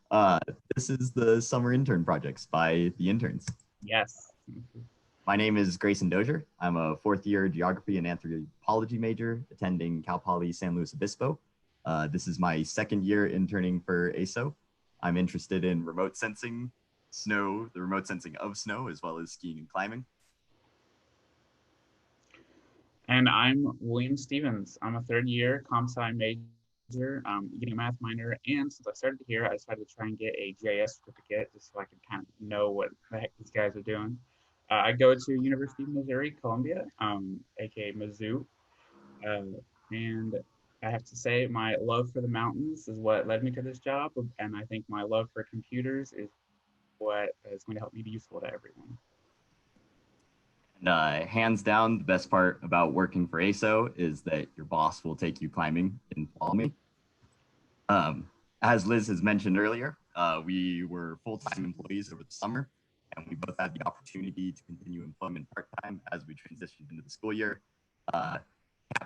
Uh, this is the summer intern projects by the interns. Yes. My name is Grayson Dozier. I'm a fourth year geography and anthropology major attending Cal Poly San Luis Obispo. This is my second year interning for ASO. I'm interested in remote sensing snow, the remote sensing of snow, as well as skiing and climbing. And I'm William Stevens. I'm a third year comp sci major, getting a math minor. And since I started here, I decided to try and get a GIS certificate just so I could kind of know what the heck these guys are doing. I go to University of Missouri, Columbia, aka Mizzou. And I have to say, my love for the mountains is what led me to this job. And I think my love for computers is what is going to help me be useful to everyone. And hands down, the best part about working for ASO is that your boss will take you climbing in Tuolumne. As Liz has mentioned earlier, we were full-time employees over the summer, and we both had the opportunity to continue employment part-time as we transitioned into the school year. Kat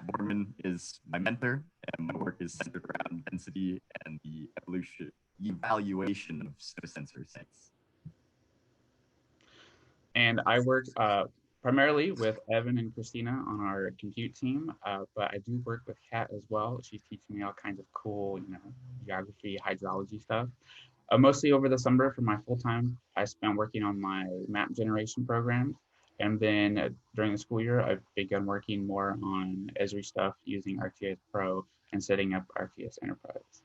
Borman is my mentor, and my work is centered around density and the evaluation of snow sensor sites. And I work primarily with Evan and Christina on our compute team, but I do work with Kat as well. She's teaching me all kinds of cool, geography, hydrology stuff. Mostly over the summer for my full time, I spent working on my map generation programs. And then during the school year, I've begun working more on Esri stuff using ArcGIS Pro and setting up ArcGIS Enterprise.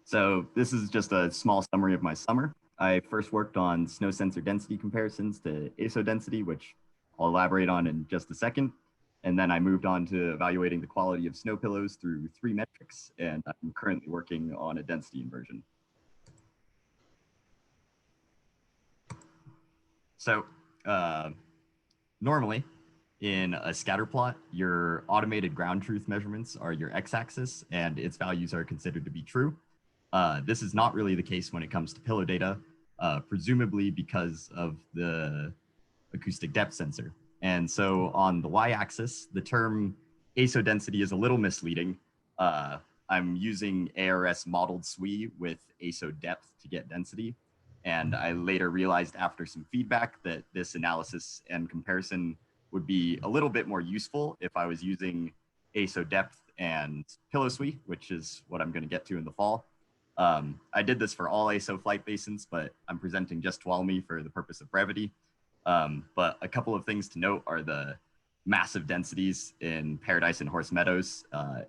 So this is just a small summary of my summer. I first worked on snow sensor density comparisons to ASO density, which I'll elaborate on in just a second. And then I moved on to evaluating the quality of snow pillows through 3 metrics, and I'm currently working on a density inversion. So normally in a scatter plot, your automated ground truth measurements are your x-axis, and its values are considered to be true. This is not really the case when it comes to pillow data, presumably because of the acoustic depth sensor. And so on the y-axis, the term ASO density is a little misleading. I'm using ARS modeled SWE with ASO depth to get density. And I later realized after some feedback that this analysis and comparison would be a little bit more useful if I was using ASO depth and pillow SWE, which is what I'm going to get to in the fall. I did this for all ASO flight basins, but I'm presenting just Tuolumne for the purpose of brevity. But a couple of things to note are the massive densities in Paradise and Horse Meadows,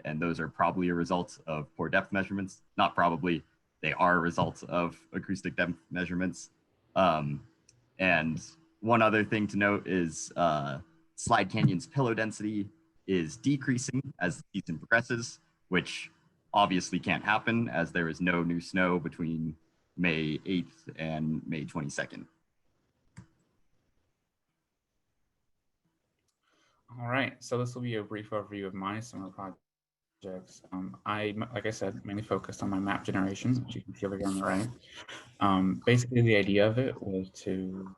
and those are probably a result of poor depth measurements. Not probably, they are a result of acoustic depth measurements. And one other thing to note is Slide Canyon's pillow density is decreasing as the season progresses, which obviously can't happen as there is no new snow between May 8th and May 22nd. All right, so this will be a brief overview of my summer projects. Like I said, mainly focused on my map generation, which you can see over here on the right. Basically, the idea of it was to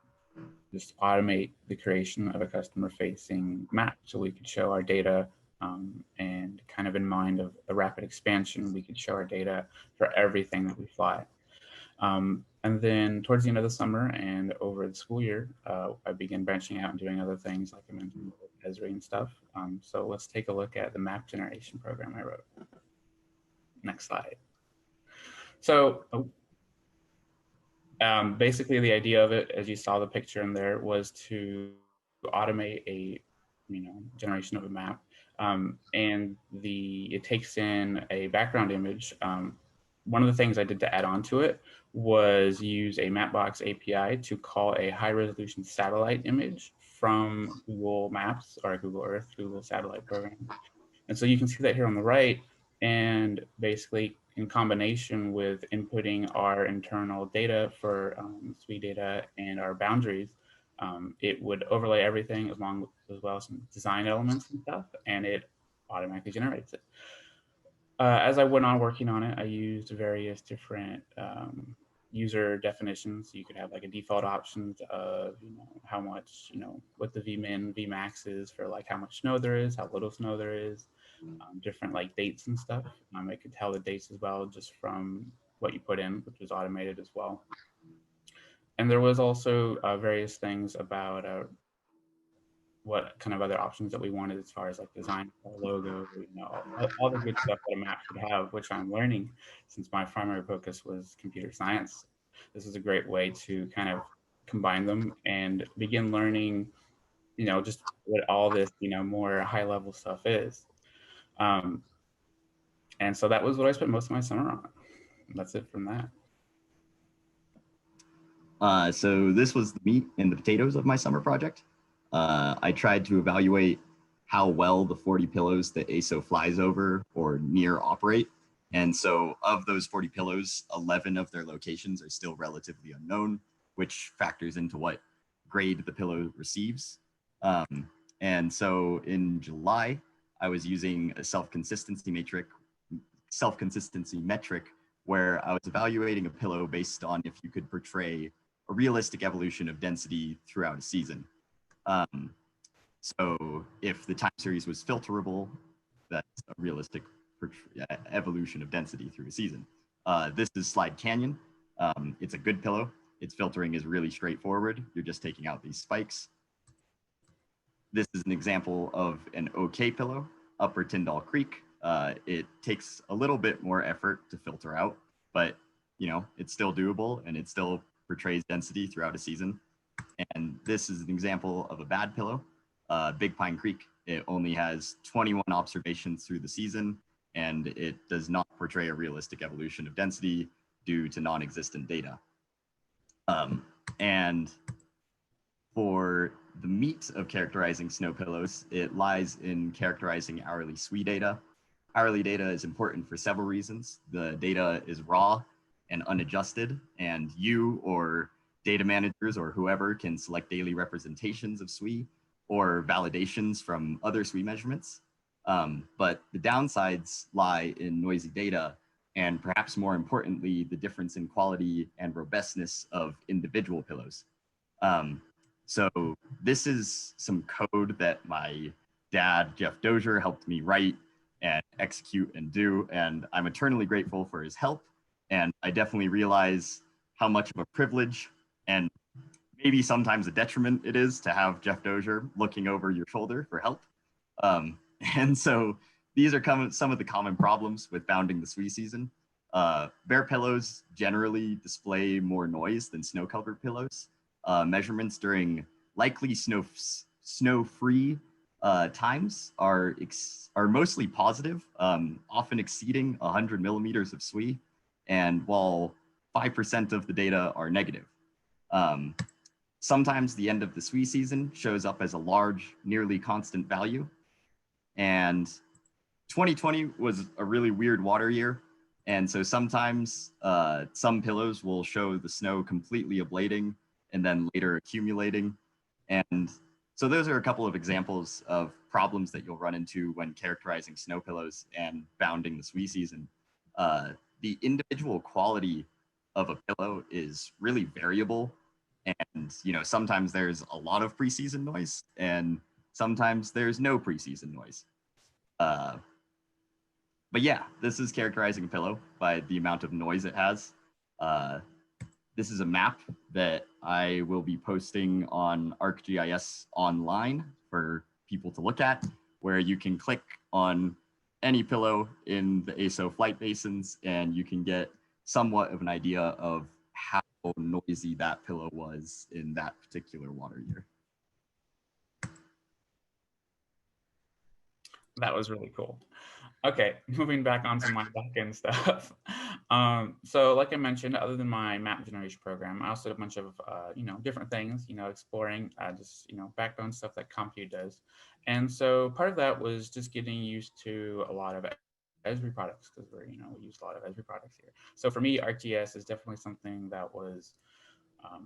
just automate the creation of a customer-facing map so we could show our data and kind of in mind of the rapid expansion, we could show our data for everything that we fly. And then towards the end of the summer and over the school year, I began branching out and doing other things like I mentioned with Esri and stuff. So let's take a look at the map generation program I wrote. Next slide. So basically the idea of it, as you saw the picture in there, was to automate a generation of a map. And it takes in a background image. One of the things I did to add on to it was use a Mapbox API to call a high resolution satellite image from Google Maps or Google Earth, Google satellite program. And so you can see that here on the right, and basically in combination with inputting our internal data for SWE data and our boundaries, it would overlay everything as well as some design elements and stuff, and it automatically generates it. As I went on working on it, I used various different user definitions. You could have like a default options of how much what the Vmin Vmax is for like how much snow there is, how little snow there is. different like dates and stuff. It could tell the dates as well just from what you put in, which was automated as well. And there was also various things about what kind of other options that we wanted as far as like design for a logo, all the good stuff that a map should have, which I'm learning since my primary focus was computer science. This is a great way to kind of combine them and begin learning, just what all this, more high level stuff is. And so that was what I spent most of my summer on. That's it from that. So this was the meat and the potatoes of my summer project. I tried to evaluate how well the 40 pillows that ASO flies over or near operate. And so of those 40 pillows, 11 of their locations are still relatively unknown, which factors into what grade the pillow receives. And so in July, I was using a self-consistency metric where I was evaluating a pillow based on if you could portray a realistic evolution of density throughout a season. So if the time series was filterable, that's a realistic evolution of density through a season. This is Slide Canyon. It's a good pillow. Its filtering is really straightforward. You're just taking out these spikes. This is an example of an okay pillow, Upper Tyndall Creek. It takes a little bit more effort to filter out, but it's still doable and it still portrays density throughout a season. And this is an example of a bad pillow, Big Pine Creek. It only has 21 observations through the season, and it does not portray a realistic evolution of density due to non-existent data. And for the meat of characterizing snow pillows, it lies in characterizing hourly SWE data. Hourly data is important for several reasons. The data is raw and unadjusted, and you or data managers or whoever can select daily representations of SWE or validations from other SWE measurements. But the downsides lie in noisy data, and perhaps more importantly, the difference in quality and robustness of individual pillows. So this is some code that my dad, Jeff Dozier, helped me write and execute and do, and I'm eternally grateful for his help. And I definitely realize how much of a privilege and maybe sometimes a detriment it is to have Jeff Dozier looking over your shoulder for help. And so these are some of the common problems with bounding the SWE season. Bare pillows generally display more noise than snow-covered pillows. Measurements during likely snow-free times are mostly positive, often exceeding 100 millimeters of SWE, and while 5% of the data are negative. Sometimes the end of the SWE season shows up as a large, nearly constant value. And 2020 was a really weird water year. And so sometimes some pillows will show the snow completely ablating and then later accumulating. And so those are a couple of examples of problems that you'll run into when characterizing snow pillows and bounding the SWE season. The individual quality of a pillow is really variable. And sometimes there's a lot of preseason noise and sometimes there's no preseason noise. But yeah, this is characterizing a pillow by the amount of noise it has. This is a map that I will be posting on ArcGIS online for people to look at, where you can click on any pillow in the ASO flight basins and you can get somewhat of an idea of how noisy that pillow was in that particular water year. That was really cool. Okay, moving back onto my backend stuff. So like I mentioned, other than my map generation program, I also did a bunch of, different things, exploring just, backbone stuff that Compute does. And so part of that was just getting used to a lot of Esri products because we use a lot of Esri products here. So for me, ArcGIS is definitely something that was,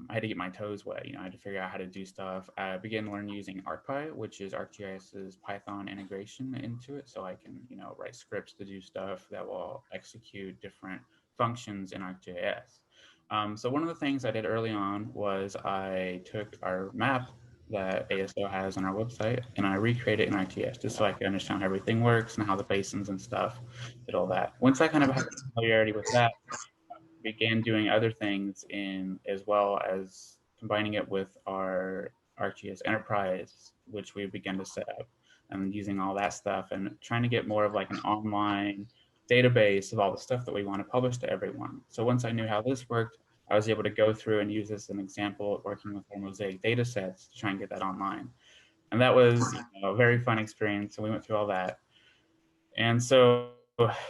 I had to get my toes wet. I had to figure out how to do stuff. I began learning using ArcPy, which is ArcGIS's Python integration into it. So I can, write scripts to do stuff that will execute different functions in ArcGIS. So one of the things I did early on was I took our map that ASO has on our website, and I recreate it in RTS just so I can understand how everything works and how the basins and stuff did all that. Once I kind of had familiarity with that, I began doing other things in as well as combining it with our ArcGIS Enterprise, which we began to set up, and using all that stuff and trying to get more of like an online database of all the stuff that we want to publish to everyone. So once I knew how this worked, I was able to go through and use this as an example of working with our Mosaic data sets to try and get that online. And that was a very fun experience. And we went through all that. And so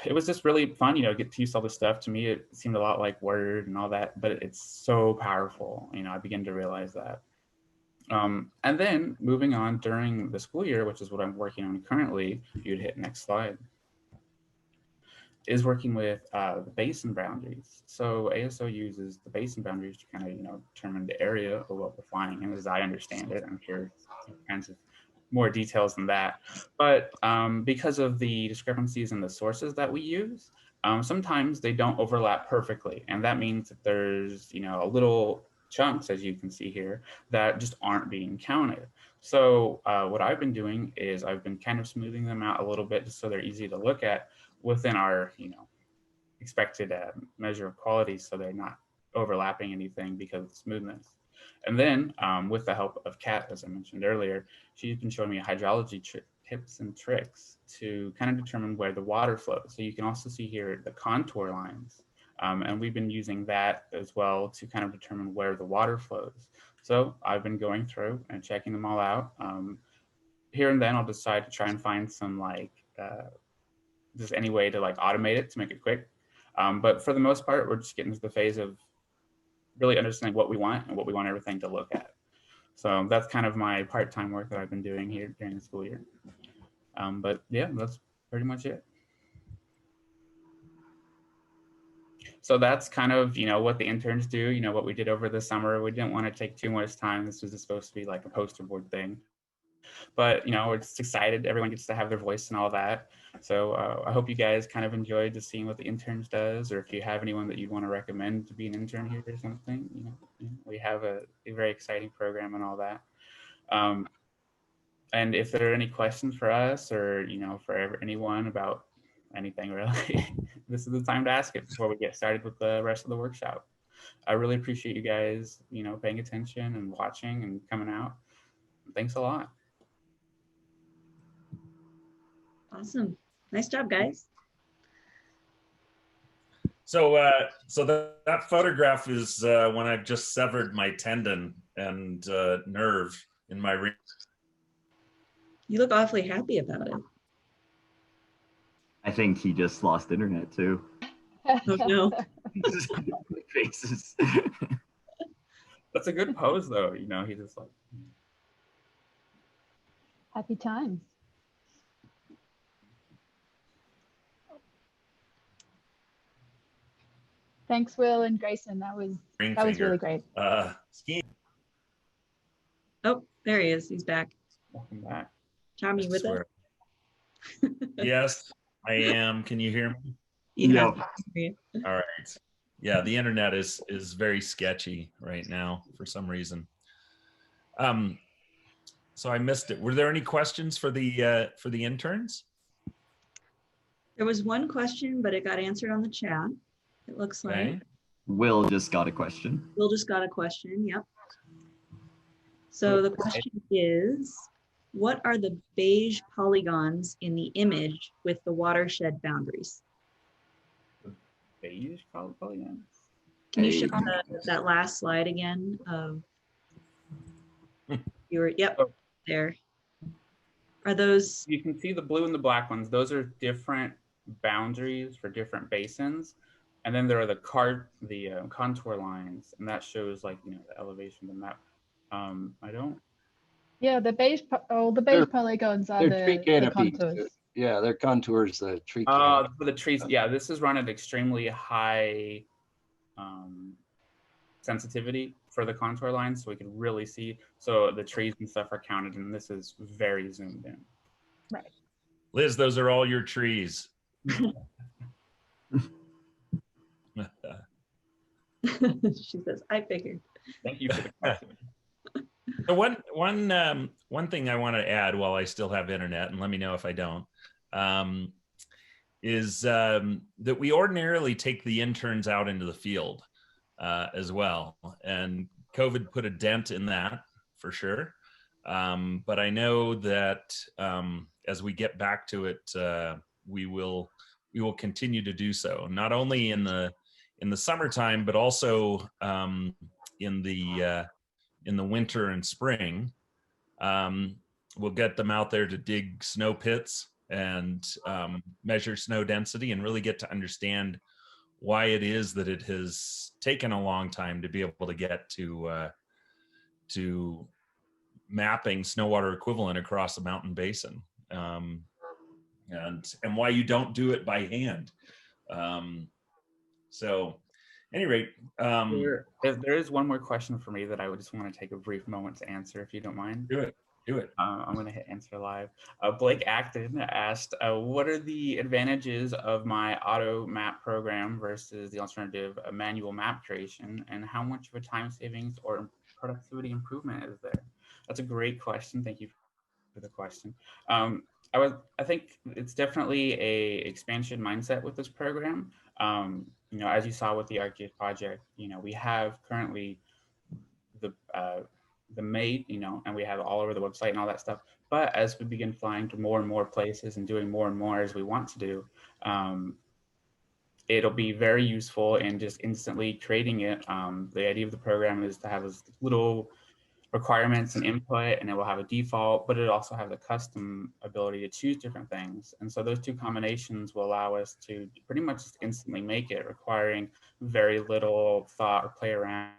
it was just really fun, get to use all this stuff. To me, it seemed a lot like Word and all that, but it's so powerful. I began to realize that. And then moving on during the school year, which is what I'm working on currently, you'd hit next slide, is working with the basin boundaries. So ASO uses the basin boundaries to kind of, determine the area of what we're flying. And as I understand it, I'm sure all kinds of more details than that. But because of the discrepancies in the sources that we use, sometimes they don't overlap perfectly. And that means that there's, a little chunks, as you can see here, that just aren't being counted. So what I've been doing is I've been kind of smoothing them out a little bit just so they're easy to look at within our, expected measure of quality, so they're not overlapping anything because of the smoothness. And then with the help of Kat, as I mentioned earlier, she's been showing me hydrology tips and tricks to kind of determine where the water flows. So you can also see here the contour lines. And we've been using that as well to kind of determine where the water flows. So I've been going through and checking them all out. Here and then I'll decide to try and find some just any way to automate it to make it quick. But for the most part, we're just getting to the phase of really understanding what we want and what we want everything to look at. So that's kind of my part-time work that I've been doing here during the school year. But yeah, that's pretty much it. So that's kind of, what the interns do, what we did over the summer. We didn't want to take too much time. This was just supposed to be like a poster board thing. But, we're just excited. Everyone gets to have their voice and all that. So I hope you guys kind of enjoyed just seeing what the interns does, or if you have anyone that you'd want to recommend to be an intern here or something, we have a very exciting program and all that. And if there are any questions for us or, for anyone about anything really, this is the time to ask it before we get started with the rest of the workshop. I really appreciate you guys, paying attention and watching and coming out. Thanks a lot. Awesome. Nice job, guys. So that photograph is when I've just severed my tendon and nerve in my ring. You look awfully happy about it. I think he just lost internet too. Oh no. Faces. That's a good pose though, he just happy times. Thanks, Will and Grayson. That was really great. Skiing. Oh, there he is. He's back. Welcome back. Tommy with us? Yes, I am. Can you hear me? Yeah. All right. Yeah, the internet is very sketchy right now for some reason. So I missed it. Were there any questions for the interns? There was one question, but it got answered on the chat. It looks like. Okay. Will just got a question. Will just got a question. Yep. So the question is, what are the beige polygons in the image with the watershed boundaries? Beige polygons? Can you show that last slide again? Yep, there. Are those? You can see the blue and the black ones. Those are different boundaries for different basins. And then there are the contour lines, and that shows the elevation of the map. I don't. Yeah, the beige polygons are the contours. Yeah, they're contours, the tree. For the trees, yeah, this is run at extremely high sensitivity for the contour lines, so we can really see. So the trees and stuff are counted, and this is very zoomed in. Right. Liz, those are all your trees. She says, I figured. Thank you for the question. So one thing I want to add while I still have internet, and let me know if I don't, is that we ordinarily take the interns out into the field as well. And COVID put a dent in that for sure. But I know that as we get back to it, we will continue to do so, not only in the summertime, but also in the winter and spring. We'll get them out there to dig snow pits and measure snow density and really get to understand why it is that it has taken a long time to be able to get to mapping snow water equivalent across the mountain basin, and why you don't do it by hand. So at any rate, there is one more question for me that I would just want to take a brief moment to answer, if you don't mind. Do it. I'm going to hit answer live. Blake Acton asked, what are the advantages of my auto map program versus the alternative manual map creation, and how much of a time savings or productivity improvement is there? That's a great question. Thank you for the question. I think it's definitely a expansion mindset with this program. You know, as you saw with the ArcGIS project, you know, we have currently the mate, you know, and we have it all over the website and all that stuff. But as we begin flying to more and more places and doing more and more as we want to do, it'll be very useful in just instantly creating it. The idea of the program is to have as little requirements and input, and it will have a default, but it also has a custom ability to choose different things. And so those two combinations will allow us to pretty much just instantly make it, requiring very little thought or play around.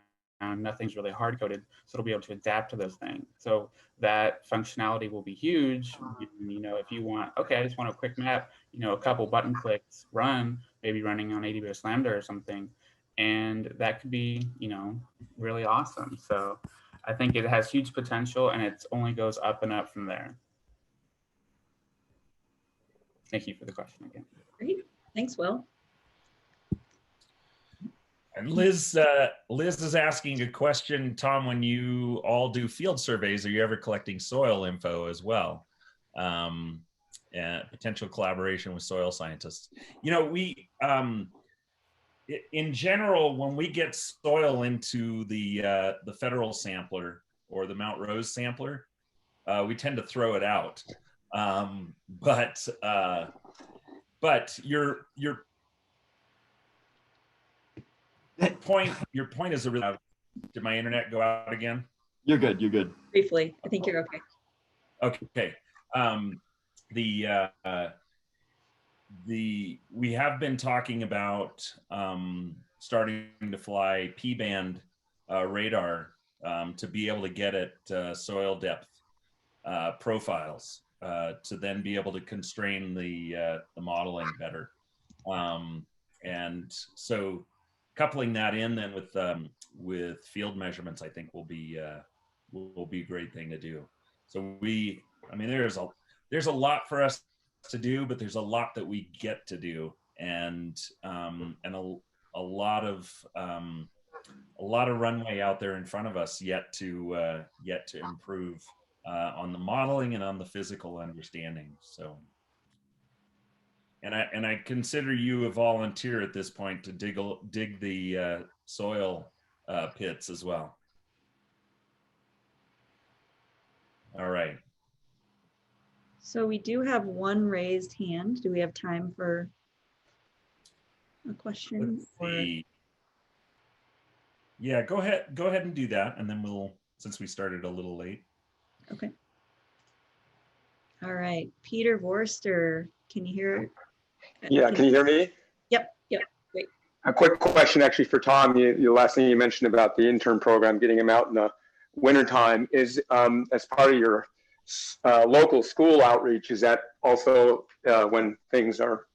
Nothing's really hard coded, so it'll be able to adapt to those things. So that functionality will be huge. You know, if you want, okay, I just want a quick map, you know, a couple button clicks, run, maybe running on AWS Lambda or something, and that could be, you know, really awesome. So I think it has huge potential, and it only goes up and up from there. Thank you for the question again. Great, thanks, Will. And Liz is asking a question, Tom, when you all do field surveys, are you ever collecting soil info as well? And potential collaboration with soil scientists. You know, we, in general, when we get soil into the federal sampler or the Mount Rose sampler, we tend to throw it out. But your point is a really. Did my internet go out again? You're good. You're good. Briefly, I think you're okay. Okay. We have been talking about starting to fly P-band radar to be able to get at soil depth profiles to then be able to constrain the modeling better. And so coupling that in then with field measurements, I think will be a great thing to do. So I mean, there's a lot for us to do, but there's a lot that we get to do, and a lot of runway out there in front of us yet to improve on the modeling and on the physical understanding. So, and I consider you a volunteer at this point to dig the soil pits as well. All right. So we do have one raised hand. Do we have time for a question? Yeah, go ahead and do that, and then we'll, since we started a little late. Okay. All right, Peter Vorster, can you hear? Yeah, can you hear me? Yep, great. A quick question actually for Tom. The last thing you mentioned about the intern program, getting them out in the wintertime, is as part of your local school outreach, is that also when things are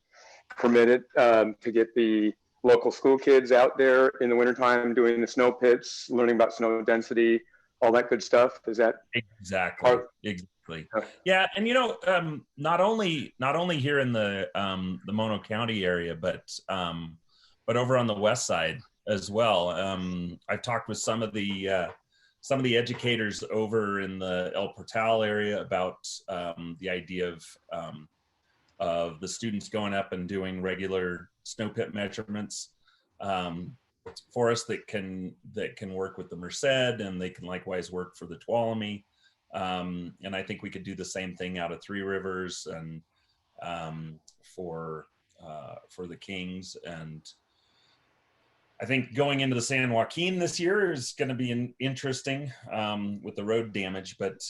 permitted to get the local school kids out there in the wintertime doing the snow pits, learning about snow density, all that good stuff? Is that exactly? Yeah, and you know, not only here in the Mono County area, but over on the west side as well. I've talked with some of the some of the educators over in the El Portal area about the idea of the students going up and doing regular snow pit measurements for us that can work with the Merced, and they can likewise work for the Tuolumne. And I think we could do the same thing out of Three Rivers and for the Kings. And I think going into the San Joaquin this year is going to be interesting with the road damage, but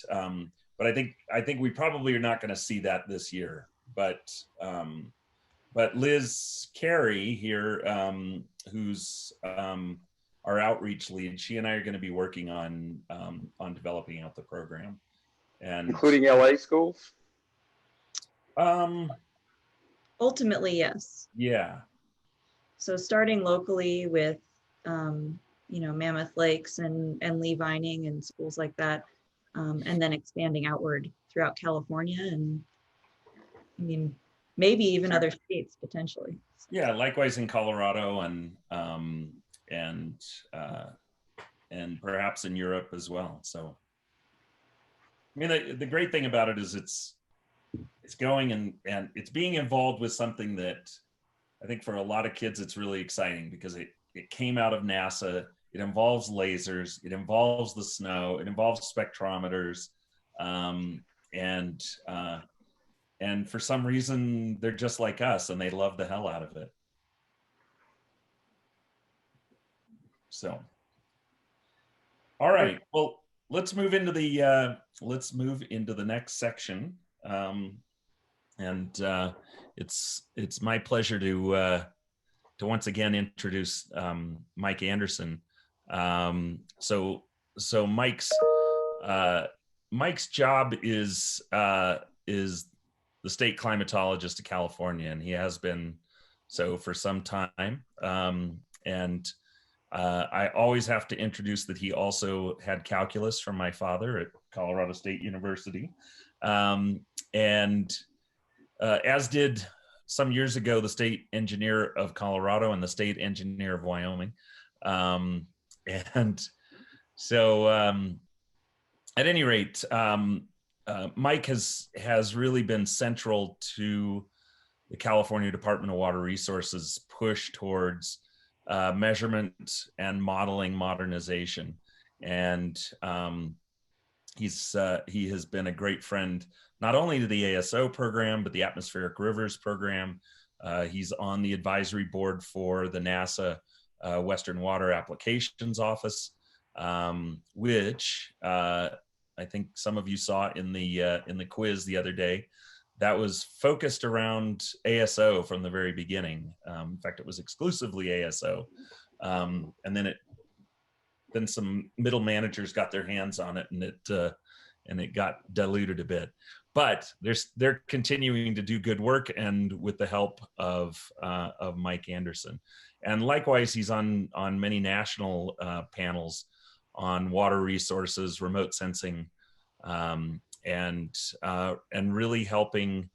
I think we probably are not going to see that this year. But Liz Carey here, who's our outreach lead, she and I are going to be working on developing out the program, and including LA schools. Ultimately, yes. Yeah. So starting locally with, Mammoth Lakes and Lee Vining and schools like that, and then expanding outward throughout California, and I mean, maybe even other states potentially. Yeah, likewise in Colorado and perhaps in Europe as well. So, I mean, the great thing about it is it's going and it's being involved with something that I think for a lot of kids it's really exciting, because it came out of NASA. It involves lasers. It involves the snow. It involves spectrometers, and for some reason they're just like us and they love the hell out of it. So, all right. Well, let's move into the next section. It's my pleasure to once again introduce Mike Anderson. So Mike's job is the state climatologist of California, and he has been so for some time. I always have to introduce that he also had calculus from my father at Colorado State University. As did some years ago the state engineer of Colorado and the state engineer of Wyoming. At any rate, Mike has really been central to the California Department of Water Resources push towards measurement and modeling modernization. And he has been a great friend, not only to the ASO program, but the Atmospheric Rivers program. He's on the advisory board for the NASA Western Water Applications Office, which I think some of you saw in the quiz the other day. That was focused around ASO from the very beginning. In fact, it was exclusively ASO, and then some middle managers got their hands on it, and it got diluted a bit. But they're continuing to do good work, and with the help of Mike Anderson, and likewise he's on many national panels on water resources, remote sensing, and really helping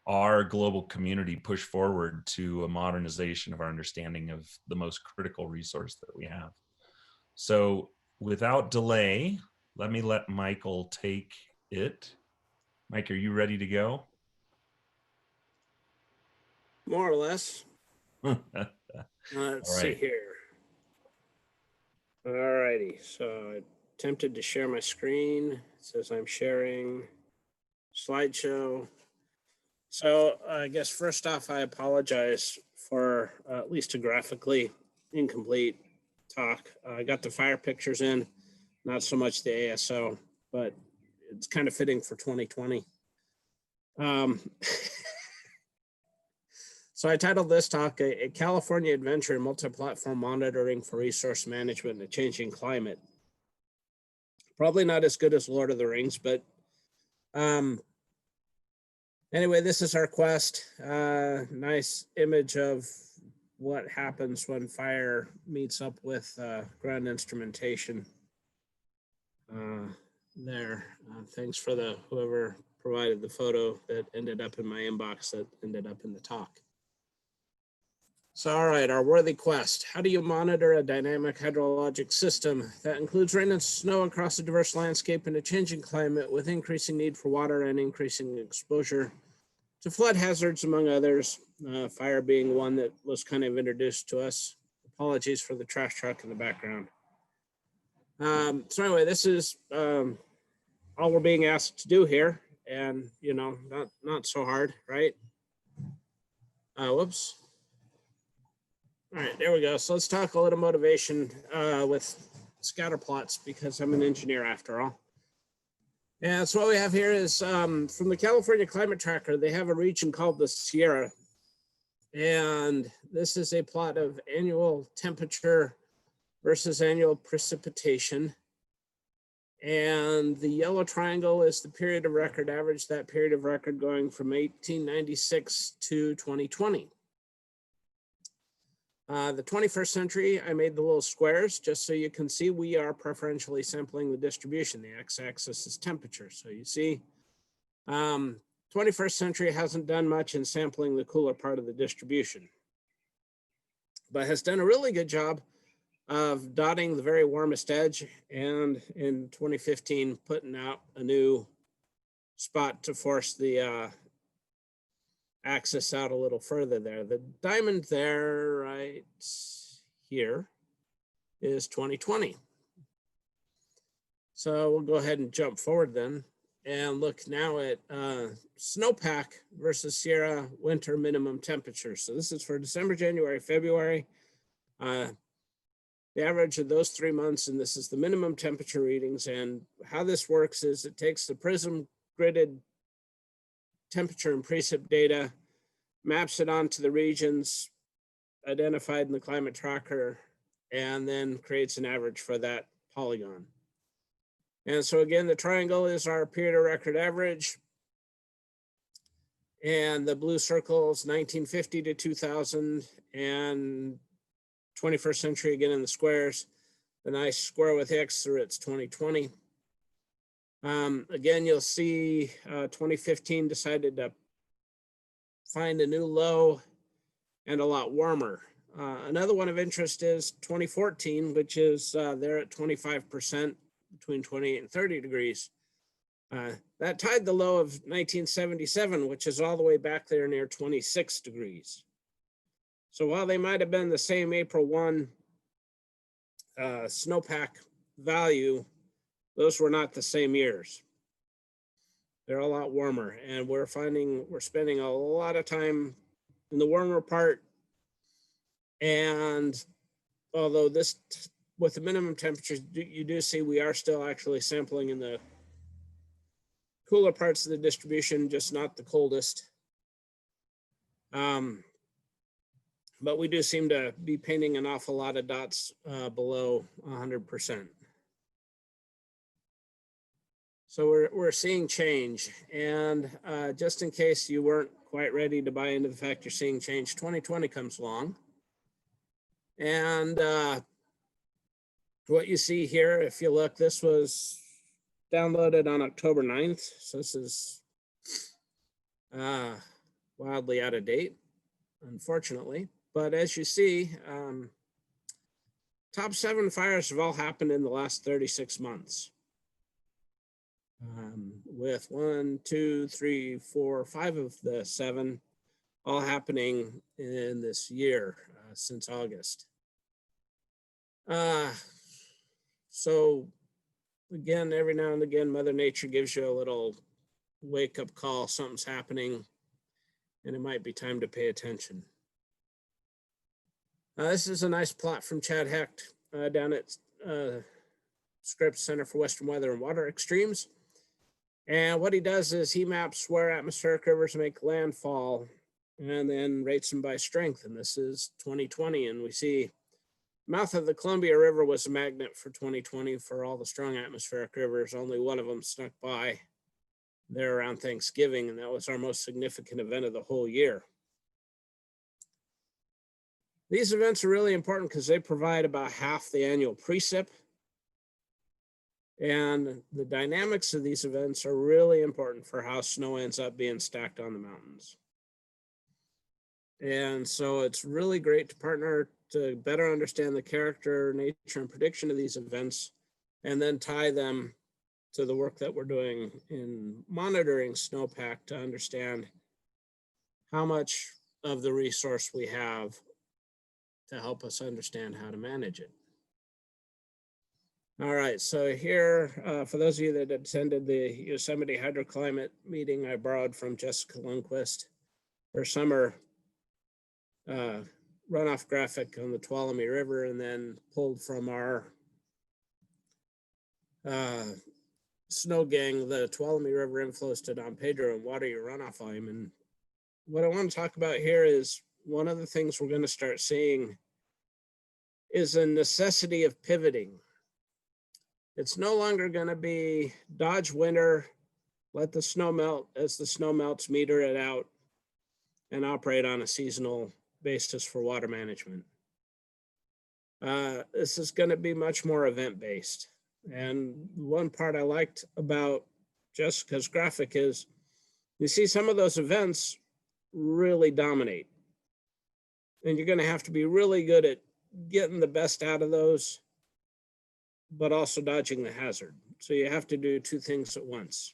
our global community push forward to a modernization of our understanding of the most critical resource that we have. So without delay, let Michael take it. Mike, are you ready to go? More or less. Let's see here. All righty, so I attempted to share my screen. It says I'm sharing slideshow. So I guess first off, I apologize for at least a graphically incomplete talk. I got the fire pictures in, not so much the ASO, but it's kind of fitting for 2020. So I titled this talk, A California Adventure in Multi-Platform Monitoring for Resource Management in a Changing Climate. Probably not as good as Lord of the Rings, but anyway, this is our quest. Nice image of what happens when fire meets up with ground instrumentation there. Thanks for whoever provided the photo that ended up in my inbox that ended up in the talk. So, all right, our worthy quest. How do you monitor a dynamic hydrologic system that includes rain and snow across a diverse landscape in a changing climate with increasing need for water and increasing exposure to flood hazards, among others, fire being one that was kind of introduced to us. Apologies for the trash truck in the background. So anyway, this is all we're being asked to do here, and you know, not so hard, right? Whoops. All right, there we go. So let's talk a little motivation with scatter plots, because I'm an engineer after all. And so what we have here is from the California Climate Tracker, they have a region called the Sierra. And this is a plot of annual temperature versus annual precipitation. And the yellow triangle is the period of record average, that period of record going from 1896 to 2020. The 21st century, I made the little squares just so you can see we are preferentially sampling the distribution. The x-axis is temperature. So you see, 21st century hasn't done much in sampling the cooler part of the distribution, but has done a really good job of dotting the very warmest edge, and in 2015, putting out a new spot to force the axis out a little further there. The diamond there right here is 2020. So we'll go ahead and jump forward then and look now at snowpack versus Sierra winter minimum temperature. So this is for December, January, February. The average of those 3 months, and this is the minimum temperature readings. And how this works is it takes the prism gridded temperature and precip data, maps it onto the regions identified in the climate tracker, and then creates an average for that polygon. And so again, the triangle is our period of record average, and the blue circle is 1950 to 2000, and 21st century again in the squares. The nice square with X through its 2020. Again, you'll see 2015 decided to find a new low and a lot warmer. Another one of interest is 2014, which is there at 25%, between 28 and 30 degrees. That tied the low of 1977, which is all the way back there near 26 degrees. So while they might have been the same April 1 snowpack value, those were not the same years. They're a lot warmer, and we're spending a lot of time in the warmer part. And although with the minimum temperatures, you do see we are still actually sampling in the cooler parts of the distribution, just not the coldest. But we do seem to be painting an awful lot of dots below 100%. So we're seeing change. And just in case you weren't quite ready to buy into the fact you're seeing change, 2020 comes along. And what you see here, if you look, this was downloaded on October 9th. So this is wildly out of date, unfortunately. But as you see, top 7 fires have all happened in the last 36 months. With 1, 2, 3, 4, 5 of the 7 all happening in this year since August. So again, every now and again, Mother Nature gives you a little wake-up call, something's happening, and it might be time to pay attention. This is a nice plot from Chad Hecht down at Scripps Center for Western Weather and Water Extremes. And what he does is he maps where atmospheric rivers make landfall and then rates them by strength. And this is 2020. And we see mouth of the Columbia River was a magnet for 2020 for all the strong atmospheric rivers. Only one of them snuck by there around Thanksgiving. And that was our most significant event of the whole year. These events are really important because they provide about half the annual precip. And the dynamics of these events are really important for how snow ends up being stacked on the mountains. And so it's really great to partner to better understand the character, nature, and prediction of these events, and then tie them to the work that we're doing in monitoring snowpack to understand how much of the resource we have to help us understand how to manage it. All right, so here, for those of you that attended the Yosemite hydroclimate meeting, I borrowed from Jessica Lundquist her summer runoff graphic on the Tuolumne River, and then pulled from our snow gang, the Tuolumne River inflows to Don Pedro and water your runoff volume. And what I want to talk about here is one of the things we're going to start seeing is a necessity of pivoting. It's no longer going to be dodge winter, let the snow melt. As the snow melts, meter it out and operate on a seasonal basis for water management. This is going to be much more event-based. And one part I liked about Jessica's graphic is you see some of those events really dominate. And you're going to have to be really good at getting the best out of those, but also dodging the hazard. So you have to do two things at once.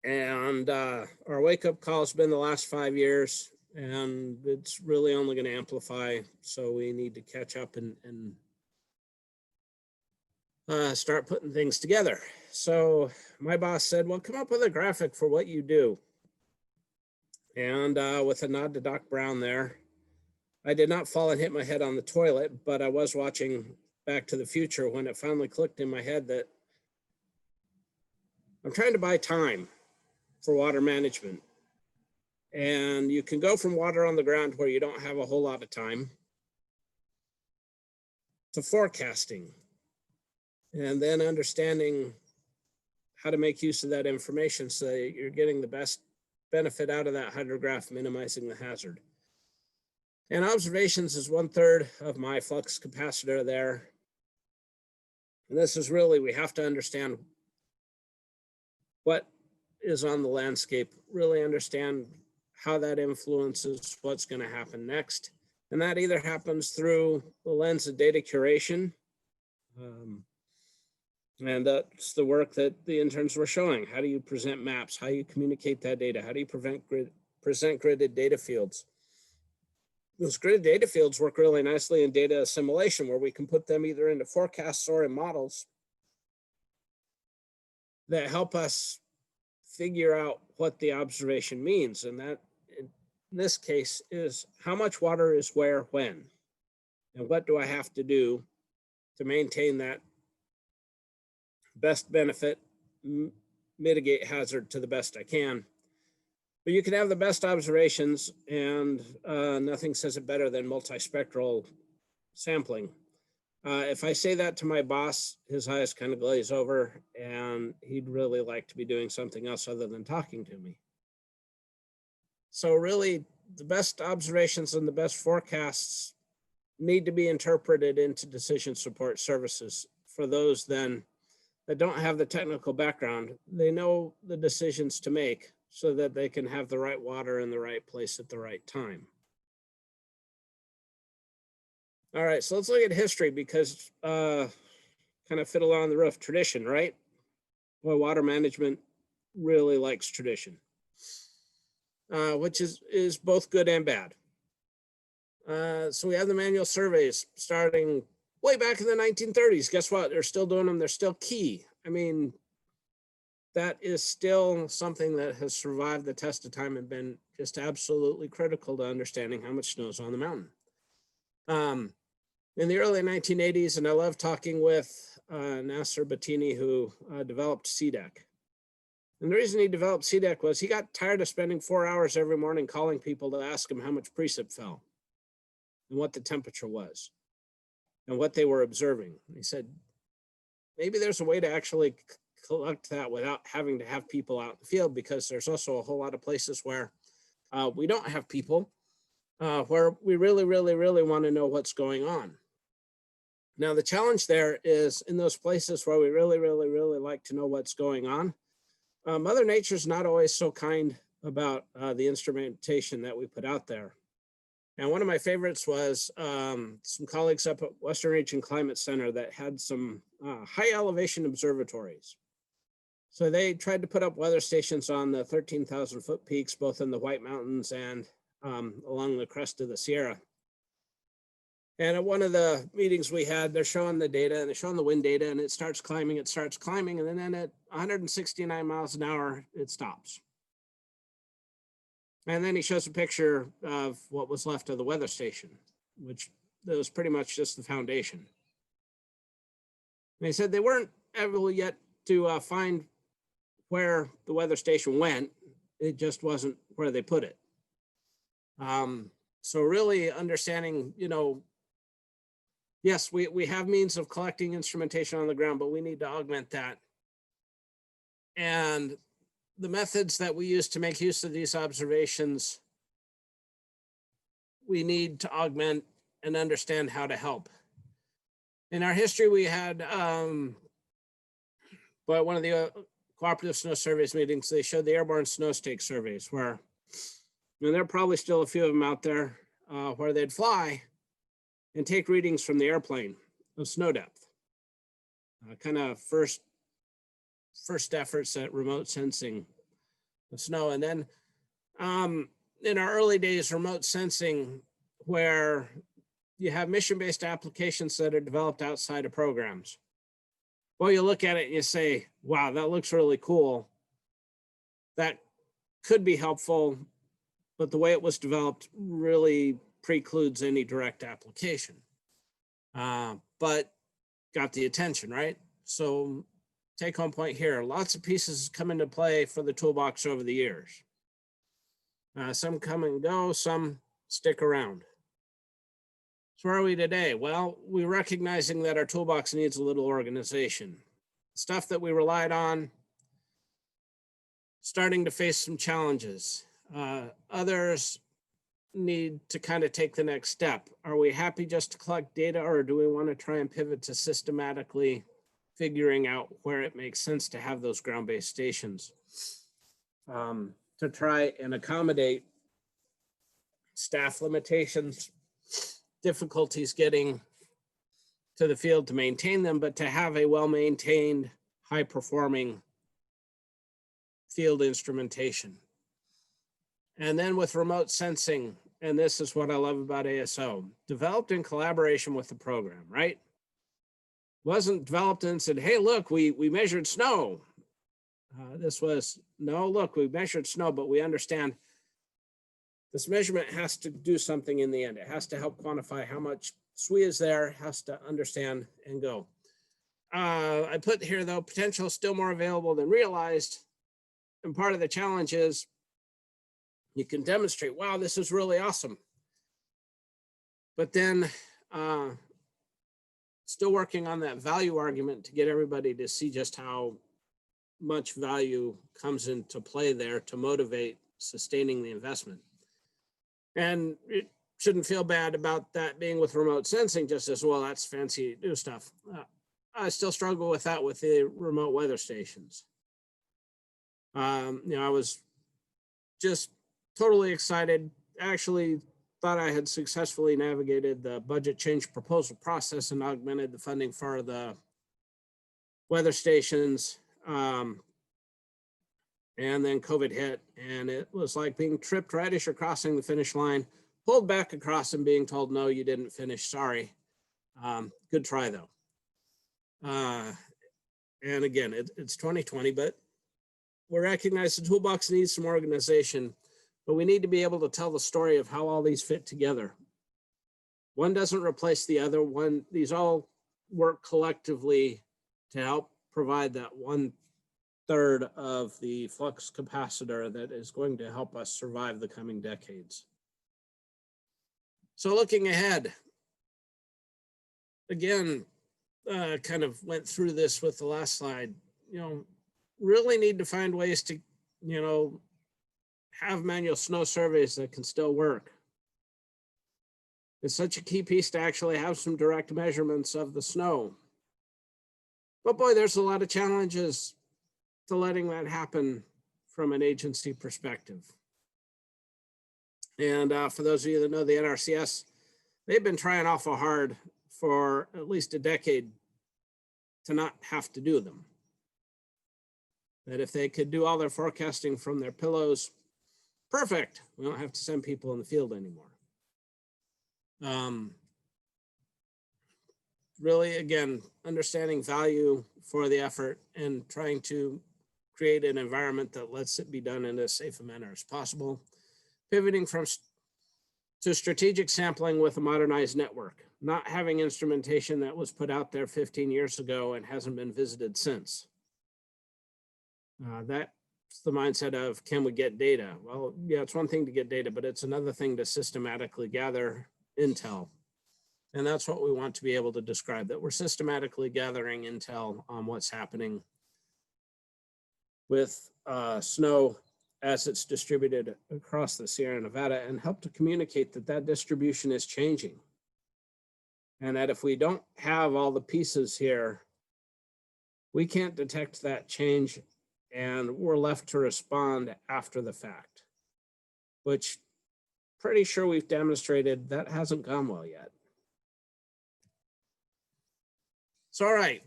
And our wake-up call has been the last 5 years, and it's really only going to amplify. So we need to catch up and start putting things together. So my boss said, well, come up with a graphic for what you do. And with a nod to Doc Brown there, I did not fall and hit my head on the toilet, but I was watching Back to the Future when it finally clicked in my head that I'm trying to buy time for water management. And you can go from water on the ground where you don't have a whole lot of time to forecasting and then understanding how to make use of that information so that you're getting the best benefit out of that hydrograph, minimizing the hazard. And observations is 1/3 of my flux capacitor there. And this is really, we have to understand what is on the landscape, really understand how that influences what's going to happen next. And that either happens through the lens of data curation. And that's the work that the interns were showing. How do you present maps? How do you communicate that data? How do you present gridded data fields? Those gridded data fields work really nicely in data assimilation, where we can put them either into forecasts or in models that help us figure out what the observation means. And that, in this case, is how much water is where, when, and what do I have to do to maintain that best benefit, mitigate hazard to the best I can. But you can have the best observations, and nothing says it better than multispectral sampling. If I say that to my boss, his eyes kind of glaze over, and he'd really like to be doing something else other than talking to me. So really, the best observations and the best forecasts need to be interpreted into decision support services for those then that don't have the technical background. They know the decisions to make so that they can have the right water in the right place at the right time. All right, so let's look at history, because kind of fiddle on the roof, tradition, right? Well, water management really likes tradition, which is both good and bad. So we have the manual surveys starting way back in the 1930s. Guess what? They're still doing them. They're still key. I mean, that is still something that has survived the test of time and been just absolutely critical to understanding how much snow is on the mountain. In the early 1980s, and I love talking with Nasser Battini, who developed CDEC. And the reason he developed CDEC was he got tired of spending 4 hours every morning calling people to ask them how much precip fell and what the temperature was and what they were observing. And he said, maybe there's a way to actually collect that without having to have people out in the field, because there's also a whole lot of places where we don't have people, where we really, really, really want to know what's going on. Now, the challenge there is in those places where we really, really, really like to know what's going on, Mother Nature's not always so kind about the instrumentation that we put out there. And one of my favorites was some colleagues up at Western Region Climate Center that had some high elevation observatories. So they tried to put up weather stations on the 13,000 foot peaks, both in the White Mountains and along the crest of the Sierra. And at one of the meetings we had, they're showing the data and they're showing the wind data, and it starts climbing, and then at 169 miles an hour, it stops. And then he shows a picture of what was left of the weather station, which was pretty much just the foundation. And he said they weren't able yet to find where the weather station went. It just wasn't where they put it. So really understanding, you know, yes, we have means of collecting instrumentation on the ground, but we need to augment that. And the methods that we use to make use of these observations, we need to augment and understand how to help. In our history, we had, but one of the cooperative snow surveys meetings, they showed the airborne snow stake surveys where, and there are probably still a few of them out there where they'd fly and take readings from the airplane of snow depth. Kind of first efforts at remote sensing of snow. And then in our early days, remote sensing, where you have mission-based applications that are developed outside of programs. Well, you look at it and you say, wow, that looks really cool. That could be helpful, but the way it was developed really precludes any direct application. But got the attention, right? So take home point here, lots of pieces come into play for the toolbox over the years. Some come and go, some stick around. So where are we today? Well, we're recognizing that our toolbox needs a little organization. Stuff that we relied on, starting to face some challenges. Others need to kind of take the next step. Are we happy just to collect data, or do we want to try and pivot to systematically figuring out where it makes sense to have those ground-based stations to try and accommodate staff limitations, difficulties getting to the field to maintain them, but to have a well-maintained, high-performing field instrumentation. And then with remote sensing, and this is what I love about ASO, developed in collaboration with the program, right? Wasn't developed and said, hey, look, we measured snow. This was, no, look, we measured snow, but we understand this measurement has to do something in the end. It has to help quantify how much SWE is there, has to understand and go. I put here though, potential is still more available than realized. And part of the challenge is you can demonstrate, wow, this is really awesome. But then still working on that value argument to get everybody to see just how much value comes into play there to motivate sustaining the investment. And it shouldn't feel bad about that being with remote sensing, just as well, that's fancy new stuff. I still struggle with that with the remote weather stations. You know, I was just totally excited. Actually thought I had successfully navigated the budget change proposal process and augmented the funding for the weather stations. And then COVID hit, and it was like being tripped right as you're crossing the finish line, pulled back across and being told, no, you didn't finish, sorry. Good try though. And again, it's 2020, but we recognize the toolbox needs some organization, but we need to be able to tell the story of how all these fit together. One doesn't replace the other. These all work collectively to help provide that 1/3 of the flux capacitor that is going to help us survive the coming decades. So looking ahead, again, kind of went through this with the last slide, you know, really need to find ways to, you know, have manual snow surveys that can still work. It's such a key piece to actually have some direct measurements of the snow. But boy, there's a lot of challenges to letting that happen from an agency perspective. And for those of you that know the NRCS, they've been trying awful hard for at least a decade to not have to do them. That if they could do all their forecasting from their pillows, perfect. We don't have to send people in the field anymore. Really, again, understanding value for the effort and trying to create an environment that lets it be done in as safe a manner as possible. Pivoting to strategic sampling with a modernized network, not having instrumentation that was put out there 15 years ago and hasn't been visited since. That's the mindset of, can we get data? Well, yeah, it's one thing to get data, but it's another thing to systematically gather intel. And that's what we want to be able to describe, that we're systematically gathering intel on what's happening with snow as it's distributed across the Sierra Nevada, and help to communicate that that distribution is changing. And that if we don't have all the pieces here, we can't detect that change, and we're left to respond after the fact, which pretty sure we've demonstrated that hasn't gone well yet. So, all right,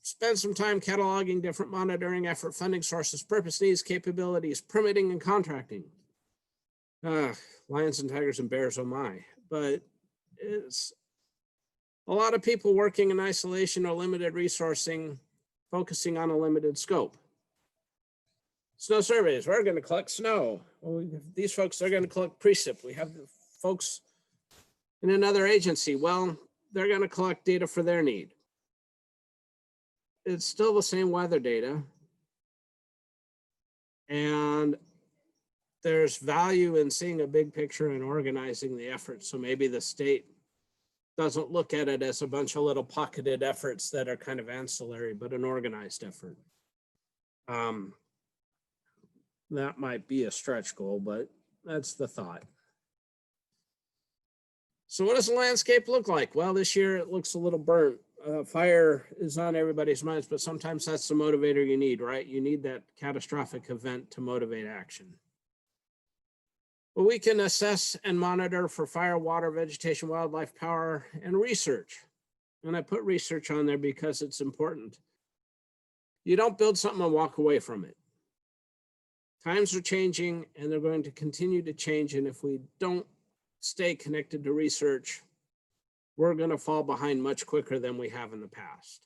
spend some time cataloging different monitoring effort, funding sources, purpose, needs, capabilities, permitting, and contracting. Lions and tigers and bears, oh my. But it's a lot of people working in isolation or limited resourcing, focusing on a limited scope. Snow surveys, we're going to collect snow. Well, these folks, they're going to collect precip. We have the folks in another agency. Well, they're going to collect data for their need. It's still the same weather data. And there's value in seeing a big picture and organizing the effort. So maybe the state doesn't look at it as a bunch of little pocketed efforts that are kind of ancillary, but an organized effort. That might be a stretch goal, but that's the thought. So what does the landscape look like? Well, this year it looks a little burnt. Fire is on everybody's minds, but sometimes that's the motivator you need, right? You need that catastrophic event to motivate action. But we can assess and monitor for fire, water, vegetation, wildlife, power, and research. And I put research on there because it's important. You don't build something and walk away from it. Times are changing and they're going to continue to change. And if we don't stay connected to research, we're going to fall behind much quicker than we have in the past.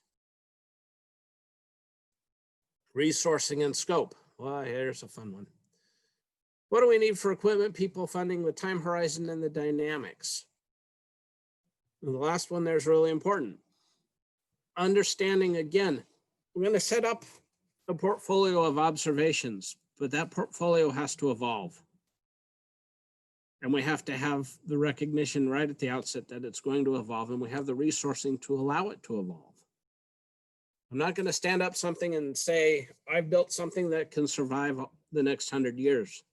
Resourcing and scope. Well, here's a fun one. What do we need for equipment, people, funding, the time horizon, and the dynamics? And the last one there is really important. Understanding, again, we're going to set up a portfolio of observations, but that portfolio has to evolve. And we have to have the recognition right at the outset that it's going to evolve, and we have the resourcing to allow it to evolve. I'm not going to stand up something and say, I've built something that can survive the next 100 years,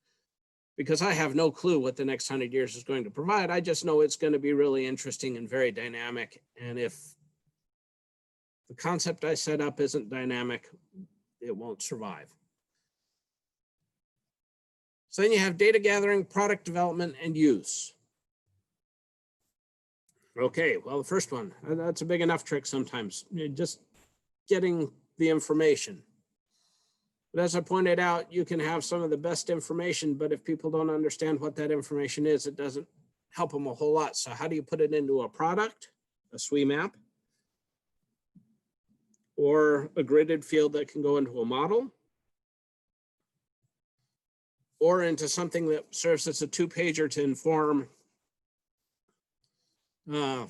because I have no clue what the next 100 years is going to provide. I just know it's going to be really interesting and very dynamic. And if the concept I set up isn't dynamic, it won't survive. So then you have data gathering, product development, and use. Okay, well, the first one, that's a big enough trick sometimes, just getting the information. But as I pointed out, you can have some of the best information, but if people don't understand what that information is, it doesn't help them a whole lot. So how do you put it into a product, a SWE map, or a gridded field that can go into a model, or into something that serves as a 2-pager to inform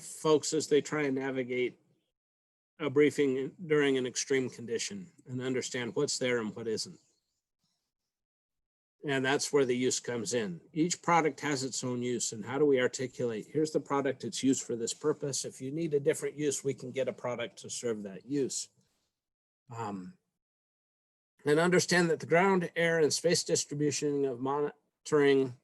folks as they try and navigate a briefing during an extreme condition and understand what's there and what isn't. And that's where the use comes in. Each product has its own use, and how do we articulate, here's the product, it's used for this purpose. If you need a different use, we can get a product to serve that use. And understand that the ground, air, and space distribution of monitoring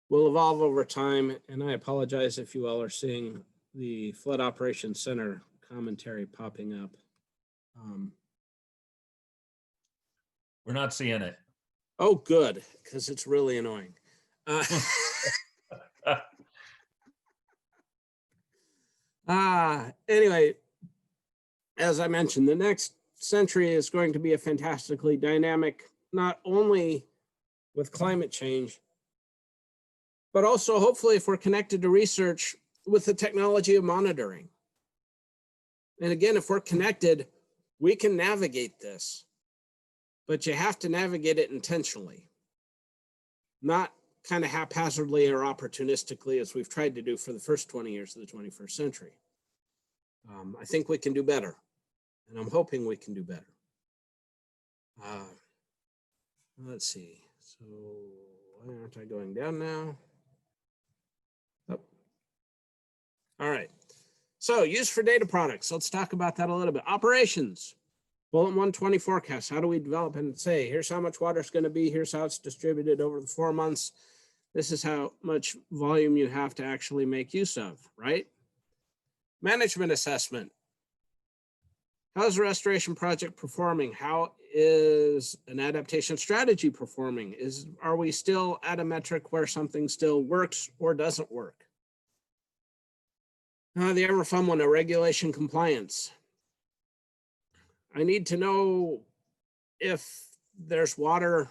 will evolve over time. And I apologize if you all are seeing the Flood Operations Center commentary popping up. We're not seeing it. Oh, good, because it's really annoying. Anyway, as I mentioned, the next century is going to be a fantastically dynamic, not only with climate change, but also hopefully if we're connected to research with the technology of monitoring. And again, if we're connected, we can navigate this, but you have to navigate it intentionally, not kind of haphazardly or opportunistically as we've tried to do for the first 20 years of the 21st century. I think we can do better, and I'm hoping we can do better. Let's see. So why aren't I going down now? Oh. All right. So use for data products. Let's talk about that a little bit. Operations. Bullet 120 forecast. How do we develop and say, here's how much water is going to be. Here's how it's distributed over the 4 months. This is how much volume you have to actually make use of, right? Management assessment. How's the restoration project performing? How is an adaptation strategy performing? Are we still at a metric where something still works or doesn't work? The ever fun one, a regulation compliance. I need to know if there's water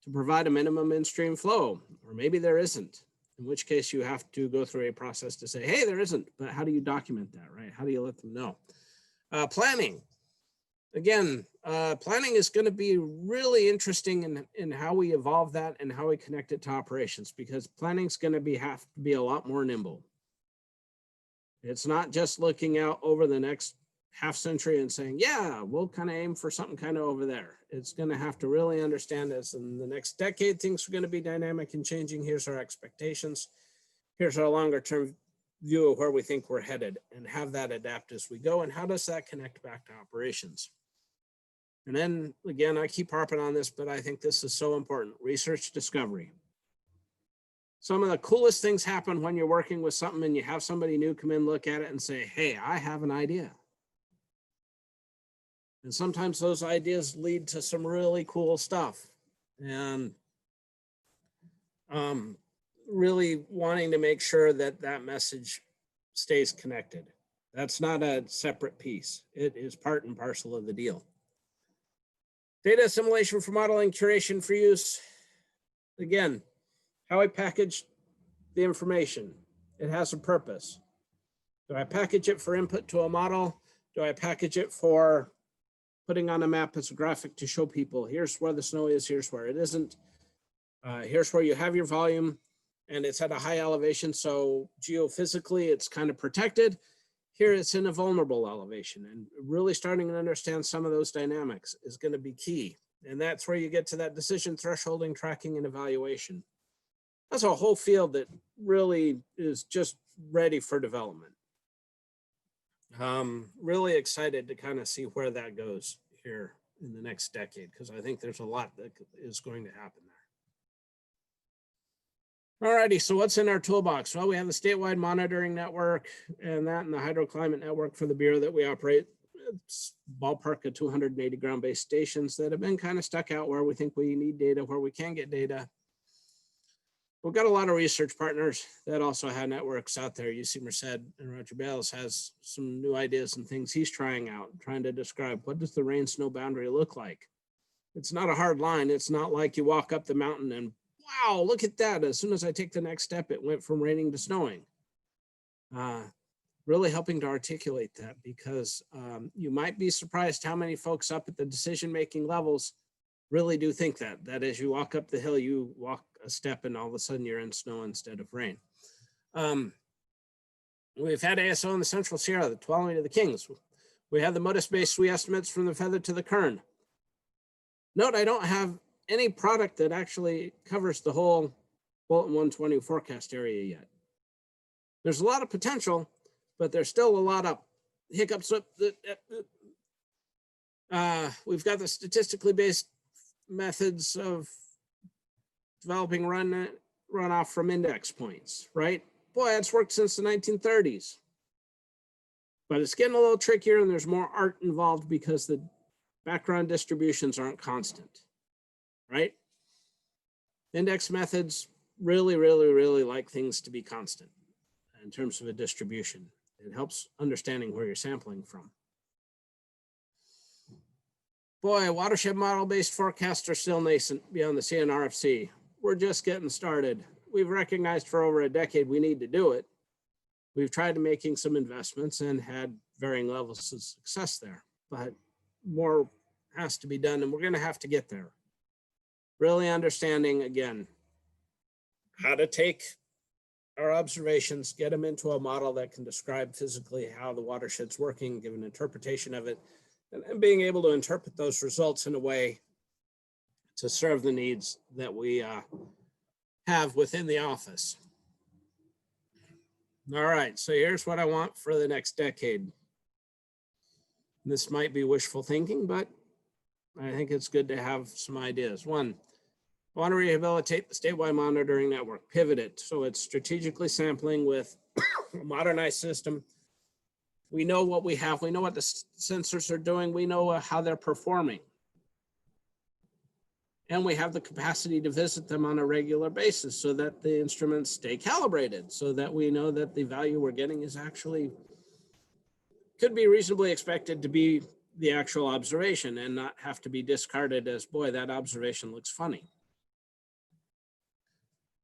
to provide a minimum in-stream flow, or maybe there isn't, in which case you have to go through a process to say, hey, there isn't, but how do you document that, right? How do you let them know? Planning. Again, planning is going to be really interesting in how we evolve that and how we connect it to operations, because planning is going to have to be a lot more nimble. It's not just looking out over the next half century and saying, yeah, we'll kind of aim for something kind of over there. It's going to have to really understand as in the next decade, things are going to be dynamic and changing. Here's our expectations. Here's our longer term view of where we think we're headed, and have that adapt as we go. And how does that connect back to operations? And then again, I keep harping on this, but I think this is so important. Research discovery. Some of the coolest things happen when you're working with something and you have somebody new come in, look at it and say, hey, I have an idea. And sometimes those ideas lead to some really cool stuff. And really wanting to make sure that that message stays connected. That's not a separate piece. It is part and parcel of the deal. Data assimilation for modeling, curation for use. Again, how I package the information. It has a purpose. Do I package it for input to a model? Do I package it for putting on a map as a graphic to show people, here's where the snow is, here's where it isn't. Here's where you have your volume and it's at a high elevation. So geophysically, it's kind of protected. Here it's in a vulnerable elevation, and really starting to understand some of those dynamics is going to be key. And that's where you get to that decision thresholding, tracking, and evaluation. That's a whole field that really is just ready for development. Really excited to kind of see where that goes here in the next decade, because I think there's a lot that is going to happen there. Alrighty, so what's in our toolbox? Well, we have the statewide monitoring network and the hydroclimate network for the Bureau that we operate. It's ballpark of 280 ground-based stations that have been kind of stuck out where we think we need data, where we can get data. We've got a lot of research partners that also have networks out there. UC Merced and Roger Bales has some new ideas and things he's trying out, trying to describe what does the rain-snow boundary look like. It's not a hard line. It's not like you walk up the mountain and wow, look at that. As soon as I take the next step, it went from raining to snowing. Really helping to articulate that, because you might be surprised how many folks up at the decision-making levels really do think that as you walk up the hill, you walk a step and all of a sudden you're in snow instead of rain. We've had ASO in the Central Sierra, the Tuolumne to the Kings. We have the MODIS-based SWE estimates from the Feather to the Kern. Note, I don't have any product that actually covers the whole Bulletin 120 forecast area yet. There's a lot of potential, but there's still a lot of hiccups. We've got the statistically based methods of developing runoff from index points, right? Boy, that's worked since the 1930s. But it's getting a little trickier and there's more art involved because the background distributions aren't constant, right? Index methods really, really, really like things to be constant in terms of a distribution. It helps understanding where you're sampling from. Boy, watershed model-based forecasts are still nascent beyond the CNRFC. We're just getting started. We've recognized for over a decade we need to do it. We've tried to making some investments and had varying levels of success there, but more has to be done, and we're going to have to get there. Really understanding, again, how to take our observations, get them into a model that can describe physically how the watershed's working, give an interpretation of it, and being able to interpret those results in a way to serve the needs that we have within the office. All right, so here's what I want for the next decade. This might be wishful thinking, but I think it's good to have some ideas. One, I want to rehabilitate the statewide monitoring network, pivot it so it's strategically sampling with a modernized system. We know what we have, we know what the sensors are doing, we know how they're performing. And we have the capacity to visit them on a regular basis so that the instruments stay calibrated, so that we know that the value we're getting is actually, could be reasonably expected to be the actual observation and not have to be discarded as, boy, that observation looks funny.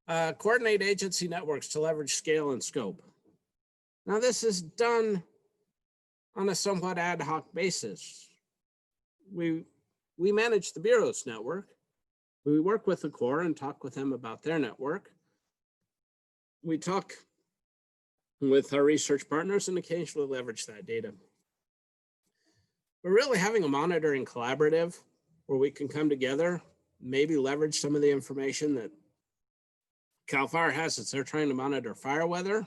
Coordinate agency networks to leverage scale and scope. Now this is done on a somewhat ad hoc basis. We manage the Bureau's network. We work with the Corps and talk with them about their network. We talk with our research partners and occasionally leverage that data. We're really having a monitoring collaborative where we can come together, maybe leverage some of the information that CAL FIRE has as they're trying to monitor fire weather.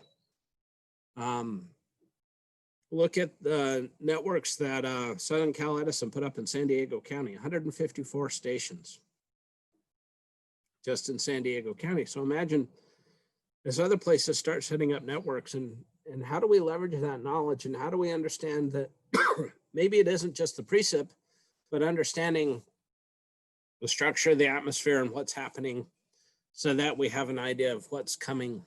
Look at the networks that Southern Cal Edison put up in San Diego County, 154 stations just in San Diego County. So imagine as other places start setting up networks, and how do we leverage that knowledge, and how do we understand that maybe it isn't just the precip, but understanding the structure of the atmosphere and what's happening so that we have an idea of what's coming,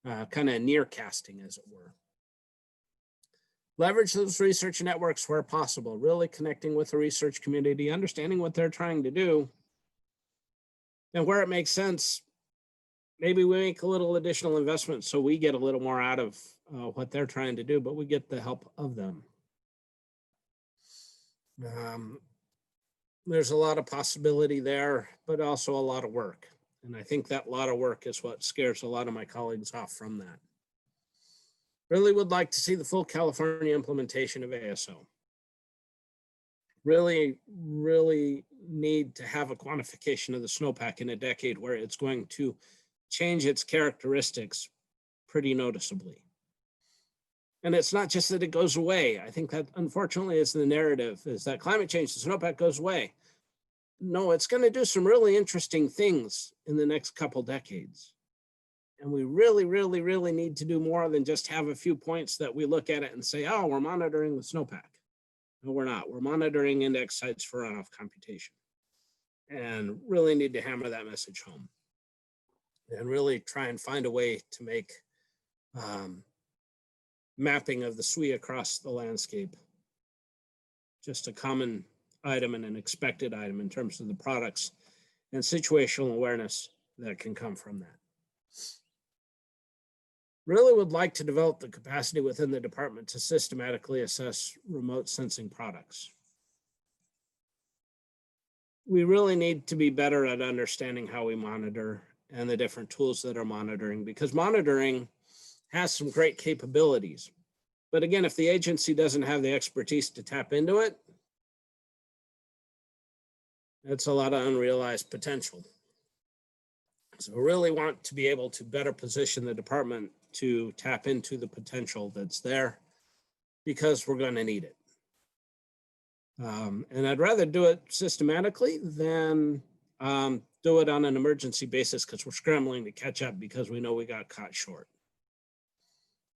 kind of near casting, as it were. Leverage those research networks where possible, really connecting with the research community, understanding what they're trying to do, and where it makes sense, maybe we make a little additional investment so we get a little more out of what they're trying to do, but we get the help of them. There's a lot of possibility there, but also a lot of work. And I think that lot of work is what scares a lot of my colleagues off from that. Really would like to see the full California implementation of ASO. Really, really need to have a quantification of the snowpack in a decade where it's going to change its characteristics pretty noticeably. And it's not just that it goes away. I think that unfortunately is the narrative, is that climate change, the snowpack goes away. No, it's going to do some really interesting things in the next couple decades. And we really, really, really need to do more than just have a few points that we look at it and say, oh, we're monitoring the snowpack. No, we're not. We're monitoring index sites for runoff computation. And really need to hammer that message home. And really try and find a way to make mapping of the SWE across the landscape just a common item and an expected item in terms of the products and situational awareness that can come from that. Really would like to develop the capacity within the department to systematically assess remote sensing products. We really need to be better at understanding how we monitor and the different tools that are monitoring, because monitoring has some great capabilities. But again, if the agency doesn't have the expertise to tap into it, it's a lot of unrealized potential. So we really want to be able to better position the department to tap into the potential that's there, because we're going to need it. And I'd rather do it systematically than do it on an emergency basis because we're scrambling to catch up because we know we got caught short.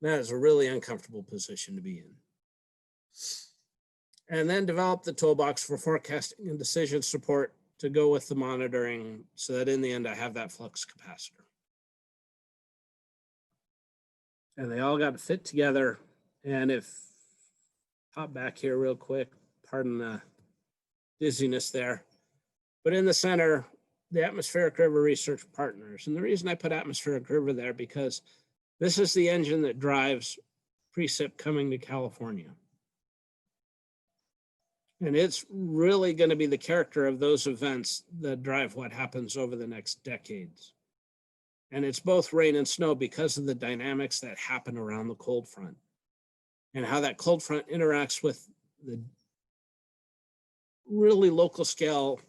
That is a really uncomfortable position to be in. and then develop the toolbox for forecasting and decision support to go with the monitoring so that in the end I have that flux capacitor. And they all got to fit together. And if, pop back here real quick, pardon the dizziness there, but in the center, the Atmospheric River Research Partners. And the reason I put Atmospheric River there, because this is the engine that drives precip coming to California. And it's really going to be the character of those events that drive what happens over the next decades. And it's both rain and snow because of the dynamics that happen around the cold front and how that cold front interacts with the really local scale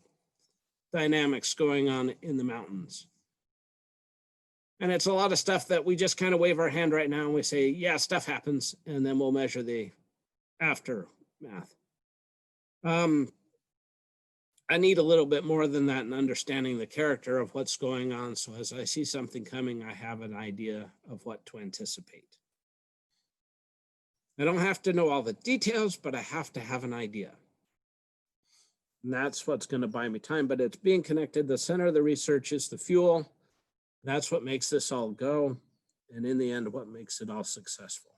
dynamics going on in the mountains. And it's a lot of stuff that we just kind of wave our hand right now and we say, yeah, stuff happens, and then we'll measure the aftermath. I need a little bit more than that in understanding the character of what's going on. So as I see something coming, I have an idea of what to anticipate. I don't have to know all the details, but I have to have an idea. And that's what's going to buy me time, but it's being connected. The center of the research is the fuel. That's what makes this all go. And in the end, what makes it all successful.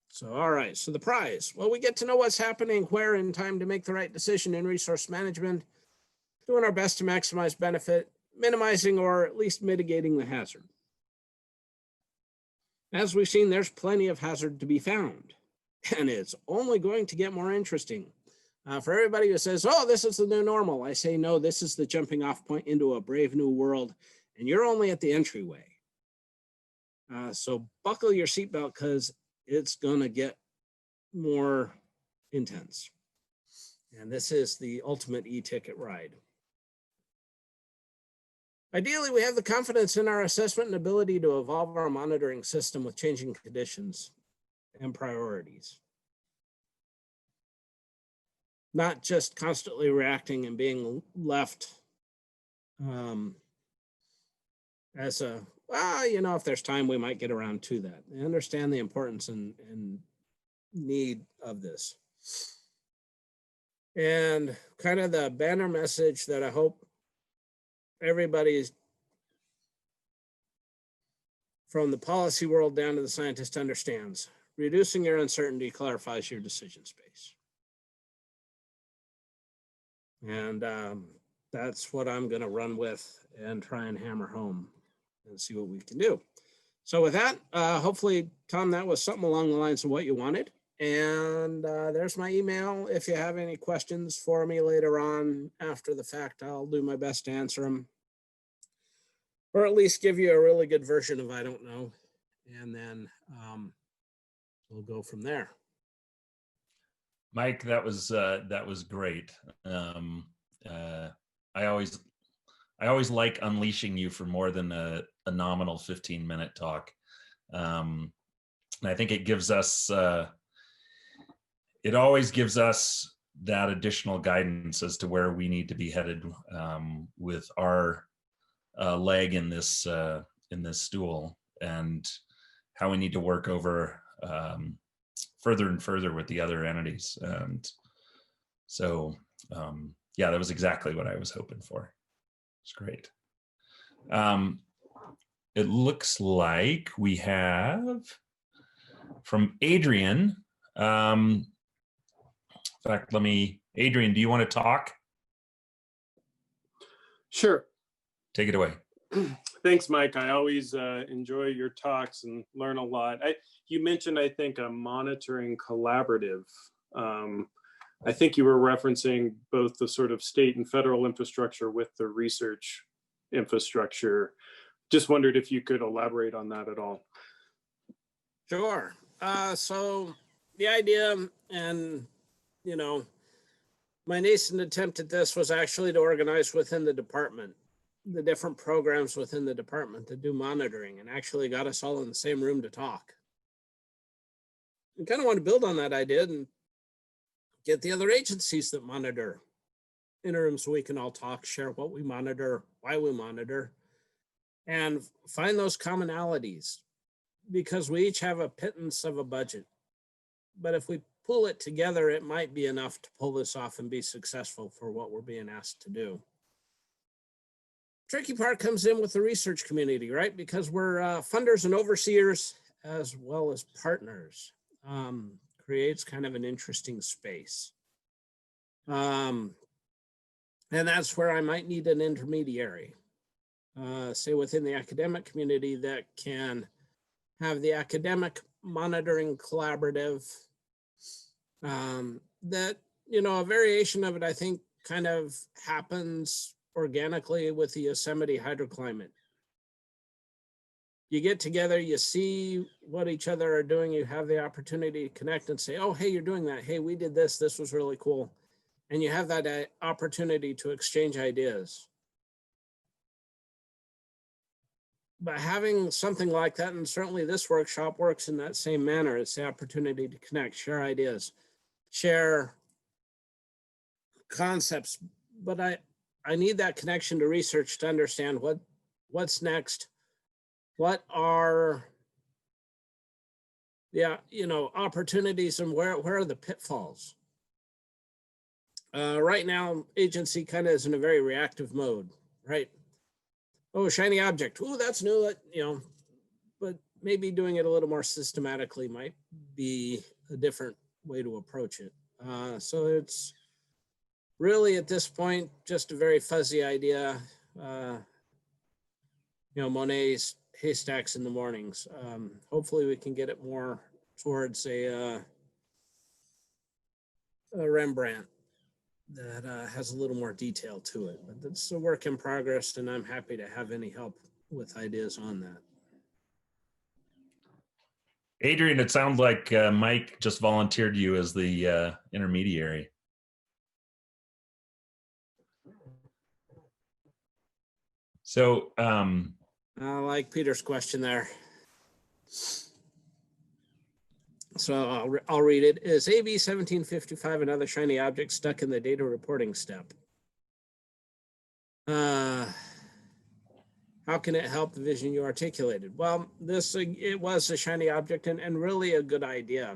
So, all right, so the prize. Well, we get to know what's happening, where in time to make the right decision in resource management, doing our best to maximize benefit, minimizing or at least mitigating the hazard. As we've seen, there's plenty of hazard to be found, and it's only going to get more interesting. For everybody who says, oh, this is the new normal, I say, no, this is the jumping off point into a brave new world, and you're only at the entryway. So buckle your seatbelt because it's gonna get more intense. And this is the ultimate e-ticket ride. Ideally, we have the confidence in our assessment and ability to evolve our monitoring system with changing conditions and priorities. Not just constantly reacting and being left as a, well, you know, if there's time, we might get around to that. I understand the importance and need of this. And kind of the banner message that I hope everybody's from the policy world down to the scientist understands. Reducing your uncertainty clarifies your decision space. And that's what I'm going to run with and try and hammer home and see what we can do. So with that, hopefully, Tom, that was something along the lines of what you wanted. And there's my email. If you have any questions for me later on after the fact, I'll do my best to answer them. Or at least give you a really good version of I don't know. And then we'll go from there. Mike, that was great. I always like unleashing you for more than a nominal 15-minute talk. And I think it gives us, it always gives us that additional guidance as to where we need to be headed with our leg in this stool, and how we need to work over further and further with the other entities. And so, yeah, that was exactly what I was hoping for. It's great. It looks like we have from Adrian. In fact, Adrian, do you want to talk? Sure. Take it away. Thanks, Mike. I always enjoy your talks and learn a lot. You mentioned, I think, a monitoring collaborative. I think you were referencing both the sort of state and federal infrastructure with the research infrastructure. Just wondered if you could elaborate on that at all. Sure. So the idea, and you know, my nascent attempt at this was actually to organize within the department, the different programs within the department to do monitoring, and actually got us all in the same room to talk. I kind of want to build on that idea and get the other agencies that monitor in a room so we can all talk, share what we monitor, why we monitor, and find those commonalities. because we each have a pittance of a budget. But if we pull it together, it might be enough to pull this off and be successful for what we're being asked to do. Tricky part comes in with the research community, right? Because we're funders and overseers as well as partners. Creates kind of an interesting space. And that's where I might need an intermediary, say within the academic community, that can have the academic monitoring collaborative, that, you know, a variation of it, I think, kind of happens organically with the Yosemite hydroclimate. You get together, you see what each other are doing, you have the opportunity to connect and say, oh, hey, you're doing that. Hey, we did this. This was really cool. And you have that opportunity to exchange ideas. But having something like that, and certainly this workshop works in that same manner, it's the opportunity to connect, share ideas, share concepts. But I need that connection to research to understand what's next. What are the opportunities, and where are the pitfalls? Right now, agency kind of is in a very reactive mode, right? Oh, shiny object. Oh, that's new. But maybe doing it a little more systematically might be a different way to approach it. So it's really at this point just a very fuzzy idea. Monet's haystacks in the mornings. Hopefully we can get it more towards a Rembrandt that has a little more detail to it. But it's a work in progress, and I'm happy to have any help with ideas on that. Adrian, it sounds like Mike just volunteered you as the intermediary. So I like Peter's question there. So I'll read it. Is AB 1755 another shiny object stuck in the data reporting step? How can it help the vision you articulated? Well, it was a shiny object and really a good idea.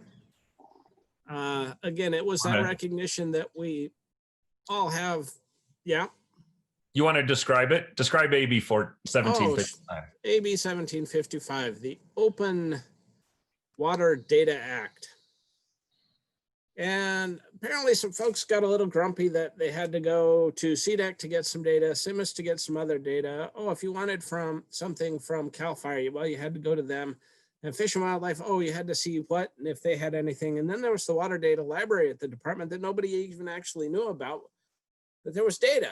Again, it was that recognition that we all have. Yeah. You want to describe it? Describe AB 1755. AB 1755, the Open Water Data Act. And apparently some folks got a little grumpy that they had to go to CDEC to get some data, CIMMYS to get some other data. Oh, if you wanted something from CAL FIRE, well, you had to go to them. And Fish and Wildlife, oh, you had to see what and if they had anything. And then there was the water data library at the department that nobody even actually knew about, but there was data.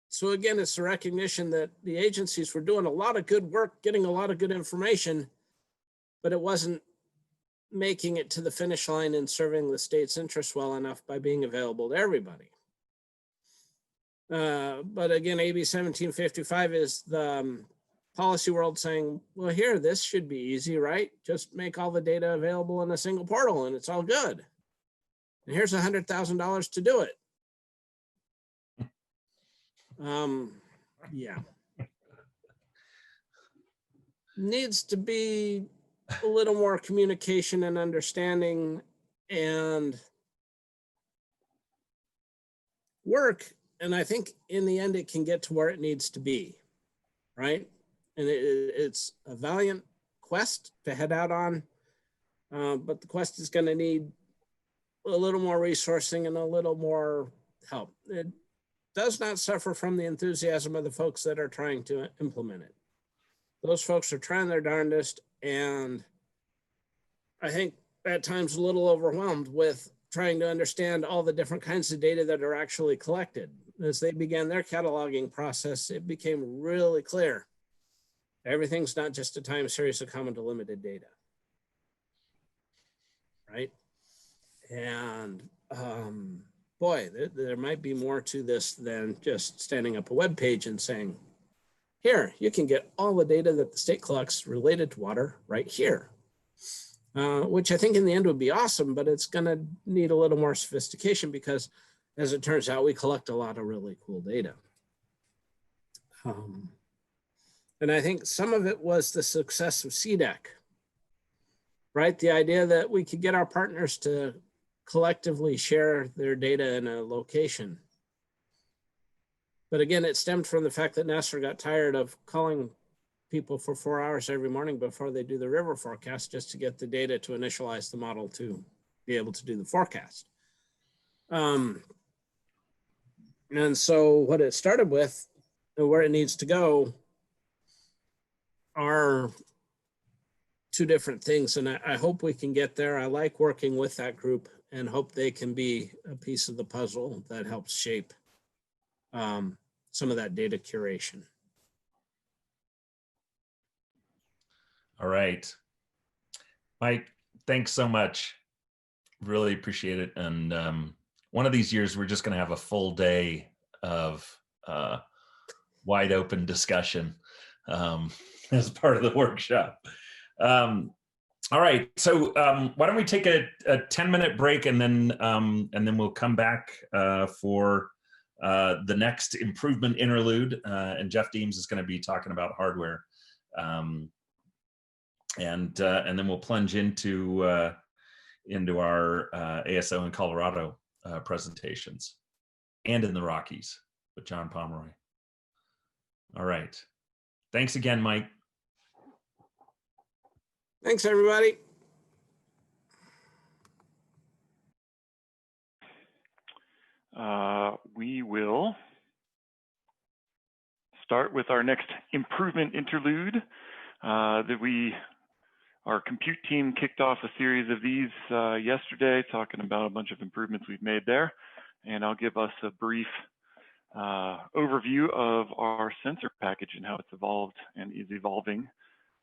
So again, it's the recognition that the agencies were doing a lot of good work, getting a lot of good information, but it wasn't making it to the finish line and serving the state's interest well enough by being available to everybody. But again, AB 1755 is the policy world saying, well, here, this should be easy, right? Just make all the data available in a single portal and it's all good. And here's $100,000 to do it. Yeah. Needs to be a little more communication and understanding and work. And I think in the end, it can get to where it needs to be, right? And it's a valiant quest to head out on, but the quest is going to need a little more resourcing and a little more help. It does not suffer from the enthusiasm of the folks that are trying to implement it. Those folks are trying their darndest, and I think at times a little overwhelmed with trying to understand all the different kinds of data that are actually collected. As they began their cataloging process, it became really clear. Everything's not just a time series of common to limited data, right? And boy, there might be more to this than just standing up a web page and saying, here, you can get all the data that the state collects related to water right here, which I think in the end would be awesome, but it's going to need a little more sophistication because, as it turns out, we collect a lot of really cool data. And I think some of it was the success of CDEC, right? The idea that we could get our partners to collectively share their data in a location. But again, it stemmed from the fact that NASA got tired of calling people for 4 hours every morning before they do the river forecast just to get the data to initialize the model to be able to do the forecast. And so what it started with and where it needs to go are two different things. And I hope we can get there. I like working with that group and hope they can be a piece of the puzzle that helps shape some of that data curation. All right. Mike, thanks so much. Really appreciate it. And one of these years, we're just going to have a full day of wide open discussion as part of the workshop. All right. So why don't we take a 10-minute break, and then we'll come back for the next improvement interlude. And Jeff Deems is going to be talking about hardware. And then we'll plunge into our ASO in Colorado presentations, and in the Rockies with John Pomeroy. All right. Thanks again, Mike. Thanks, everybody. We will start with our next improvement interlude. Our compute team kicked off a series of these yesterday, talking about a bunch of improvements we've made there. And I'll give us a brief overview of our sensor package and how it's evolved and is evolving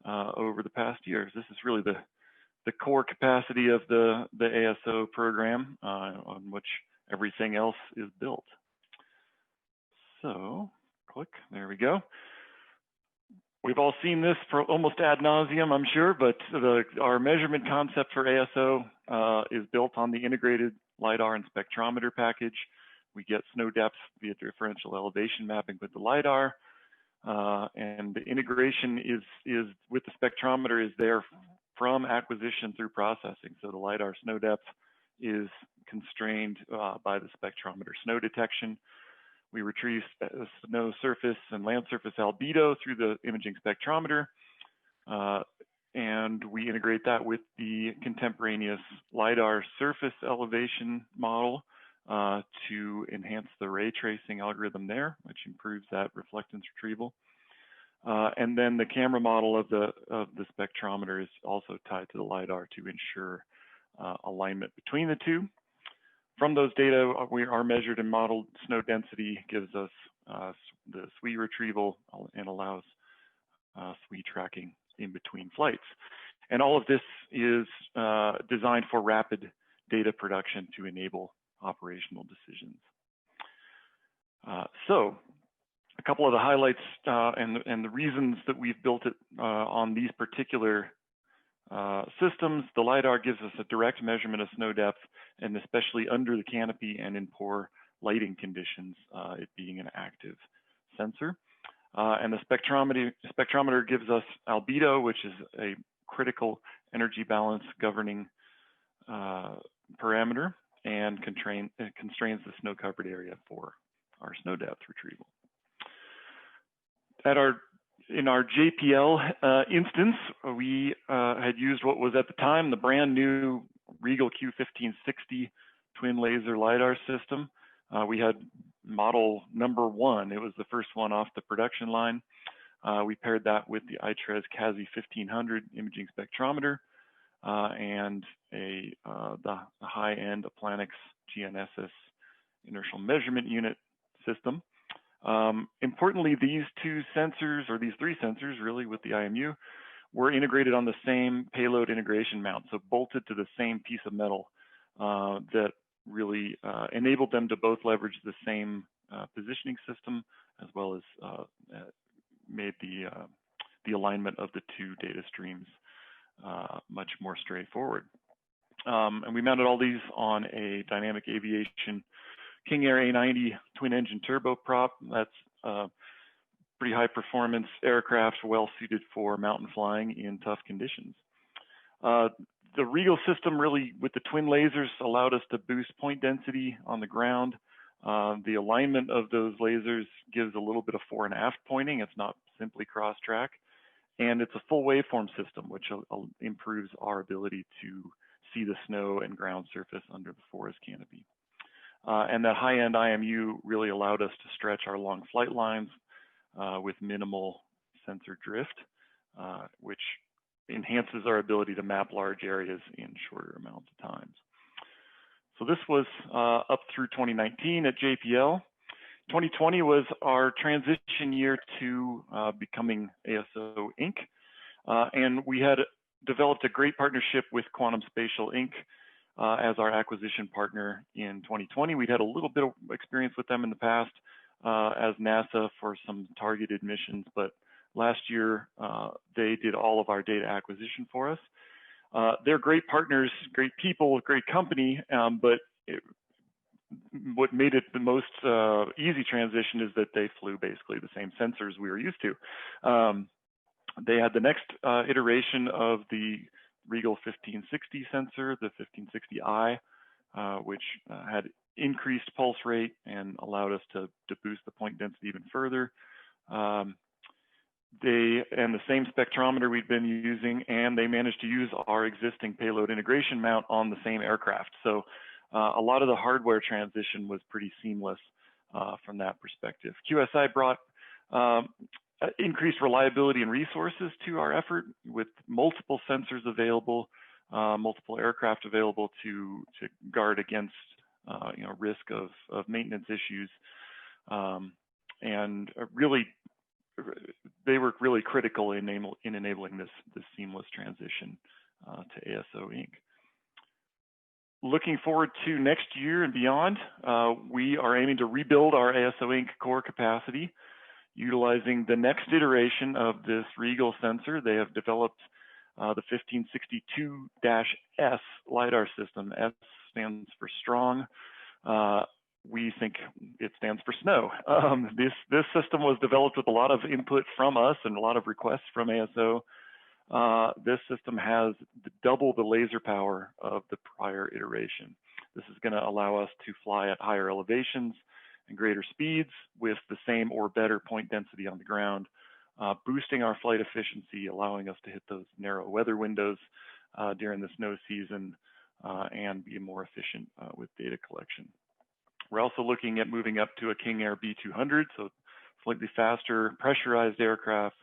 over the past years. This is really the core capacity of the ASO program on which everything else is built. So click, there we go. We've all seen this for almost ad nauseum, I'm sure, but our measurement concept for ASO is built on the integrated LiDAR and spectrometer package. We get snow depth via differential elevation mapping with the LiDAR. And the integration is with the spectrometer is there from acquisition through processing. So the LiDAR snow depth is constrained by the spectrometer snow detection. We retrieve snow surface and land surface albedo through the imaging spectrometer. And we integrate that with the contemporaneous LiDAR surface elevation model to enhance the ray tracing algorithm there, which improves that reflectance retrieval. And then the camera model of the spectrometer is also tied to the LiDAR to ensure alignment between the two. From those data, our measured and modeled snow density gives us the SWE retrieval and allows SWE tracking in between flights. And all of this is designed for rapid data production to enable operational decisions. So a couple of the highlights and the reasons that we've built it on these particular systems. The LiDAR gives us a direct measurement of snow depth, and especially under the canopy and in poor lighting conditions, it being an active sensor. And the spectrometer gives us albedo, which is a critical energy balance governing parameter, and constrains the snow covered area for our snow depth retrieval. In our JPL instance, we had used what was at the time the brand new Regal Q1560 twin laser LiDAR system. We had model number 1. It was the first one off the production line. We paired that with the iTrez CASI 1500 imaging spectrometer and the high-end Aplanix GNSS inertial measurement unit system. Importantly, these two sensors, or these three sensors really with the IMU, were integrated on the same payload integration mount, so bolted to the same piece of metal that really enabled them to both leverage the same positioning system, as well as made the alignment of the two data streams much more straightforward. And we mounted all these on a Dynamic Aviation King Air A90 twin engine turboprop. That's pretty high performance aircraft, well suited for mountain flying in tough conditions. The Regal system really, with the twin lasers, allowed us to boost point density on the ground. The alignment of those lasers gives a little bit of fore and aft pointing. It's not simply cross track. And it's a full waveform system, which improves our ability to see the snow and ground surface under the forest canopy. And that high-end IMU really allowed us to stretch our long flight lines with minimal sensor drift, which enhances our ability to map large areas in shorter amounts of times. So this was up through 2019 at JPL. 2020 was our transition year to becoming ASO Inc. And we had developed a great partnership with Quantum Spatial Inc. As our acquisition partner in 2020. We'd had a little bit of experience with them in the past as NASA for some targeted missions, but last year they did all of our data acquisition for us. They're great partners, great people, great company, but what made it the most easy transition is that they flew basically the same sensors we were used to. They had the next iteration of the Regal 1560 sensor, the 1560i, which had increased pulse rate and allowed us to boost the point density even further. And the same spectrometer we'd been using, and they managed to use our existing payload integration mount on the same aircraft. So a lot of the hardware transition was pretty seamless from that perspective. QSI brought increased reliability and resources to our effort with multiple sensors available, multiple aircraft available to guard against risk of maintenance issues. And really, they were really critical in enabling this seamless transition to ASO Inc. Looking forward to next year and beyond, we are aiming to rebuild our ASO Inc. core capacity, utilizing the next iteration of this Regal sensor. They have developed the 1562-S LiDAR system. S stands for strong. We think it stands for snow. This system was developed with a lot of input from us and a lot of requests from ASO. This system has double the laser power of the prior iteration. This is going to allow us to fly at higher elevations and greater speeds with the same or better point density on the ground, boosting our flight efficiency, allowing us to hit those narrow weather windows during the snow season and be more efficient with data collection. We're also looking at moving up to a King Air B200, so slightly faster pressurized aircraft,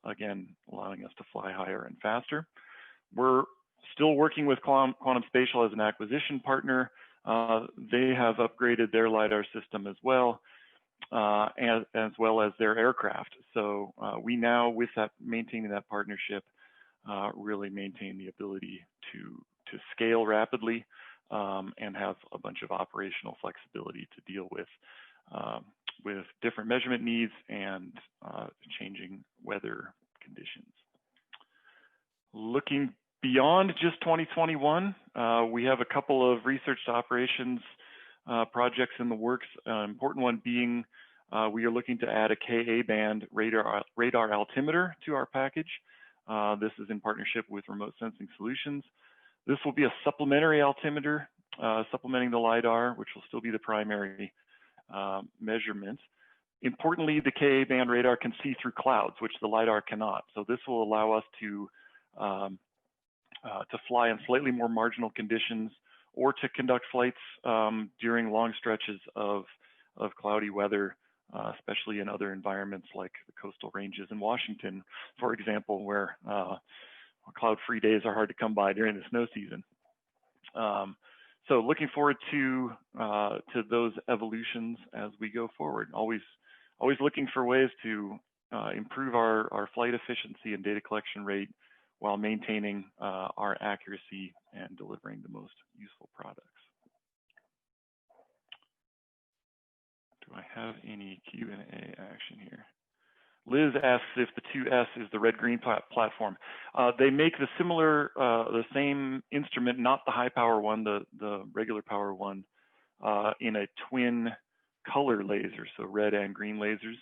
again, allowing us to fly higher and faster. We're still working with Quantum Spatial as an acquisition partner. They have upgraded their LiDAR system as well, as well as their aircraft. So we now, with that, maintaining that partnership, really maintain the ability to scale rapidly and have a bunch of operational flexibility to deal with different measurement needs and changing weather conditions. Looking beyond just 2021, we have a couple of research to operations projects in the works. Important one being we are looking to add a Ka-band radar altimeter to our package. This is in partnership with Remote Sensing Solutions. This will be a supplementary altimeter, supplementing the LiDAR, which will still be the primary measurement. Importantly, the Ka-band radar can see through clouds, which the LiDAR cannot. So this will allow us to fly in slightly more marginal conditions or to conduct flights during long stretches of cloudy weather, especially in other environments like the coastal ranges in Washington, for example, where cloud-free days are hard to come by during the snow season. So looking forward to those evolutions as we go forward. Always looking for ways to improve our flight efficiency and data collection rate while maintaining our accuracy and delivering the most useful products. Do I have any Q&A action here? Liz asks if the 2S is the red-green platform. They make the same instrument, not the high power one, the regular power one, in a twin color laser, so red and green lasers.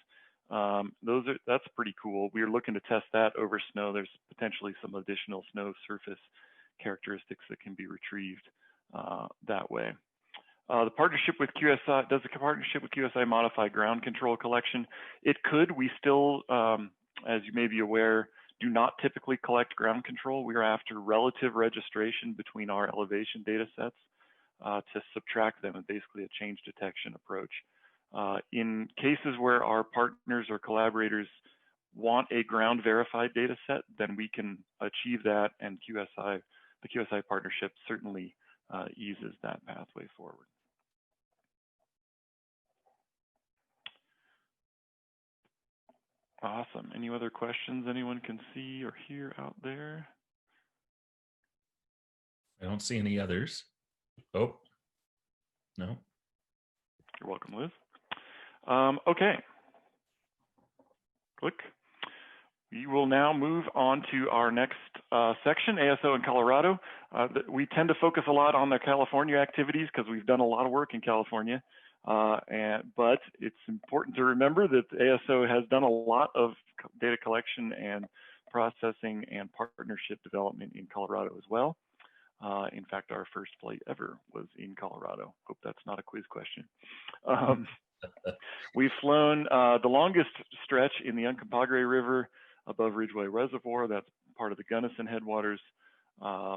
That's pretty cool. We are looking to test that over snow. There's potentially some additional snow surface characteristics that can be retrieved that way. The partnership with QSI, does the partnership with QSI modify ground control collection? It could. We still, as you may be aware, do not typically collect ground control. We are after relative registration between our elevation data sets to subtract them, and basically a change detection approach. In cases where our partners or collaborators want a ground verified data set, then we can achieve that, and the QSI partnership certainly eases that pathway forward. Awesome. Any other questions anyone can see or hear out there? I don't see any others. Oh, no. You're welcome, Liz. Okay. Click. We will now move on to our next section, ASO in Colorado. We tend to focus a lot on the California activities because we've done a lot of work in California. But it's important to remember that ASO has done a lot of data collection and processing and partnership development in Colorado as well. In fact, our first flight ever was in Colorado. Hope that's not a quiz question. We've flown the longest stretch in the Uncompahgre River above Ridgway Reservoir. That's part of the Gunnison Headwaters.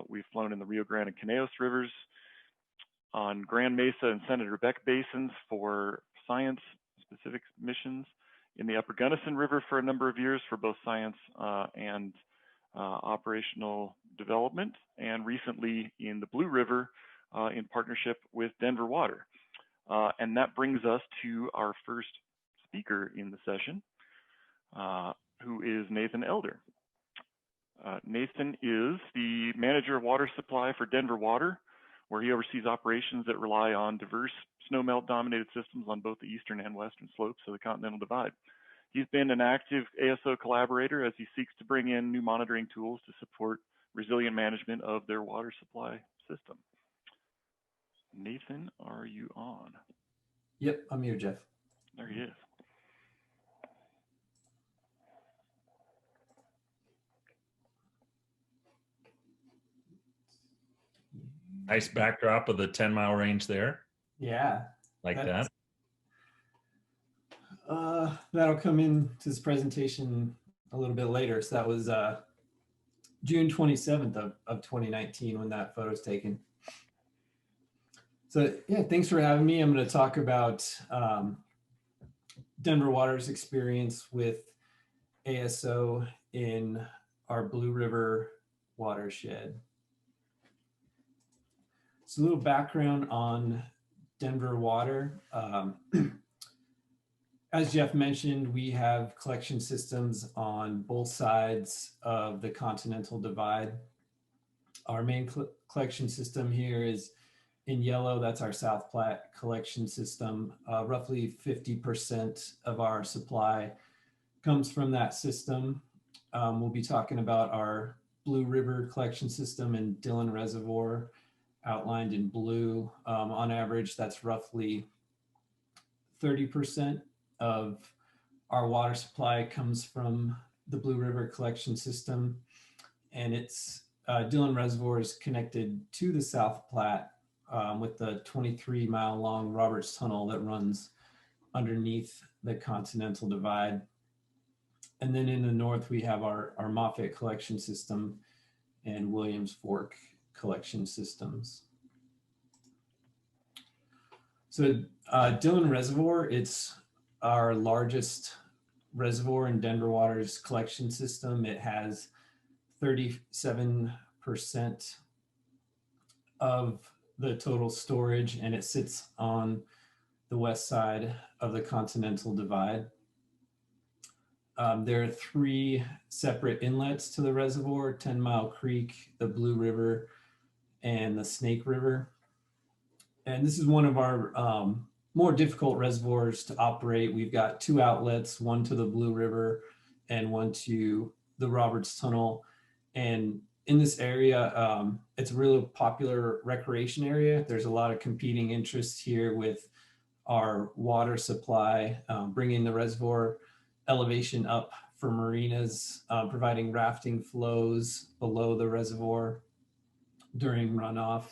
We've flown in the Rio Grande and Conejos rivers, on Grand Mesa and Senator Beck basins for science-specific missions, in the Upper Gunnison River for a number of years for both science and operational development, and recently in the Blue River in partnership with Denver Water. And that brings us to our first speaker in the session, who is Nathan Elder. Nathan is the manager of water supply for Denver Water, where he oversees operations that rely on diverse snowmelt dominated systems on both the eastern and western slopes of the Continental Divide. He's been an active ASO collaborator as he seeks to bring in new monitoring tools to support resilient management of their water supply system. Nathan, are you on? Yep, I'm here, Jeff. There he is. Nice backdrop of the 10-mile range there. Yeah. Like that. That'll come into this presentation a little bit later. So that was June 27th of 2019 when that photo's taken. So yeah, thanks for having me. I'm going to talk about Denver Water's experience with ASO in our Blue River watershed. So a little background on Denver Water. As Jeff mentioned, we have collection systems on both sides of the Continental Divide. Our main collection system here is in yellow. That's our South Platte collection system. Roughly 50% of our supply comes from that system. We'll be talking about our Blue River collection system and Dillon Reservoir, outlined in blue. On average, that's roughly 30% of our water supply comes from the Blue River collection system. And it's Dillon Reservoir is connected to the South Platte with the 23-mile long Roberts Tunnel that runs underneath the Continental Divide. And then in the north, we have our Moffett collection system and Williams Fork collection systems. So Dillon Reservoir, it's our largest reservoir in Denver Water's collection system. It has 37% of the total storage, and it sits on the west side of the Continental Divide. There are 3 separate inlets to the reservoir: 10 Mile Creek, the Blue River, and the Snake River. And this is one of our more difficult reservoirs to operate. We've got 2 outlets, one to the Blue River and one to the Roberts Tunnel. And in this area, it's a really popular recreation area. There's a lot of competing interests here with our water supply, bringing the reservoir elevation up for marinas, providing rafting flows below the reservoir during runoff,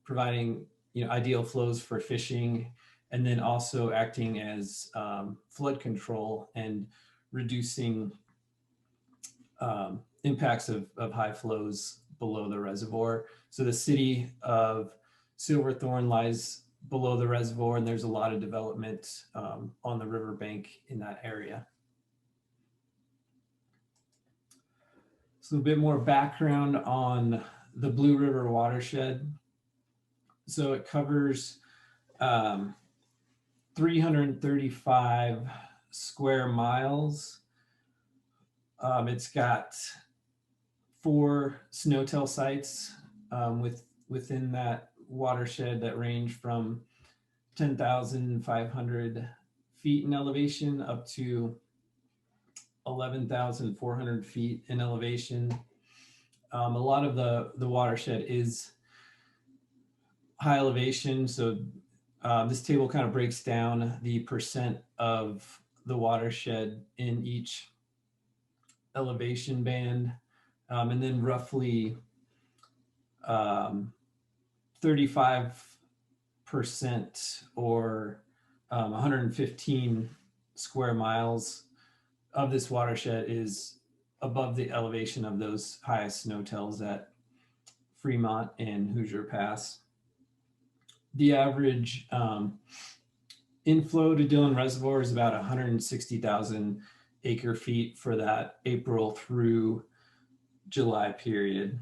providing ideal flows for fishing, and then also acting as flood control and reducing impacts of high flows below the reservoir. So the city of Silverthorne lies below the reservoir, and there's a lot of development on the riverbank in that area. So a bit more background on the Blue River watershed. So it covers 335 square miles. It's got 4 SNOTEL sites within that watershed that range from 10,500 feet in elevation up to 11,400 feet in elevation. A lot of the watershed is high elevation. So this table kind of breaks down the percent of the watershed in each elevation band. And then roughly 35% or 115 square miles of this watershed is above the elevation of those highest SNOTELs at Fremont and Hoosier Pass. The average inflow to Dillon Reservoir is about 160,000 acre feet for that April through July period.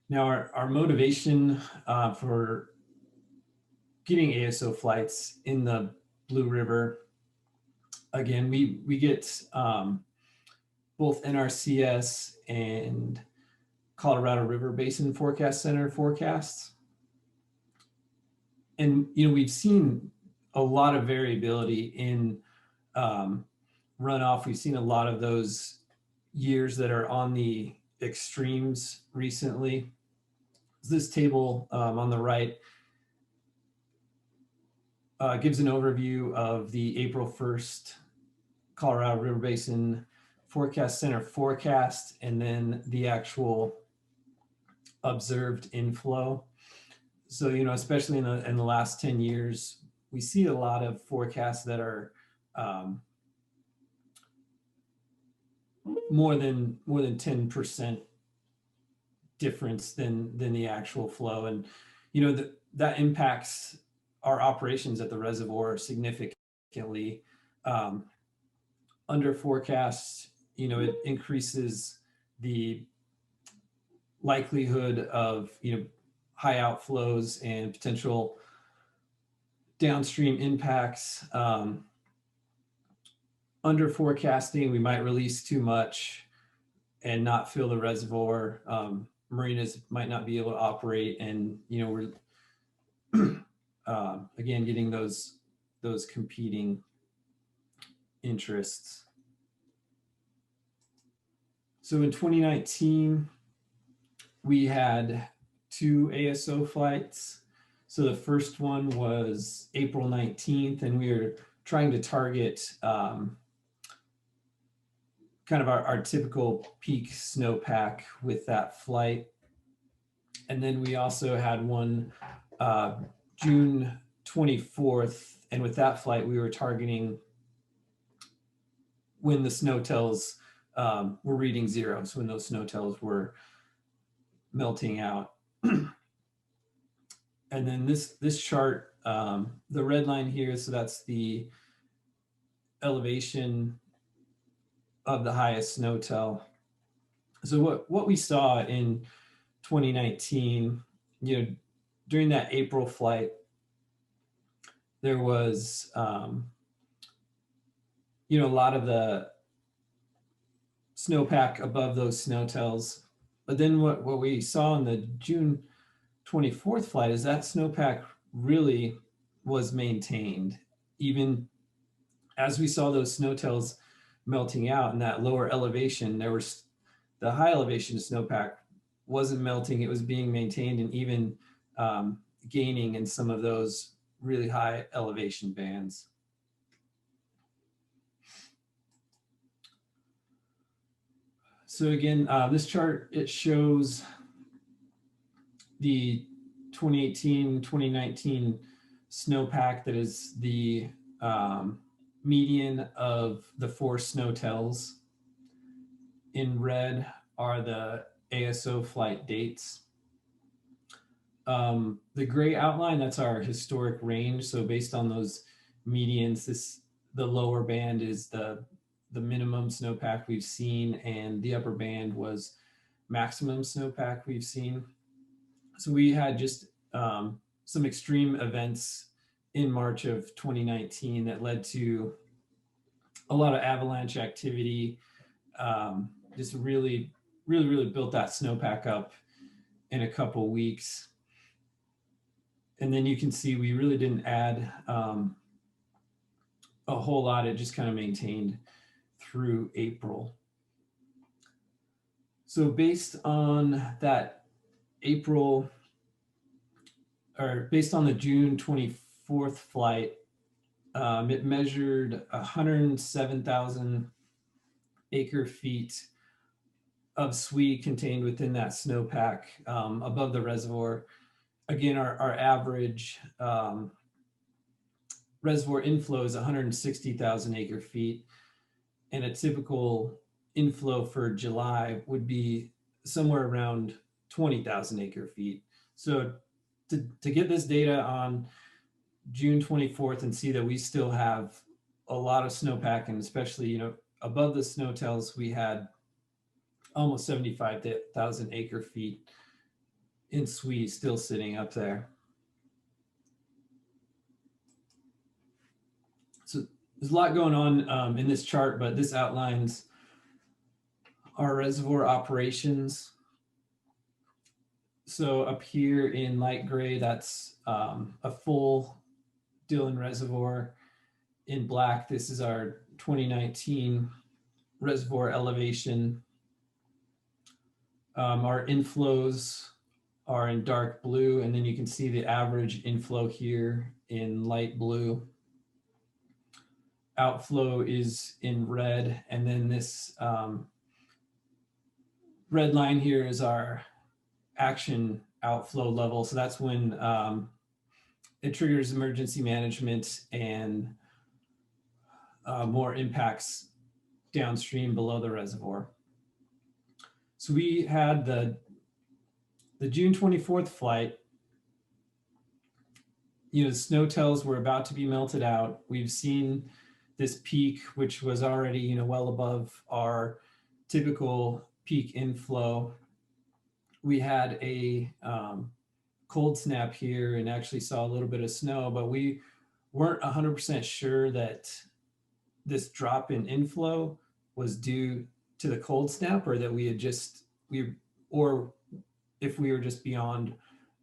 Now our motivation for getting ASO flights in the Blue River, again, we get both NRCS and Colorado River Basin Forecast Center forecasts. And we've seen a lot of variability in runoff. We've seen a lot of those years that are on the extremes recently. This table on the right gives an overview of the April 1st Colorado River Basin Forecast Center forecast, and then the actual observed inflow. So, especially in the last 10 years, we see a lot of forecasts that are more than 10% difference than the actual flow. And, that impacts our operations at the reservoir significantly. Under forecasts, it increases the likelihood of, high outflows and potential downstream impacts. Under forecasting, we might release too much and not fill the reservoir. Marinas might not be able to operate, and we're again getting those competing interests. So in 2019, we had 2 ASO flights. So the first one was April 19th, and we were trying to target kind of our typical peak snowpack with that flight. And then we also had one June 24th, and with that flight, we were targeting when the SNOTELs were reading 0, so when those SNOTELs were melting out. And then this chart, the red line here, so that's the elevation of the highest SNOTEL. So what we saw in 2019, during that April flight, there was a lot of the snowpack above those SNOTELs. But then what we saw in the June 24th flight is that snowpack really was maintained. Even as we saw those SNOTELs melting out in that lower elevation, there was the high elevation snowpack wasn't melting, it was being maintained and even gaining in some of those really high elevation bands. So again, this chart, it shows the 2018, 2019 snowpack that is the median of the 4 SNOTELs. In red are the ASO flight dates. The gray outline, that's our historic range. So based on those medians, the lower band is the minimum snowpack we've seen, and the upper band was maximum snowpack we've seen. So we had just some extreme events in March of 2019 that led to a lot of avalanche activity. Just really built that snowpack up in a couple weeks. And then you can see we really didn't add a whole lot. It just kind of maintained through April. So based on that April, or based on the June 24th flight, it measured 107,000 acre feet of SWE contained within that snowpack above the reservoir. Again, our average reservoir inflow is 160,000 acre feet, and a typical inflow for July would be somewhere around 20,000 acre feet. So to get this data on June 24th and see that we still have a lot of snowpack, and especially, you know, above the SNOTELs, we had almost 75,000 acre feet in SWE still sitting up there. So there's a lot going on in this chart, but this outlines our reservoir operations. So up here in light gray, that's a full Dillon reservoir. In black, this is our 2019 reservoir elevation. Our inflows are in dark blue, and then you can see the average inflow here in light blue. Outflow is in red, and then this red line here is our action outflow level. So that's when it triggers emergency management and more impacts downstream below the reservoir. So we had the June 24th flight. You know, the SNOTELs were about to be melted out. We've seen this peak, which was already, you know, well above our typical peak inflow. We had a cold snap here and actually saw a little bit of snow, but we weren't 100% sure that this drop in inflow was due to the cold snap, or that we had just, or if we were just beyond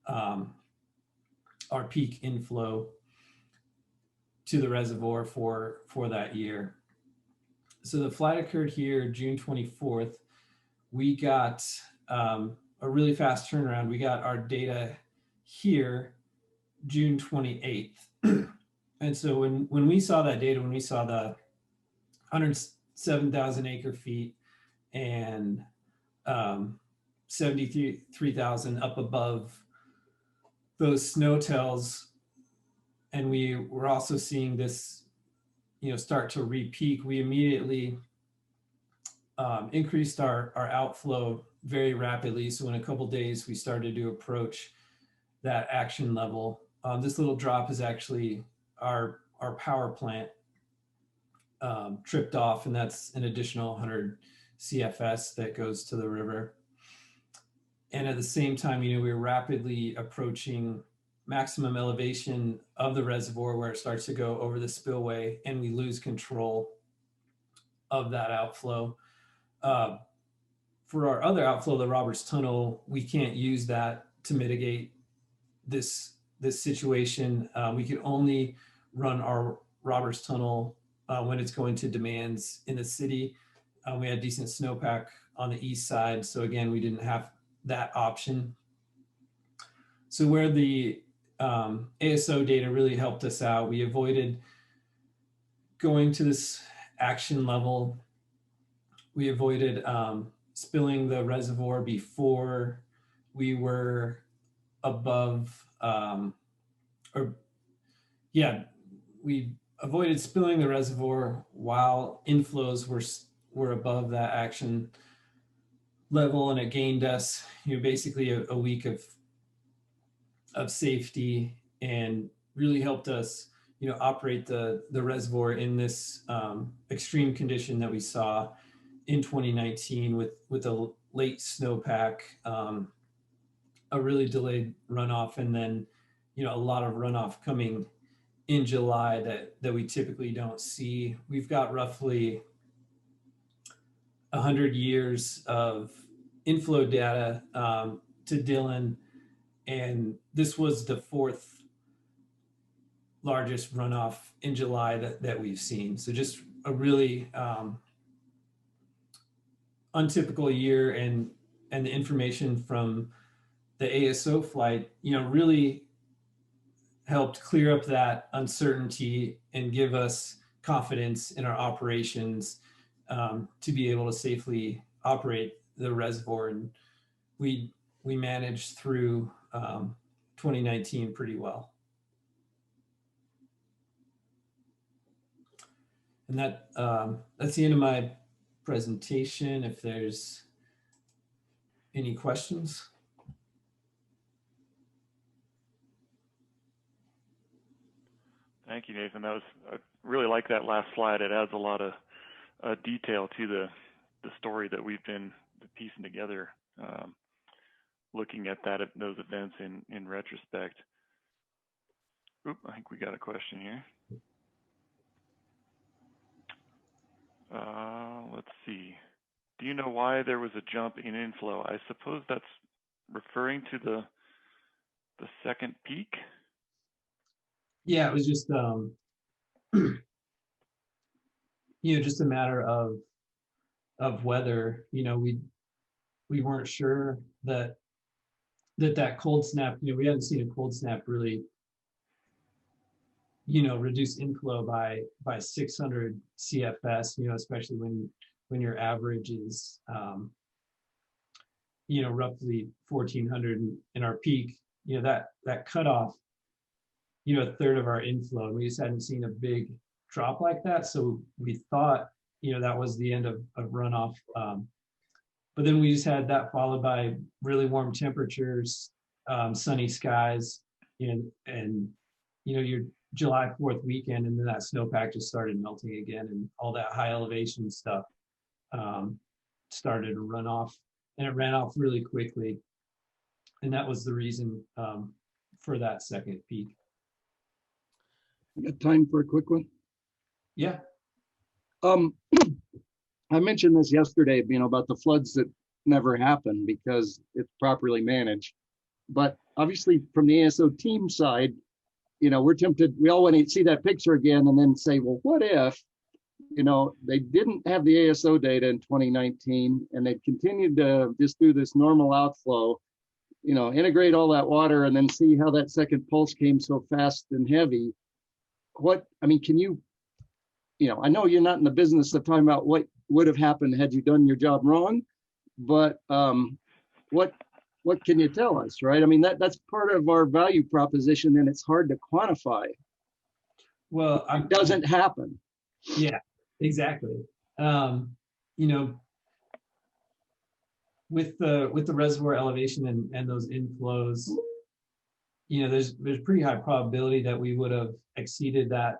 our peak inflow to the reservoir for that year. So the flight occurred here June 24th. We got a really fast turnaround. We got our data here June 28th. And so when we saw that data, when we saw the 107,000 acre feet and 73,000 up above those SNOTELs, and we were also seeing this, you know, start to re-peak, we immediately increased our outflow very rapidly. So in a couple of days, we started to approach that action level. This little drop is actually our power plant tripped off, and that's an additional 100 CFS that goes to the river. And at the same time, you know, we were rapidly approaching maximum elevation of the reservoir where it starts to go over the spillway, and we lose control of that outflow. For our other outflow, the Roberts Tunnel, we can't use that to mitigate this situation. We could only run our Roberts Tunnel when it's going to demands in the city. We had decent snowpack on the east side, so again, we didn't have that option. So where the ASO data really helped us out. We avoided going to this action level. We avoided spilling the reservoir before we were above, we avoided spilling the reservoir while inflows were above that action level, and it gained us, basically a week of safety, and really helped us, operate the reservoir in this extreme condition that we saw in 2019 with a late snowpack, a really delayed runoff, and then, a lot of runoff coming in July that we typically don't see. We've got roughly 100 years of inflow data to Dillon, and this was the fourth largest runoff in July that we've seen. So just a really untypical year, and the information from the ASO flight, really helped clear up that uncertainty and give us confidence in our operations to be able to safely operate the reservoir. And we managed through 2019 pretty well. And that's the end of my presentation. If there's any questions. Thank you, Nathan. I really like that last slide. It adds a lot of detail to the story that we've been piecing together, looking at those events in retrospect. Oop, I think we got a question here. Let's see. Do you know why there was a jump in inflow? I suppose that's referring to the second peak. Yeah, it was just just a matter of weather. We weren't sure that cold snap. We hadn't seen a cold snap really reduce inflow by 600 CFS, especially when your average is roughly 1400, and our peak, that cutoff, a third of our inflow, and we just hadn't seen a big drop like that. So we thought, that was the end of runoff. But then we just had that followed by really warm temperatures, sunny skies, and your July 4th weekend, and then that snowpack just started melting again, and all that high elevation stuff started to run off, and it ran off really quickly. And that was the reason for that second peak. Got time for a quick one? Yeah. I mentioned this yesterday, about the floods that never happen because it's properly managed. But obviously from the ASO team side, we're tempted, we all want to see that picture again and then say, well, what if, they didn't have the ASO data in 2019 and they continued to just do this normal outflow, integrate all that water and then see how that second pulse came so fast and heavy. Can you, I know you're not in the business of talking about what would have happened had you done your job wrong, but what can you tell us, right? That's part of our value proposition, and it's hard to quantify. Well, it doesn't happen. Yeah, exactly. With the reservoir elevation and those inflows, there's pretty high probability that we would have exceeded that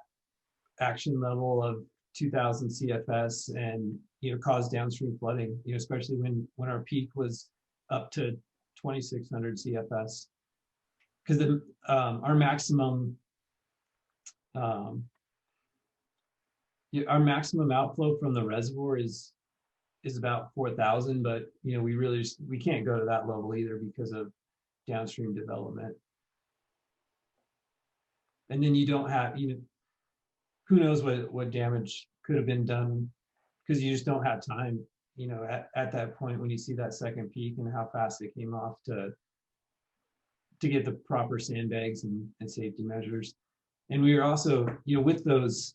action level of 2000 CFS and caused downstream flooding, especially when our peak was up to 2600 CFS, because our maximum outflow from the reservoir is about 4000, but we can't go to that level either because of downstream development. And then you don't have, who knows what damage could have been done, because you just don't have time, at that point when you see that second peak and how fast it came off to get the proper sandbags and safety measures. And we were also, with those,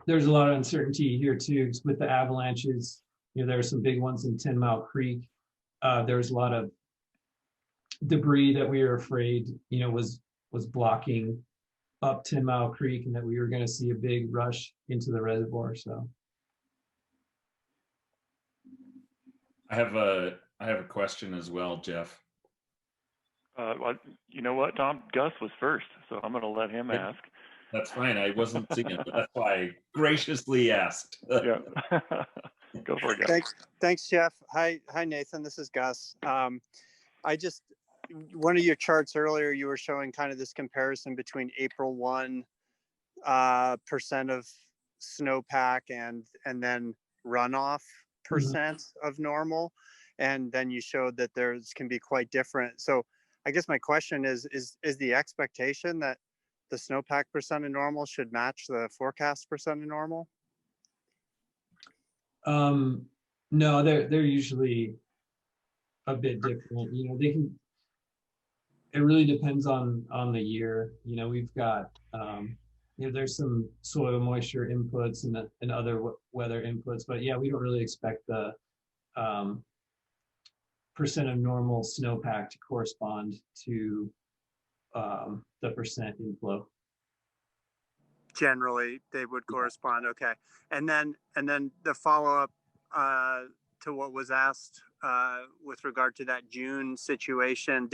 there's a lot of uncertainty here too, with the avalanches. There are some big ones in 10 Mile Creek. There was a lot of debris that we were afraid, was blocking up 10 Mile Creek, and that we were going to see a big rush into the reservoir. So I have a question as well, Jeff. Well, you know what, Tom? Gus was first, so I'm going to let him ask. That's fine. I wasn't seeing it, but that's why I graciously asked. Yeah. Go for it, Gus. Thanks, Jeff. Hi, Nathan. This is Gus. One of your charts earlier, you were showing kind of this comparison between April 1 percent of snowpack and then runoff percent of normal, and then you showed that theirs can be quite different. So I guess my question is the expectation that the snowpack percent of normal should match the forecast percent of normal? No, they're usually a bit different. They can. It really depends on the year. We've got there's some soil moisture inputs and other weather inputs, but yeah, we don't really expect the percent of normal snowpack to correspond to the percent inflow. Generally, they would correspond. Okay, and then the follow-up to what was asked with regard to that June situation.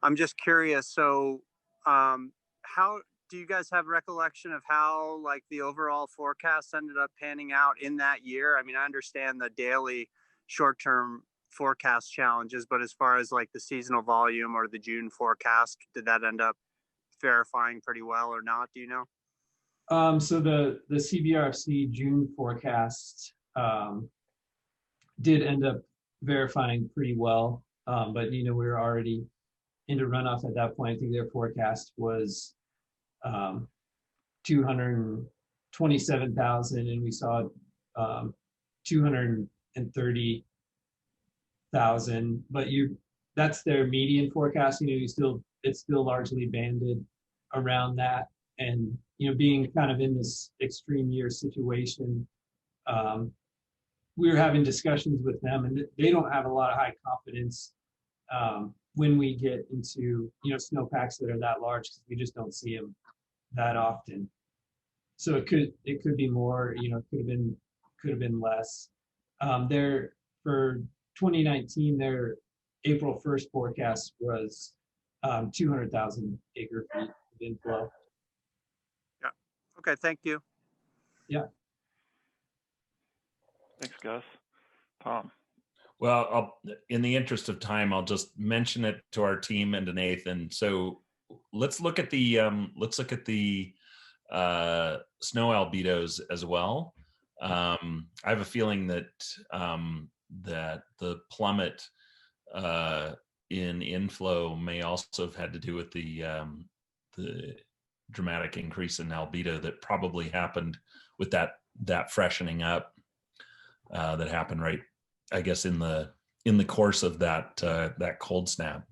I'm just curious. So, how do you guys have recollection of how like the overall forecast ended up panning out in that year? I mean, I understand the daily short-term forecast challenges, but as far as like the seasonal volume or the June forecast, did that end up verifying pretty well or not? Do you know? So the CBRFC June forecast did end up verifying pretty well, but we were already into runoff at that point. I think their forecast was 227,000, and we saw 230,000. But that's their median forecast. It's still largely banded around that. And being kind of in this extreme year situation, we were having discussions with them, and they don't have a lot of high confidence when we get into snowpacks that are that large, because we just don't see them that often. So it could be more. It could have been less. For 2019, their April 1st forecast was 200,000 acre feet of inflow. Yeah. Okay. Thank you. Yeah. Thanks, Gus. Tom. Well, in the interest of time, I'll just mention it to our team and to Nathan. So let's look at the snow albedos as well. I have a feeling that that the plummet in inflow may also have had to do with the dramatic increase in albedo that probably happened with that freshening up that happened right, I guess, in the course of that cold snap.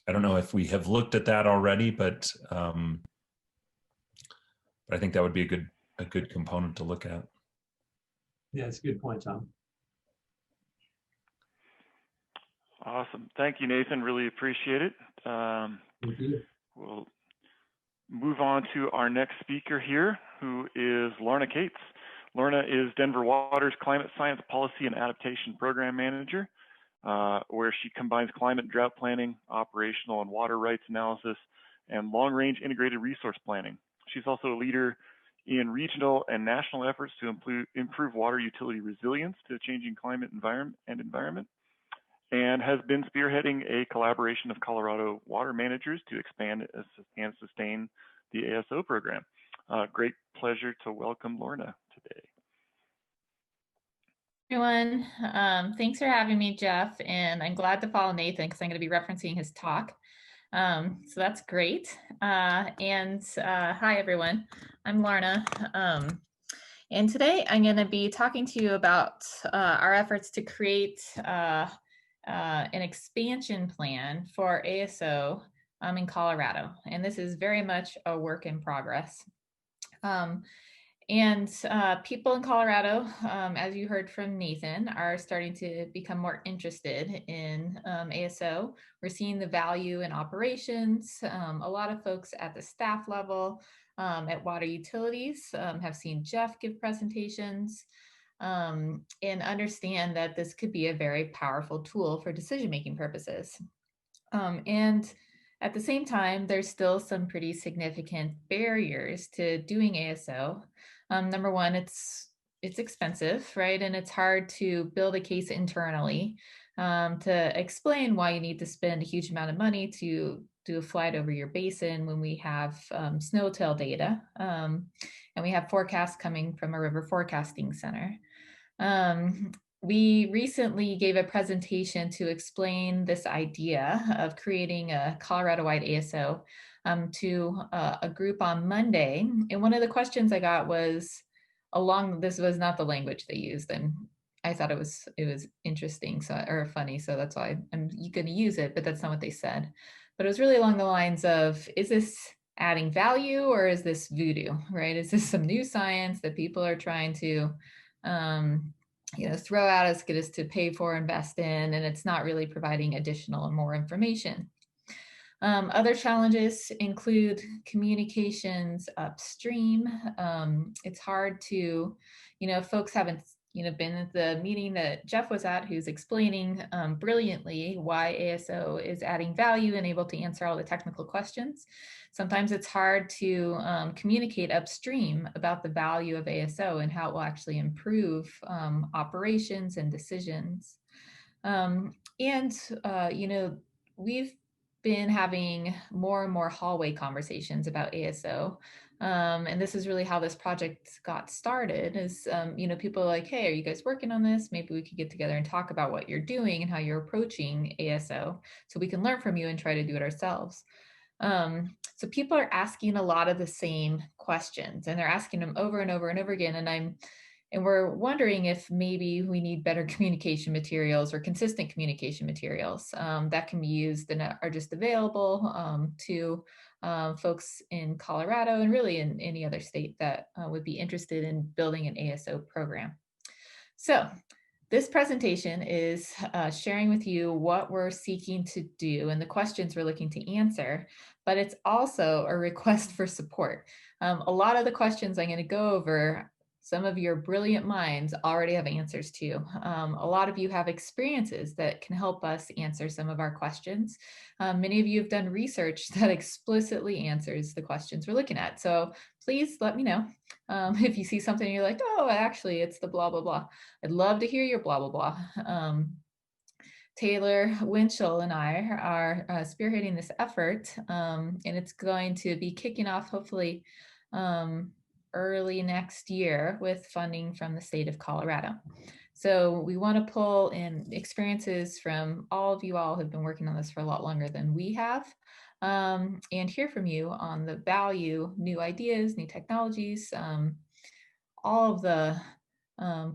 I don't know if we have looked at that already, but I think that would be a good component to look at. Yeah, it's a good point, Tom. Awesome. Thank you, Nathan. Really appreciate it. Thank you. We'll move on to our next speaker here, who is Laurna Kaatz. Laurna is Denver Water's Climate Science Policy and Adaptation Program Manager, where she combines climate drought planning, operational and water rights analysis, and long-range integrated resource planning. She's also a leader in regional and national efforts to improve water utility resilience to a changing climate environment, and has been spearheading a collaboration of Colorado water managers to expand and sustain the ASO program. Great pleasure to welcome Laurna today. Everyone, thanks for having me, Jeff, and I'm glad to follow Nathan because I'm going to be referencing his talk. So that's great. Hi, everyone. I'm Laurna. And today I'm going to be talking to you about our efforts to create an expansion plan for ASO in Colorado. And this is very much a work in progress. People in Colorado, as you heard from Nathan, are starting to become more interested in ASO. We're seeing the value in operations. A lot of folks at the staff level at water utilities have seen Jeff give presentations and understand that this could be a very powerful tool for decision-making purposes. And at the same time, there's still some pretty significant barriers to doing ASO. Number one, it's expensive, right? And it's hard to build a case internally to explain why you need to spend a huge amount of money to do a flight over your basin when we have SNOTEL data and we have forecasts coming from a river forecasting center. We recently gave a presentation to explain this idea of creating a Colorado-wide ASO to a group on Monday. And one of the questions I got was this was not the language they used, and I thought it was interesting, or funny, so that's why I'm going to use it, but that's not what they said. But it was really along the lines of, is this adding value or is this voodoo, right? Is this some new science that people are trying to throw at us, get us to pay for, invest in, and it's not really providing additional and more information. Other challenges include communications upstream. It's hard to, folks haven't, been at the meeting that Jeff was at, who's explaining brilliantly why ASO is adding value and able to answer all the technical questions. Sometimes it's hard to communicate upstream about the value of ASO and how it will actually improve operations and decisions. We've been having more and more hallway conversations about ASO. And this is really how this project got started is, people are like, hey, are you guys working on this? Maybe we could get together and talk about what you're doing and how you're approaching ASO so we can learn from you and try to do it ourselves. So people are asking a lot of the same questions and they're asking them over and over and over again. And we're wondering if maybe we need better communication materials or consistent communication materials that can be used and are just available to folks in Colorado and really in any other state that would be interested in building an ASO program. So this presentation is sharing with you what we're seeking to do and the questions we're looking to answer, but it's also a request for support. A lot of the questions I'm going to go over, some of your brilliant minds already have answers to. A lot of you have experiences that can help us answer some of our questions. Many of you have done research that explicitly answers the questions we're looking at. So please let me know if you see something and you're like, oh, actually it's the blah, blah, blah. I'd love to hear your blah, blah, blah. Taylor Winchell and I are spearheading this effort, and it's going to be kicking off hopefully early next year with funding from the state of Colorado. So we want to pull in experiences from all of you all who've been working on this for a lot longer than we have, and hear from you on the value, new ideas, new technologies, all of the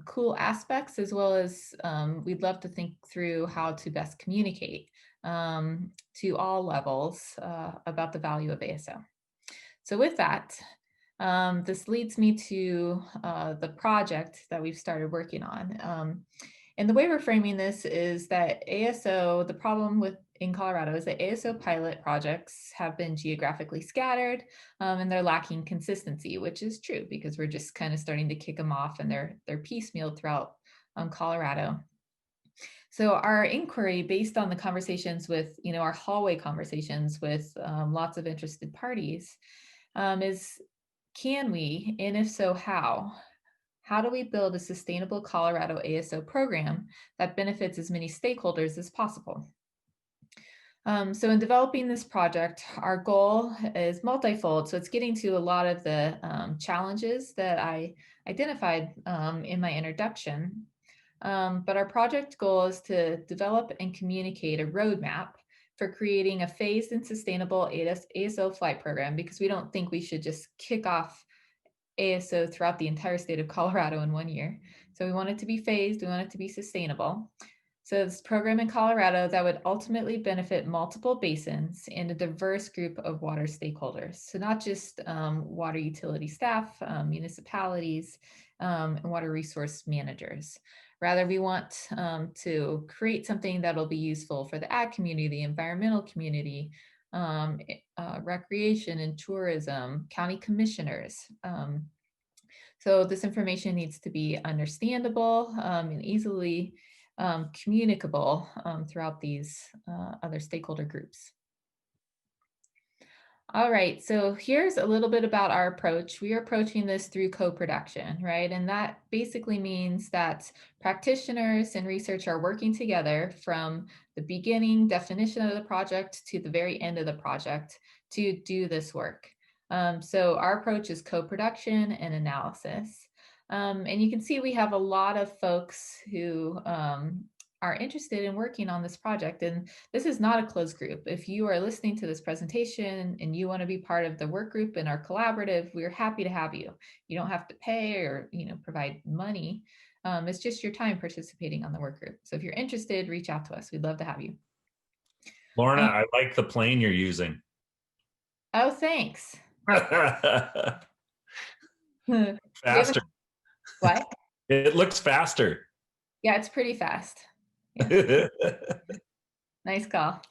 cool aspects, as well as we'd love to think through how to best communicate to all levels about the value of ASO. So with that, this leads me to the project that we've started working on. And the way we're framing this is that ASO, the problem in Colorado is that ASO pilot projects have been geographically scattered and they're lacking consistency, which is true because we're just kind of starting to kick them off and they're piecemeal throughout Colorado. So our inquiry, based on the conversations with, our hallway conversations with lots of interested parties, is can we, and if so, how do we build a sustainable Colorado ASO program that benefits as many stakeholders as possible? So in developing this project, our goal is multifold. So it's getting to a lot of the challenges that I identified in my introduction. But our project goal is to develop and communicate a roadmap for creating a phased and sustainable ASO flight program, because we don't think we should just kick off ASO throughout the entire state of Colorado in 1 year. So we want it to be phased, we want it to be sustainable. So this program in Colorado that would ultimately benefit multiple basins and a diverse group of water stakeholders. So not just water utility staff, municipalities, and water resource managers. Rather, we want to create something that'll be useful for the ag community, the environmental community, recreation and tourism, county commissioners. So this information needs to be understandable and easily communicable throughout these other stakeholder groups. All right, so here's a little bit about our approach. We are approaching this through co-production, right? And that basically means that practitioners and research are working together from the beginning definition of the project to the very end of the project to do this work. So our approach is co-production and analysis. And you can see we have a lot of folks who are interested in working on this project. And this is not a closed group. If you are listening to this presentation and you want to be part of the work group in our collaborative, we're happy to have you. You don't have to pay or provide money. It's just your time participating on the work group. So if you're interested, reach out to us. We'd love to have you. Lorna, I like the plane you're using. Oh, thanks. Faster. What? It looks faster. Yeah, it's pretty fast. Yeah. Nice call.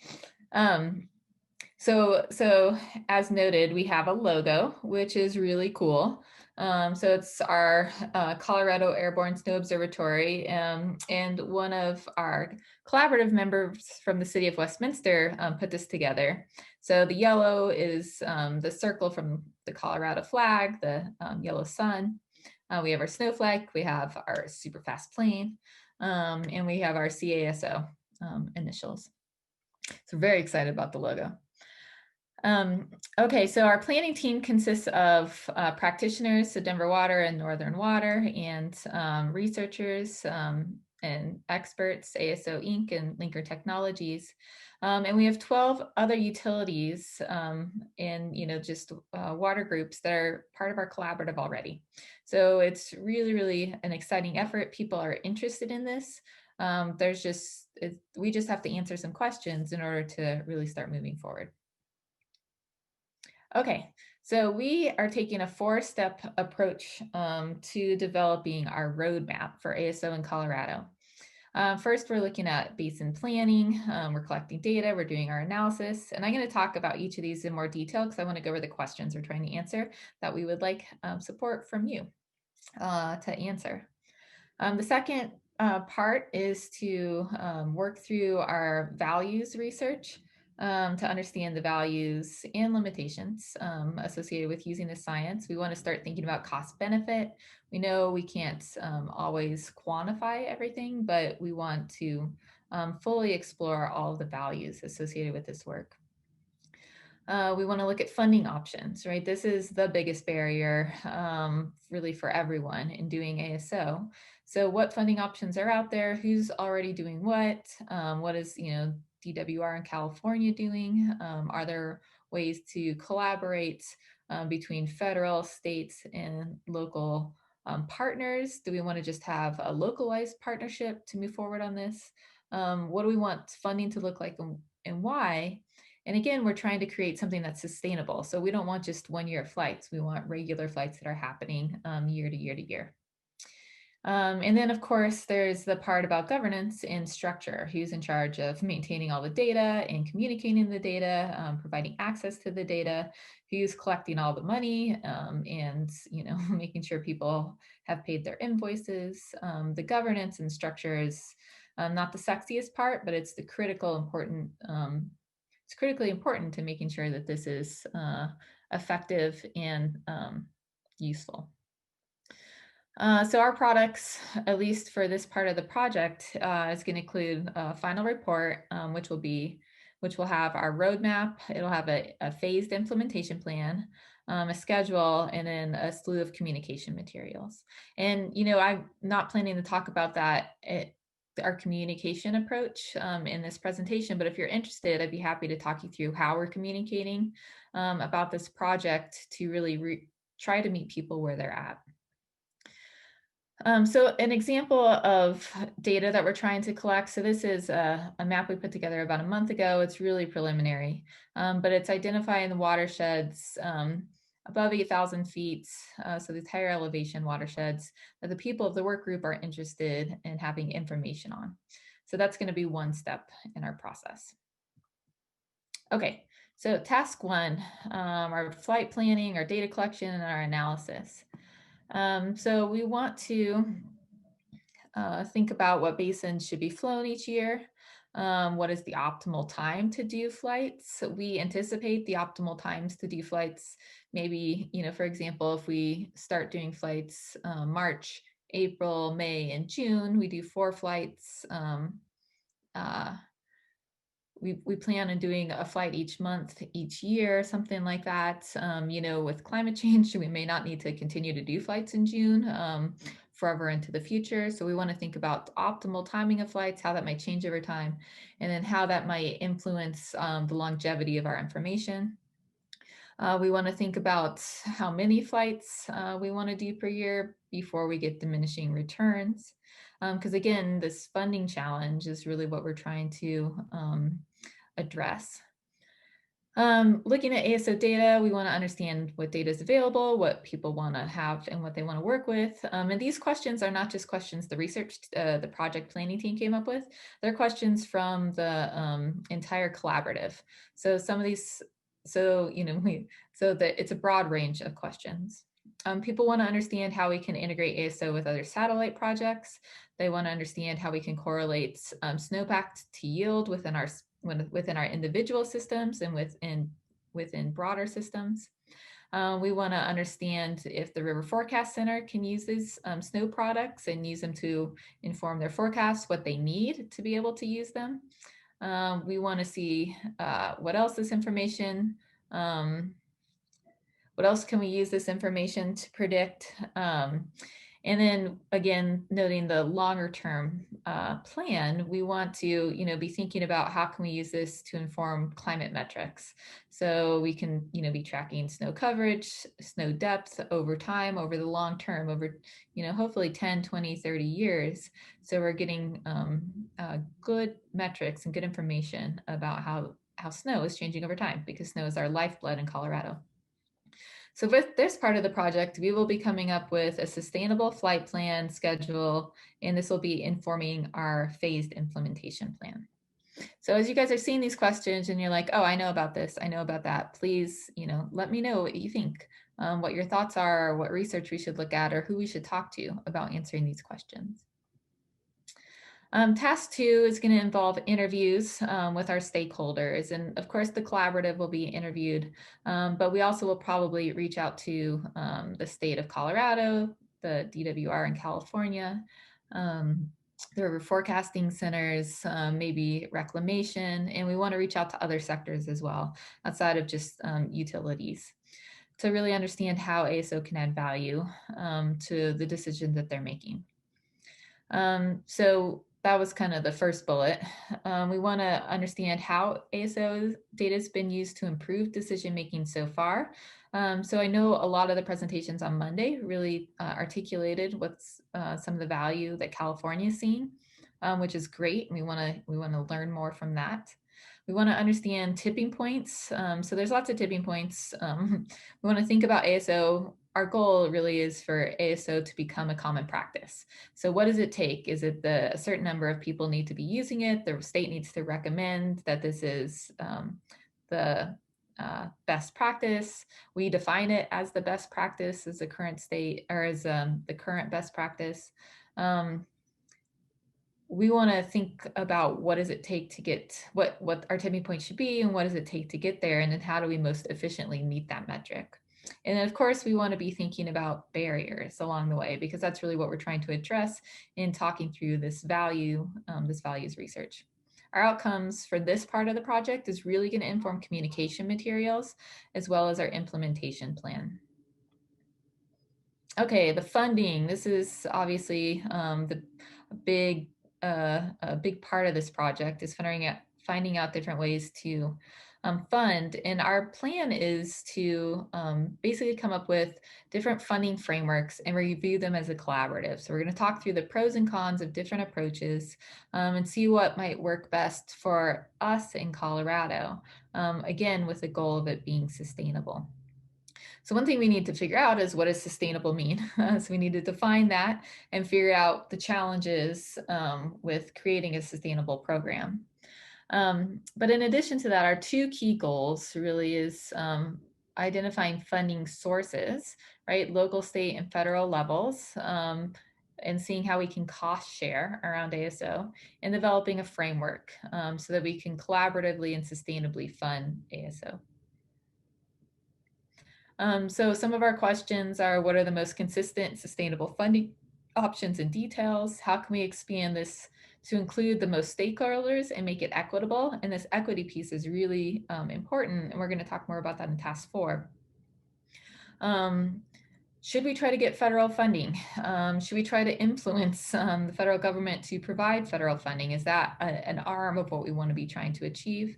So as noted, we have a logo, which is really cool. So it's our Colorado Airborne Snow Observatory, and one of our collaborative members from the city of Westminster put this together. So the yellow is the circle from the Colorado flag, the yellow sun. We have our snow flag, we have our super fast plane, and we have our CASO initials. So very excited about the logo. Okay, so our planning team consists of practitioners, so Denver Water and Northern Water, and researchers and experts, ASO Inc. and Linker Technologies. And we have 12 other utilities and just water groups that are part of our collaborative already. So it's really, really an exciting effort. People are interested in this. We just have to answer some questions in order to really start moving forward. Okay, so we are taking a 4-step approach to developing our roadmap for ASO in Colorado. First, we're looking at basin planning. We're collecting data, we're doing our analysis, and I'm going to talk about each of these in more detail because I want to go over the questions we're trying to answer that we would like support from you to answer. The second part is to work through our values research to understand the values and limitations associated with using the science. We want to start thinking about cost benefit. We know we can't always quantify everything, but we want to fully explore all of the values associated with this work. We want to look at funding options, right? This is the biggest barrier really for everyone in doing ASO. So what funding options are out there? Who's already doing what? What is, DWR in California doing? Are there ways to collaborate between federal, states, and local partners? Do we want to just have a localized partnership to move forward on this? What do we want funding to look like and why? And again, we're trying to create something that's sustainable. So we don't want just one-year flights. We want regular flights that are happening year to year to year. And then, of course, there's the part about governance and structure. Who's in charge of maintaining all the data and communicating the data, providing access to the data, who's collecting all the money, and making sure people have paid their invoices. The governance and structure is not the sexiest part, but it's the critical important. It's critically important to making sure that this is effective and useful. So our products, at least for this part of the project, is going to include a final report, which will have our roadmap. It'll have a phased implementation plan, a schedule, and then a slew of communication materials. And I'm not planning to talk about that our communication approach in this presentation, but if you're interested, I'd be happy to talk you through how we're communicating about this project to really try to meet people where they're at. So an example of data that we're trying to collect. So this is a map we put together about a month ago. It's really preliminary, but it's identifying the watersheds above 8,000 feet. So these higher elevation watersheds that the people of the work group are interested in having information on. So that's going to be one step in our process. Okay, so task one, our flight planning, our data collection, and our analysis. So we want to think about what basins should be flown each year. What is the optimal time to do flights? So we anticipate the optimal times to do flights. Maybe, for example, if we start doing flights March, April, May, and June, we do 4 flights. We plan on doing a flight each month, each year, something like that. With climate change, we may not need to continue to do flights in June forever into the future. So we want to think about the optimal timing of flights, how that might change over time, and then how that might influence the longevity of our information. We want to think about how many flights we want to do per year before we get diminishing returns. Because again, this funding challenge is really what we're trying to address. Looking at ASO data, we want to understand what data is available, what people want to have, and what they want to work with. And these questions are not just questions the research, the project planning team came up with. They're questions from the entire collaborative. So some of these, it's a broad range of questions. People want to understand how we can integrate ASO with other satellite projects. They want to understand how we can correlate snowpack to yield within our individual systems and within broader systems. We want to understand if the River Forecast Center can use these snow products and use them to inform their forecasts, what they need to be able to use them. We want to see what else this information, what else can we use this information to predict? And then again, noting the longer term plan, we want to be thinking about how can we use this to inform climate metrics. So we can be tracking snow coverage, snow depth over time, over the long term, over hopefully 10, 20, 30 years. So we're getting good metrics and good information about how snow is changing over time, because snow is our lifeblood in Colorado. So with this part of the project, we will be coming up with a sustainable flight plan schedule, and this will be informing our phased implementation plan. So as you guys are seeing these questions and you're like, oh, I know about this, I know about that, please, let me know what you think, what your thoughts are, what research we should look at, or who we should talk to about answering these questions. Task 2 is going to involve interviews with our stakeholders. And of course, the collaborative will be interviewed, but we also will probably reach out to the state of Colorado, the DWR in California, the river forecasting centers, maybe reclamation, and we want to reach out to other sectors as well, outside of just utilities, to really understand how ASO can add value to the decisions that they're making. So that was kind of the first bullet. We want to understand how ASO data has been used to improve decision-making so far. So I know a lot of the presentations on Monday really articulated what's some of the value that California is seeing, which is great. We want to learn more from that. We want to understand tipping points. So there's lots of tipping points. We want to think about ASO. Our goal really is for ASO to become a common practice. So what does it take? Is it a certain number of people need to be using it? The state needs to recommend that this is the best practice. We define it as the best practice as the current state, or as the current best practice. We want to think about what does it take to get, what our tipping point should be, and what does it take to get there, and then how do we most efficiently meet that metric. And of course, we want to be thinking about barriers along the way, because that's really what we're trying to address in talking through this values research. Our outcomes for this part of the project is really going to inform communication materials as well as our implementation plan. Okay, the funding. This is obviously a big part of this project is finding out different ways to fund. And our plan is to basically come up with different funding frameworks and review them as a collaborative. So we're going to talk through the pros and cons of different approaches and see what might work best for us in Colorado, again, with the goal of it being sustainable. So one thing we need to figure out is, what does sustainable mean? So we need to define that and figure out the challenges with creating a sustainable program. But in addition to that, our two key goals really is identifying funding sources, right? Local, state, and federal levels, and seeing how we can cost share around ASO, and developing a framework so that we can collaboratively and sustainably fund ASO. So some of our questions are, what are the most consistent sustainable funding options and details? How can we expand this to include the most stakeholders and make it equitable? And this equity piece is really important, and we're going to talk more about that in task 4. Should we try to get federal funding? Should we try to influence the federal government to provide federal funding? Is that an arm of what we want to be trying to achieve?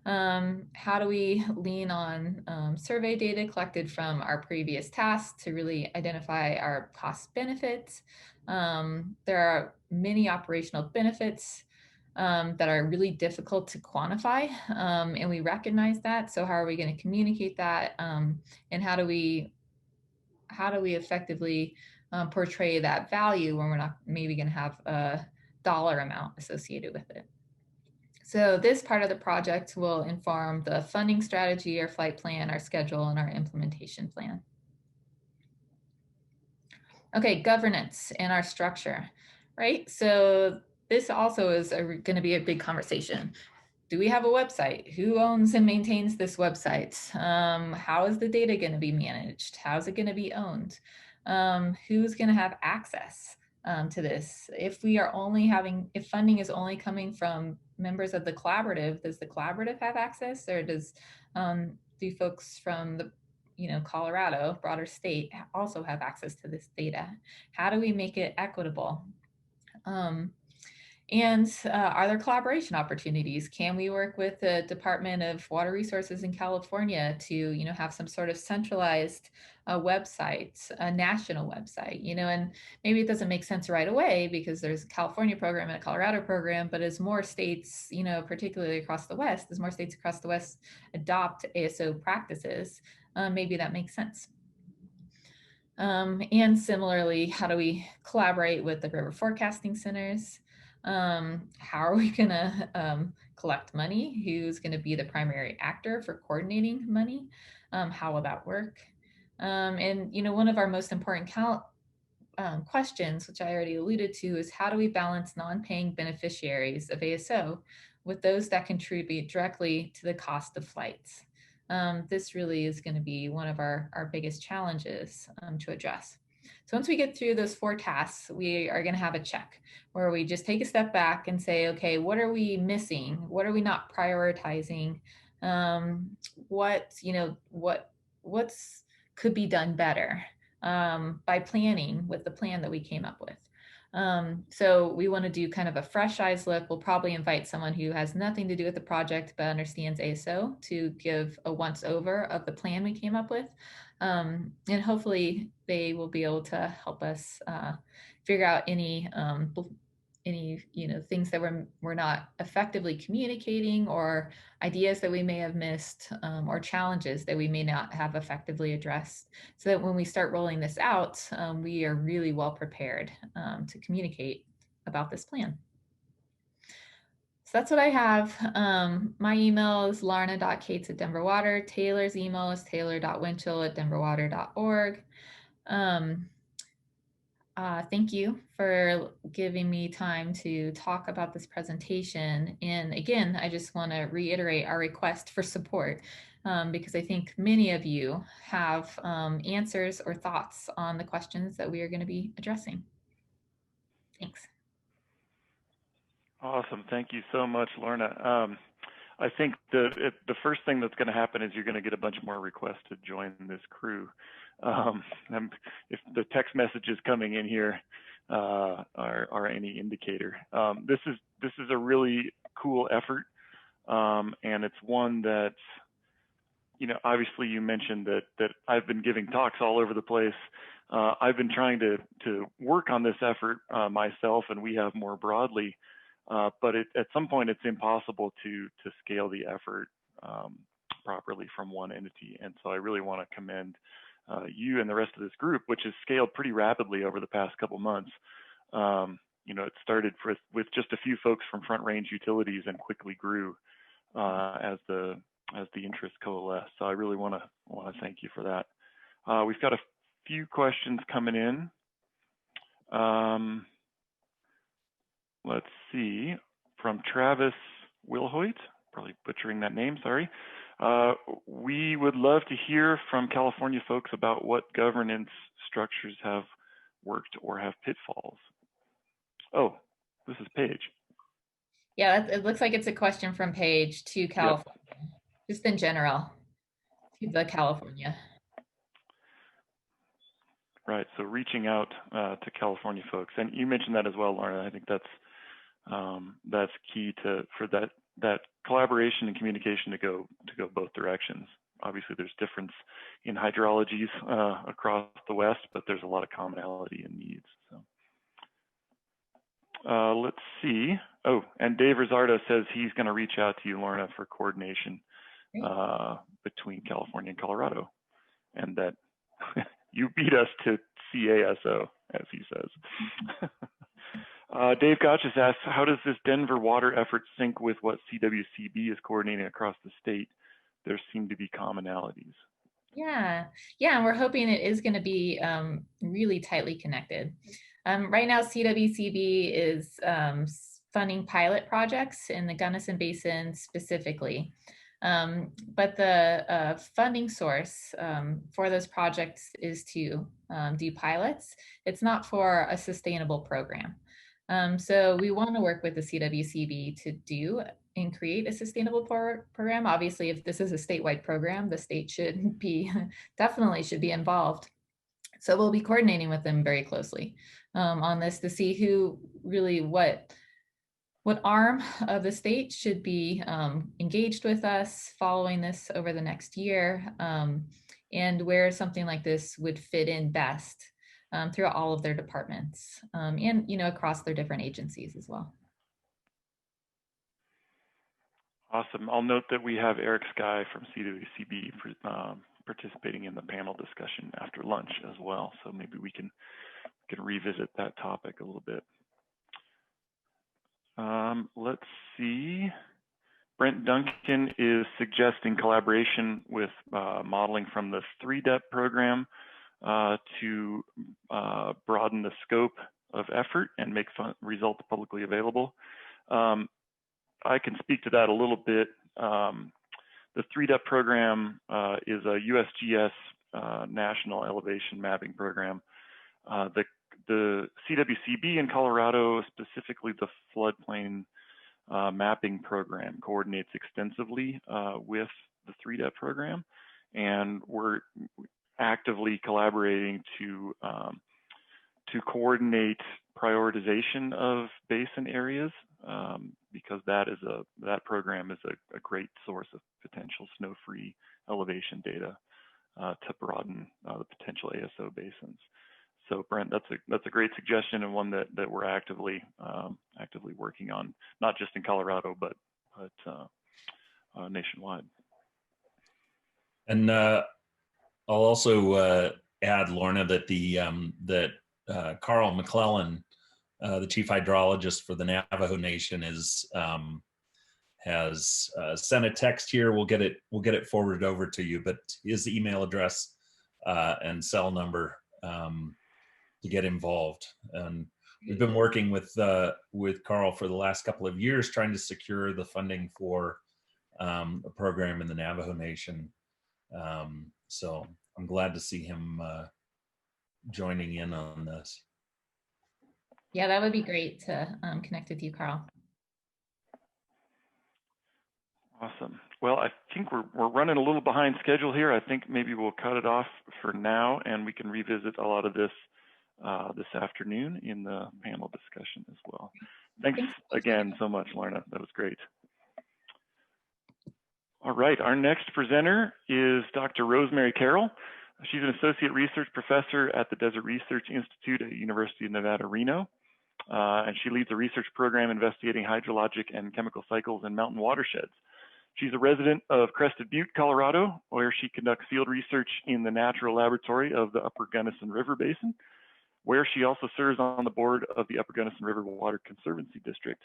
How do we lean on survey data collected from our previous tasks to really identify our cost benefits? There are many operational benefits that are really difficult to quantify, and we recognize that. So how are we going to communicate that? And how do we effectively portray that value when we're not maybe going to have a dollar amount associated with it? So this part of the project will inform the funding strategy, our flight plan, our schedule, and our implementation plan. Okay, governance and our structure, right? So this also is going to be a big conversation. Do we have a website? Who owns and maintains this website? How is the data going to be managed? How is it going to be owned? Who's going to have access to this? If funding is only coming from members of the collaborative, does the collaborative have access, or do folks from the Colorado, broader state, also have access to this data? How do we make it equitable? And are there collaboration opportunities? Can we work with the Department of Water Resources in California to, have some sort of centralized website, a national website, and maybe it doesn't make sense right away because there's a California program and a Colorado program, but as more states, particularly across the West, as more states across the West adopt ASO practices, maybe that makes sense. And similarly, how do we collaborate with the river forecasting centers? How are we going to collect money? Who's going to be the primary actor for coordinating money? How will that work? And one of our most important questions, which I already alluded to, is how do we balance non-paying beneficiaries of ASO with those that contribute directly to the cost of flights? This really is going to be one of our biggest challenges to address. So once we get through those 4 tasks, we are going to have a check where we just take a step back and say, okay, what are we missing? What are we not prioritizing? What could be done better by planning with the plan that we came up with? So we want to do kind of a fresh eyes look. We'll probably invite someone who has nothing to do with the project but understands ASO to give a once over of the plan we came up with. And hopefully they will be able to help us figure out any things that we're not effectively communicating, or ideas that we may have missed, or challenges that we may not have effectively addressed, so that when we start rolling this out, we are really well prepared to communicate about this plan. So that's what I have. My email is laurna.kaatz@denverwater. Taylor's email is taylor.winchell@denverwater.org. Thank you for giving me time to talk about this presentation. And again, I just want to reiterate our request for support, because I think many of you have answers or thoughts on the questions that we are going to be addressing. Thanks. Awesome. Thank you so much, Laurna. I think the first thing that's going to happen is you're going to get a bunch more requests to join this crew. If the text messages coming in here are any indicator, this is a really cool effort. And it's one that, you know, obviously you mentioned that I've been giving talks all over the place. I've been trying to work on this effort myself, and we have more broadly, but at some point it's impossible to scale the effort properly from one entity. And so I really want to commend you and the rest of this group, which has scaled pretty rapidly over the past couple months. You know, it started with just a few folks from Front Range Utilities and quickly grew as the interest coalesced. So I really want to thank you for that. We've got a few questions coming in. Let's see, from Travis Wilhoit, probably butchering that name, sorry. We would love to hear from California folks about what governance structures have worked or have pitfalls. Oh, this is Paige. Yeah, it looks like it's a question from Paige to California, just in general, to the California. Right, so reaching out to California folks, and you mentioned that as well, Laurna. I think that's key for that collaboration and communication to go both directions. Obviously, there's difference in hydrologies across the West, but there's a lot of commonality in needs. So let's see. Oh, and Dave Rosardo says he's going to reach out to you, Laurna, for coordination between California and Colorado, and that you beat us to CASO, as he says. Dave Gochis asks, how does this Denver water effort sync with what CWCB is coordinating across the state? There seem to be commonalities. Yeah, and we're hoping it is going to be really tightly connected. Right now, CWCB is funding pilot projects in the Gunnison Basin specifically. But the funding source for those projects is to do pilots. It's not for a sustainable program. So we want to work with the CWCB to do and create a sustainable program. Obviously, if this is a statewide program, the state should be definitely should be involved. So we'll be coordinating with them very closely on this to see who really what arm of the state should be engaged with us following this over the next year, and where something like this would fit in best throughout all of their departments and across their different agencies as well. Awesome. I'll note that we have Eric Sky from CWCB participating in the panel discussion after lunch as well. So maybe we can revisit that topic a little bit. Let's see. Brent Duncan is suggesting collaboration with modeling from the 3DEP program to broaden the scope of effort and make results publicly available. I can speak to that a little bit. The 3DEP program is a USGS national elevation mapping program. The CWCB in Colorado, specifically the floodplain mapping program, coordinates extensively with the 3DEP program, and we're actively collaborating to coordinate prioritization of basin areas, because that program is a great source of potential snow-free elevation data to broaden the potential ASO basins. So Brent, that's a great suggestion, and one that we're actively working on, not just in Colorado, but nationwide. And I'll also add, Laurna, that Carl McClellan, the chief hydrologist for the Navajo Nation, has sent a text here. We'll get it forwarded over to you, but his email address and cell number to get involved. And we've been working with Carl for the last couple of years, trying to secure the funding for a program in the Navajo Nation. So I'm glad to see him joining in on this. Yeah, that would be great to connect with you, Carl. Awesome. Well, I think we're running a little behind schedule here. I think maybe we'll cut it off for now, and we can revisit a lot of this this afternoon in the panel discussion as well. Thanks again so much, Laurna. That was great. All right, our next presenter is Dr. Rosemary Carroll. She's an associate research professor at the Desert Research Institute at University of Nevada, Reno. And she leads a research program investigating hydrologic and chemical cycles in mountain watersheds. She's a resident of Crested Butte, Colorado, where she conducts field research in the natural laboratory of the Upper Gunnison River Basin, where she also serves on the board of the Upper Gunnison River Water Conservancy District.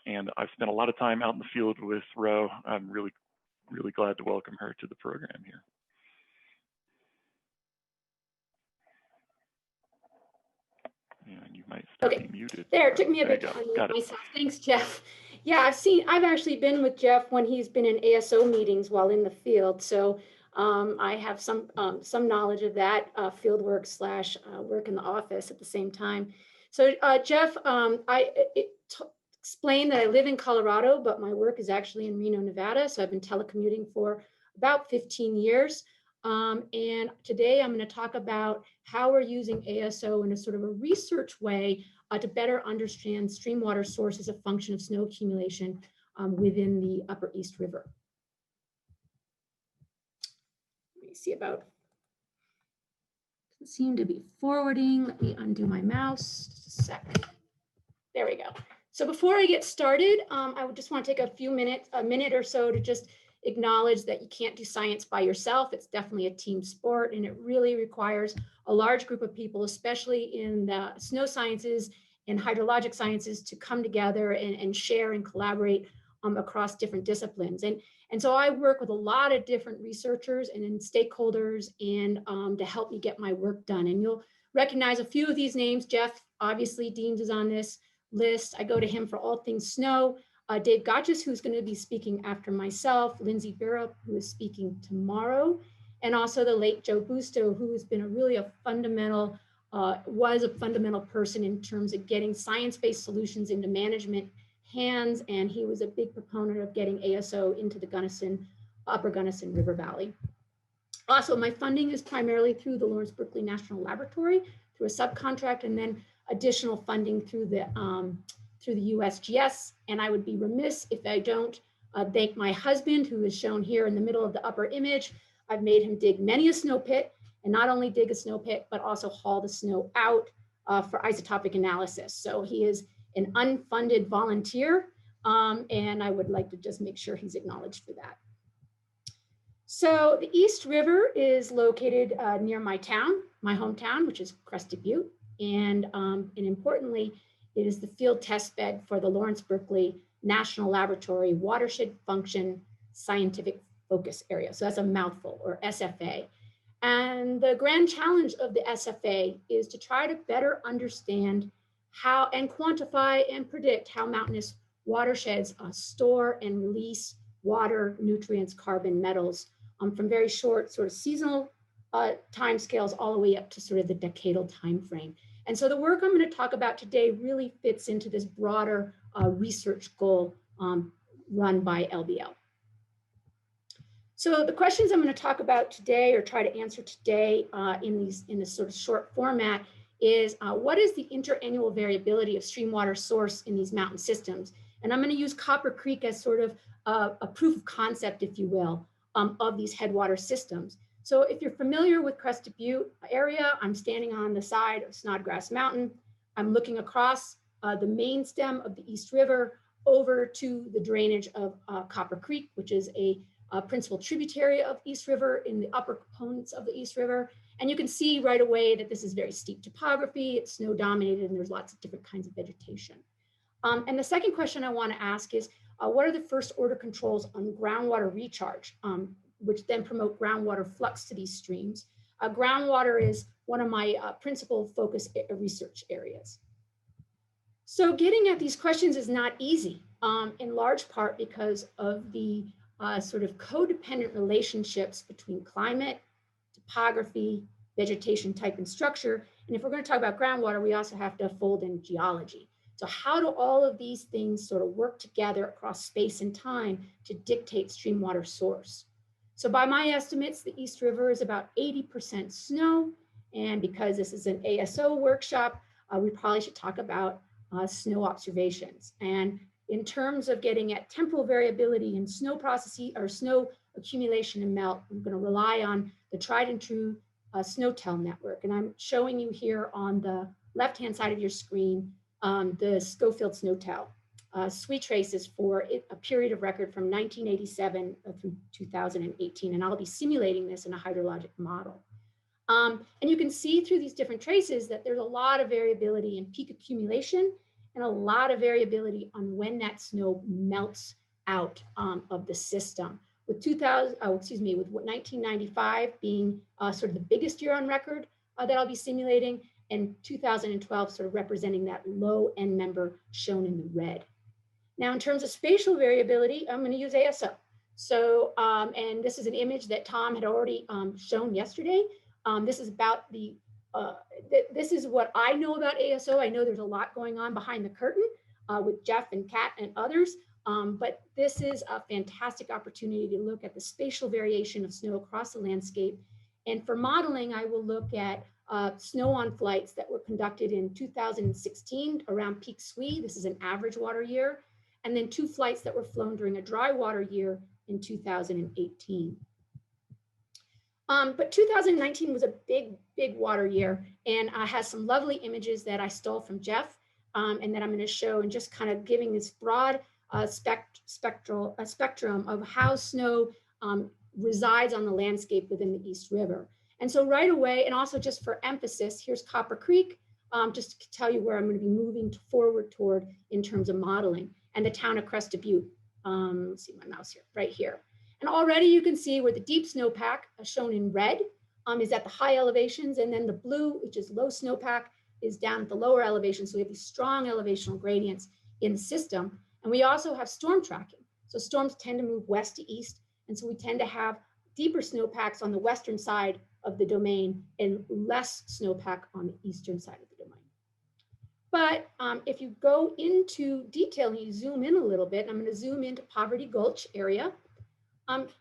And I've spent a lot of time out in the field with Ro. I'm really glad to welcome her to the program here. And you might still be muted. There, it took me a bit to unmute myself. Thanks, Jeff. Yeah, I've actually been with Jeff when he's been in ASO meetings while in the field. So I have some knowledge of that field work / work in the office at the same time. So Jeff, explain that I live in Colorado, but my work is actually in Reno, Nevada. So I've been telecommuting for about 15 years. And today I'm going to talk about how we're using ASO in a sort of a research way to better understand stream water source as a function of snow accumulation within the Upper East River. Let me see about, doesn't seem to be forwarding. Let me undo my mouse, just a sec. There we go. So before I get started, I would just want to take a minute or so to just acknowledge that you can't do science by yourself. It's definitely a team sport, and it really requires a large group of people, especially in the snow sciences and hydrologic sciences, to come together and share and collaborate across different disciplines. And so I work with a lot of different researchers and stakeholders and to help me get my work done. And you'll recognize a few of these names. Jeff, obviously, Deems is on this list. I go to him for all things snow. Dave Gochis, who's going to be speaking after myself, Lindsay Barrow, who is speaking tomorrow, and also the late Joe Busto, who has been was a fundamental person in terms of getting science-based solutions into management hands, and he was a big proponent of getting ASO into the Upper Gunnison River Valley. Also, my funding is primarily through the Lawrence Berkeley National Laboratory, through a subcontract, and then additional funding through the USGS. And I would be remiss if I don't thank my husband, who is shown here in the middle of the upper image. I've made him dig many a snow pit, and not only dig a snow pit, but also haul the snow out for isotopic analysis. So he is an unfunded volunteer, and I would like to just make sure he's acknowledged for that. So the East River is located near my hometown, which is Crested Butte. And importantly, it is the field test bed for the Lawrence Berkeley National Laboratory Watershed Function Scientific Focus Area. So that's a mouthful, or SFA. And the grand challenge of the SFA is to try to better understand how and quantify and predict how mountainous watersheds store and release water, nutrients, carbon, metals from very short sort of seasonal timescales all the way up to sort of the decadal time frame. And so the work I'm going to talk about today really fits into this broader research goal run by LBL. So the questions I'm going to talk about today, or try to answer today in this sort of short format, is what is the interannual variability of stream water source in these mountain systems? And I'm going to use Copper Creek as sort of a proof of concept, if you will, of these headwater systems. So if you're familiar with Crested Butte area, I'm standing on the side of Snodgrass Mountain. I'm looking across the main stem of the East River over to the drainage of Copper Creek, which is a principal tributary of East River in the upper components of the East River. And you can see right away that this is very steep topography, it's snow dominated, and there's lots of different kinds of vegetation. And the second question I want to ask is, what are the first order controls on groundwater recharge, which then promote groundwater flux to these streams? Groundwater is one of my principal focus research areas. So getting at these questions is not easy, in large part because of the sort of codependent relationships between climate, topography, vegetation type, and structure. And if we're going to talk about groundwater, we also have to fold in geology. So how do all of these things sort of work together across space and time to dictate stream water source? So by my estimates, the East River is about 80% snow. And because this is an ASO workshop, we probably should talk about snow observations. And in terms of getting at temporal variability in snow processing or snow accumulation and melt, I'm going to rely on the tried and true SNOTEL network. And I'm showing you here on the left-hand side of your screen the Schofield SNOTEL. Sweet traces for a period of record from 1987 through 2018. And I'll be simulating this in a hydrologic model. And you can see through these different traces that there's a lot of variability in peak accumulation and a lot of variability on when that snow melts out of the system. With 1995 being sort of the biggest year on record that I'll be simulating, and 2012 sort of representing that low end member shown in the red. Now, in terms of spatial variability, I'm going to use ASO. So, and this is an image that Tom had already shown yesterday. This is about the, this is what I know about ASO. I know there's a lot going on behind the curtain with Jeff and Kat and others, but this is a fantastic opportunity to look at the spatial variation of snow across the landscape. And for modeling, I will look at snow on flights that were conducted in 2016 around peak SWE. This is an average water year. And then 2 flights that were flown during a dry water year in 2018. But 2019 was a big water year, and has some lovely images that I stole from Jeff and that I'm going to show, and just kind of giving this broad spectrum of how snow resides on the landscape within the East River. And so right away, and also just for emphasis, here's Copper Creek, just to tell you where I'm going to be moving forward toward in terms of modeling, and the town of Crested Butte. Let's see my mouse here, right here. And already you can see where the deep snowpack, shown in red, is at the high elevations, and then the blue, which is low snowpack, is down at the lower elevation. So we have these strong elevational gradients in the system. And we also have storm tracking. So storms tend to move west to east. And so we tend to have deeper snowpacks on the western side of the domain and less snowpack on the eastern side of the domain. But if you go into detail and you zoom in a little bit, I'm going to zoom into Poverty Gulch area.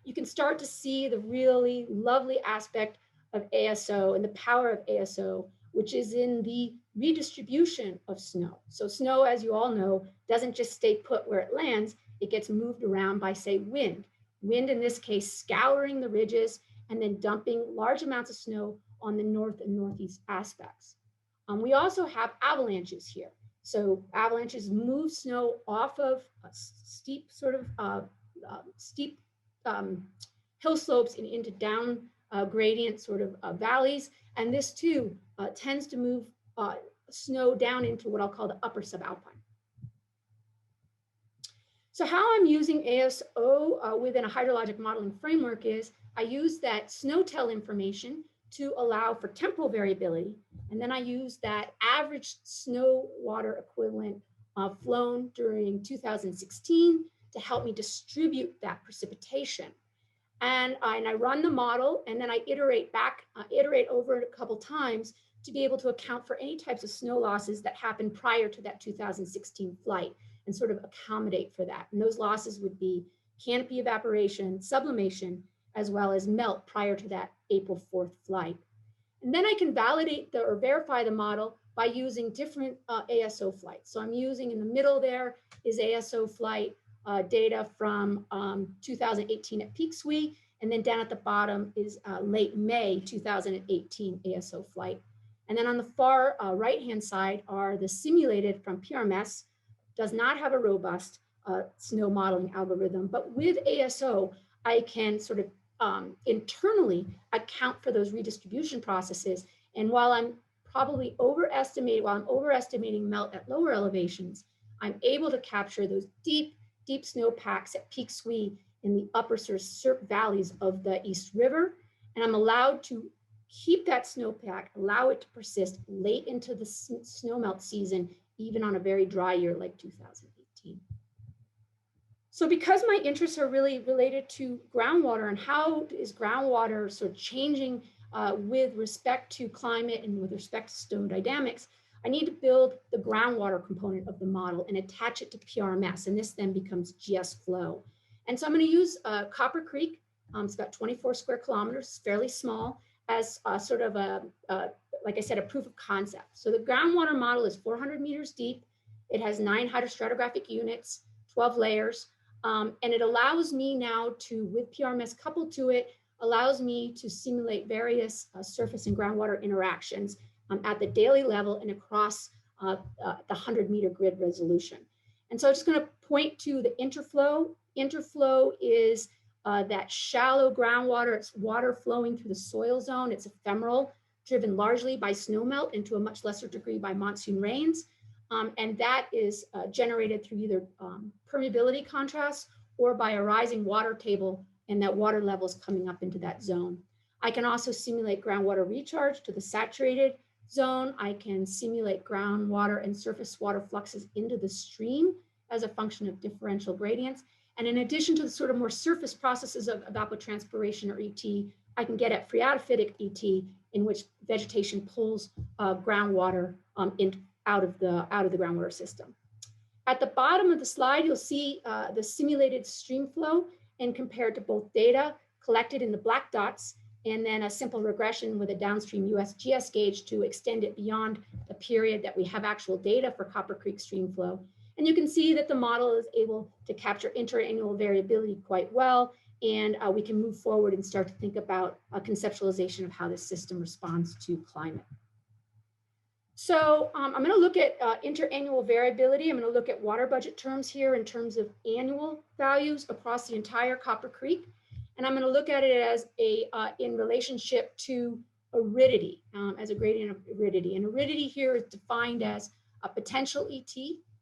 You can start to see the really lovely aspect of ASO and the power of ASO, which is in the redistribution of snow. So snow, as you all know, doesn't just stay put where it lands, it gets moved around by, say, wind. Wind, in this case, scouring the ridges and then dumping large amounts of snow on the north and northeast aspects. We also have avalanches here. So avalanches move snow off of steep hill slopes and into down gradient sort of valleys. And this too tends to move snow down into what I'll call the upper subalpine. So how I'm using ASO within a hydrologic modeling framework is I use that SNOTEL information to allow for temporal variability. And then I use that average snow water equivalent flown during 2016 to help me distribute that precipitation. And I run the model, and then I iterate over it a couple times to be able to account for any types of snow losses that happened prior to that 2016 flight and sort of accommodate for that. And those losses would be canopy evaporation, sublimation, as well as melt prior to that April 4th flight. And then I can validate or verify the model by using different ASO flights. So I'm using, in the middle there is ASO flight data from 2018 at peak SWE, and then down at the bottom is late May 2018 ASO flight. And then on the far right-hand side are the simulated from PRMS, does not have a robust snow modeling algorithm, but with ASO, I can sort of internally account for those redistribution processes. And while I'm overestimating melt at lower elevations, I'm able to capture those deep snowpacks at peak SWE in the upper sort of SERP valleys of the East River. And I'm allowed to keep that snowpack, allow it to persist late into the snow melt season, even on a very dry year like 2018. So because my interests are really related to groundwater and how is groundwater sort of changing with respect to climate and with respect to snow dynamics, I need to build the groundwater component of the model and attach it to PRMS, and this then becomes GS flow. And so I'm going to use Copper Creek. It's about 24 square kilometers, fairly small, as sort of like I said, a proof of concept. So the groundwater model is 400 meters deep. It has 9 hydrostratigraphic units, 12 layers. And it allows me now to, with PRMS coupled to it, allows me to simulate various surface and groundwater interactions at the daily level and across the 100-meter grid resolution. And so I'm just going to point to the interflow. Interflow is that shallow groundwater. It's water flowing through the soil zone. It's ephemeral, driven largely by snowmelt and to a much lesser degree by monsoon rains. And that is generated through either permeability contrast or by a rising water table and that water levels coming up into that zone. I can also simulate groundwater recharge to the saturated zone. I can simulate groundwater and surface water fluxes into the stream as a function of differential gradients. And in addition to the sort of more surface processes of evapotranspiration or ET, I can get at phreatophytic ET, in which vegetation pulls groundwater out of the groundwater system. At the bottom of the slide, you'll see the simulated stream flow and compared to both data collected in the black dots and then a simple regression with a downstream USGS gauge to extend it beyond the period that we have actual data for Copper Creek stream flow. And you can see that the model is able to capture interannual variability quite well, and we can move forward and start to think about a conceptualization of how this system responds to climate. So I'm going to look at interannual variability. I'm going to look at water budget terms here in terms of annual values across the entire Copper Creek. And I'm going to look at it as in relationship to aridity, as a gradient of aridity. And aridity here is defined as a potential ET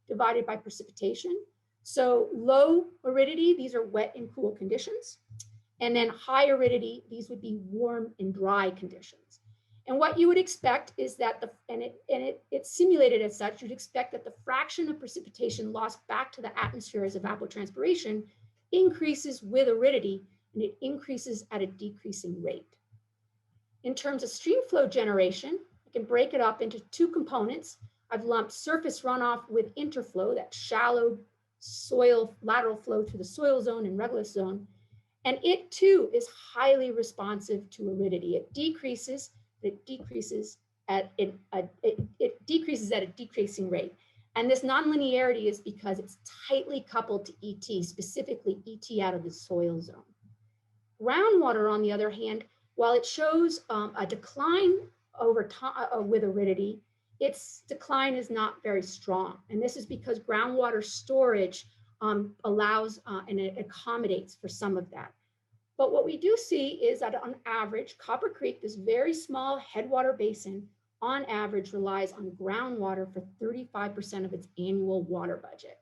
divided by precipitation. So low aridity, these are wet and cool conditions. And then high aridity, these would be warm and dry conditions. And what you would expect is that, it's simulated as such, you'd expect that the fraction of precipitation lost back to the atmosphere as evapotranspiration increases with aridity, and it increases at a decreasing rate. In terms of stream flow generation, I can break it up into two components. I've lumped surface runoff with interflow, that shallow soil lateral flow through the soil zone and regolith zone. And it too is highly responsive to aridity. It decreases at a decreasing rate. And this nonlinearity is because it's tightly coupled to ET, specifically ET out of the soil zone. Groundwater, on the other hand, while it shows a decline over time with aridity, its decline is not very strong. And this is because groundwater storage allows and it accommodates for some of that. But what we do see is that on average, Copper Creek, this very small headwater basin, on average relies on groundwater for 35% of its annual water budget.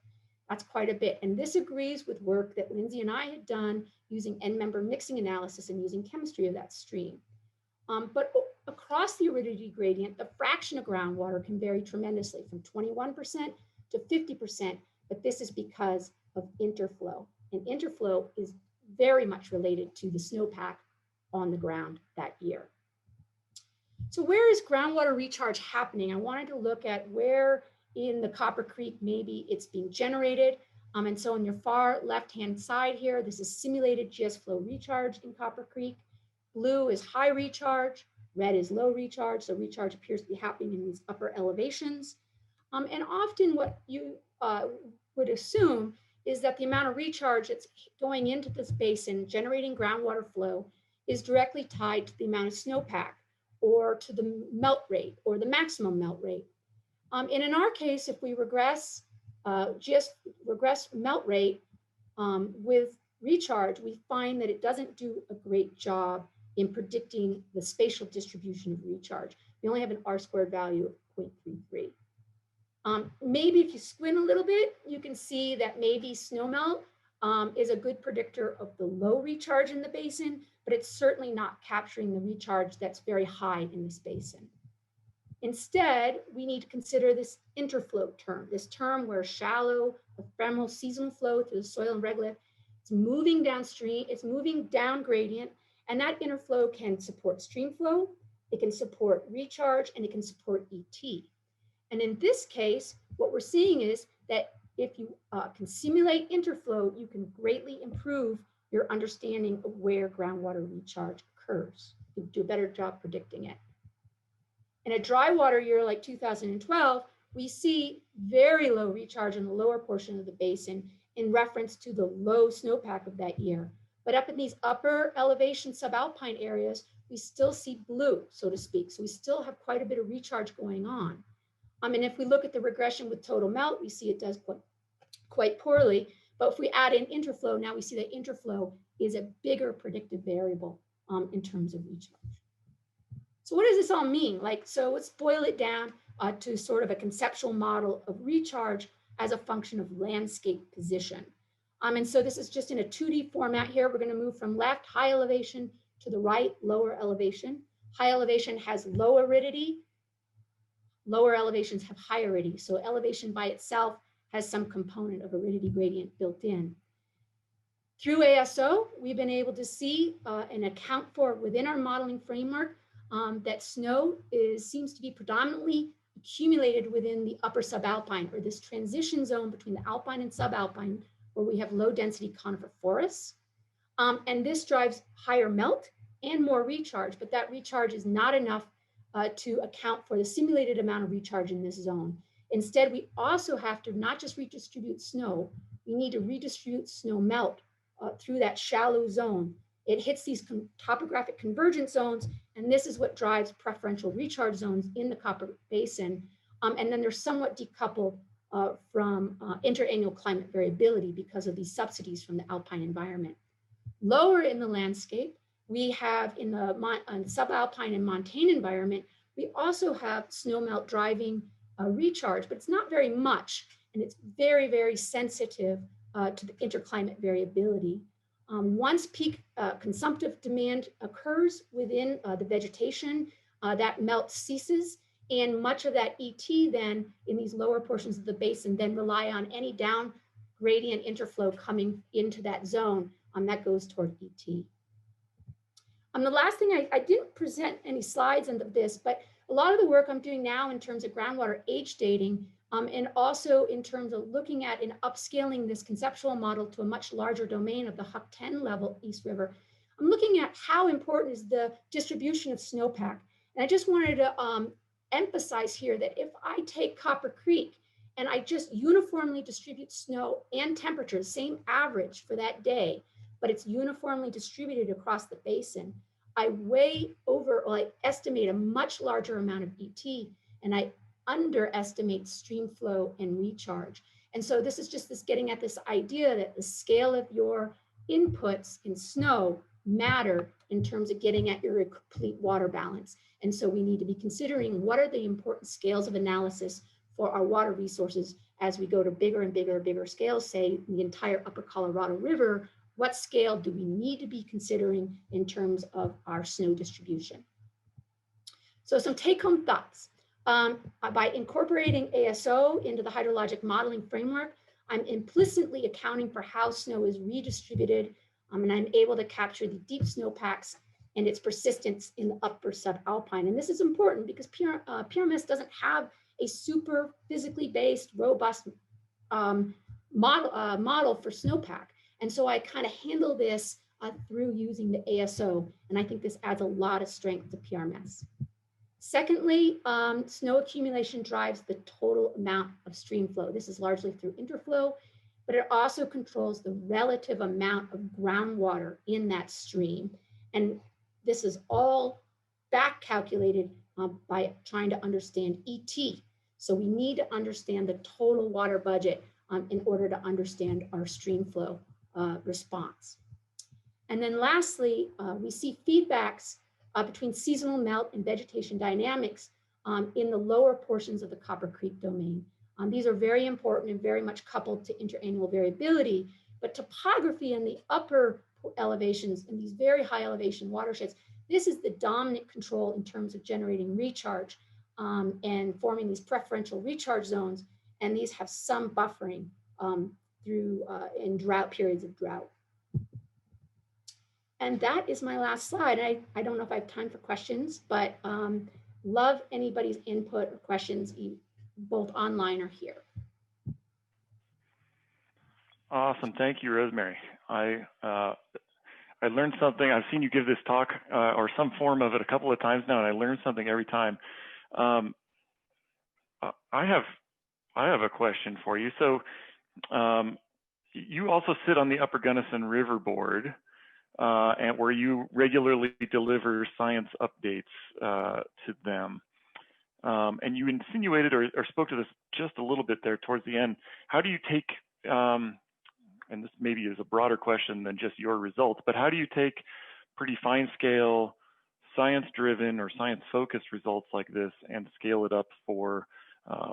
That's quite a bit. And this agrees with work that Lindsay and I had done using end-member mixing analysis and using chemistry of that stream. But across the aridity gradient, the fraction of groundwater can vary tremendously from 21% to 50%, but this is because of interflow. And interflow is very much related to the snowpack on the ground that year. So where is groundwater recharge happening? I wanted to look at where in the Copper Creek maybe it's being generated. And so on your far left-hand side here, this is simulated GS flow recharge in Copper Creek. Blue is high recharge, red is low recharge. So recharge appears to be happening in these upper elevations. And often what you would assume is that the amount of recharge that's going into this basin, generating groundwater flow, is directly tied to the amount of snowpack or to the melt rate or the maximum melt rate. And in our case, if we regress melt rate with recharge, we find that it doesn't do a great job in predicting the spatial distribution of recharge. We only have an R-squared value of 0.33. Maybe if you squint a little bit, you can see that maybe snowmelt is a good predictor of the low recharge in the basin, but it's certainly not capturing the recharge that's very high in this basin. Instead, we need to consider this interflow term, this term where shallow ephemeral seasonal flow through the soil and regolith, it's moving downstream, it's moving down gradient, and that interflow can support stream flow, it can support recharge, and it can support ET. And in this case, what we're seeing is that if you can simulate interflow, you can greatly improve your understanding of where groundwater recharge occurs. You can do a better job predicting it. In a dry water year like 2012, we see very low recharge in the lower portion of the basin in reference to the low snowpack of that year. But up in these upper elevation subalpine areas, we still see blue, so to speak. So we still have quite a bit of recharge going on. And if we look at the regression with total melt, we see it does quite poorly. But if we add in interflow, now we see that interflow is a bigger predictive variable in terms of recharge. So what does this all mean? So let's boil it down to sort of a conceptual model of recharge as a function of landscape position. And so this is just in a 2D format here. We're going to move from left, high elevation, to the right, lower elevation. High elevation has low aridity. Lower elevations have high aridity. So elevation by itself has some component of aridity gradient built in. Through ASO, we've been able to see and account for within our modeling framework that snow seems to be predominantly accumulated within the upper subalpine, or this transition zone between the alpine and subalpine, where we have low density conifer forests. And this drives higher melt and more recharge, but that recharge is not enough to account for the simulated amount of recharge in this zone. Instead, we also have to not just redistribute snow, we need to redistribute snow melt through that shallow zone. It hits these topographic convergence zones, and this is what drives preferential recharge zones in the Copper Basin. And then they're somewhat decoupled from interannual climate variability because of these subsidies from the alpine environment. Lower in the landscape, we have in the subalpine and montane environment, we also have snowmelt driving recharge, but it's not very much, and it's very, very sensitive to the interclimate variability. Once peak consumptive demand occurs within the vegetation, that melt ceases, and much of that ET then in these lower portions of the basin then rely on any down gradient interflow coming into that zone that goes toward ET. The last thing, I didn't present any slides into this, but a lot of the work I'm doing now in terms of groundwater age dating and also in terms of looking at and upscaling this conceptual model to a much larger domain of the Huck 10 level East River, I'm looking at how important is the distribution of snowpack. And I just wanted to emphasize here that if I take Copper Creek and I just uniformly distribute snow and temperature, same average for that day, but it's uniformly distributed across the basin, I I estimate a much larger amount of ET, and I underestimate stream flow and recharge. And so this is just getting at this idea that the scale of your inputs in snow matter in terms of getting at your complete water balance. And so we need to be considering what are the important scales of analysis for our water resources as we go to bigger and bigger scales, say the entire upper Colorado River. What scale do we need to be considering in terms of our snow distribution? So some take-home thoughts. By incorporating ASO into the hydrologic modeling framework, I'm implicitly accounting for how snow is redistributed, and I'm able to capture the deep snowpacks and its persistence in the upper subalpine. And this is important because PRMS doesn't have a super physically based, robust model for snowpack. And so I kind of handle this through using the ASO, and I think this adds a lot of strength to PRMS. Secondly, snow accumulation drives the total amount of stream flow. This is largely through interflow, but it also controls the relative amount of groundwater in that stream. And this is all back calculated by trying to understand ET. So we need to understand the total water budget in order to understand our stream flow response. And then lastly, we see feedbacks between seasonal melt and vegetation dynamics in the lower portions of the Copper Creek domain. These are very important and very much coupled to interannual variability, but topography in the upper elevations in these very high elevation watersheds, this is the dominant control in terms of generating recharge and forming these preferential recharge zones. And these have some buffering through in drought periods of drought. And that is my last slide. I don't know if I have time for questions, but love anybody's input or questions, both online or here. Awesome, thank you, Rosemary. I learned something. I've seen you give this talk or some form of it a couple of times now, and I learned something every time. I have a question for you. So you also sit on the Upper Gunnison River Board, and where you regularly deliver science updates to them. And you insinuated or spoke to this just a little bit there towards the end. How do you take, and this maybe is a broader question than just your results, but how do you take pretty fine scale, science-driven or science-focused results like this and scale it up for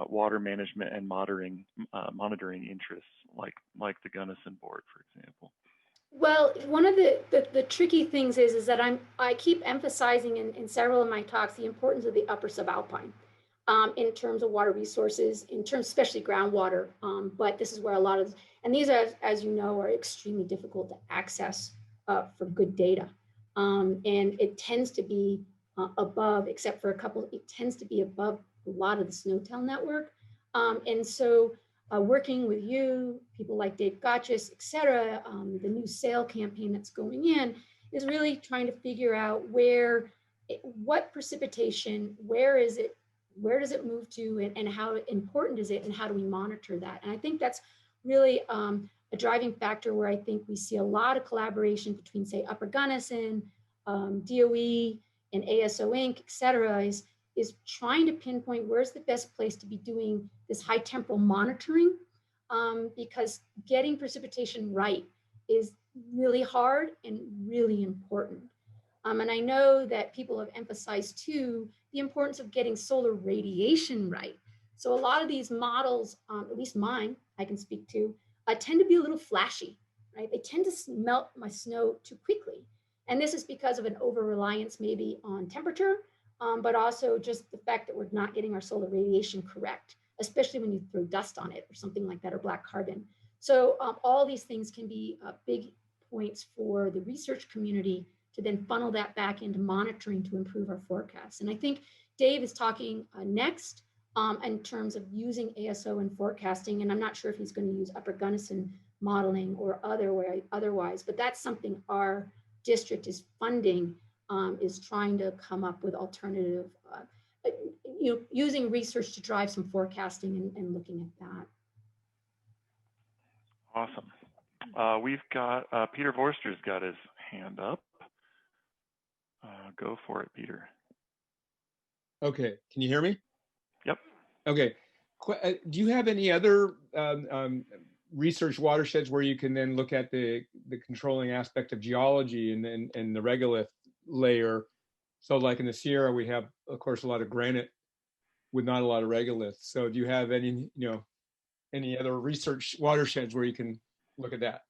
water management and monitoring interests like the Gunnison board, for example? Well, one of the tricky things is that I keep emphasizing in several of my talks the importance of the upper subalpine in terms of water resources, in terms especially groundwater. But this is where a lot of, and these are, as you know, are extremely difficult to access for good data. And it tends to be above, except for a couple, it tends to be above a lot of the SNOTEL network. And so working with you, people like Dave Gochis, et cetera, the new SAIL campaign that's going in is really trying to figure out what precipitation, where does it move to, and how important is it, and how do we monitor that? And I think that's really a driving factor where I think we see a lot of collaboration between, say, Upper Gunnison, DOE, and ASO Inc., et cetera, is trying to pinpoint where's the best place to be doing this high temporal monitoring, because getting precipitation right is really hard and really important. And I know that people have emphasized too, the importance of getting solar radiation right. So a lot of these models, at least mine, I can speak to, tend to be a little flashy, right? They tend to melt my snow too quickly. And this is because of an over-reliance maybe on temperature, but also just the fact that we're not getting our solar radiation correct, especially when you throw dust on it or something like that, or black carbon. So all these things can be big points for the research community to then funnel that back into monitoring to improve our forecasts. And I think Dave is talking next in terms of using ASO in forecasting, and I'm not sure if he's going to use Upper Gunnison modeling or otherwise, but that's something our district is funding, is trying to come up with alternative, using research to drive some forecasting and looking at that. Awesome. We've got Peter Vorster's got his hand up. Go for it, Peter. Okay, can you hear me? Yep. Okay, do you have any other research watersheds where you can then look at the controlling aspect of geology and the regolith layer? So like in the Sierra, we have, of course, a lot of granite with not a lot of regolith. So do you have any other research watersheds where you can look at that?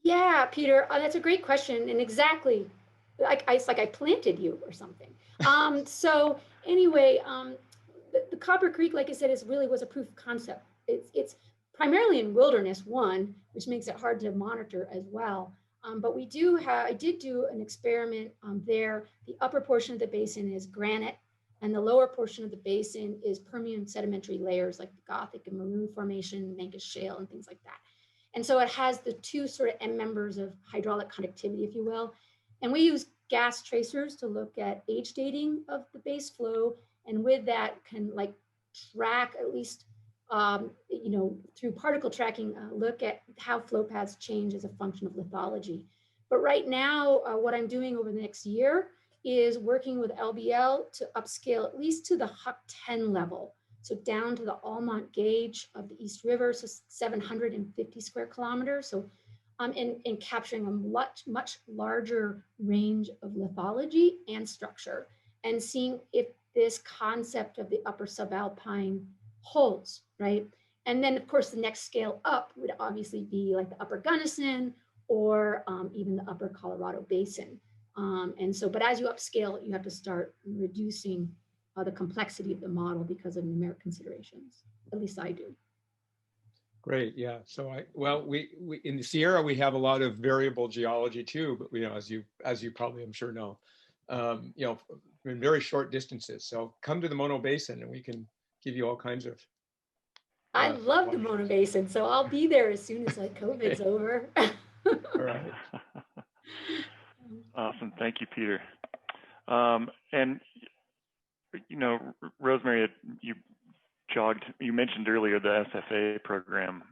Yeah, Peter, that's a great question. And exactly, it's like I planted you or something. So anyway, the Copper Creek, like I said, was a proof of concept. It's primarily in wilderness, which makes it hard to monitor as well. But I did do an experiment there. The upper portion of the basin is granite, and the lower portion of the basin is Permian sedimentary layers like the Gothic and Maroon Formation, Mancus Shale, and things like that. And so it has the two sort of end members of hydraulic conductivity, if you will. And we use gas tracers to look at age dating of the base flow, and with that can track at least through particle tracking, look at how flow paths change as a function of lithology. But right now, what I'm doing over the next year is working with LBL to upscale at least to the Huck 10 level. So down to the Almont gauge of the East River, so 750 square kilometers. So in capturing a much larger range of lithology and structure, and seeing if this concept of the upper subalpine holds, right? And then of course the next scale up would obviously be like the Upper Gunnison or even the Upper Colorado Basin. But as you upscale, you have to start reducing the complexity of the model because of numeric considerations. At least I do. Great, yeah. So we in the Sierra we have a lot of variable geology too, but as you probably I'm sure know, in very short distances. So come to the Mono Basin and we can give you all kinds of. I love the Mono Basin, so I'll be there as soon as COVID's over. All right. Awesome, thank you, Peter. And Rosemary, you mentioned earlier the SFA program,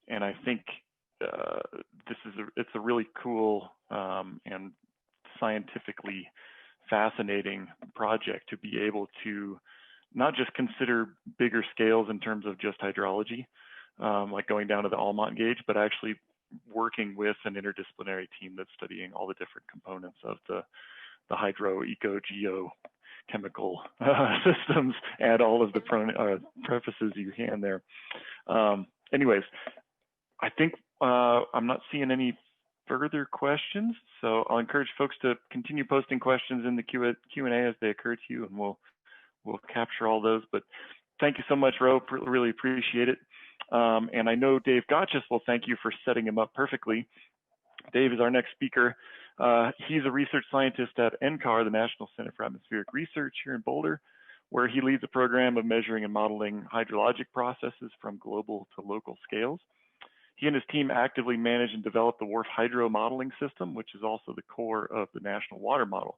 And I think it's a really cool and scientifically fascinating project to be able to not just consider bigger scales in terms of just hydrology, like going down to the Almont gauge, but actually working with an interdisciplinary team that's studying all the different components of the hydro, eco, geo, chemical systems, and all of the prefaces you can there. Anyways, I think I'm not seeing any further questions, so I'll encourage folks to continue posting questions in the Q&A as they occur to you, and we'll capture all those. But thank you so much, Ro. Really appreciate it. And I know Dave Gochis will thank you for setting him up perfectly. Dave is our next speaker. He's a research scientist at NCAR, the National Center for Atmospheric Research here in Boulder, where he leads a program of measuring and modeling hydrologic processes from global to local scales. He and his team actively manage and develop the WRF Hydro Modeling System, which is also the core of the National Water Model.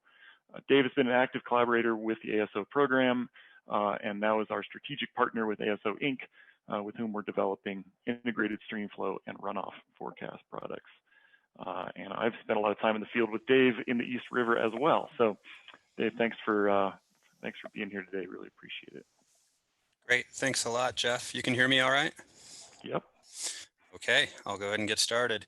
Dave has been an active collaborator with the ASO program and now is our strategic partner with ASO Inc., with whom we're developing integrated stream flow and runoff forecast products. And I've spent a lot of time in the field with Dave in the East River as well. So Dave, thanks for being here today. Really appreciate it. Great. Thanks a lot, Jeff. You can hear me all right? Yep. Okay, I'll go ahead and get started.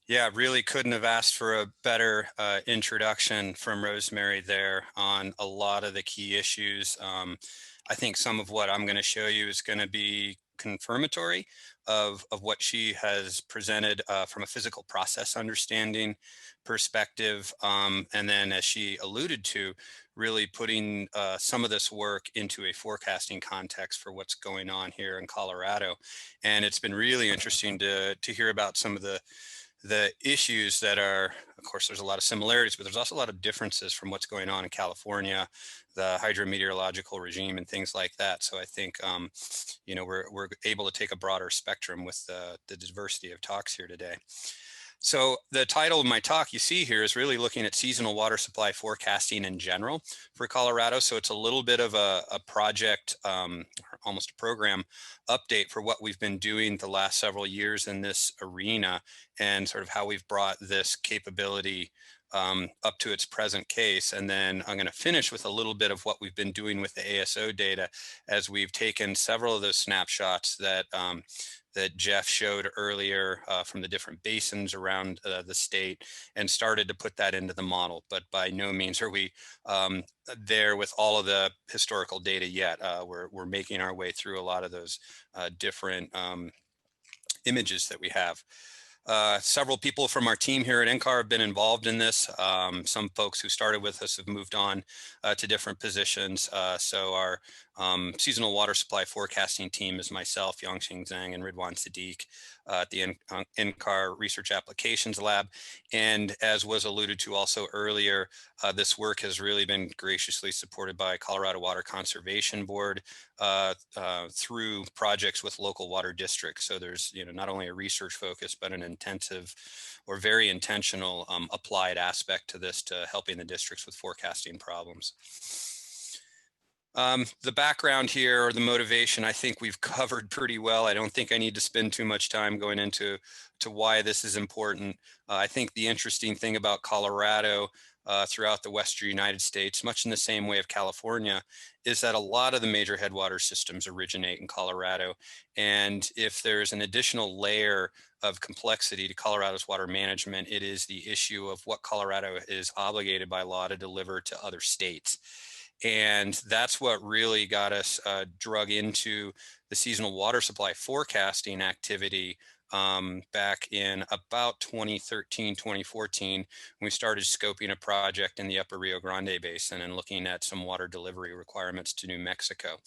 Yeah, really couldn't have asked for a better introduction from Rosemary there on a lot of the key issues. I think some of what I'm going to show you is going to be confirmatory of what she has presented from a physical process understanding perspective. And then, as she alluded to, really putting some of this work into a forecasting context for what's going on here in Colorado. And it's been really interesting to hear about some of the issues that are, of course, there's a lot of similarities, but there's also a lot of differences from what's going on in California, the hydrometeorological regime and things like that. So I think, you know, we're able to take a broader spectrum with the diversity of talks here today. So the title of my talk you see here is really looking at seasonal water supply forecasting in general for Colorado. So it's a little bit of a project, almost a program update for what we've been doing the last several years in this arena and sort of how we've brought this capability up to its present case. And then I'm going to finish with a little bit of what we've been doing with the ASO data as we've taken several of those snapshots that that Jeff showed earlier from the different basins around the state and started to put that into the model. But by no means are we there with all of the historical data yet. We're making our way through a lot of those different images that we have. Several people from our team here at NCAR have been involved in this. Some folks who started with us have moved on to different positions. So our seasonal water supply forecasting team is myself, Yongxing Zhang, and Ridwan Sadiq at the NCAR Research Applications Lab. And as was alluded to also earlier, this work has really been graciously supported by Colorado Water Conservation Board through projects with local water districts. So there's, you know, not only a research focus, but an intensive or very intentional applied aspect to this to helping the districts with forecasting problems. The background here, or the motivation, I think we've covered pretty well. I don't think I need to spend too much time going into why this is important. I think the interesting thing about Colorado throughout the Western United States, much in the same way of California, is that a lot of the major headwater systems originate in Colorado. And if there's an additional layer of complexity to Colorado's water management, it is the issue of what Colorado is obligated by law to deliver to other states. And that's what really got us drug into the seasonal water supply forecasting activity back in about 2013, 2014, we started scoping a project in the upper Rio Grande Basin and looking at some water delivery requirements to New Mexico.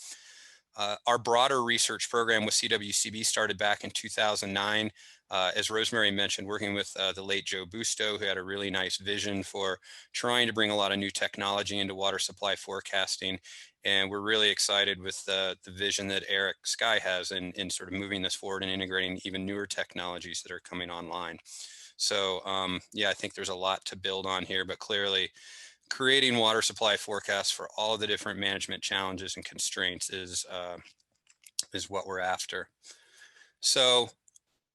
Our broader research program with CWCB started back in 2009. As Rosemary mentioned, working with the late Joe Busto, who had a really nice vision for trying to bring a lot of new technology into water supply forecasting. And we're really excited with the vision that Eric Sky has in sort of moving this forward and integrating even newer technologies that are coming online. So yeah, I think there's a lot to build on here, but clearly creating water supply forecasts for all of the different management challenges and constraints is what we're after. So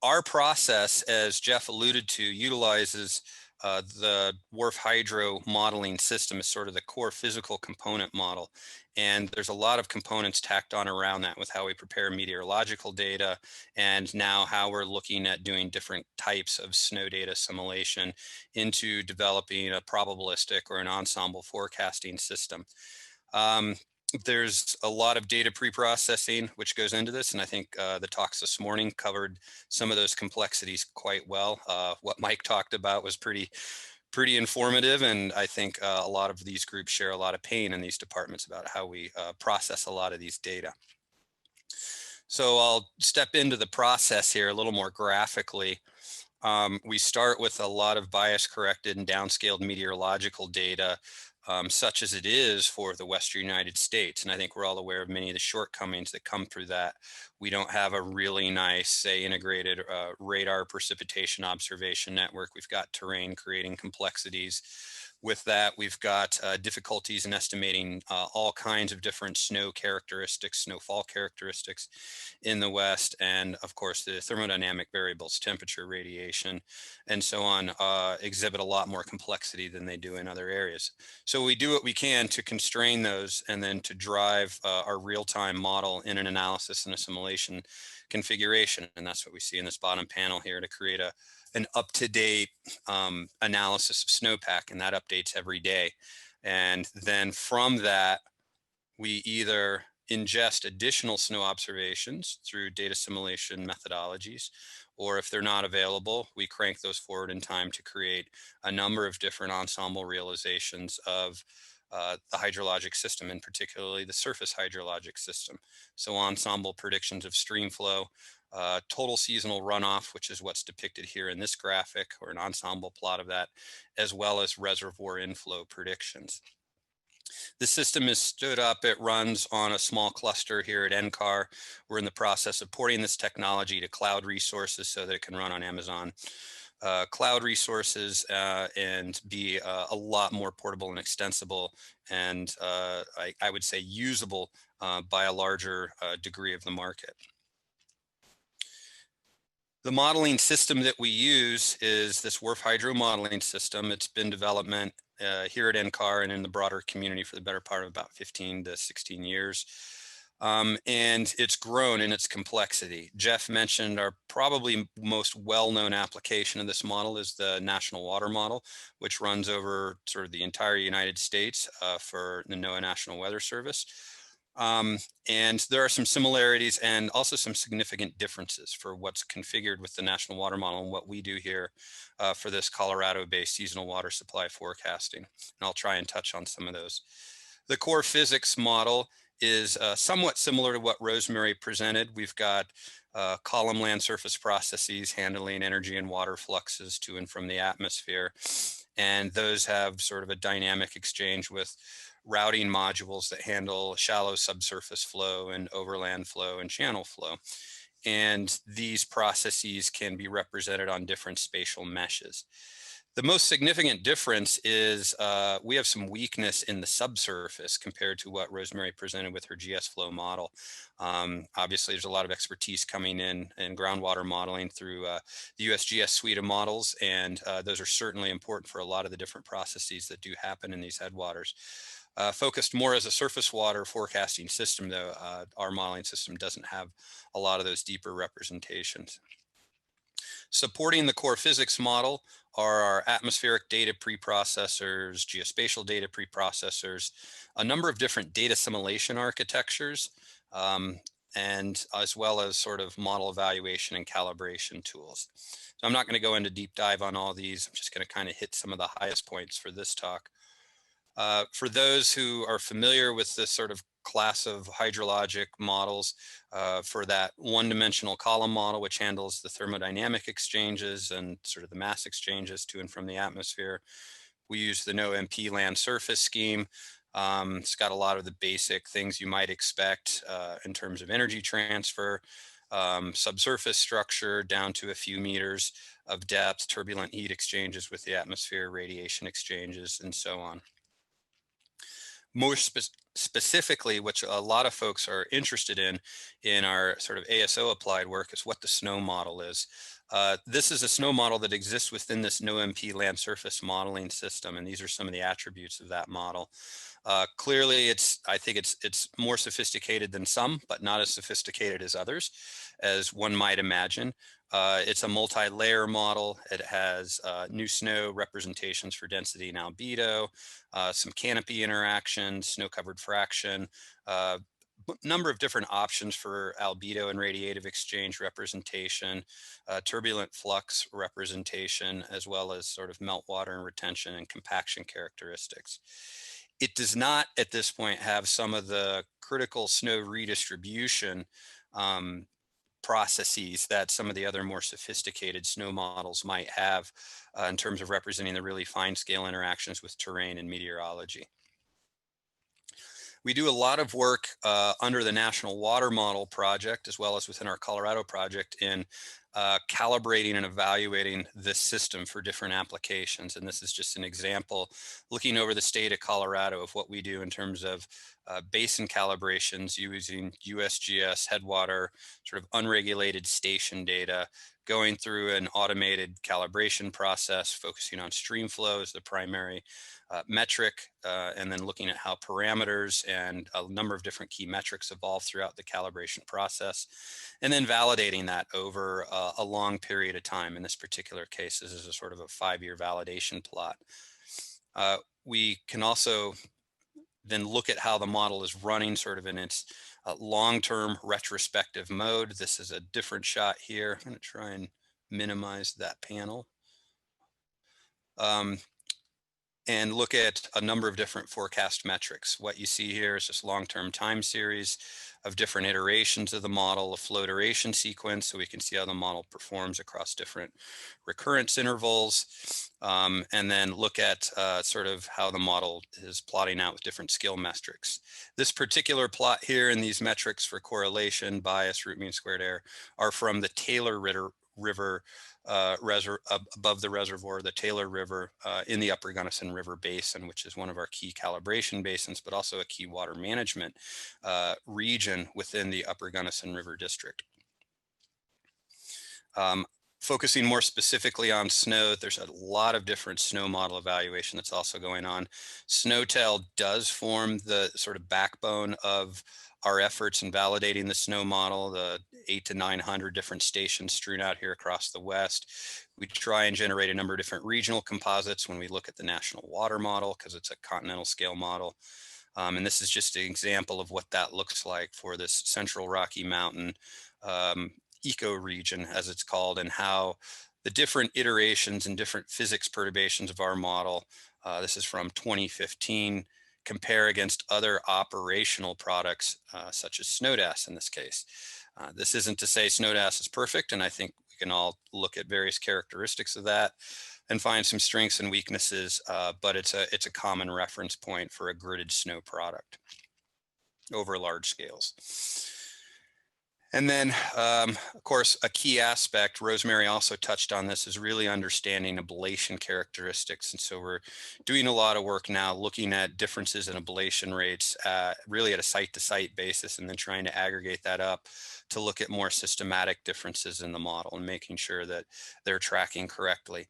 our process, as Jeff alluded to, utilizes the WRF hydro modeling system as sort of the core physical component model. And there's a lot of components tacked on around that with how we prepare meteorological data, and now how we're looking at doing different types of snow data assimilation into developing a probabilistic or an ensemble forecasting system. There's a lot of data pre-processing which goes into this, and I think the talks this morning covered some of those complexities quite well. What Mike talked about was pretty informative, and I think a lot of these groups share a lot of pain in these departments about how we process a lot of these data. So I'll step into the process here a little more graphically. We start with a lot of bias corrected and downscaled meteorological data, such as it is for the Western United States. And I think we're all aware of many of the shortcomings that come through that. We don't have a really nice, say, integrated radar precipitation observation network. We've got terrain creating complexities. With that, we've got difficulties in estimating all kinds of different snow characteristics, snowfall characteristics in the West, and of course the thermodynamic variables, temperature, radiation, and so on, exhibit a lot more complexity than they do in other areas. So we do what we can to constrain those and then to drive our real-time model in an analysis and assimilation configuration, and that's what we see in this bottom panel here to create an up-to-date analysis of Snowpack, and that updates every day. And then from that, we either ingest additional snow observations through data assimilation methodologies, or if they're not available, we crank those forward in time to create a number of different ensemble realizations of the hydrologic system, and particularly the surface hydrologic system. So ensemble predictions of stream flow, total seasonal runoff, which is what's depicted here in this graphic, or an ensemble plot of that, as well as reservoir inflow predictions. The system is stood up. It runs on a small cluster here at NCAR. We're in the process of porting this technology to cloud resources so that it can run on Amazon cloud resources and be a lot more portable and extensible, and I would say usable by a larger degree of the market. The modeling system that we use is this WRF hydro modeling system. It's been development here at NCAR and in the broader community for the better part of about 15 to 16 years. And it's grown in its complexity. Jeff mentioned our probably most well-known application of this model is the National Water Model, which runs over sort of the entire United States for the NOAA National Weather Service. And there are some similarities and also some significant differences for what's configured with the National Water Model and what we do here for this Colorado-based seasonal water supply forecasting. And I'll try and touch on some of those. The core physics model is somewhat similar to what Rosemary presented. We've got column land surface processes handling energy and water fluxes to and from the atmosphere. And those have sort of a dynamic exchange with routing modules that handle shallow subsurface flow and overland flow and channel flow. And these processes can be represented on different spatial meshes. The most significant difference is we have some weakness in the subsurface compared to what Rosemary presented with her GS flow model. Obviously, there's a lot of expertise coming in groundwater modeling through the USGS suite of models, and those are certainly important for a lot of the different processes that do happen in these headwaters. Focused more as a surface water forecasting system, though, our modeling system doesn't have a lot of those deeper representations. Supporting the core physics model are our atmospheric data preprocessors, geospatial data preprocessors, a number of different data assimilation architectures, and as well as sort of model evaluation and calibration tools. So I'm not going to go into deep dive on all these. I'm just going to kind of hit some of the highest points for this talk. For those who are familiar with this sort of class of hydrologic models, for that one-dimensional column model, which handles the thermodynamic exchanges and sort of the mass exchanges to and from the atmosphere, we use the NOAA land surface scheme. It's got a lot of the basic things you might expect in terms of energy transfer, subsurface structure down to a few meters of depth, turbulent heat exchanges with the atmosphere, radiation exchanges, and so on. More specifically, which a lot of folks are interested in our sort of ASO applied work, is what the snow model is. This is a snow model that exists within this NOMP land surface modeling system, and these are some of the attributes of that model. Clearly, I think it's more sophisticated than some, but not as sophisticated as others, as one might imagine. It's a multi-layer model. It has new snow representations for density and albedo, some canopy interactions, snow-covered fraction, number of different options for albedo and radiative exchange representation, turbulent flux representation, as well as sort of meltwater and retention and compaction characteristics. It does not at this point have some of the critical snow redistribution processes that some of the other more sophisticated snow models might have in terms of representing the really fine scale interactions with terrain and meteorology. We do a lot of work under the National Water Model Project, as well as within our Colorado project, in calibrating and evaluating this system for different applications. And this is just an example, looking over the state of Colorado, of what we do in terms of basin calibrations using USGS, Headwater, sort of unregulated station data, going through an automated calibration process, focusing on stream flow as the primary metric, and then looking at how parameters and a number of different key metrics evolve throughout the calibration process, and then validating that over a long period of time. In this particular case, this is a sort of a 5-year validation plot. We can also then look at how the model is running sort of in its long-term retrospective mode. This is a different shot here. I'm going to try and minimize that panel. And look at a number of different forecast metrics. What you see here is just long-term time series of different iterations of the model, a flow duration sequence, so we can see how the model performs across different recurrence intervals, and then look at sort of how the model is plotting out with different skill metrics. This particular plot here and these metrics for correlation, bias, root mean squared error are from the Taylor River above the reservoir, the Taylor River in the Upper Gunnison River Basin, which is one of our key calibration basins, but also a key water management region within the Upper Gunnison River District. Focusing more specifically on snow, there's a lot of different snow model evaluation that's also going on. SNOTEL does form the sort of backbone of our efforts in validating the snow model, the 800 to 900 different stations strewn out here across the West. We try and generate a number of different regional composites when we look at the national water model, because it's a continental scale model. And this is just an example of what that looks like for this Central Rocky Mountain ecoregion, as it's called, and how the different iterations and different physics perturbations of our model, this is from 2015, compare against other operational products such as SNODAS in this case. This isn't to say SNODAS is perfect, and I think we can all look at various characteristics of that and find some strengths and weaknesses, but it's a common reference point for a gridded snow product over large scales. And then, of course, a key aspect, Rosemary also touched on this, is really understanding ablation characteristics. And so we're doing a lot of work now looking at differences in ablation rates, really at a site-to-site basis, and then trying to aggregate that up to look at more systematic differences in the model and making sure that they're tracking correctly.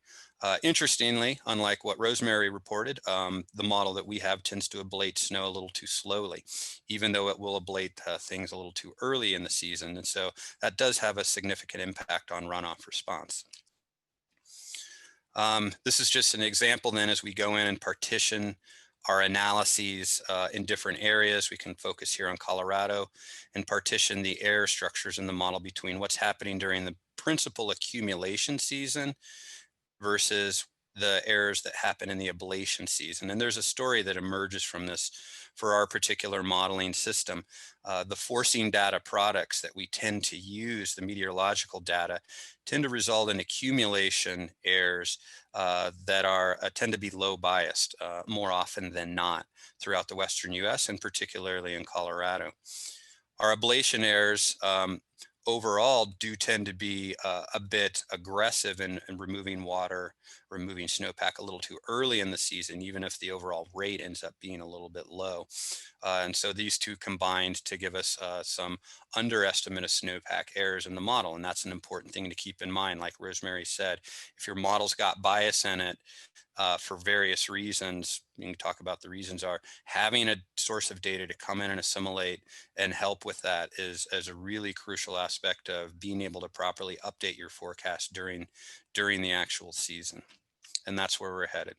Interestingly, unlike what Rosemary reported, the model that we have tends to ablate snow a little too slowly, even though it will ablate things a little too early in the season. And so that does have a significant impact on runoff response. This is just an example then as we go in and partition our analyses in different areas. We can focus here on Colorado and partition the error structures in the model between what's happening during the principal accumulation season versus the errors that happen in the ablation season. And there's a story that emerges from this for our particular modeling system. The forcing data products that we tend to use, the meteorological data, tend to result in accumulation errors that tend to be low biased more often than not throughout the Western US and particularly in Colorado. Our ablation errors overall do tend to be a bit aggressive in removing water removing snowpack a little too early in the season, even if the overall rate ends up being a little bit low. And so these two combined to give us some underestimate of snowpack errors in the model. And that's an important thing to keep in mind. Like Rosemary said, if your model's got bias in it, for various reasons, you can talk about the reasons are, having a source of data to come in and assimilate and help with that is a really crucial aspect of being able to properly update your forecast during the actual season. And that's where we're headed.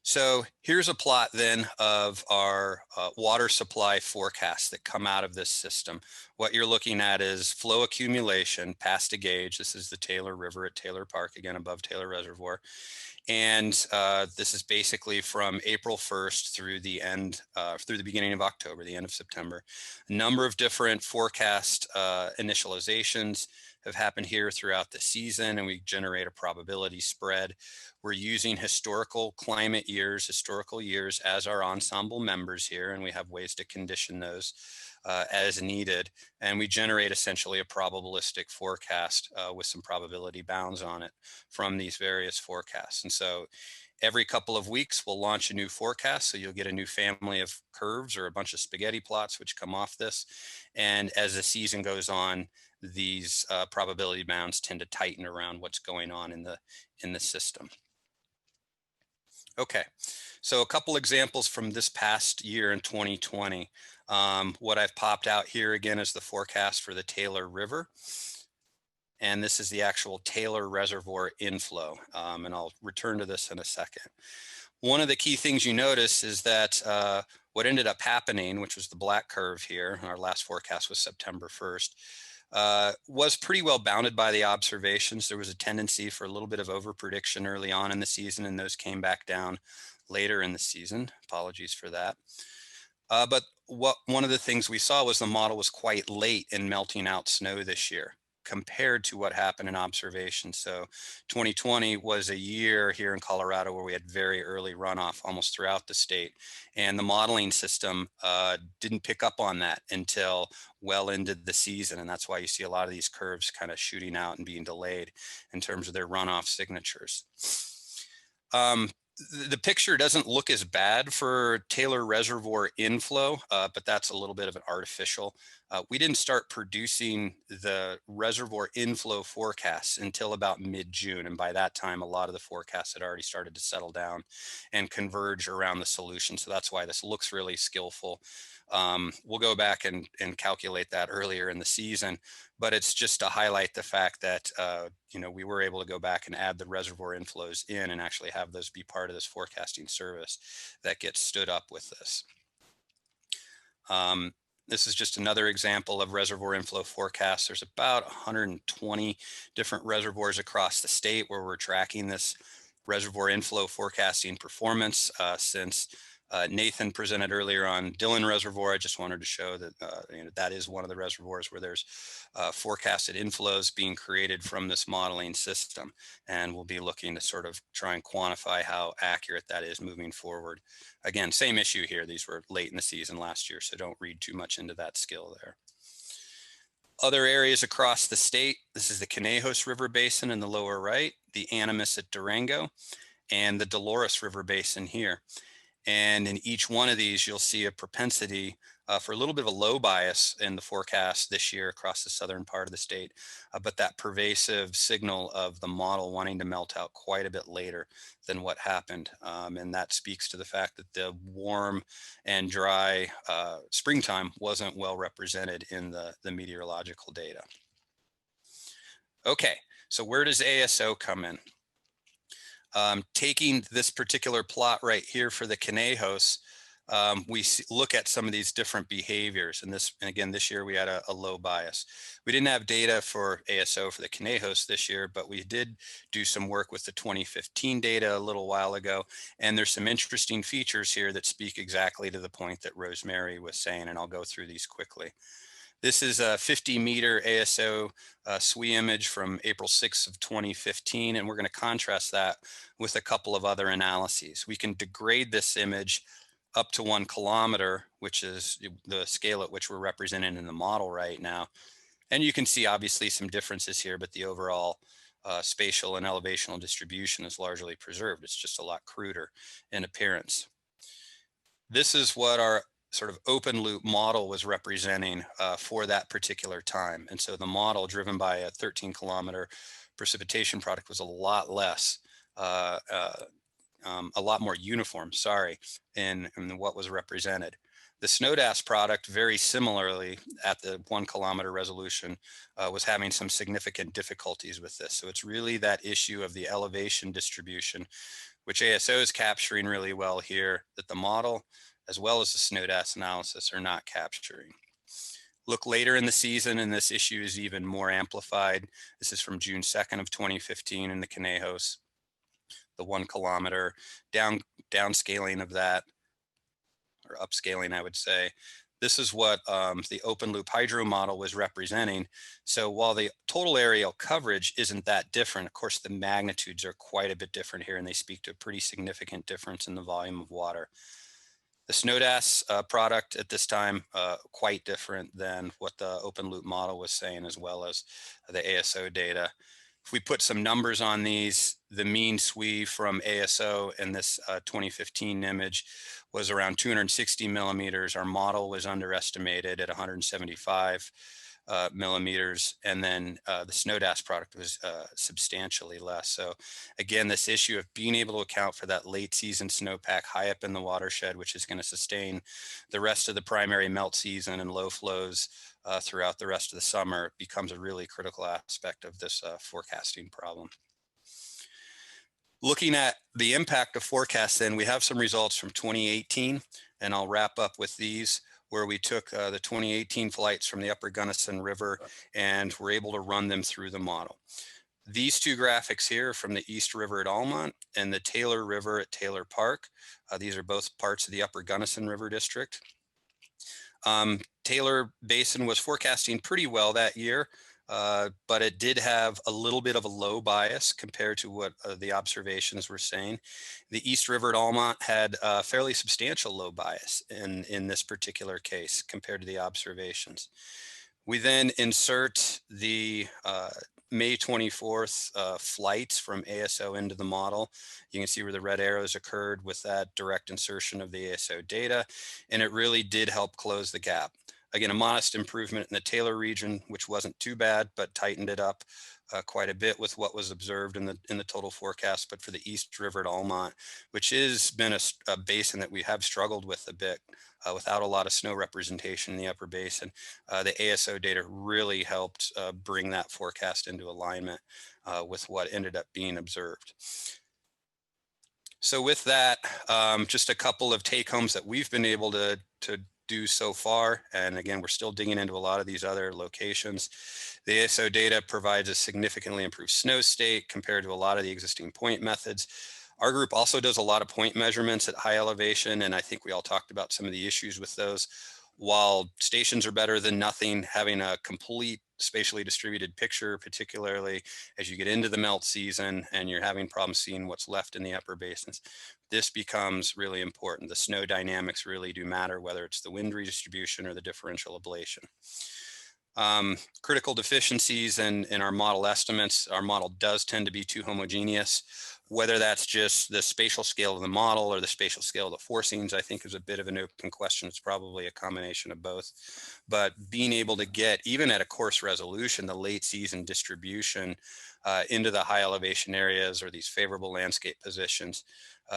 So here's a plot then of our water supply forecasts that come out of this system. What you're looking at is flow accumulation past a gauge. This is the Taylor River at Taylor Park, again above Taylor Reservoir. And this is basically from April 1st through the end, through the beginning of October, the end of September. A number of different forecast initializations have happened here throughout the season, and we generate a probability spread. We're using historical climate years, historical years as our ensemble members here, and we have ways to condition those as needed. And we generate essentially a probabilistic forecast with some probability bounds on it from these various forecasts. And so every couple of weeks, we'll launch a new forecast. So you'll get a new family of curves or a bunch of spaghetti plots which come off this. And as the season goes on, these probability bounds tend to tighten around what's going on in the system. Okay, so a couple examples from this past year in 2020. What I've popped out here again is the forecast for the Taylor River. And this is the actual Taylor Reservoir inflow. And I'll return to this in a second. One of the key things you notice is that what ended up happening, which was the black curve here, our last forecast was September 1st, was pretty well bounded by the observations. There was a tendency for a little bit of overprediction early on in the season, and those came back down later in the season. Apologies for that. But one of the things we saw was the model was quite late in melting out snow this year compared to what happened in observation. So 2020 was a year here in Colorado where we had very early runoff almost throughout the state. And the modeling system didn't pick up on that until well into the season. And that's why you see a lot of these curves kind of shooting out and being delayed in terms of their runoff signatures. The picture doesn't look as bad for Taylor Reservoir inflow, but that's a little bit of an artificial. We didn't start producing the reservoir inflow forecasts until about mid-June. And by that time, a lot of the forecasts had already started to settle down and converge around the solution. So that's why this looks really skillful. We'll go back and calculate that earlier in the season, but it's just to highlight the fact that, you know, we were able to go back and add the reservoir inflows in and actually have those be part of this forecasting service that gets stood up with this. This is just another example of reservoir inflow forecasts. There's about 120 different reservoirs across the state where we're tracking this reservoir inflow forecasting performance since Nathan presented earlier on Dillon Reservoir. I just wanted to show that you know, that is one of the reservoirs where there's forecasted inflows being created from this modeling system. And we'll be looking to sort of try and quantify how accurate that is moving forward. Again, same issue here. These were late in the season last year, so don't read too much into that skill there. Other areas across the state, this is the Conejos River Basin in the lower right, the Animas at Durango, and the Dolores River Basin here. And in each one of these, you'll see a propensity for a little bit of a low bias in the forecast this year across the southern part of the state, but that pervasive signal of the model wanting to melt out quite a bit later than what happened. And that speaks to the fact that the warm and dry springtime wasn't well represented in the meteorological data. Okay, so where does ASO come in? Taking this particular plot right here for the Conejos, we look at some of these different behaviors. And again, this year we had a low bias. We didn't have data for ASO for the Conejos this year, but we did do some work with the 2015 data a little while ago. And there's some interesting features here that speak exactly to the point that Rosemary was saying, and I'll go through these quickly. This is a 50-meter ASO SWE image from April 6th of 2015, and we're going to contrast that with a couple of other analyses. We can degrade this image up to 1 kilometer, which is the scale at which we're represented in the model right now. And you can see obviously some differences here, but the overall spatial and elevational distribution is largely preserved. It's just a lot cruder in appearance. This is what our sort of open loop model was representing for that particular time. And so the model, driven by a 13-kilometer precipitation product, was a lot less, a lot more uniform, in what was represented. The SNODAS product, very similarly at the 1-kilometer resolution, was having some significant difficulties with this. So it's really that issue of the elevation distribution, which ASO is capturing really well here, that the model, as well as the SNODAS analysis, are not capturing. Look later in the season, and this issue is even more amplified. This is from June 2nd of 2015 in the Conejos, the 1-kilometer downscaling of that, or upscaling, I would say. This is what the open loop hydro model was representing. So while the total aerial coverage isn't that different, of course, the magnitudes are quite a bit different here, and they speak to a pretty significant difference in the volume of water. The SNODAS product at this time, quite different than what the open loop model was saying, as well as the ASO data. If we put some numbers on these, the mean SWE from ASO in this 2015 image was around 260 millimeters. Our model was underestimated at 175 millimeters, and then the SNODAS product was substantially less. So again, this issue of being able to account for that late season snowpack high up in the watershed, which is going to sustain the rest of the primary melt season and low flows throughout the rest of the summer, becomes a really critical aspect of this forecasting problem. Looking at the impact of forecasts, then we have some results from 2018, and I'll wrap up with these, where we took the 2018 flights from the upper Gunnison River and were able to run them through the model. These two graphics here from the East River at Almont and the Taylor River at Taylor Park. These are both parts of the upper Gunnison River District. Taylor Basin was forecasting pretty well that year, but it did have a little bit of a low bias compared to what the observations were saying. The East River at Almont had a fairly substantial low bias in this particular case compared to the observations. We then insert the May 24th flights from ASO into the model. You can see where the red arrows occurred with that direct insertion of the ASO data, and it really did help close the gap. Again, a modest improvement in the Taylor region, which wasn't too bad, but tightened it up quite a bit with what was observed in the total forecast. But for the East River at Almont, which has been a basin that we have struggled with a bit without a lot of snow representation in the upper basin, the ASO data really helped bring that forecast into alignment with what ended up being observed. So with that, just a couple of take homes that we've been able to do so far. And again, we're still digging into a lot of these other locations. The ASO data provides a significantly improved snow state compared to a lot of the existing point methods. Our group also does a lot of point measurements at high elevation, and I think we all talked about some of the issues with those. While stations are better than nothing, having a complete spatially distributed picture, particularly as you get into the melt season and you're having problems seeing what's left in the upper basins, this becomes really important. The snow dynamics really do matter, whether it's the wind redistribution or the differential ablation. Critical deficiencies in our model estimates. Our model does tend to be too homogeneous. Whether that's just the spatial scale of the model or the spatial scale of the forcings, I think is a bit of an open question. It's probably a combination of both. But being able to get, even at a coarse resolution, the late season distribution into the high elevation areas or these favorable landscape positions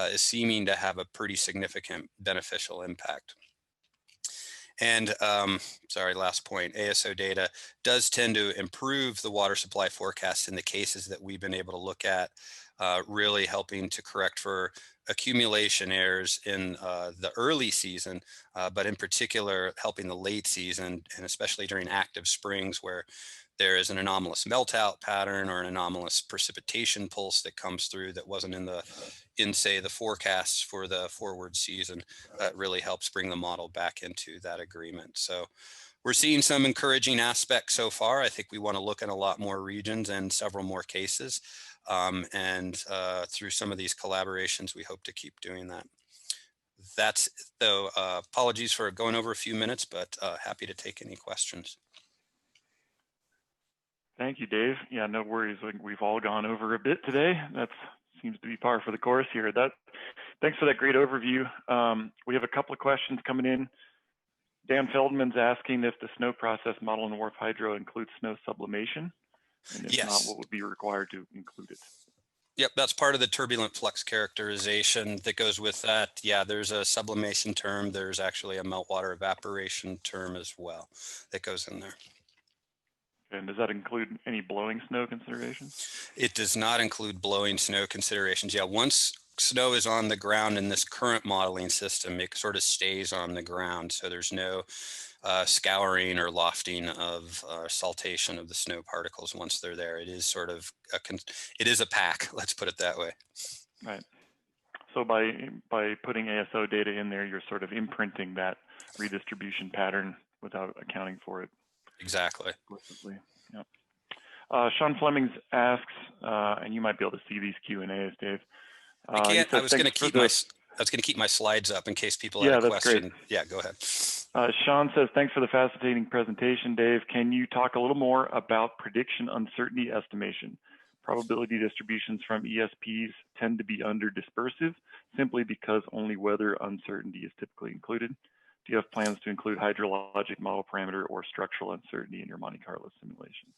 is seeming to have a pretty significant beneficial impact. And sorry, last point, ASO data does tend to improve the water supply forecast in the cases that we've been able to look at, really helping to correct for accumulation errors in the early season, but in particular helping the late season, and especially during active springs where there is an anomalous meltout pattern or an anomalous precipitation pulse that comes through that wasn't in say the forecasts for the forward season. That really helps bring the model back into that agreement. So we're seeing some encouraging aspects so far. I think we want to look at a lot more regions and several more cases. Through some of these collaborations, we hope to keep doing that. That's though, apologies for going over a few minutes, but happy to take any questions. Thank you, Dave. Yeah, no worries. We've all gone over a bit today. That seems to be par for the course here. Thanks for that great overview. We have a couple of questions coming in. Dan Feldman's asking if the snow process model in Wharf Hydro includes snow sublimation, and if not, what would be required to include it? Yep, that's part of the turbulent flux characterization that goes with that. Yeah, there's a sublimation term. There's actually a meltwater evaporation term as well that goes in there. And does that include any blowing snow considerations? It does not include blowing snow considerations. Yeah, once snow is on the ground in this current modeling system, it sort of stays on the ground. So there's no scouring or lofting of saltation of the snow particles once they're there. It is sort of it is a pack, let's put it that way. Right. So by putting ASO data in there, you're sort of imprinting that redistribution pattern without accounting for it. Exactly. Explicitly. Yeah. Sean Flemings asks, and you might be able to see these Q&As, Dave. I can't. I was going to keep my slides up in case people had a question. Great. Yeah, go ahead. Sean says, thanks for the fascinating presentation, Dave. Can you talk a little more about prediction uncertainty estimation? Probability distributions from ESPs tend to be under dispersive simply because only weather uncertainty is typically included. Do you have plans to include hydrologic model parameter or structural uncertainty in your Monte Carlo simulations?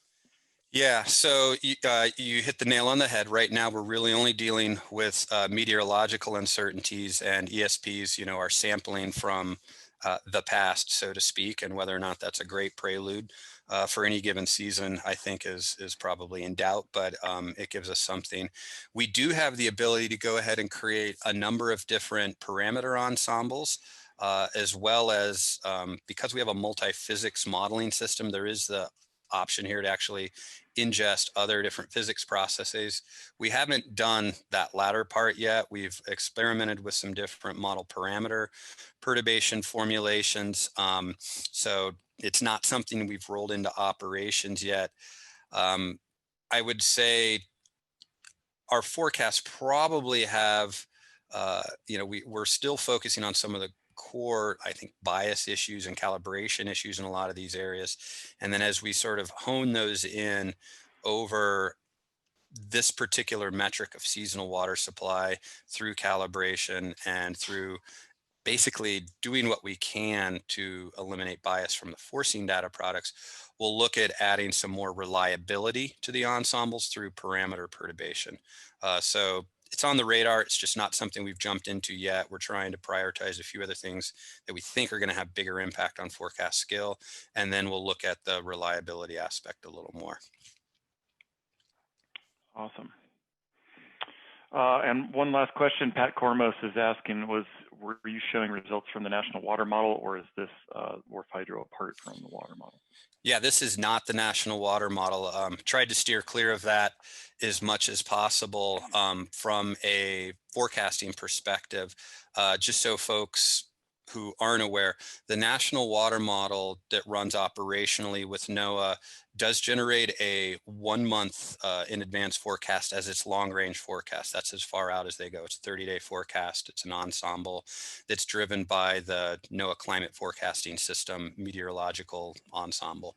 Yeah, so you hit the nail on the head. Right now, we're really only dealing with meteorological uncertainties, and ESPs, are sampling from the past, so to speak, and whether or not that's a great prelude for any given season, I think is probably in doubt, but it gives us something. We do have the ability to go ahead and create a number of different parameter ensembles, as well as because we have a multi-physics modeling system, there is the option here to actually ingest other different physics processes. We haven't done that latter part yet. We've experimented with some different model parameter perturbation formulations. So it's not something we've rolled into operations yet. I would say our forecasts probably have, we're still focusing on some of the core, I think, bias issues and calibration issues in a lot of these areas. And then as we sort of hone those in over this particular metric of seasonal water supply through calibration and through basically doing what we can to eliminate bias from the forcing data products, we'll look at adding some more reliability to the ensembles through parameter perturbation. So it's on the radar. It's just not something we've jumped into yet. We're trying to prioritize a few other things that we think are going to have bigger impact on forecast skill. And then we'll look at the reliability aspect a little more. Awesome. And one last question, Pat Kormos is asking, were you showing results from the National Water Model, or is this Wharf Hydro apart from the water model? Yeah, this is not the National Water Model. Tried to steer clear of that as much as possible from a forecasting perspective, just so folks who aren't aware, the National Water Model that runs operationally with NOAA does generate a 1 month in advance forecast as its long range forecast. That's as far out as they go. It's a 30-day forecast. It's an ensemble that's driven by the NOAA Climate Forecasting System meteorological ensemble.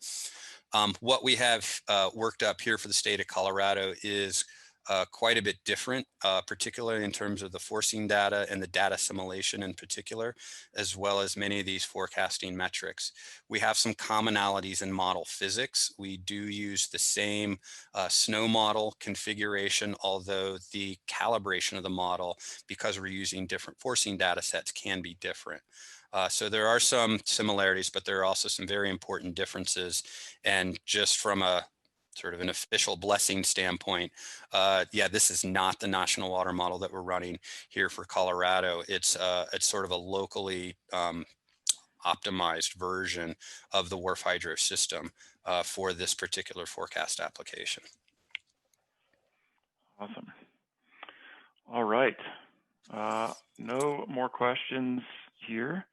What we have worked up here for the state of Colorado is quite a bit different, particularly in terms of the forcing data and the data assimilation in particular, as well as many of these forecasting metrics. We have some commonalities in model physics. We do use the same snow model configuration, although the calibration of the model, because we're using different forcing data sets, can be different. So there are some similarities, but there are also some very important differences. And just from a sort of an official blessing standpoint, yeah, this is not the National Water Model that we're running here for Colorado. It's sort of a locally optimized version of the Wharf Hydro system for this particular forecast application. Awesome. All right. No more questions here.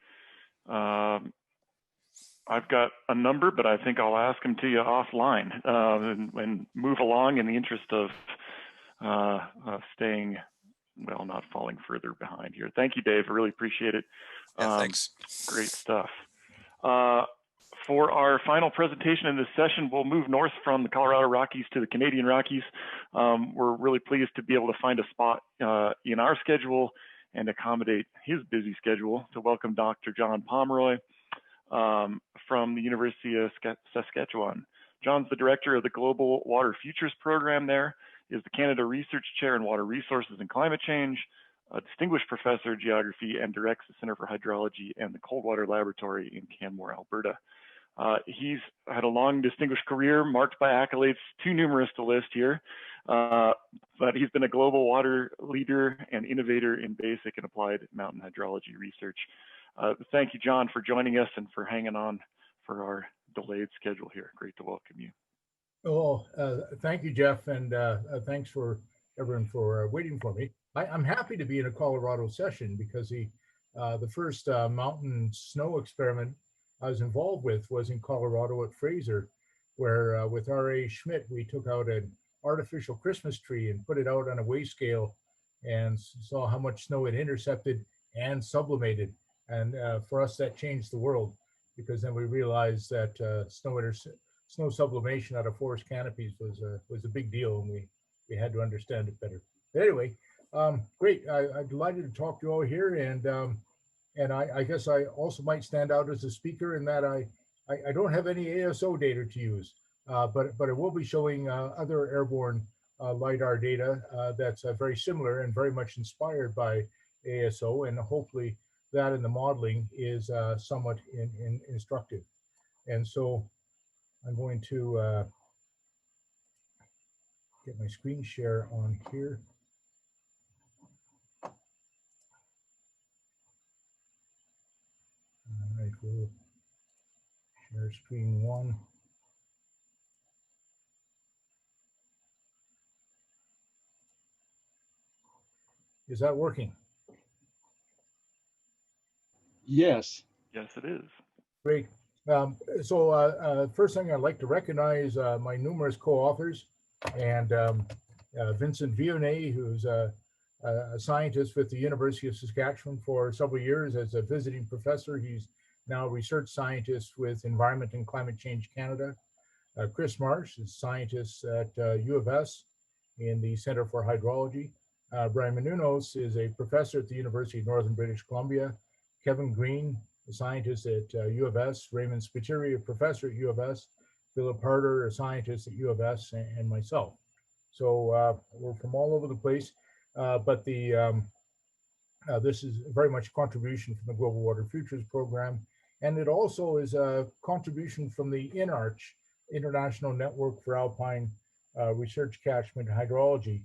I've got a number, but I think I'll ask them to you offline and move along in the interest of staying, well, not falling further behind here. Thank you, Dave. I really appreciate it. Yeah, thanks. Great stuff. For our final presentation in this session, we'll move north from the Colorado Rockies to the Canadian Rockies. We're really pleased to be able to find a spot in our schedule and accommodate his busy schedule to welcome Dr. John Pomeroy from the University of Saskatchewan. John's the director of the Global Water Futures Program there, is the Canada Research Chair in Water Resources and Climate Change, a distinguished professor of geography, and directs the Center for Hydrology and the Coldwater Laboratory in Canmore, Alberta. He's had a long, distinguished career marked by accolades too numerous to list here, but he's been a global water leader and innovator in basic and applied mountain hydrology research. Thank you, John, for joining us and for hanging on for our delayed schedule here. Great to welcome you. Oh, thank you, Jeff, and thanks for everyone for waiting for me. I'm happy to be in a Colorado session because the first mountain snow experiment I was involved with was in Colorado at Fraser, where with R.A. Schmidt, we took out an artificial Christmas tree and put it out on a weigh scale and saw how much snow it intercepted and sublimated. And for us, that changed the world, because then we realized that snow sublimation out of forest canopies was a big deal, and we had to understand it better. But anyway, great. I'm delighted to talk to you all here, and I guess I also might stand out as a speaker in that I don't have any ASO data to use, but I will be showing other airborne LiDAR data that's very similar and very much inspired by ASO, and hopefully that in the modeling is somewhat instructive. And so I'm going to get my screen share on here. All right, we'll share screen one. Is that working? Yes. Yes, it is. Great. So first thing I'd like to recognize my numerous co-authors, and Vincent Vionnet, who's a scientist with the University of Saskatchewan for several years as a visiting professor. He's now a research scientist with Environment and Climate Change Canada. Chris Marsh is scientist at U of S in the Center for Hydrology. Brian Menounos is a professor at the University of Northern British Columbia. Kevin Green, a scientist at U of S. Raymond Spiteri, a professor at U of S. Philip Harder, a scientist at U of S, and myself. So we're from all over the place. But this is very much a contribution from the Global Water Futures Program. And it also is a contribution from the INARCH, International Network for Alpine Research Catchment Hydrology.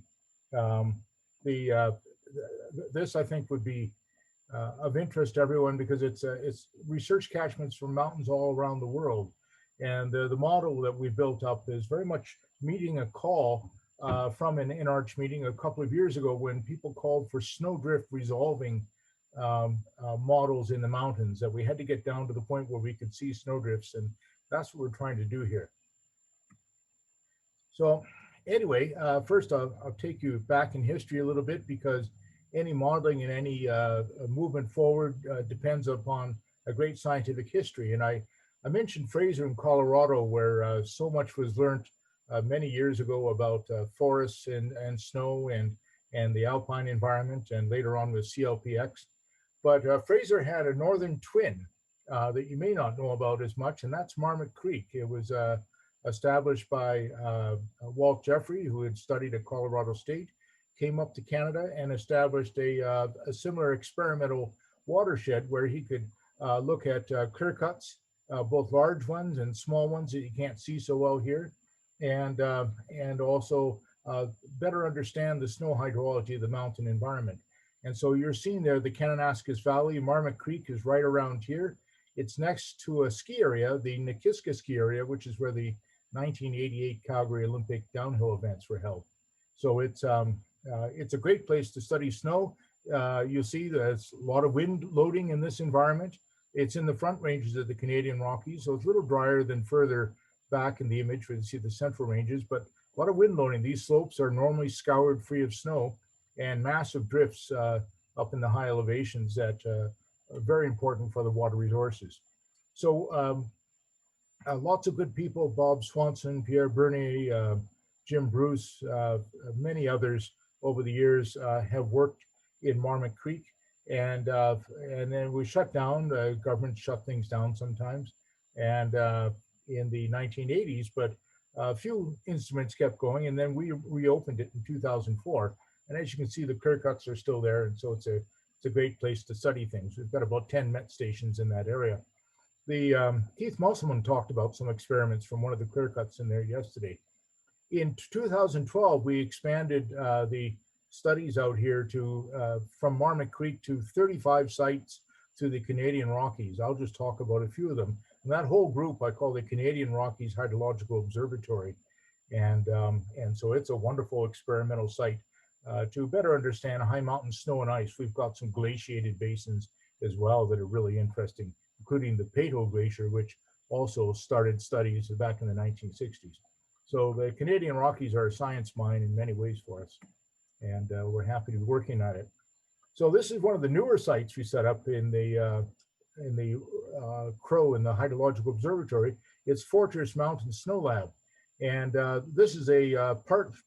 This, I think, would be of interest to everyone because it's research catchments from mountains all around the world. And the model that we built up is very much meeting a call from an INARCH meeting a couple of years ago when people called for snowdrift resolving models in the mountains, that we had to get down to the point where we could see snowdrifts, and that's what we're trying to do here. So anyway, first I'll take you back in history a little bit, because any modeling and any movement forward depends upon a great scientific history. And I mentioned Fraser in Colorado, where so much was learned many years ago about forests and snow and the alpine environment, and later on with CLPX. But Fraser had a northern twin that you may not know about as much, and that's Marmot Creek. It was established by Walt Jeffrey, who had studied at Colorado State, came up to Canada and established a similar experimental watershed where he could look at clear cuts, both large ones and small ones that you can't see so well here, and also better understand the snow hydrology of the mountain environment. And so you're seeing there the Kananaskis Valley. Marmot Creek is right around here. It's next to a ski area, the Nikiska ski area, which is where the 1988 Calgary Olympic downhill events were held. So it's a great place to study snow. You'll see there's a lot of wind loading in this environment. It's in the front ranges of the Canadian Rockies, so it's a little drier than further back in the image where you see the central ranges, but a lot of wind loading. These slopes are normally scoured free of snow, and massive drifts up in the high elevations that are very important for the water resources. So lots of good people, Bob Swanson, Pierre Bernier, Jim Bruce, many others over the years have worked in Marmot Creek. And then we shut down, the government shut things down sometimes. And in the 1980s, but a few instruments kept going, and then we reopened it in 2004. And as you can see, the clear cuts are still there. And so it's a great place to study things. We've got about 10 MET stations in that area. The Keith Musselman talked about some experiments from one of the clear cuts in there yesterday. In 2012, we expanded the studies out here to from Marmot Creek to 35 sites to the Canadian Rockies. I'll just talk about a few of them. And that whole group I call the Canadian Rockies Hydrological Observatory. And so it's a wonderful experimental site to better understand high mountain snow and ice. We've got some glaciated basins as well that are really interesting, including the Peyto Glacier, which also started studies back in the 1960s. So the Canadian Rockies are a science mine in many ways for us, and we're happy to be working on it. So this is one of the newer sites we set up in the Crow in the Hydrological Observatory. It's Fortress Mountain Snow Lab, and this is a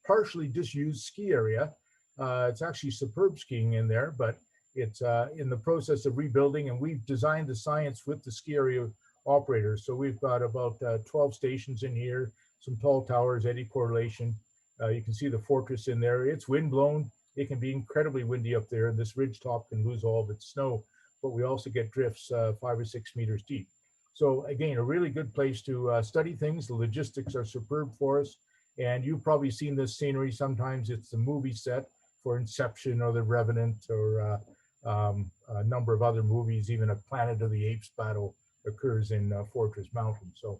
partially disused ski area. It's actually superb skiing in there, but it's in the process of rebuilding, and we've designed the science with the ski area operators. So we've got about 12 stations in here, some tall towers, eddy correlation. You can see the fortress in there. It's wind blown. It can be incredibly windy up there, and this ridge top can lose all of its snow, but we also get drifts 5 or 6 meters deep. So again, a really good place to study things. The logistics are superb for us, and you've probably seen this scenery. Sometimes it's the movie set for Inception or The Revenant or a number of other movies. Even a Planet of the Apes battle occurs in Fortress Mountain. So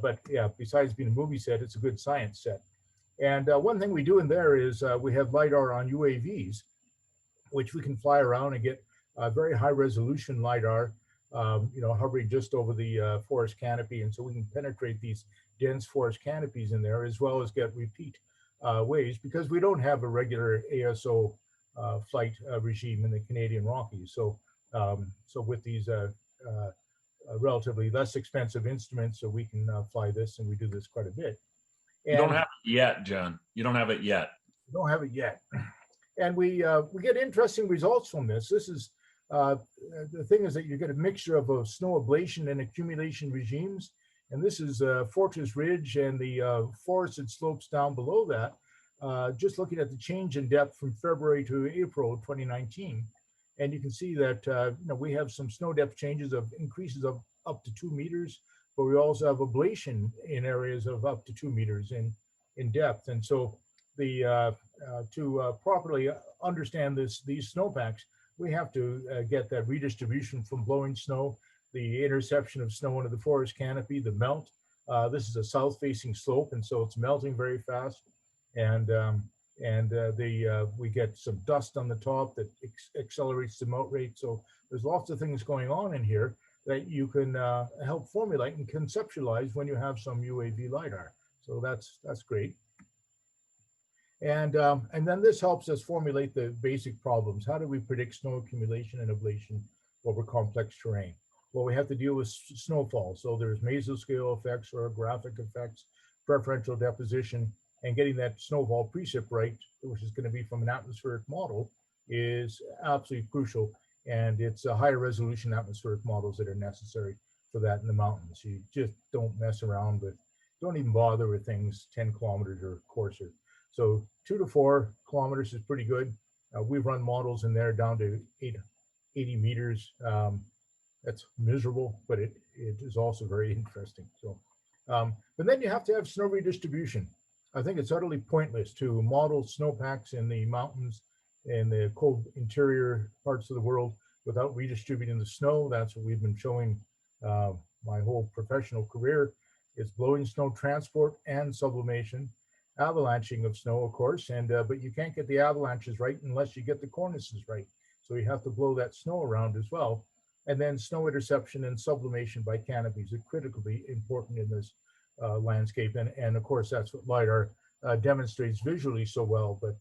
but yeah, besides being a movie set, it's a good science set. And one thing we do in there is we have LiDAR on UAVs, which we can fly around and get very high resolution LiDAR, hovering just over the forest canopy. And so we can penetrate these dense forest canopies in there, as well as get repeat waves, because we don't have a regular ASO flight regime in the Canadian Rockies. So with these relatively less expensive instruments, so we can fly this, and we do this quite a bit. You don't have it yet, John. You don't have it yet. We don't have it yet. And we get interesting results from this. This is, the thing is that you get a mixture of snow ablation and accumulation regimes. And this is Fortress Ridge and the forested slopes down below that, just looking at the change in depth from February to April 2019. And you can see that we have some snow depth changes of increases of up to 2 meters, but we also have ablation in areas of up to 2 meters in depth. And so to properly understand these snowpacks, we have to get that redistribution from blowing snow, the interception of snow into the forest canopy, the melt. This is a south-facing slope, and so it's melting very fast. And we get some dust on the top that accelerates the melt rate. So there's lots of things going on in here that you can help formulate and conceptualize when you have some UAV LiDAR. So that's great. And then this helps us formulate the basic problems. How do we predict snow accumulation and ablation over complex terrain? Well, we have to deal with snowfall. So there's mesoscale effects, orographic effects, preferential deposition, and getting that snowfall precip right, which is going to be from an atmospheric model, is absolutely crucial. And it's higher resolution atmospheric models that are necessary for that in the mountains. You just don't mess around with, don't even bother with things 10 kilometers or coarser. So 2 to 4 kilometers is pretty good. We've run models in there down to 80 meters. That's miserable, but it is also very interesting. So, but then you have to have snow redistribution. I think it's utterly pointless to model snowpacks in the mountains in the cold interior parts of the world without redistributing the snow. That's what we've been showing my whole professional career. It's blowing snow transport and sublimation, avalanching of snow, of course, and but you can't get the avalanches right unless you get the cornices right. So you have to blow that snow around as well. And then snow interception and sublimation by canopies are critically important in this landscape. And of course, that's what LiDAR demonstrates visually so well. But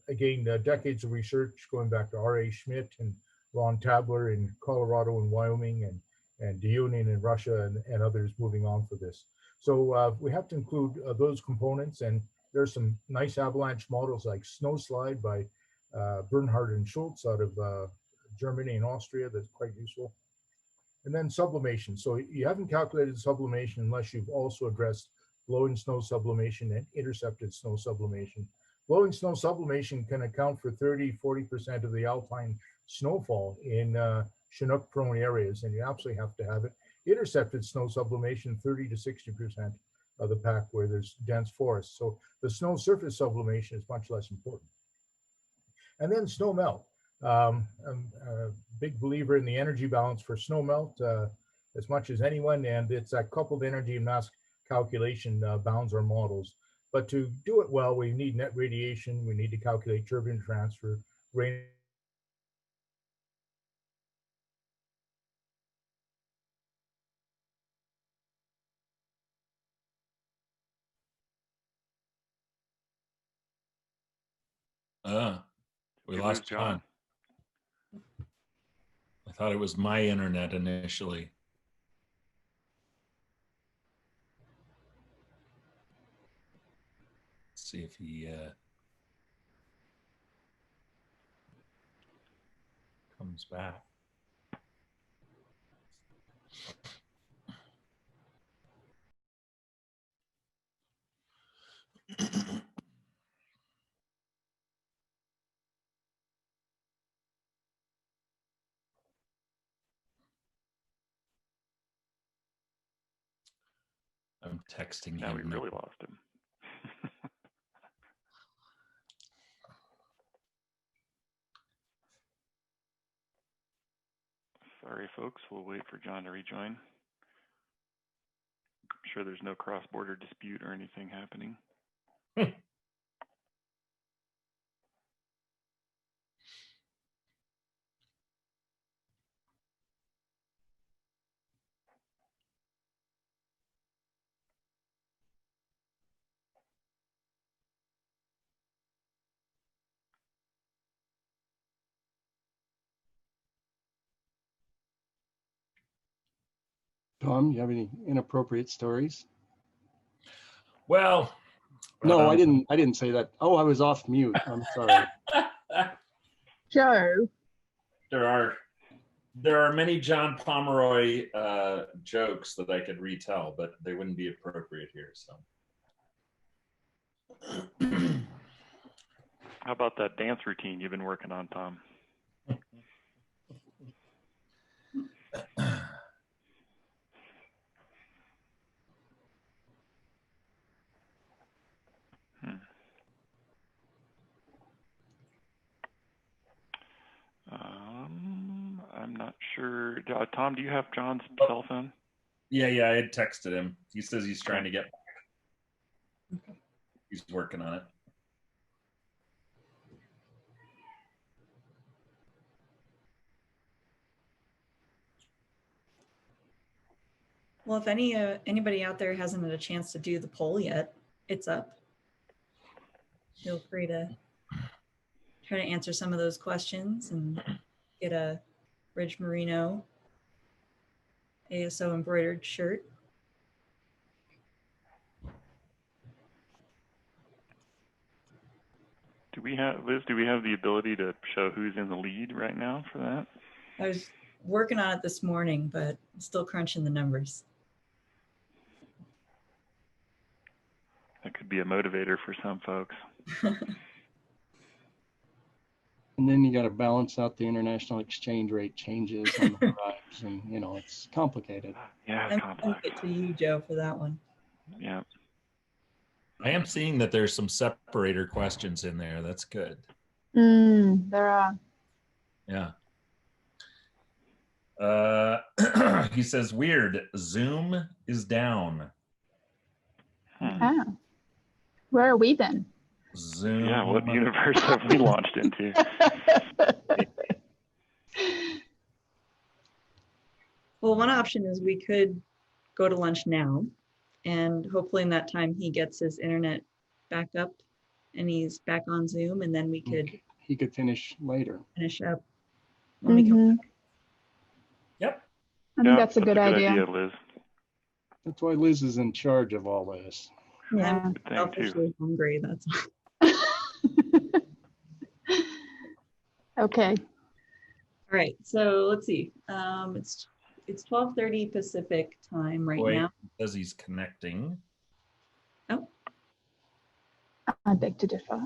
again, decades of research going back to R.A. Schmidt and Ron Tabler in Colorado and Wyoming and the Union in Russia and others moving on for this. So we have to include those components, and there's some nice avalanche models like Snowslide by Bernhard and Schultz out of Germany and Austria that's quite useful. And then sublimation. So you haven't calculated sublimation unless you've also addressed blowing snow sublimation and intercepted snow sublimation. Blowing snow sublimation can account for 30–40% of the alpine snowfall in Chinook-prone areas, and you absolutely have to have it. Intercepted snow sublimation, 30–60% of the pack where there's dense forests. So the snow surface sublimation is much less important. And then snow melt. I'm a big believer in the energy balance for snow melt as much as anyone, and it's that coupled energy and mass calculation bounds our models. But to do it well, we need net radiation, we need to calculate turbulent transfer, rain. We lost John. I thought it was my internet initially. Let's see if he comes back. I'm texting him. Now we really lost him. Sorry, folks. We'll wait for John to rejoin. I'm sure there's no cross-border dispute or anything happening. Tom, do you have any inappropriate stories? Well, no, I didn't say that. Oh, I was off mute. I'm sorry. Joe. There are many John Pomeroy jokes that I could retell, but they wouldn't be appropriate here. So, how about that dance routine you've been working on, Tom? I'm not sure. Tom, do you have John's cell phone? Yeah, I had texted him. He says he's trying to get back. He's working on it. Well, if anybody out there hasn't had a chance to do the poll yet, it's up. Feel free to try to answer some of those questions and get a Ridge Merino ASO embroidered shirt. Liz, do we have the ability to show who's in the lead right now for that? I was working on it this morning, but I'm still crunching the numbers. That could be a motivator for some folks. And then you got to balance out the international exchange rate changes on the drives, and it's complicated. Yeah, it's complex. I'll get to you, Joe, for that one. Yeah. I am seeing that there's some separator questions in there. That's good. There are. Yeah. He says, weird, Zoom is down. Oh. Where are we then? Zoom. Yeah, what universe have we launched into? Well, one option is we could go to lunch now, and hopefully in that time he gets his internet back up and he's back on Zoom, and then we could he could finish later. Finish up when we come back. Yep. I think that's a good idea. Liz. That's why Liz is in charge of all this. Yeah. I'm selfishly hungry, that's all. Okay. All right, so let's see. It's 12:30 Pacific time right Wait, now. because he's connecting. Oh. I beg to differ.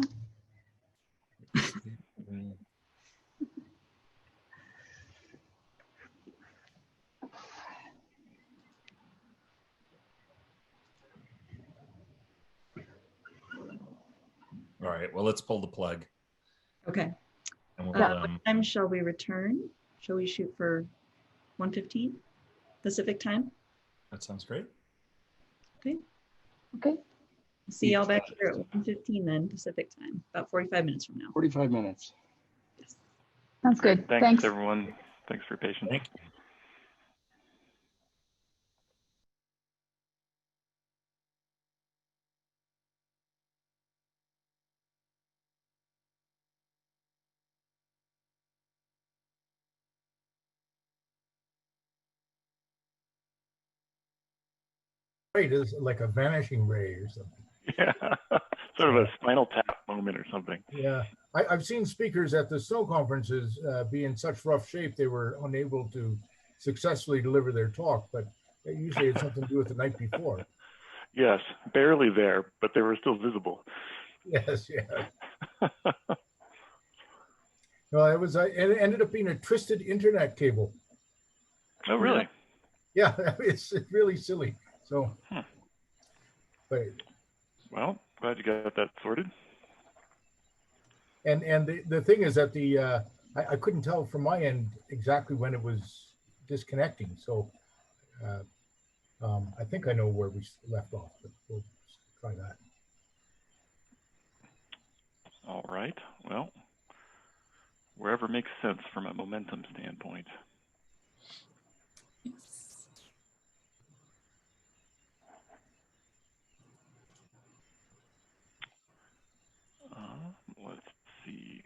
All right, well, let's pull the plug. Okay. And we'll, what time shall we return? Shall we shoot for 1:15 Pacific time? That sounds great. Okay. Okay. See y'all back here at 1:15 then Pacific time, about 45 minutes from now. 45 minutes. Sounds good. Thanks, everyone. Thanks for your patience. Thank you. Right, it's like a vanishing ray or something. Yeah, sort of a spinal tap moment or something. Yeah, I've seen speakers at the snow conferences be in such rough shape they were unable to successfully deliver their talk, but it usually had something to do with the night before. Yes, barely there, but they were still visible. Yes, yeah. No, it was. It ended up being a twisted internet cable. Oh, really? Yeah, it's really silly. So, but well, glad you got that sorted. And the thing is that I couldn't tell from my end exactly when it was disconnecting. So I think I know where we left off, but we'll try that. All right. Well, wherever makes sense from a momentum standpoint. Yes. Let's see.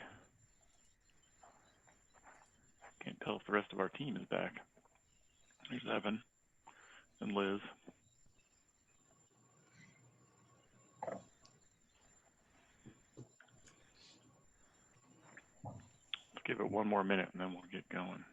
Can't tell if the rest of our team is back. There's Evan and Liz. Let's give it one more minute and then we'll get going.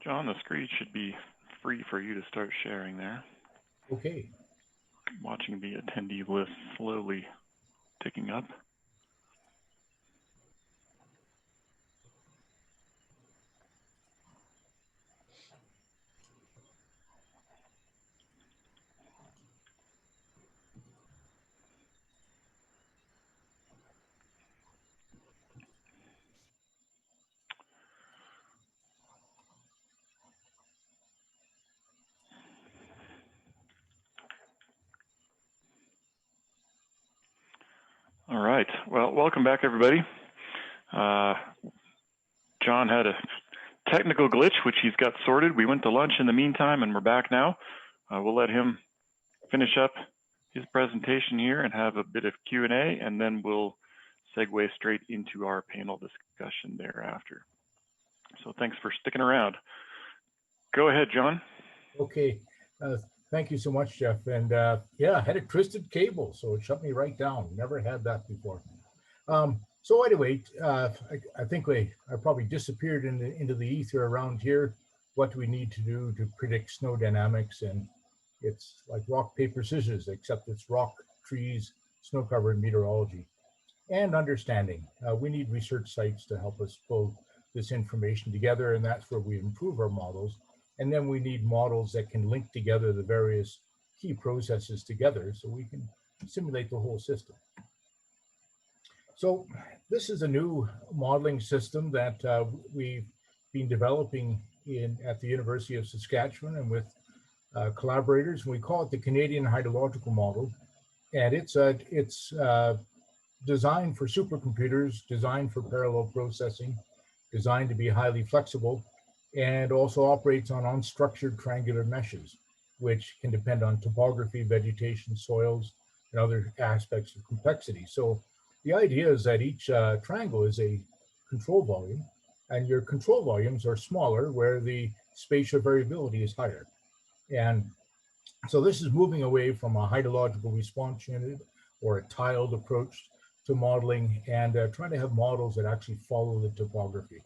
John, the screen should be free for you to start sharing there. Okay. Watching the attendee list slowly ticking up. All right. Well, welcome back, everybody. John had a technical glitch, which he's got sorted. We went to lunch in the meantime, and we're back now. We'll let him finish up his presentation here and have a bit of Q&A, and then we'll segue straight into our panel discussion thereafter. So thanks for sticking around. Go ahead, John. Okay. Thank you so much, Jeff. And yeah, I had a twisted cable, so it shut me right down. Never had that before. So anyway, I think I probably disappeared into the ether around here. What do we need to do to predict snow dynamics? And it's like rock, paper, scissors, except it's rock, trees, snow cover, and meteorology. And understanding. We need research sites to help us pull this information together, and that's where we improve our models. And then we need models that can link together the various key processes together so we can simulate the whole system. So this is a new modeling system that we've been developing at the University of Saskatchewan and with collaborators. We call it the Canadian Hydrological Model. And it's designed for supercomputers, designed for parallel processing, designed to be highly flexible, and also operates on unstructured triangular meshes, which can depend on topography, vegetation, soils, and other aspects of complexity. So the idea is that each triangle is a control volume, and your control volumes are smaller where the spatial variability is higher. And so this is moving away from a hydrological response unit or a tiled approach to modeling and trying to have models that actually follow the topography.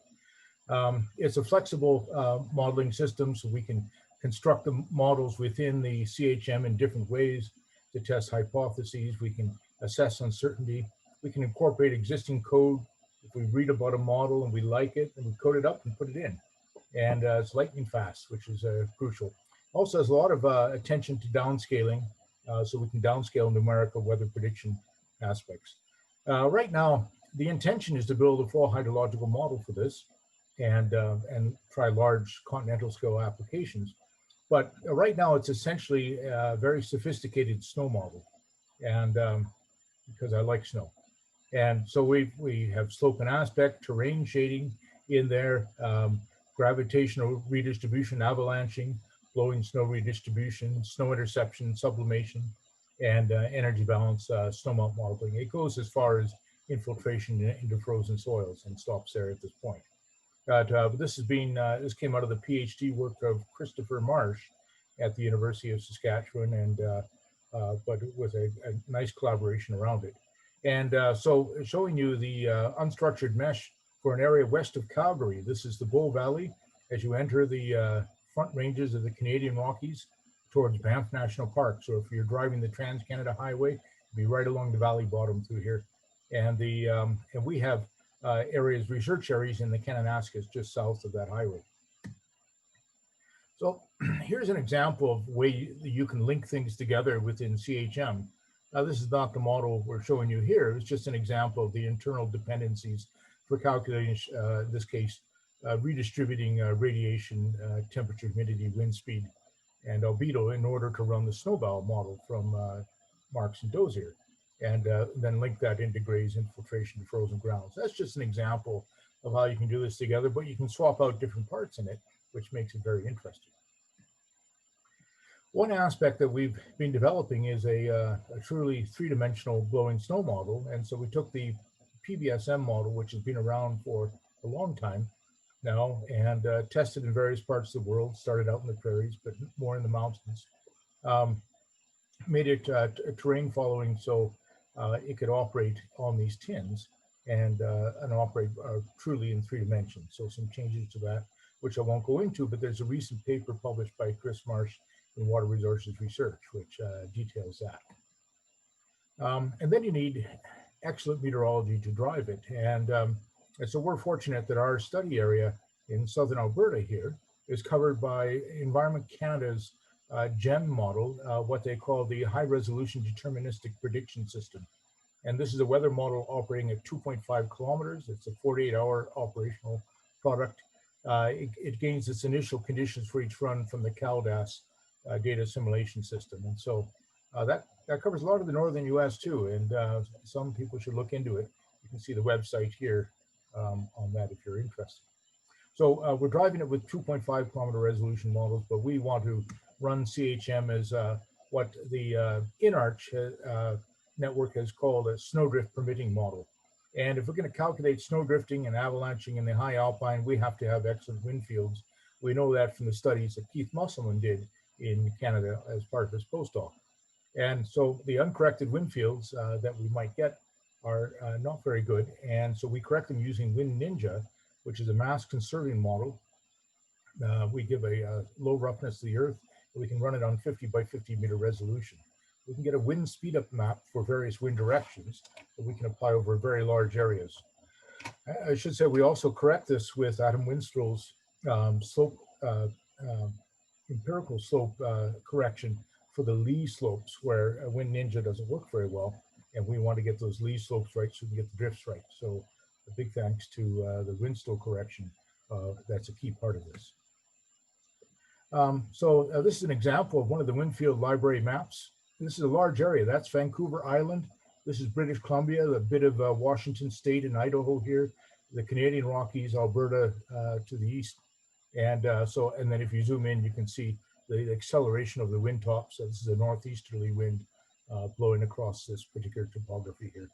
It's a flexible modeling system, so we can construct the models within the CHM in different ways to test hypotheses. We can assess uncertainty. We can incorporate existing code. If we read about a model and we like it, then we code it up and put it in. And it's lightning fast, which is crucial. Also has a lot of attention to downscaling, so we can downscale numerical weather prediction aspects. Right now, the intention is to build a full hydrological model for this and try large continental scale applications. But right now, it's essentially a very sophisticated snow model, and because I like snow. And so we have slope and aspect, terrain shading in there, gravitational redistribution, avalanching, blowing snow redistribution, snow interception, sublimation, and energy balance snowmelt modeling. It goes as far as infiltration into frozen soils and stops there at this point. But this came out of the PhD work of Christopher Marsh at the University of Saskatchewan, and but with a nice collaboration around it. And so showing you the unstructured mesh for an area west of Calgary. This is the Bull Valley as you enter the front ranges of the Canadian Rockies towards Banff National Park. So if you're driving the Trans-Canada Highway, be right along the valley bottom through here. And we have research areas in the Kananaskis just south of that highway. So here's an example of way you can link things together within CHM. Now, this is not the model we're showing you here. It's just an example of the internal dependencies for calculating, in this case, redistributing radiation, temperature, humidity, wind speed, and albedo in order to run the snowbow model from Marks and Dozier, and then link that into Gray's infiltration to frozen grounds. That's just an example of how you can do this together, but you can swap out different parts in it, which makes it very interesting. One aspect that we've been developing is a truly three-dimensional blowing snow model. And so we took the PBSM model, which has been around for a long time now, and tested in various parts of the world, started out in the prairies, but more in the mountains. Made it terrain following so it could operate on these tins and operate truly in 3 dimensions. So some changes to that, which I won't go into, but there's a recent paper published by Chris Marsh in Water Resources Research, which details that. And then you need excellent meteorology to drive it. And so we're fortunate that our study area in southern Alberta here is covered by Environment Canada's GEM model, what they call the High Resolution Deterministic Prediction System. And this is a weather model operating at 2.5 kilometers. It's a 48-hour operational product. It gains its initial conditions for each run from the CalDAS data assimilation system. And so that covers a lot of the northern US too. And some people should look into it. You can see the website here on that if you're interested. So we're driving it with 2.5 kilometer resolution models, but we want to run CHM as what the InArch network has called a snowdrift permitting model. And if we're going to calculate snowdrifting and avalanching in the high alpine, we have to have excellent wind fields. We know that from the studies that Keith Musselman did in Canada as part of his postdoc. And so the uncorrected wind fields that we might get are not very good. And so we correct them using Wind Ninja, which is a mass conserving model. We give a low roughness to the earth. We can run it on 50 by 50 meter resolution. We can get a wind speed up map for various wind directions that we can apply over very large areas. I should say we also correct this with Adam Winstrow's slope, empirical slope correction for the lee slopes where Wind Ninja doesn't work very well. And we want to get those lee slopes right so we can get the drifts right. So a big thanks to the Winstow correction. That's a key part of this. This is an example of one of the Windfield Library maps. This is a large area. That's Vancouver Island. This is British Columbia, a bit of Washington State and Idaho here, the Canadian Rockies, Alberta to the east. And then if you zoom in, you can see the acceleration of the wind tops. So this is a northeasterly wind blowing across this particular topography here.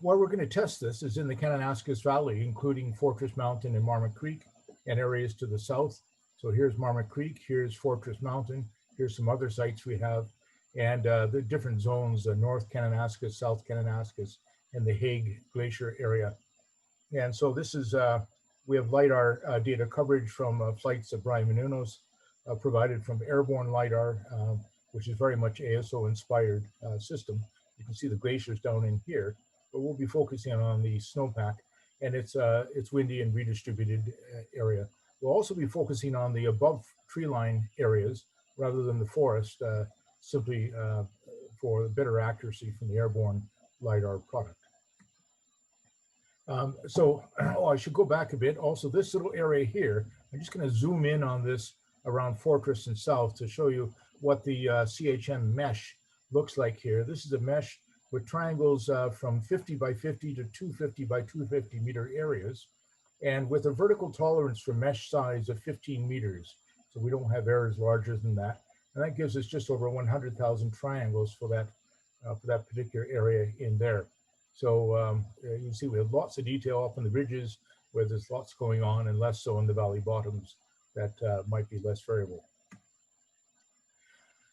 Where we're going to test this is in the Kananaskis Valley, including Fortress Mountain and Marmot Creek and areas to the south. So here's Marmot Creek, here's Fortress Mountain, here's some other sites we have, and the different zones, North Kananaskis, South Kananaskis, and the Hague Glacier area. And so this is, we have LiDAR data coverage from flights that Brian Menounos provided from Airborne LiDAR, which is very much ASO inspired system. You can see the glaciers down in here, but we'll be focusing on the snowpack, and it's windy and redistributed area. We'll also be focusing on the above tree line areas rather than the forest, simply for better accuracy from the Airborne LiDAR product. I should go back a bit. Also, this little area here, I'm just going to zoom in on this around Fortress and South to show you what the CHM mesh looks like here. This is a mesh with triangles from 50 by 50 to 250 by 250 meter areas, and with a vertical tolerance for mesh size of 15 meters. So we don't have errors larger than that. And that gives us just over 100,000 triangles for that particular area in there. So you can see we have lots of detail up on the ridges where there's lots going on, and less so in the valley bottoms that might be less variable.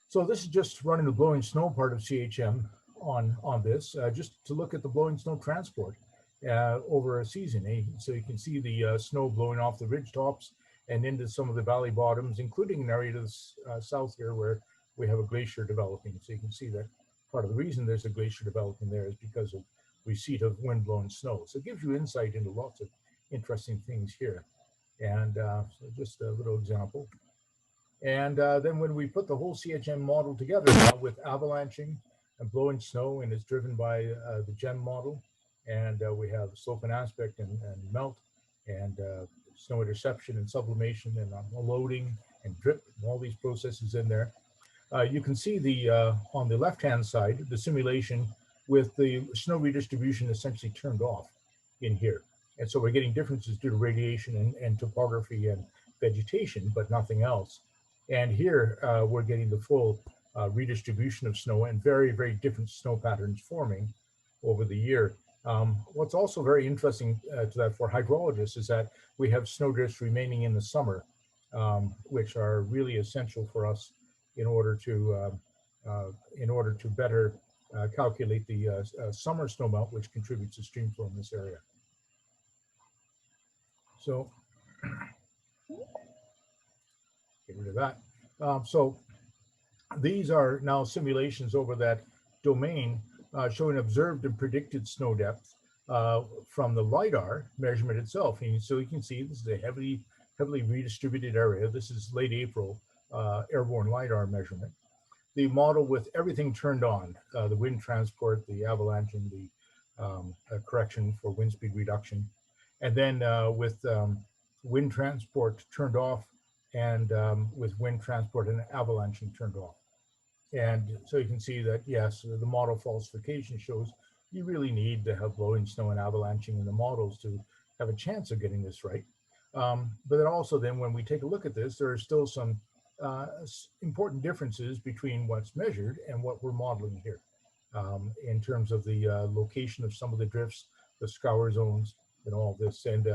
So this is just running the blowing snow part of CHM on this, just to look at the blowing snow transport over a season. So you can see the snow blowing off the ridge tops and into some of the valley bottoms, including an area to the south here where we have a glacier developing. So you can see that part of the reason there's a glacier developing there is because of receipt of wind-blown snow. So it gives you insight into lots of interesting things here. And so just a little example. And then when we put the whole CHM model together now with avalanching and blowing snow, and it's driven by the GEM model, and we have slope and aspect and melt, and snow interception and sublimation and loading and drip, and all these processes in there. You can see on the left-hand side, the simulation with the snow redistribution essentially turned off in here. And so we're getting differences due to radiation and topography and vegetation, but nothing else. And here we're getting the full redistribution of snow and very, very different snow patterns forming over the year. What's also very interesting to that for hydrologists is that we have snow drifts remaining in the summer, which are really essential for us in order to better calculate the summer snowmelt, which contributes to stream flow in this area. So get rid of that. So these are now simulations over that domain showing observed and predicted snow depth from the LiDAR measurement itself. And so you can see this is a heavily redistributed area. This is late April airborne LiDAR measurement. The model with everything turned on, the wind transport, the avalanching, the correction for wind speed reduction, and then with wind transport turned off, and with wind transport and avalanching turned off. And so you can see that, yes, the model falsification shows you really need to have blowing snow and avalanching in the models to have a chance of getting this right. But then also then when we take a look at this, there are still some important differences between what's measured and what we're modeling here in terms of the location of some of the drifts, the scour zones, and all this. And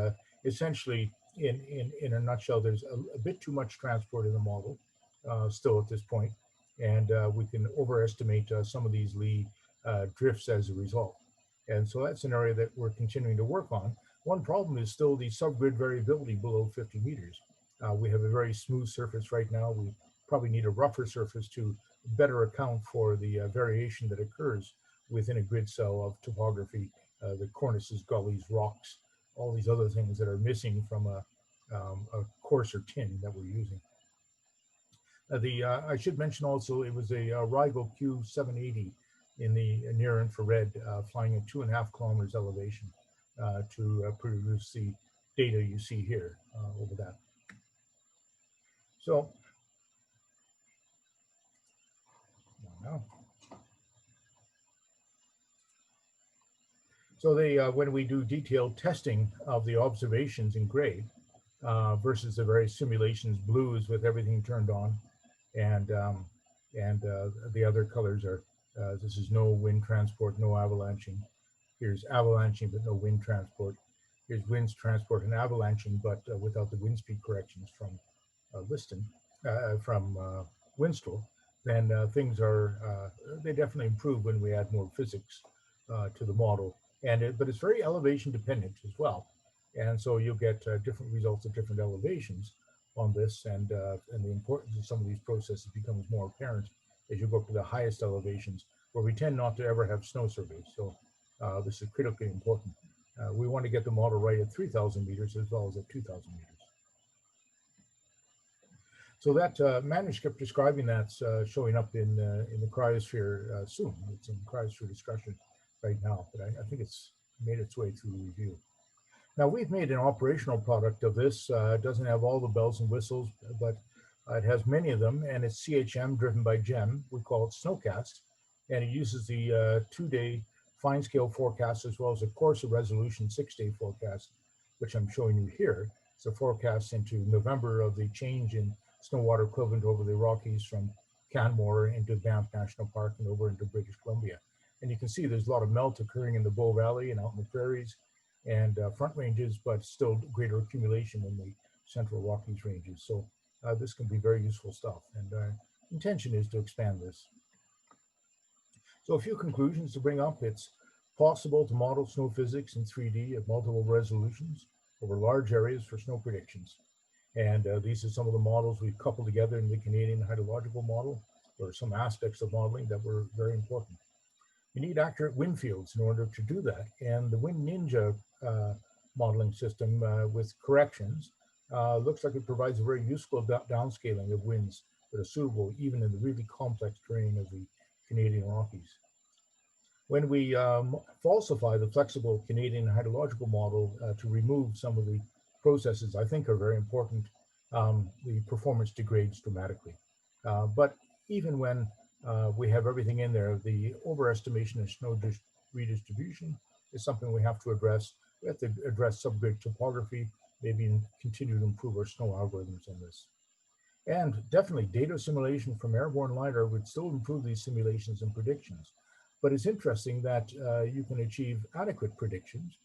essentially, in a nutshell, there's a bit too much transport in the model still at this point, and we can overestimate some of these lee drifts as a result. And so that's an area that we're continuing to work on. One problem is still the subgrid variability below 50 meters. We have a very smooth surface right now. We probably need a rougher surface to better account for the variation that occurs within a grid cell of topography, the cornices, gullies, rocks, all these other things that are missing from a coarser tin that we're using. I should mention also, it was a Rival Q780 in the near infrared, flying at 2.5 kilometers elevation to produce the data you see here over that. So, now. So when we do detailed testing of the observations in gray versus the various simulations blues with everything turned on, and the other colors are, this is no wind transport, no avalanching. Here's avalanching, but no wind transport. Here's winds transport and avalanching, but without the wind speed corrections from Winstrel. Then things are, they definitely improve when we add more physics to the model. But it's very elevation dependent as well. And so you'll get different results at different elevations on this, and the importance of some of these processes becomes more apparent as you go up to the highest elevations, where we tend not to ever have snow surveys. So this is critically important. We want to get the model right at 3,000 meters as well as at 2,000 meters. So that manuscript describing that's showing up in the cryosphere soon. It's in cryosphere discussion right now, but I think it's made its way through review. Now, we've made an operational product of this. It doesn't have all the bells and whistles, but it has many of them, and it's CHM driven by GEM. We call it Snowcast, and it uses the 2-day fine scale forecast as well as a coarser resolution 6-day forecast, which I'm showing you here. It's a forecast into November of the change in snow water equivalent over the Rockies from Canmore into Banff National Park and over into British Columbia. And you can see there's a lot of melt occurring in the Bow Valley and out in the prairies and front ranges, but still greater accumulation in the central Rockies ranges. So this can be very useful stuff. And our intention is to expand this. So a few conclusions to bring up. It's possible to model snow physics in 3D at multiple resolutions over large areas for snow predictions. And these are some of the models we've coupled together in the Canadian hydrological model. There are some aspects of modeling that were very important. You need accurate wind fields in order to do that. And the Wind Ninja modeling system with corrections looks like it provides a very useful downscaling of winds that are suitable even in the really complex terrain of the Canadian Rockies. When we falsify the flexible Canadian hydrological model to remove some of the processes I think are very important, the performance degrades dramatically. But even when we have everything in there, the overestimation of snow redistribution is something we have to address. We have to address subgrid topography, maybe continue to improve our snow algorithms on this. And definitely data assimilation from Airborne LiDAR would still improve these simulations and predictions. But it's interesting that you can achieve adequate predictions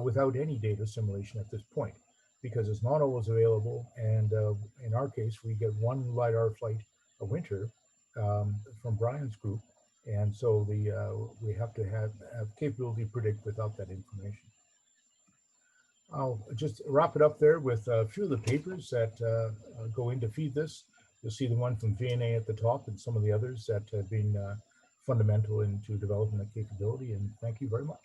without any data assimilation at this point, because it's not always available. And in our case, we get one LiDAR flight a winter from Brian's group. And so we have to have capability to predict without that information. I'll just wrap it up there with a few of the papers that go in to feed this. You'll see the one from VNA at the top and some of the others that have been fundamental into developing that capability. And thank you very much.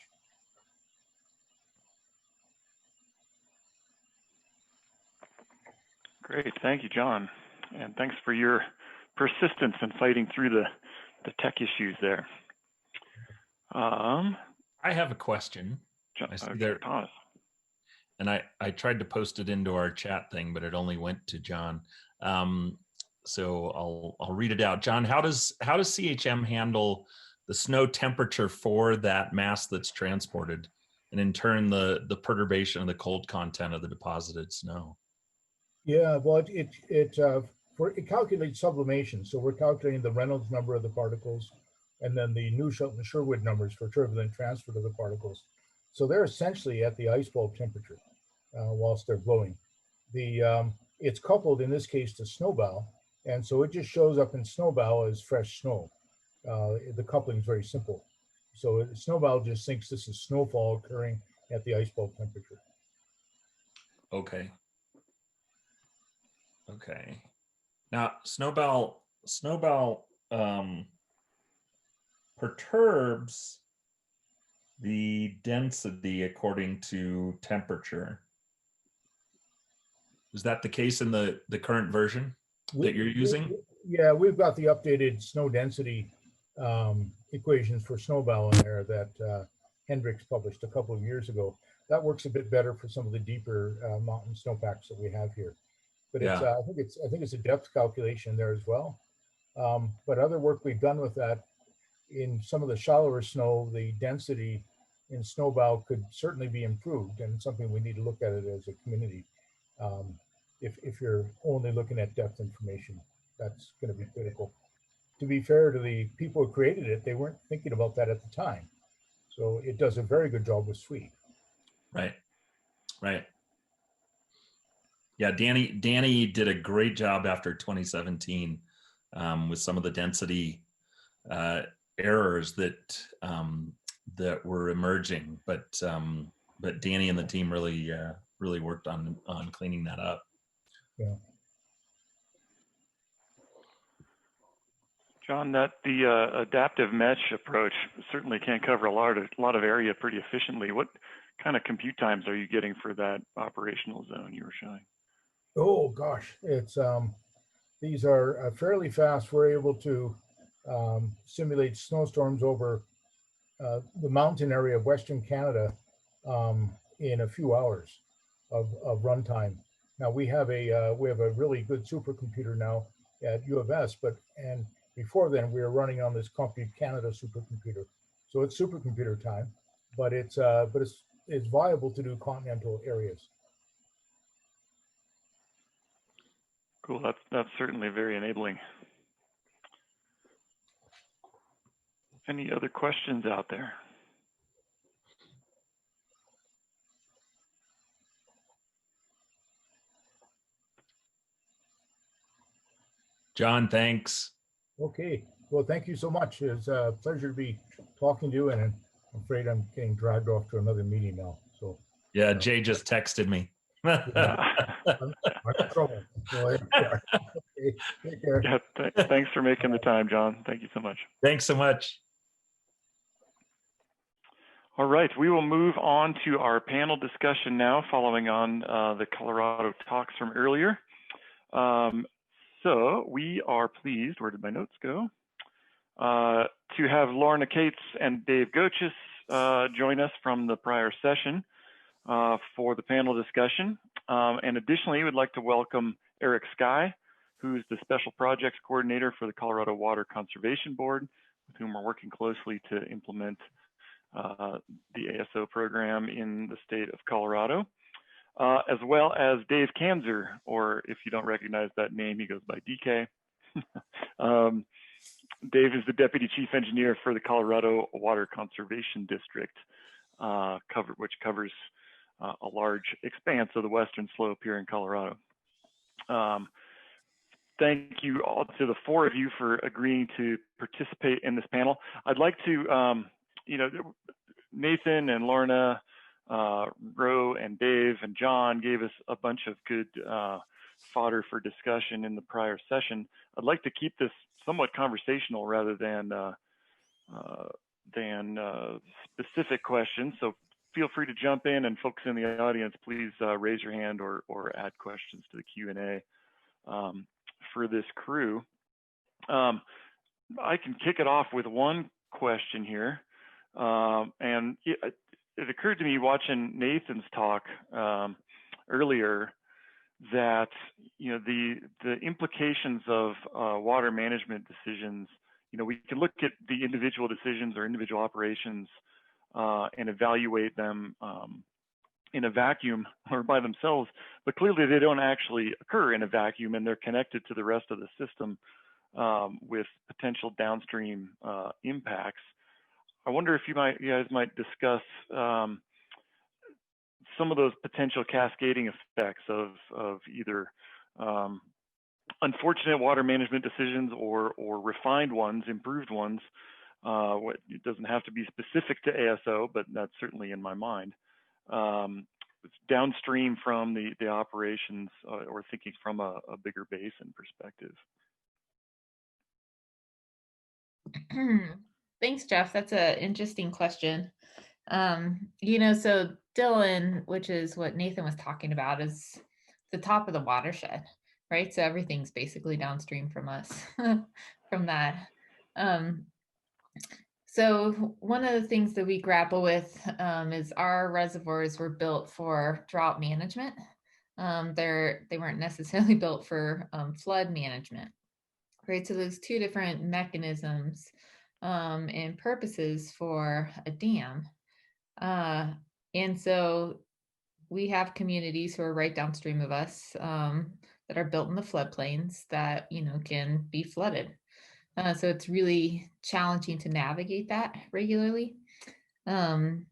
Great, thank you, John. And thanks for your persistence in fighting through the tech issues there. I have a question. John, I see there, Thomas. And I tried to post it into our chat thing, but it only went to John. So I'll read it out. John, how does CHM handle the snow temperature for that mass that's transported, and in turn the perturbation of the cold content of the deposited snow? Yeah, well, it calculates sublimation. So we're calculating the Reynolds number of the particles, and then the Sherwood numbers for turbulent transfer of the particles. So they're essentially at the ice bulb temperature whilst they're blowing. it's coupled in this case to snowbow, and so it just shows up in snowbow as fresh snow. The coupling is very simple. So snowbow just thinks this is snowfall occurring at the ice bulb temperature. Okay. Okay. Now snowbow perturbs the density according to temperature. Is that the case in the current version that you're using? Yeah, we've got the updated snow density equations for snowbow in there that Hendricks published a couple of years ago. That works a bit better for some of the deeper mountain snowpacks that we have here. But it's, Yeah. I think it's a depth calculation there as well. But other work we've done with that, in some of the shallower snow, the density in snowbow could certainly be improved, and something we need to look at it as a community. If you're only looking at depth information, that's going to be critical. To be fair to the people who created it, they weren't thinking about that at the time. So it does a very good job with sweep. Right, right. Yeah, Danny did a great job after 2017 with some of the density errors that that were emerging, but Danny and the team really worked on cleaning that up. Yeah. John, the adaptive mesh approach certainly can't cover a lot of area pretty efficiently. What kind of compute times are you getting for that operational zone you were showing? Oh gosh, it's these are fairly fast. We're able to simulate snowstorms over the mountain area of Western Canada in a few hours of runtime. Now we have a really good supercomputer now at U of S, and before then we were running on this Compute Canada supercomputer. So it's supercomputer time, but it's viable to do continental areas. Cool. That's certainly very enabling. Any other questions out there? John, thanks. Okay. Well, thank you so much. It's a pleasure to be talking to you, and I'm afraid I'm getting dragged off to another meeting now. So yeah, Jay just texted me. I'm in trouble. So, okay, take care. Yeah, thanks for making the time, John. Thank you so much. Thanks so much. All right, we will move on to our panel discussion now, following on the Colorado talks from earlier. So we are pleased, where did my notes go? To have Laurna Kaatz and Dave Gochis join us from the prior session for the panel discussion. And additionally, we'd like to welcome Eric Skye, who's the Special Projects Coordinator for the Colorado Water Conservation Board, with whom we're working closely to implement the ASO program in the state of Colorado, as well as Dave Kanzer, or if you don't recognize that name, he goes by DK. Dave is the Deputy Chief Engineer for the Colorado Water Conservation District, which covers a large expanse of the western slope here in Colorado. Thank you all to the four of you for agreeing to participate in this panel. I'd like to, Nathan and Laurna, Ro and Dave and John gave us a bunch of good fodder for discussion in the prior session. I'd like to keep this somewhat conversational rather than specific questions. So feel free to jump in, and folks in the audience, please raise your hand or add questions to the Q&A for this crew. I can kick it off with one question here. And it occurred to me watching Nathan's talk earlier that the implications of water management decisions, we can look at the individual decisions or individual operations and evaluate them in a vacuum or by themselves, but clearly they don't actually occur in a vacuum, and they're connected to the rest of the system with potential downstream impacts. I wonder if you guys might discuss some of those potential cascading effects of either unfortunate water management decisions or refined ones, improved ones. It doesn't have to be specific to ASO, but that's certainly in my mind. It's downstream from the operations, or thinking from a bigger basin perspective. Thanks, Jeff. That's an interesting question. You know, so Dillon, which is what Nathan was talking about, is the top of the watershed, right? So everything's basically downstream from us from that. So one of the things that we grapple with is our reservoirs were built for drought management. They weren't necessarily built for flood management, right? So there's two different mechanisms and purposes for a dam. And so we have communities who are right downstream of us that are built in the floodplains that, you know, can be flooded. So it's really challenging to navigate that regularly. And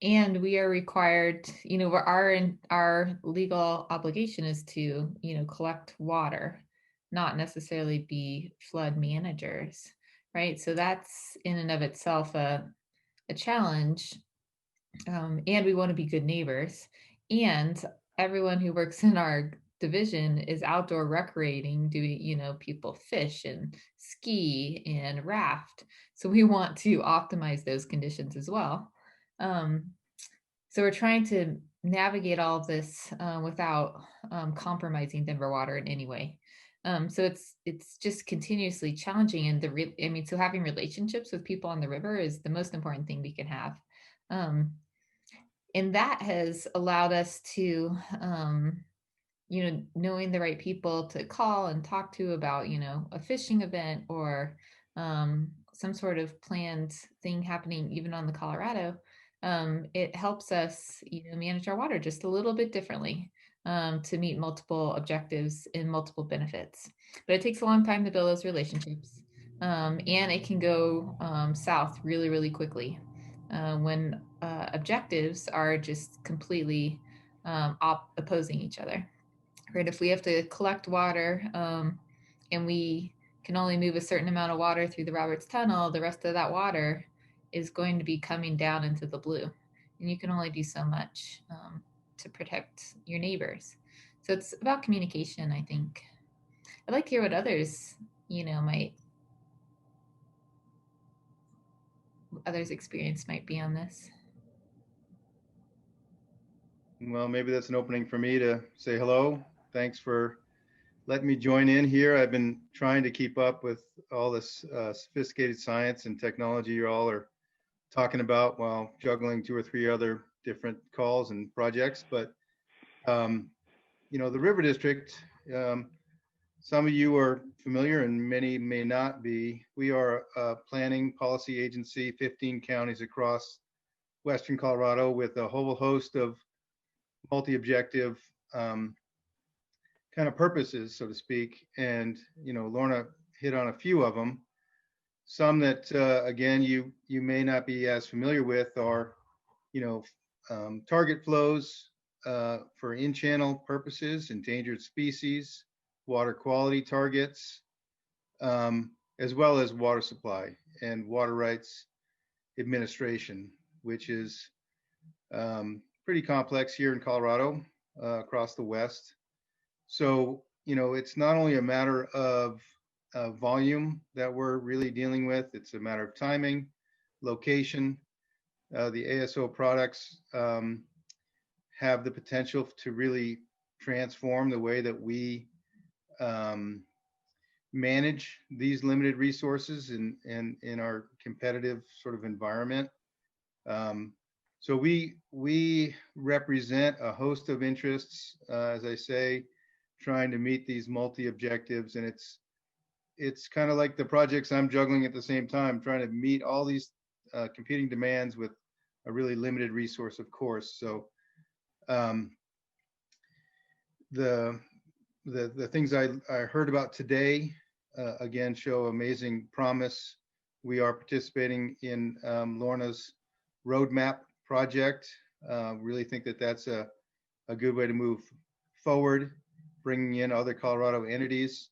we are required, you know, our legal obligation is to, you know, collect water, not necessarily be flood managers, right? So that's in and of itself a challenge. And we want to be good neighbors. And everyone who works in our division is outdoor recreating, doing, you know, people fish and ski and raft. So we want to optimize those conditions as well. So we're trying to navigate all of this without compromising Denver water in any way. So it's just continuously challenging. And so having relationships with people on the river is the most important thing we can have. And that has allowed us to, you know, knowing the right people to call and talk to about, you know, a fishing event or some sort of planned thing happening even on the Colorado, it helps us, you know, manage our water just a little bit differently to meet multiple objectives and multiple benefits. But it takes a long time to build those relationships, and it can go south really, really quickly when objectives are just completely opposing each other. Right? If we have to collect water and we can only move a certain amount of water through the Roberts Tunnel, the rest of that water is going to be coming down into the blue. And you can only do so much to protect your neighbors. So it's about communication, I think. I'd like to hear what others, you know, others' experience might be on this. Well, maybe that's an opening for me to say hello. Thanks for letting me join in here. I've been trying to keep up with all this sophisticated science and technology you all are talking about while juggling 2 or 3 other different calls and projects. But, you know, the River District, some of you are familiar and many may not be. We are a planning policy agency, 15 counties across Western Colorado with a whole host of multi-objective kind of purposes, so to speak. And, you know, Laurna hit on a few of them. Some that, again, you may not be as familiar with are, you know, target flows for in-channel purposes, endangered species, water quality targets, as well as water supply and water rights administration, which is pretty complex here in Colorado, across the West. So, you know, it's not only a matter of volume that we're really dealing with, it's a matter of timing, location. The ASO products have the potential to really transform the way that we manage these limited resources in our competitive sort of environment. So we represent a host of interests, as I say, trying to meet these multi-objectives, and it's kind of like the projects I'm juggling at the same time, trying to meet all these competing demands with a really limited resource, of course. So the things I heard about today, again, show amazing promise. We are participating in Laurna's roadmap project, Really think that that's a good way to move forward, bringing in other Colorado entities.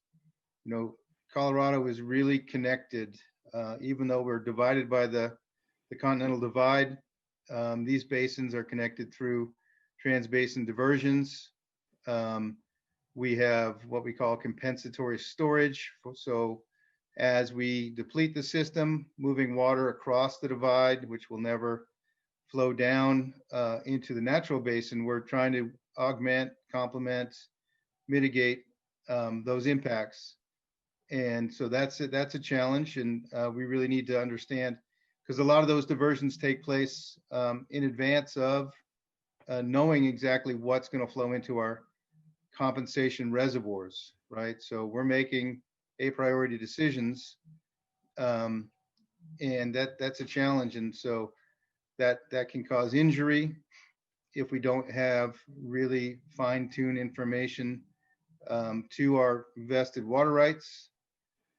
You know, Colorado is really connected, even though we're divided by the Continental Divide. These basins are connected through transbasin diversions. We have what we call compensatory storage. So as we deplete the system, moving water across the divide, which will never flow down into the natural basin, we're trying to augment, complement, mitigate those impacts. And so that's a challenge, and we really need to understand, because a lot of those diversions take place in advance of knowing exactly what's going to flow into our compensation reservoirs, right? So we're making a priority decisions, and that's a challenge. And so that can cause injury if we don't have really fine-tuned information to our vested water rights.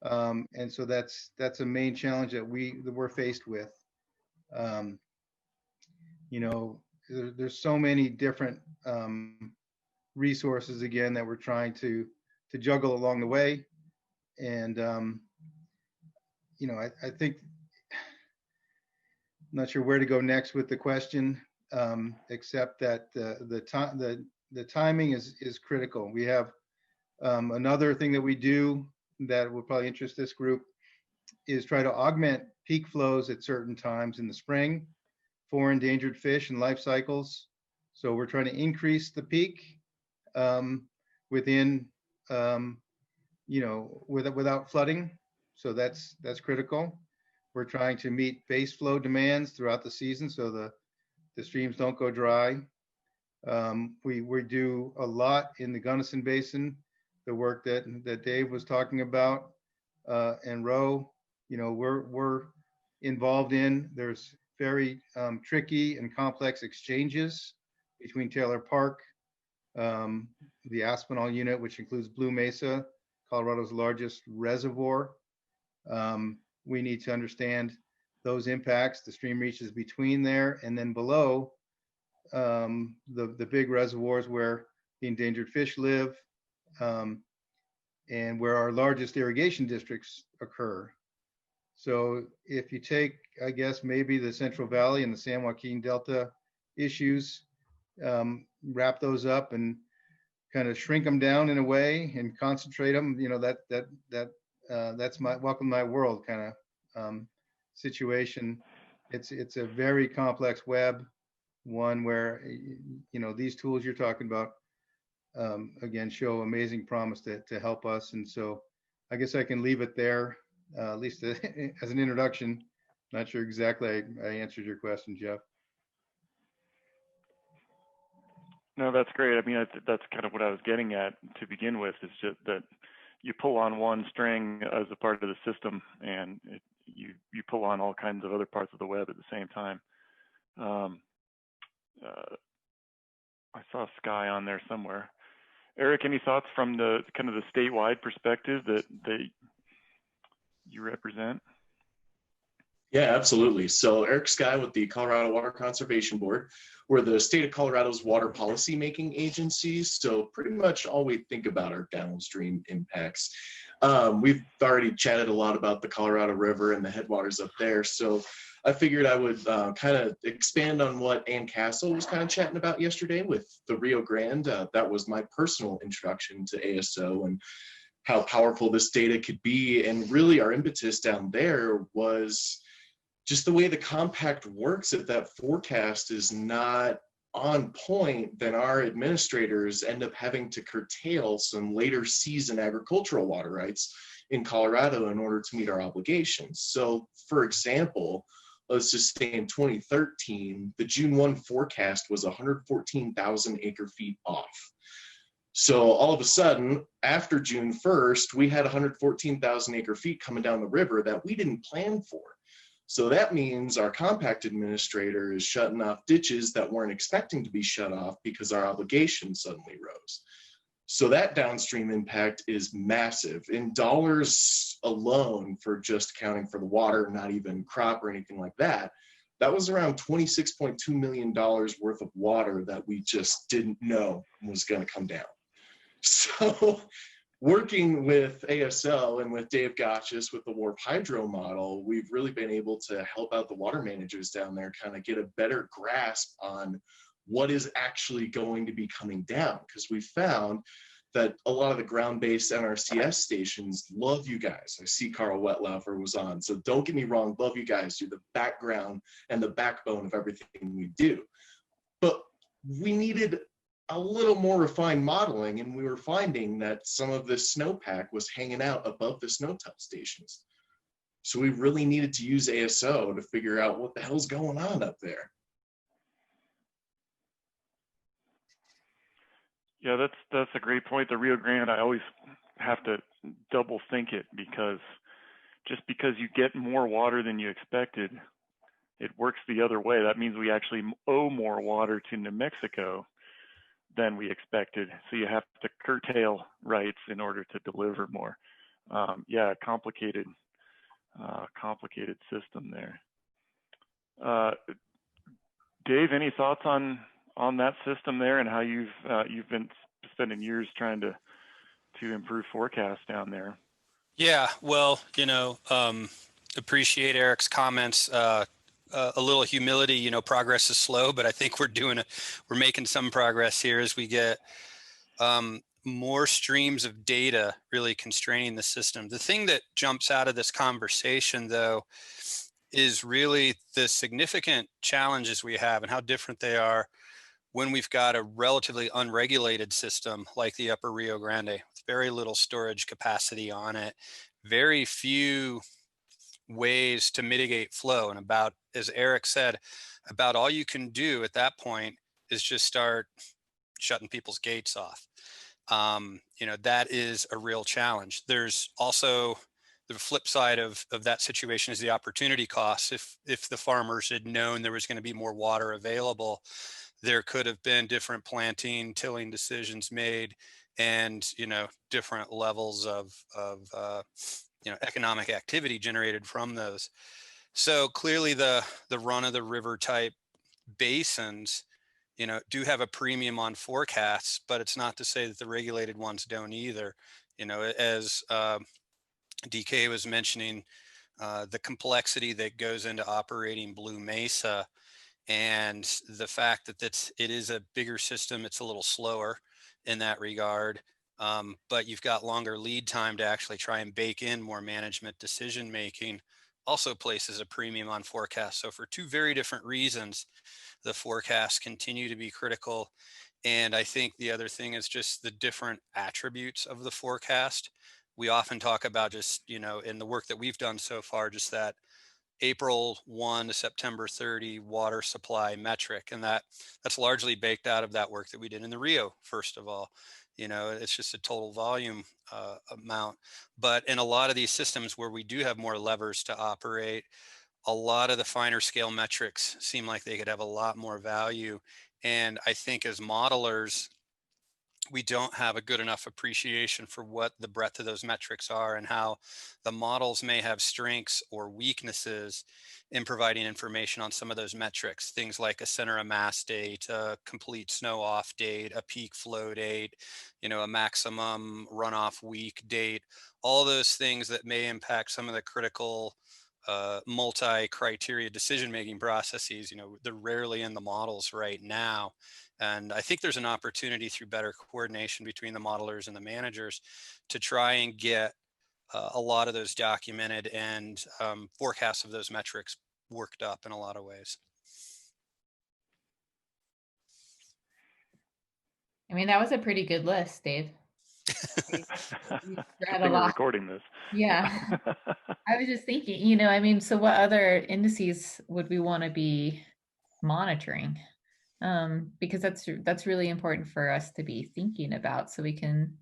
And so that's a main challenge that we're faced with. You know, there's so many different resources again that we're trying to juggle along the way. And you know, I think, I'm not sure where to go next with the question, except that the timing is critical. We have another thing that we do that will probably interest this group is try to augment peak flows at certain times in the spring for endangered fish and life cycles. So we're trying to increase the peak within, you know, without flooding. So that's critical. We're trying to meet base flow demands throughout the season so the streams don't go dry. We do a lot in the Gunnison Basin, the work that Dave was talking about, and Ro, you know, we're involved in. There's very tricky and complex exchanges between Taylor Park, the Aspinall unit, which includes Blue Mesa, Colorado's largest reservoir. We need to understand those impacts, the stream reaches between there and then below the big reservoirs where the endangered fish live, and where our largest irrigation districts occur. So if you take, I guess, maybe the Central Valley and the San Joaquin Delta issues, wrap those up and kind of shrink them down in a way and concentrate them, you know, that's my welcome to my world kind of situation. It's a very complex web, one where, you know, these tools you're talking about, again, show amazing promise to help us. And so I guess I can leave it there, at least as an introduction. Not sure exactly I answered your question, Jeff. No, that's great. I mean, that's kind of what I was getting at to begin with, is just that you pull on one string as a part of the system, and you pull on all kinds of other parts of the web at the same time. I saw Sky on there somewhere. Eric, any thoughts from the kind of the statewide perspective that you represent? Yeah, absolutely. So Eric Sky with the Colorado Water Conservation Board. We're the state of Colorado's water policy making agency. So pretty much all we think about are downstream impacts. We've already chatted a lot about the Colorado River and the headwaters up there. So I figured I would kind of expand on what Ann Castle was kind of chatting about yesterday with the Rio Grande. That was my personal introduction to ASO and how powerful this data could be. And really our impetus down there was just the way the compact works. If that forecast is not on point, then our administrators end up having to curtail some later season agricultural water rights in Colorado in order to meet our obligations. So for example, let's just say in 2013, the June 1 forecast was 114,000 acre feet off. So all of a sudden, after June 1st, we had 114,000 acre feet coming down the river that we didn't plan for. So that means our compact administrator is shutting off ditches that weren't expecting to be shut off because our obligation suddenly rose. So that downstream impact is massive. In dollars alone, for just accounting for the water, not even crop or anything like that, that was around $26.2 million worth of water that we just didn't know was going to come down. So working with ASO and with Dave Gochis with the Warp Hydro model, we've really been able to help out the water managers down there kind of get a better grasp on what is actually going to be coming down. Because we found that a lot of the ground-based NRCS stations love you guys. I see Carl Wetlaufer was on, so don't get me wrong, love you guys. You're the background and the backbone of everything we do. But we needed a little more refined modeling, and we were finding that some of this snowpack was hanging out above the SNOTEL stations. So we really needed to use ASO to figure out what the hell's going on up there. Yeah, that's a great point. The Rio Grande, I always have to double think it, because just because you get more water than you expected, it works the other way. That means we actually owe more water to New Mexico than we expected. So you have to curtail rights in order to deliver more. Yeah, complicated system there. Dave, any thoughts on that system there and how you've been spending years trying to improve forecasts down there? Yeah, well, appreciate Eric's comments. A little humility, progress is slow, but I think we're making some progress here as we get more streams of data really constraining the system. The thing that jumps out of this conversation, though, is really the significant challenges we have and how different they are when we've got a relatively unregulated system like the Upper Rio Grande, with very little storage capacity on it, very few ways to mitigate flow. And about, as Eric said, about all you can do at that point is just start shutting people's gates off. That is a real challenge. There's also the flip side of that situation is the opportunity costs. If the farmers had known there was going to be more water available, there could have been different planting, tilling decisions made, and different levels of economic activity generated from those. So clearly the run of the river type basins, do have a premium on forecasts, but it's not to say that the regulated ones don't either. As DK was mentioning, the complexity that goes into operating Blue Mesa, and the fact that it is a bigger system, it's a little slower in that regard. But you've got longer lead time to actually try and bake in more management decision making, also places a premium on forecasts. So for two very different reasons, the forecasts continue to be critical. And I think the other thing is just the different attributes of the forecast. We often talk about just, in the work that we've done so far, just that April 1 to September 30 water supply metric. And that's largely baked out of that work that we did in the Rio, first of all. It's just a total volume amount. But in a lot of these systems where we do have more levers to operate, a lot of the finer scale metrics seem like they could have a lot more value. And I think as modelers, we don't have a good enough appreciation for what the breadth of those metrics are and how the models may have strengths or weaknesses in providing information on some of those metrics. Things like a center of mass date, a complete snow off date, a peak flow date, a maximum runoff week date, all those things that may impact some of the critical multi-criteria decision-making processes. They're rarely in the models right now. And I think there's an opportunity through better coordination between the modelers and the managers to try and get a lot of those documented and forecasts of those metrics worked up in a lot of ways. I mean, that was a pretty good list, Dave. We're recording this. Yeah. I was just thinking, so what other indices would we want to be monitoring? Because that's really important for us to be thinking about, so we can,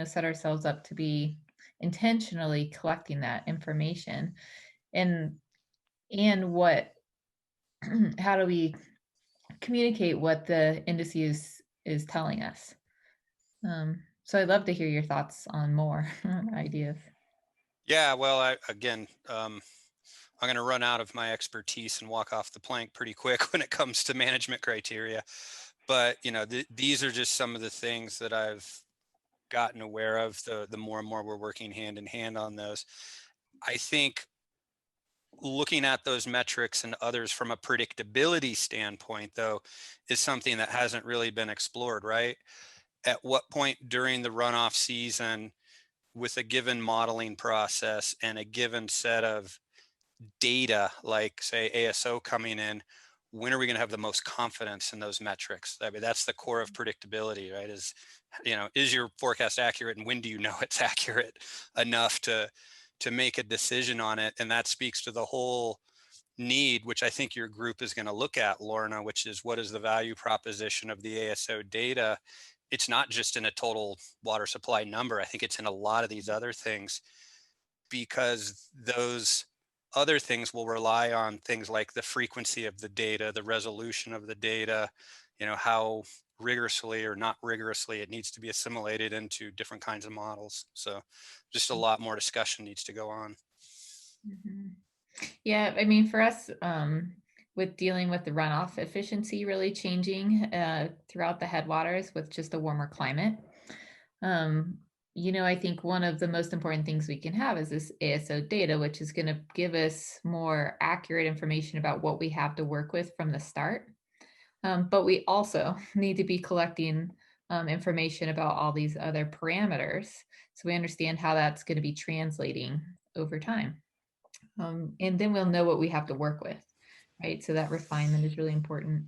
set ourselves up to be intentionally collecting that information. And how do we communicate what the indices is telling us? So I'd love to hear your thoughts on more ideas. Yeah, well, going to run out of my expertise and walk off the plank pretty quick when it comes to management criteria. But, you know, these are just some of the things that I've gotten aware of the more and more we're working hand in hand on those. I think looking at those metrics and others from a predictability standpoint, though, is something that hasn't really been explored, right? At what point during the runoff season, with a given modeling process and a given set of data, like say ASO coming in, when are we going to have the most confidence in those metrics? I mean, that's the core of predictability, right? Is, you know, is your forecast accurate, and when do you know it's accurate enough to make a decision on it? And that speaks to the whole need, which I think your group is going to look at, Laurna, which is what is the value proposition of the ASO data? It's not just in a total water supply number. I think it's in a lot of these other things, because those other things will rely on things like the frequency of the data, the resolution of the data, you know, how rigorously or not rigorously it needs to be assimilated into different kinds of models. So just a lot more discussion needs to go on. Mm-hmm. Yeah, I mean, for us, with dealing with the runoff efficiency really changing throughout the headwaters with just a warmer climate, you know, I think one of the most important things we can have is this ASO data, which is going to give us more accurate information about what we have to work with from the start. But we also need to be collecting information about all these other parameters, so we understand how that's going to be translating over time. And then we'll know what we have to work with, right? So that refinement is really important.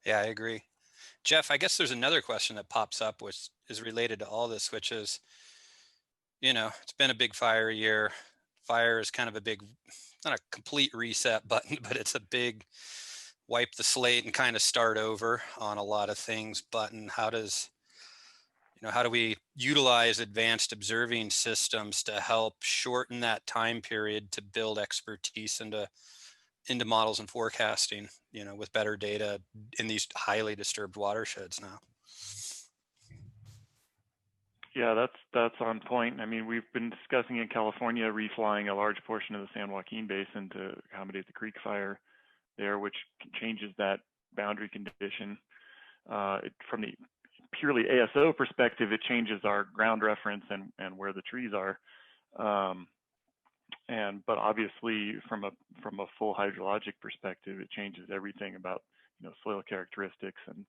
Yeah, I agree. Jeff, I guess there's another question that pops up, which is related to all this, which is, you know, it's been a big fire year. Fire is kind of a big, not a complete reset button, but it's a big wipe the slate and kind of start over on a lot of things button. How does, you know, how do we utilize advanced observing systems to help shorten that time period to build expertise into models and forecasting, you know, with better data in these highly disturbed watersheds now? Yeah, that's on point. I mean, we've been discussing in California reflying a large portion of the San Joaquin Basin to accommodate the creek fire there, which changes that boundary condition. From the purely ASO perspective, it changes our ground reference and where the trees are. But obviously from a full hydrologic perspective, it changes everything about, you know, soil characteristics and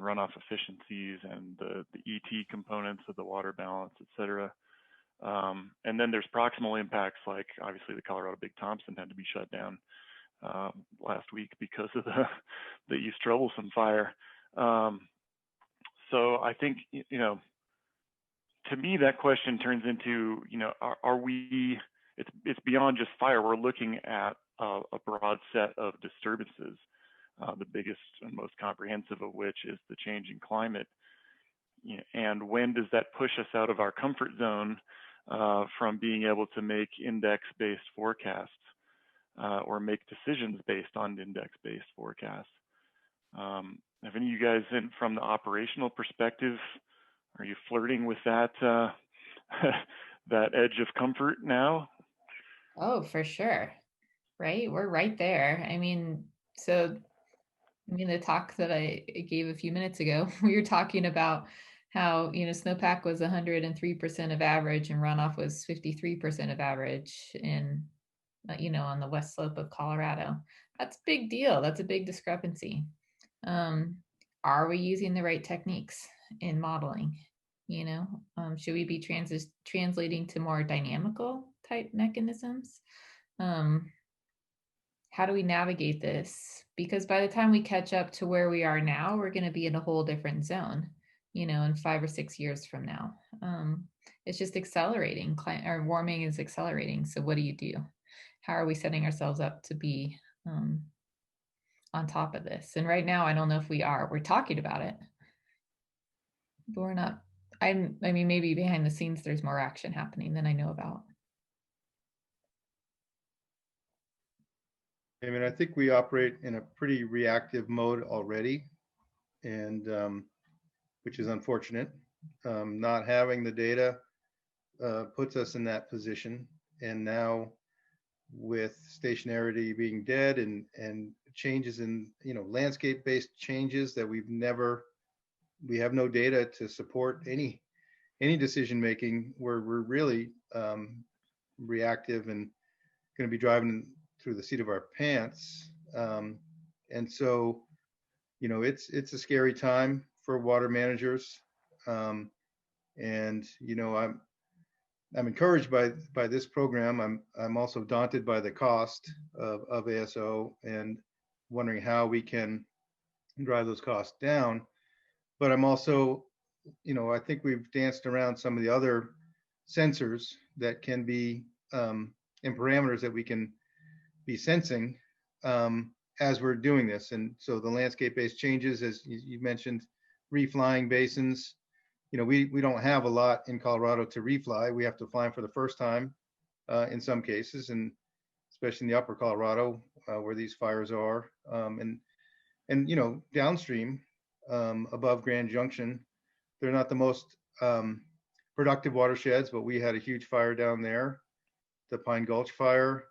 runoff efficiencies and the ET components of the water balance, et cetera. And then there's proximal impacts, like obviously the Colorado Big Thompson had to be shut down last week because of the East Troublesome fire. So I think, you know, to me, that question turns into, you know, are we, it's beyond just fire. We're looking at a broad set of disturbances, the biggest and most comprehensive of which is the changing climate. And when does that push us out of our comfort zone from being able to make index-based forecasts or make decisions based on index-based forecasts? Have any of you guys, from the operational perspective, are you flirting with that that edge of comfort now? Oh, for sure. Right. We're right there. I mean, the talk that I gave a few minutes ago, we were talking about how, you know, snowpack was 103% of average and runoff was 53% of average in, you know, on the west slope of Colorado. That's a big deal. That's a big discrepancy. Are we using the right techniques in modeling? You know, should we be translating to more dynamical type mechanisms? How do we navigate this? Because by the time we catch up to where we are now, we're going to be in a whole different zone, you know, in 5 or 6 years from now. It's just accelerating. Warming is accelerating. So what do you do? How are we setting ourselves up to be on top of this? And right now, I don't know if we are. We're talking about it, but we're not. I mean, maybe behind the scenes, there's more action happening than I know about. I mean, I think we operate in a pretty reactive mode already, and which is unfortunate. Not having the data puts us in that position. And now with stationarity being dead and changes in, landscape-based changes that we have no data to support any decision making, where we're really reactive and going to be driving through the seat of our pants. And so, it's a scary time for water managers. And I'm encouraged by this program. I'm also daunted by the cost of ASO and wondering how we can drive those costs down. But I'm also, I think we've danced around some of the other sensors that can be and parameters that we can be sensing as we're doing this. And so the landscape-based changes, as you mentioned, reflying basins. We don't have a lot in Colorado to refly. We have to fly them for the first time in some cases, and especially in the upper Colorado where these fires are. And downstream above Grand Junction, they're not the most productive watersheds, but we had a huge fire down there, the Pine Gulch fire.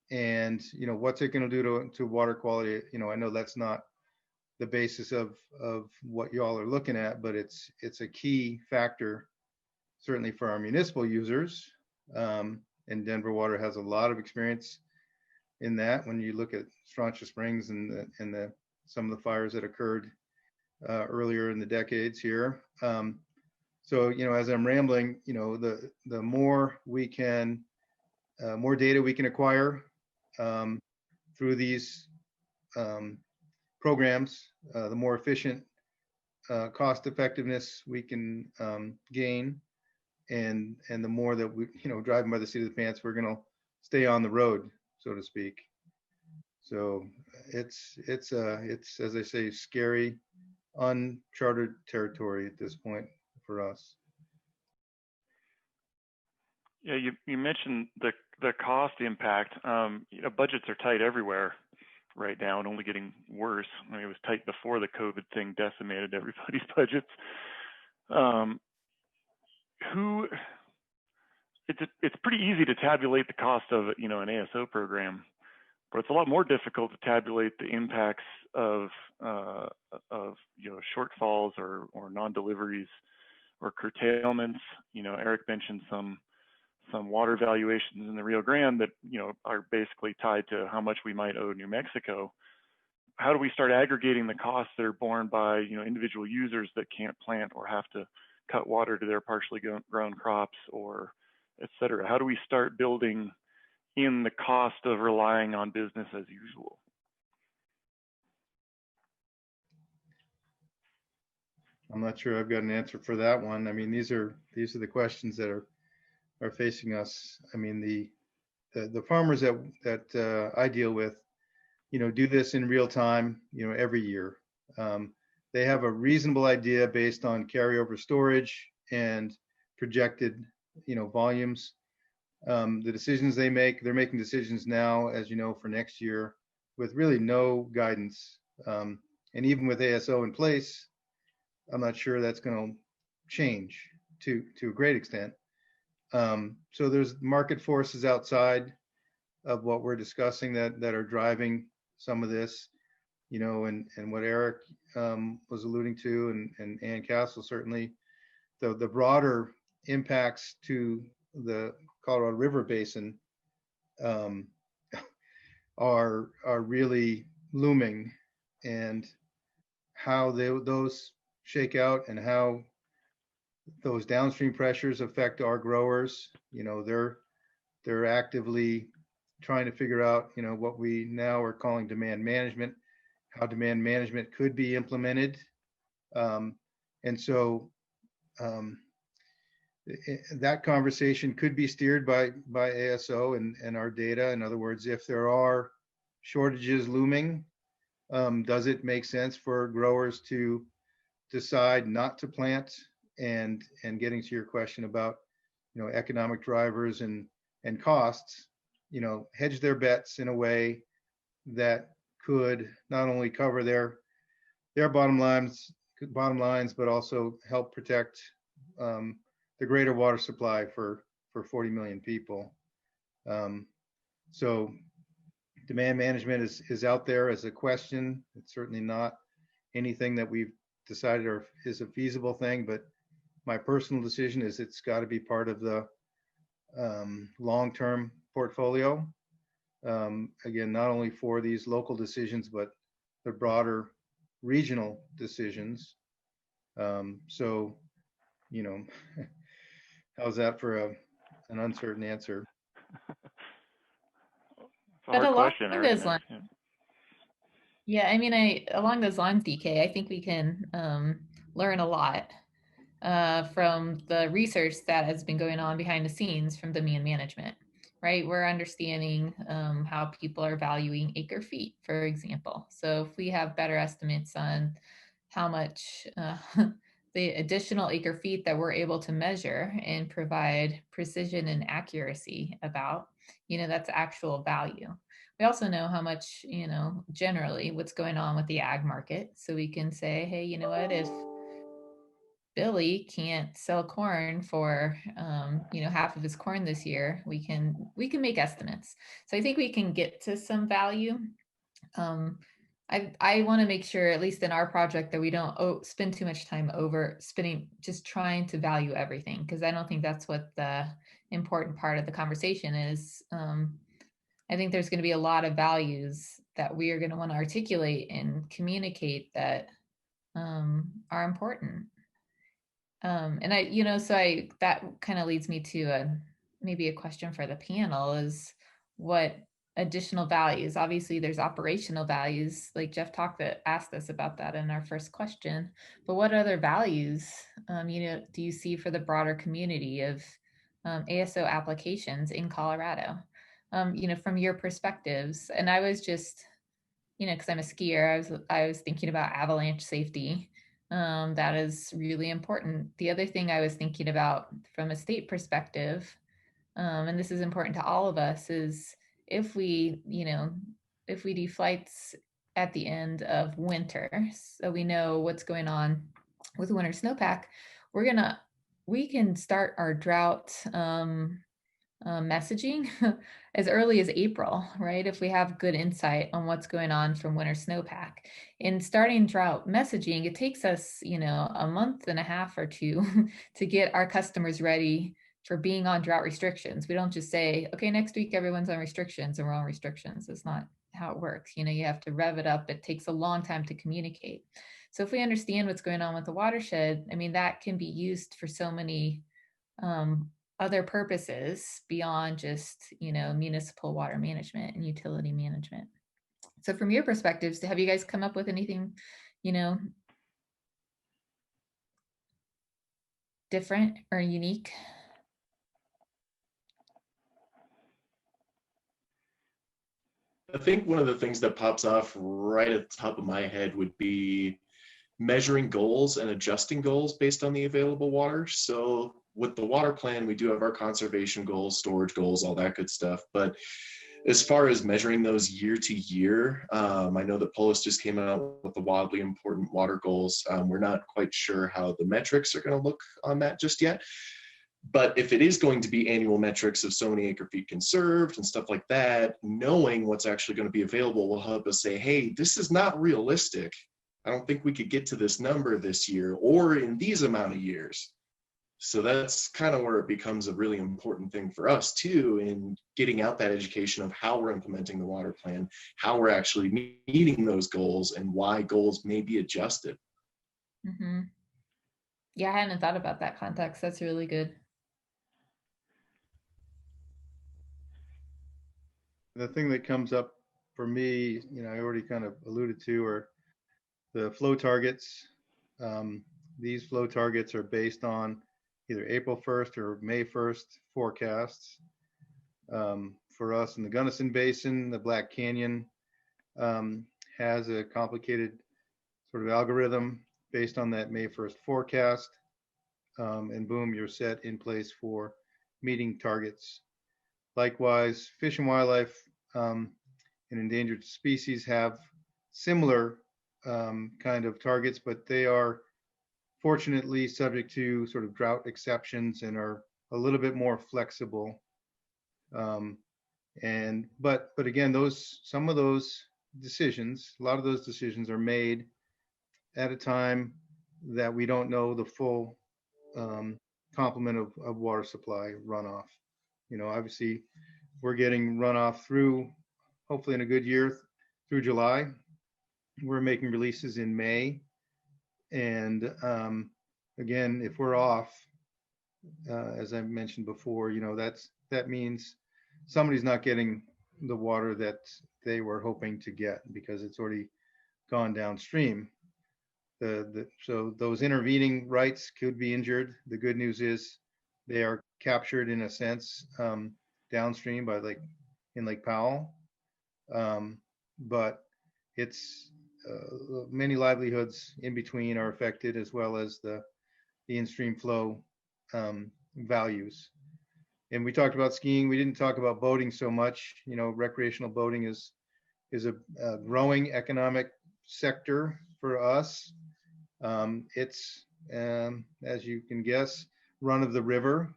And what's it going to do to water quality? I know that's not the basis of what y'all are looking at, but it's a key factor, certainly for our municipal users. And Denver Water has a lot of experience in that. When you look at Strontia Springs and some of the fires that occurred earlier in the decades here. So as I'm rambling, the more we can, more data we can acquire through these programs, the more efficient cost effectiveness we can gain, and the more that we, driving by the seat of the pants, we're going to stay on the road, so to speak. So it's as I say, scary, uncharted territory at this point for us. Yeah, you mentioned the cost impact. Budgets are tight everywhere right now and only getting worse. I mean, it was tight before the COVID thing decimated everybody's budgets. It's pretty easy to tabulate the cost of an ASO program, but it's a lot more difficult to tabulate the impacts of shortfalls or non-deliveries or curtailments. Eric mentioned some water valuations in the Rio Grande that are basically tied to how much we might owe New Mexico. How do we start aggregating the costs that are borne by individual users that can't plant or have to cut water to their partially grown crops, or et cetera? How do we start building in the cost of relying on business as usual? I'm not sure I've got an answer for that one. I mean, these are the questions that are facing us. I mean, the farmers that I deal with, do this in real time, every year. They have a reasonable idea based on carryover storage and projected, volumes. The decisions they make, they're making decisions now, as for next year, with really no guidance. And even with ASO in place, I'm not sure that's going to change to a great extent. So there's market forces outside of what we're discussing that are driving some of this, and what Eric was alluding to, and Ann Castle, certainly the broader impacts to the Colorado River Basin are really looming, and how those shake out and how those downstream pressures affect our growers. They're actively trying to figure out, what we now are calling demand management, how demand management could be implemented. And so that conversation could be steered by ASO and our data. In other words, if there are shortages looming, does it make sense for growers to decide not to plant? And getting to your question about, economic drivers and costs, hedge their bets in a way that could not only cover their bottom lines, bottom lines, but also help protect the greater water supply for 40 million people. So demand management is out there as a question. It's certainly not anything that we've decided or is a feasible thing, but my personal decision is it's got to be part of the long-term portfolio. Again, not only for these local decisions, but the broader regional decisions. So, you know, how's that for an uncertain answer? It's a hard question, Eric. Yeah, I mean, along those lines, DK, I think we can learn a lot from the research that has been going on behind the scenes from demand management, right? We're understanding how people are valuing acre feet, for example. So if we have better estimates on how much the additional acre feet that we're able to measure and provide precision and accuracy about, you know, that's actual value. We also know how much, you know, generally what's going on with the ag market. So we can say, hey, you know what, if Billy can't sell corn for, you know, half of his corn this year, we can make estimates. So I think we can get to some value. I want to make sure, at least in our project, that we don't spend too much time just trying to value everything, because I don't think that's what the important part of the conversation is. I think there's going to be a lot of values that we are going to want to articulate and communicate that are important. And that kind of leads me to maybe a question for the panel is what additional values. Obviously there's operational values, like Jeff asked us about that in our first question, but what other values, do you see for the broader community of ASO applications in Colorado? From your perspectives. And I was just, because I'm a skier, I was thinking about avalanche safety. That is really important. The other thing I was thinking about from a state perspective, and this is important to all of us, is if we do flights at the end of winter, so we know what's going on with winter snowpack, we can start our drought messaging as early as April, right? If we have good insight on what's going on from winter snowpack. In starting drought messaging, it takes us, a month and a half or two to get our customers ready for being on drought restrictions. We don't just say, okay, next week everyone's on restrictions and we're on restrictions. It's not how it works. You have to rev it up. It takes a long time to communicate. So if we understand what's going on with the watershed, I mean, that can be used for so many other purposes beyond just, municipal water management and utility management. So from your perspectives, have you guys come up with anything, different or unique? I think one of the things that pops off right at the top of my head would be measuring goals and adjusting goals based on the available water. So with the water plan, we do have our conservation goals, storage goals, all that good stuff. But as far as measuring those year to year, I know that Polis just came out with the wildly important water goals. We're not quite sure how the metrics are going to look on that just yet. But if it is going to be annual metrics of so many acre feet conserved and stuff like that, knowing what's actually going to be available will help us say, hey, this is not realistic. I don't think we could get to this number this year or in these amount of years. So that's kind of where it becomes a really important thing for us too, in getting out that education of how we're implementing the water plan, how we're actually meeting those goals, and why goals may be adjusted. Mm-hmm. Yeah, I hadn't thought about that context. That's really good. The thing that comes up for me, I already kind of alluded to, are the flow targets. These flow targets are based on either April 1st or May 1st forecasts. For us in the Gunnison Basin, the Black Canyon has a complicated sort of algorithm based on that May 1st forecast. And boom, you're set in place for meeting targets. Likewise, Fish and Wildlife and endangered species have similar kind of targets, but they are fortunately subject to sort of drought exceptions and are a little bit more flexible. But again, some of those decisions, a lot of those decisions are made at a time that we don't know the full complement of water supply runoff. Obviously we're getting runoff through, hopefully in a good year, through July. We're making releases in May. And again, if we're off, as I mentioned before, that means somebody's not getting the water that they were hoping to get because it's already gone downstream. So those intervening rights could be injured. The good news is they are captured in a sense downstream by in Lake Powell, but it's many livelihoods in between are affected, as well as the in-stream flow values. And we talked about skiing. We didn't talk about boating so much. Recreational boating is a growing economic sector for us. It's, as you can guess, run of the river.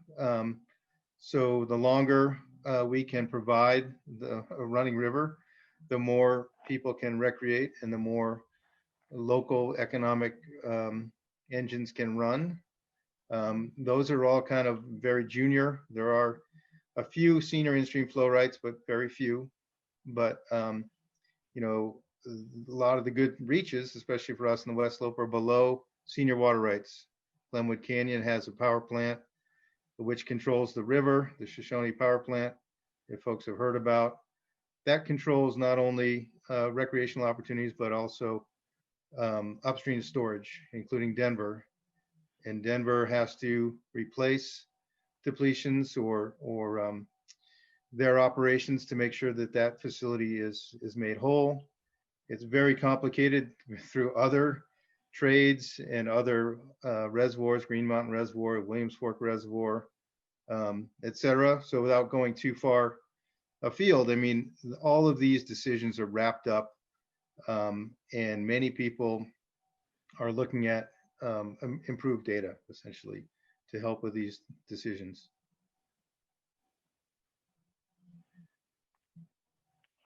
So the longer we can provide a running river, the more people can recreate and the more local economic engines can run. Those are all kind of very junior. There are a few senior in-stream flow rights, but very few. But a lot of the good reaches, especially for us in the West Slope, are below senior water rights. Glenwood Canyon has a power plant which controls the river, the Shoshone Power Plant, if folks have heard about. That controls not only recreational opportunities, but also upstream storage, including Denver. And Denver has to replace depletions or their operations to make sure that that facility is made whole. It's very complicated through other trades and other reservoirs, Green Mountain Reservoir, Williams Fork Reservoir, et cetera. So without going too far afield, I mean, all of these decisions are wrapped up, and many people are looking at improved data, essentially, to help with these decisions.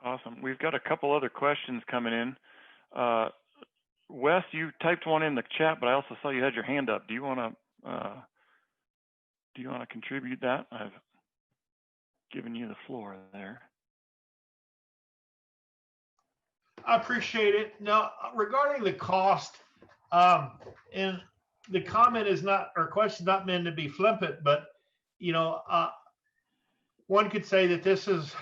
Awesome. We've got a couple other questions coming in. Wes, you typed one in the chat, but I also saw you had your hand up. Do you want to contribute that? I've given you the floor there. I appreciate it. Now, regarding the cost, and the comment is not, or question not meant to be flippant, but one could say that this is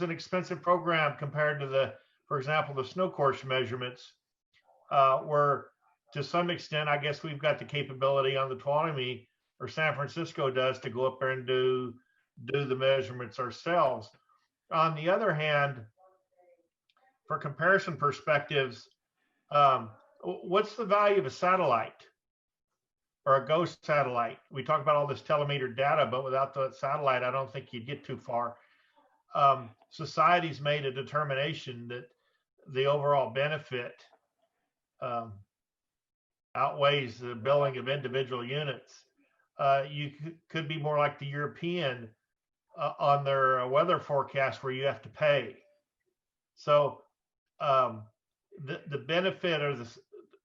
an expensive program compared to for example, the snow course measurements, where to some extent, I guess we've got the capability on the Tuolumne, or San Francisco does, to go up there and do the measurements ourselves. On the other hand, for comparison perspectives, what's the value of a satellite or a ghost satellite? We talk about all this telemeter data, but without the satellite, I don't think you'd get too far. Society's made a determination that the overall benefit outweighs the billing of individual units. You could be more like the European on their weather forecast, where you have to pay. So the benefit of this,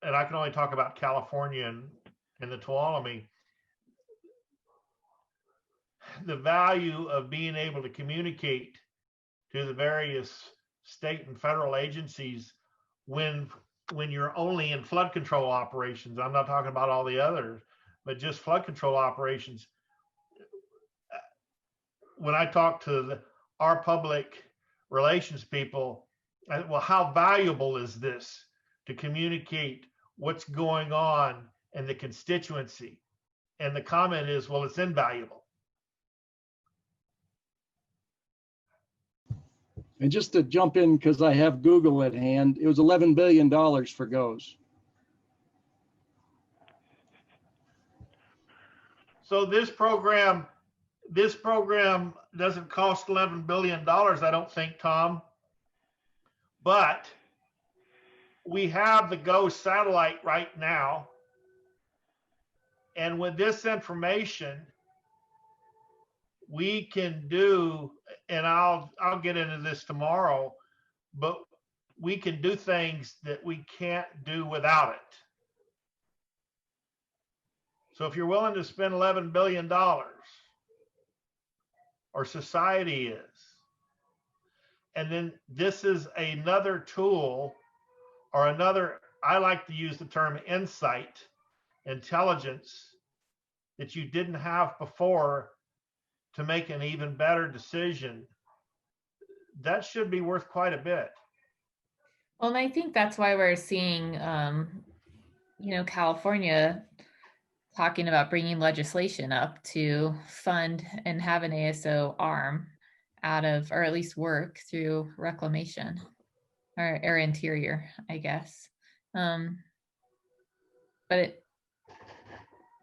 and I can only talk about California and the Tuolumne, the value of being able to communicate to the various state and federal agencies when you're only in flood control operations. I'm not talking about all the others, but just flood control operations. When I talk to our public relations people, well, how valuable is this to communicate what's going on in the constituency? And the comment is, well, it's invaluable. And just to jump in, because I have Google at hand, it was $11 billion for GOES. So this program doesn't cost $11 billion, I don't think, Tom. But we have the GOES satellite right now. And with this information, we can do, and I'll get into this tomorrow, but we can do things that we can't do without it. So if you're willing to spend $11 billion, or society is, and then this is another tool or another, I like to use the term insight, intelligence that you didn't have before to make an even better decision, that should be worth quite a bit. Well, and I think that's why we're seeing, California talking about bringing legislation up to fund and have an ASO arm out of, or at least work through reclamation or air interior, I guess. But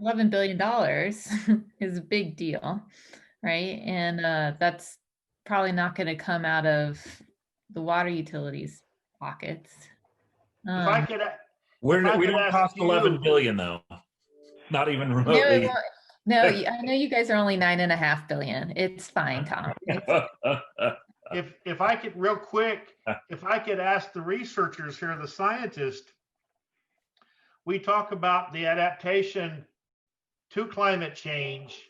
$11 billion is a big deal, right? And that's probably not going to come out of the water utilities pockets. If I could, we don't cost 11 billion though. Not even remotely. No, I know you guys are only 9.5 billion. It's fine, Tom. If I could real quick, if I could ask the researchers here, the scientists, we talk about the adaptation to climate change,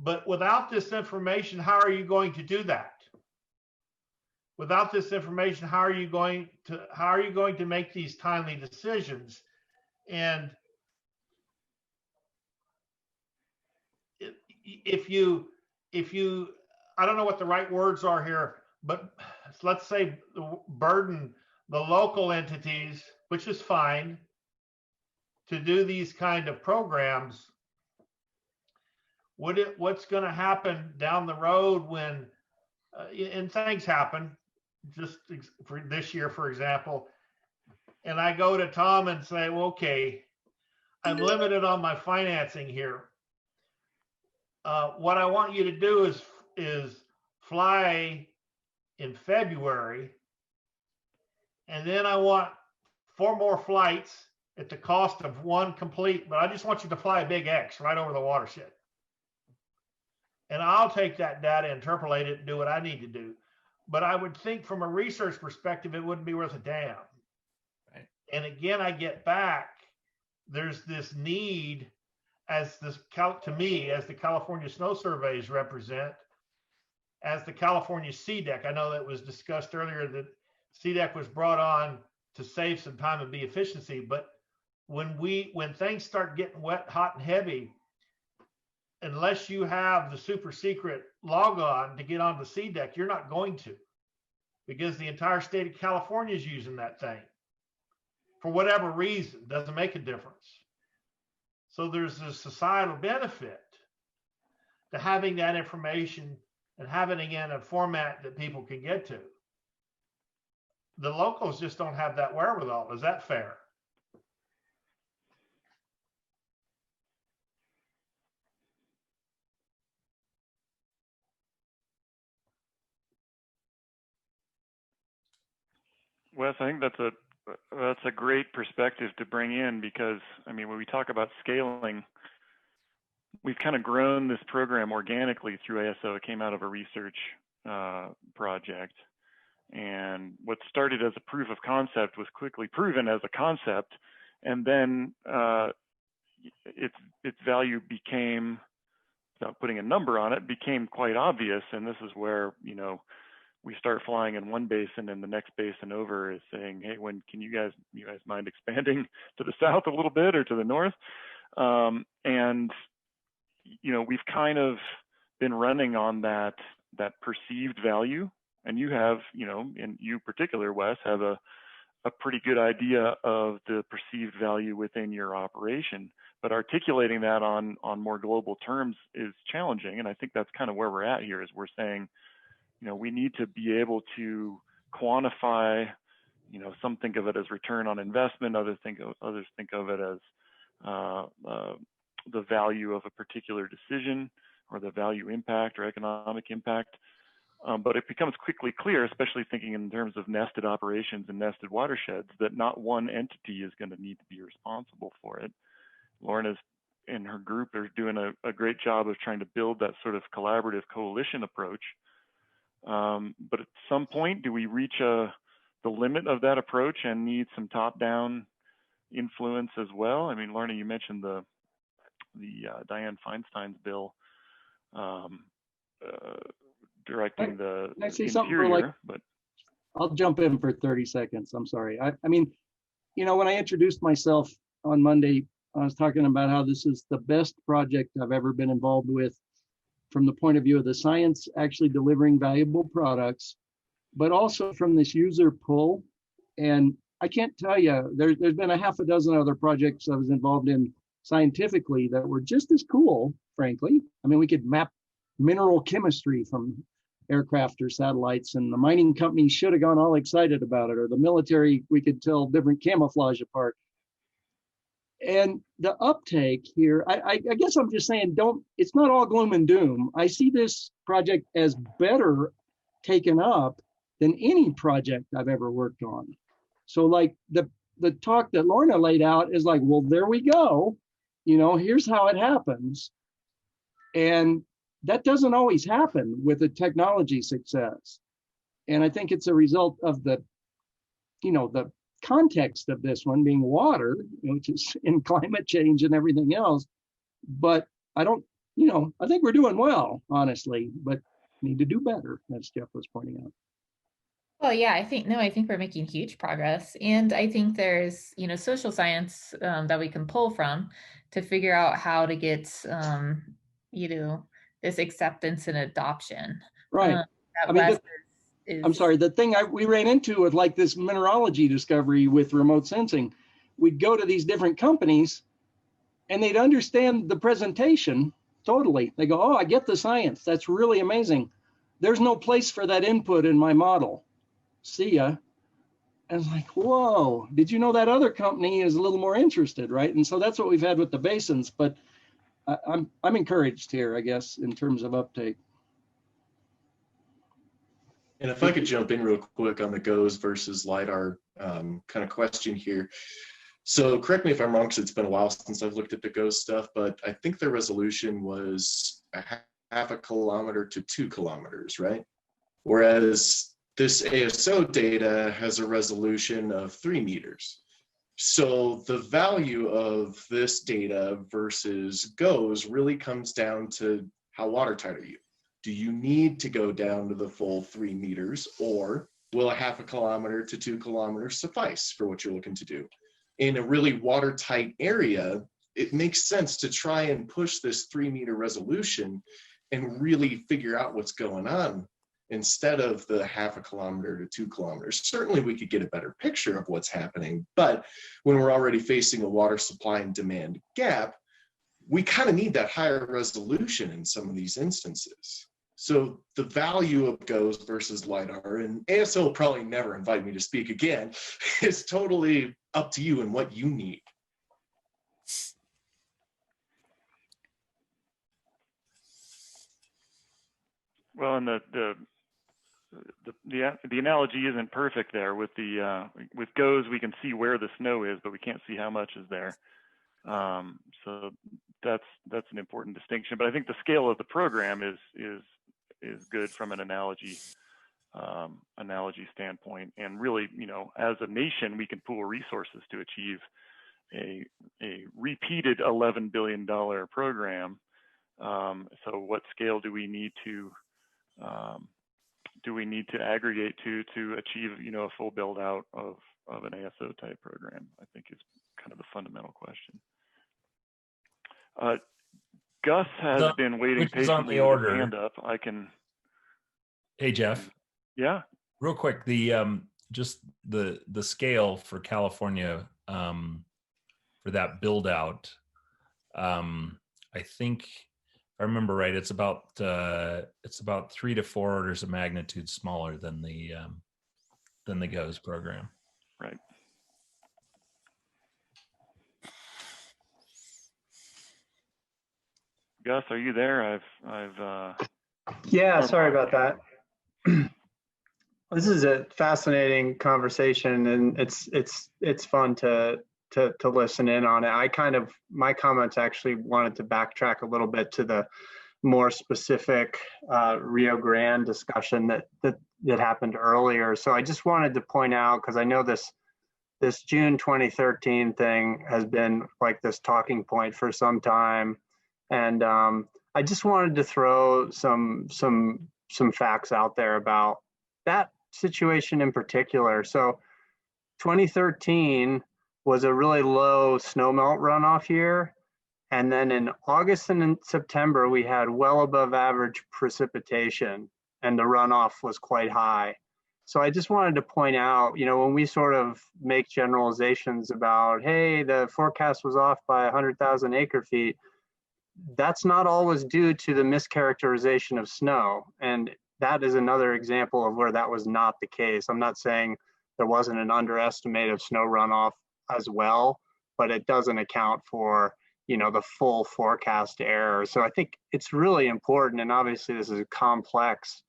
but without this information, how are you going to do that? Without this information, how are you going to make these timely decisions? And if you, I don't know what the right words are here, but let's say burden the local entities, which is fine, to do these kind of programs, what's going to happen down the road when, and things happen, just for this year, for example, and I go to Tom and say, well, okay, I'm limited on my financing here. What I want you to do is fly in February, and then I want 4 more flights at the cost of 1 complete, but I just want you to fly a big X right over the watershed. And I'll take that data, interpolate it, and do what I need to do. But I would think from a research perspective, it wouldn't be worth a damn. Right. And again, I get back, there's this need, as this, to me, as the California snow surveys represent, as the California CDEC, I know that was discussed earlier that CDEC was brought on to save some time and be efficiency, but when things start getting wet, hot, and heavy, unless you have the super secret logon to get on the CDEC, you're not going to, because the entire state of California is using that thing for whatever reason. Doesn't make a difference. So there's a societal benefit to having that information and having it in a format that people can get to. The locals just don't have that wherewithal. Is that fair? Wes, I think that's a great perspective to bring in, because I mean, when we talk about scaling, we've kind of grown this program organically through ASO. It came out of a research project, and what started as a proof of concept was quickly proven as a concept, and then its value became, without putting a number on it, became quite obvious. And this is where, you know, we start flying in one basin and the next basin over is saying, hey, when can you guys mind expanding to the south a little bit or to the north? And, you know, we've kind of been running on that perceived value. And you have, you know, and you particular, Wes, have a pretty good idea of the perceived value within your operation. But articulating that on more global terms is challenging. And I think that's kind of where we're at here, is we're saying, you know, we need to be able to quantify, you know, some think of it as return on investment, others think of it as the value of a particular decision, or the value impact or economic impact. But it becomes quickly clear, especially thinking in terms of nested operations and nested watersheds, that not one entity is going to need to be responsible for it. Laurna's and her group are doing a great job of trying to build that sort of collaborative coalition approach. But at some point, do we reach the limit of that approach and need some top-down influence as well? I mean, Laurna, you mentioned the Dianne Feinstein's bill directing the interior, but I'll jump in for 30 seconds. I'm sorry. I mean, you know, when I introduced myself on Monday, I was talking about how this is the best project I've ever been involved with from the point of view of the science actually delivering valuable products, but also from this user pull. And I can't tell you, there's been a half a dozen other projects I was involved in scientifically that were just as cool, frankly. I mean, we could map mineral chemistry from aircraft or satellites, and the mining companies should have gone all excited about it, or the military, we could tell different camouflage apart. And the uptake here, I guess I'm just saying, it's not all gloom and doom. I see this project as better taken up than any project I've ever worked on. So like the talk that Laurna laid out is like, well, there we go. You know, here's how it happens. And that doesn't always happen with a technology success. And I think it's a result of the context of this one being water, which is in climate change and everything else. But I think we're doing well, honestly, but need to do better, as Jeff was pointing out. Well, yeah, I think we're making huge progress. And I think there's, social science that we can pull from to figure out how to get, this acceptance and adoption. Right. I'm sorry, the thing we ran into with like this mineralogy discovery with remote sensing, we'd go to these different companies and they'd understand the presentation totally. They go, oh, I get the science. That's really amazing. There's no place for that input in my model. See ya. And it's like, whoa, did you know that other company is a little more interested, right? And so that's what we've had with the basins, but I'm encouraged here, I guess, in terms of uptake. And if I could jump in real quick on the GOES versus LiDAR kind of question here. So correct me if I'm wrong, because it's been a while since I've looked at the GOES stuff, but I think the resolution was half a kilometer to 2 kilometers, right? Whereas this ASO data has a resolution of 3 meters. So the value of this data versus GOES really comes down to how watertight are you? Do you need to go down to the full 3 meters, or will a half a kilometer to 2 kilometers suffice for what you're looking to do? In a really watertight area, it makes sense to try and push this 3 meter resolution and really figure out what's going on instead of the half a kilometer to 2 kilometers. Certainly we could get a better picture of what's happening, but when we're already facing a water supply and demand gap, we kind of need that higher resolution in some of these instances. So the value of GOES versus LiDAR, and ASO will probably never invite me to speak again, is totally up to you and what you need. Well, and the analogy isn't perfect there. With with GOES, we can see where the snow is, but we can't see how much is there. So that's an important distinction. But I think the scale of the program is good from an analogy standpoint. And really, as a nation, we can pool resources to achieve a repeated $11 billion program. So what scale do we need to aggregate to achieve, a full build out of an ASO type program? I think is kind of the fundamental question. Gus has been waiting patiently with his hand up. I can. Hey, Jeff. Yeah. Real quick, just the scale for California for that build out. I think, if I remember right, it's about 3 to 4 orders of magnitude smaller than the GOES program. Right. Gus, are you there? Yeah, sorry about that. This is a fascinating conversation, and it's fun to to listen in on it. My comments actually wanted to backtrack a little bit to the more specific Rio Grande discussion that happened earlier. So I just wanted to point out, because I know this June 2013 thing has been like this talking point for some time, and I just wanted to throw some facts out there about that situation in particular. So 2013 was a really low snowmelt runoff year. And then in August and in September, we had well above average precipitation, and the runoff was quite high. So I just wanted to point out, when we sort of make generalizations about, hey, the forecast was off by 100,000 acre feet, that's not always due to the mischaracterization of snow. And that is another example of where that was not the case. I'm not saying there wasn't an underestimate of snow runoff as well, but it doesn't account for the full forecast error. So I think it's really important, and obviously this is a complex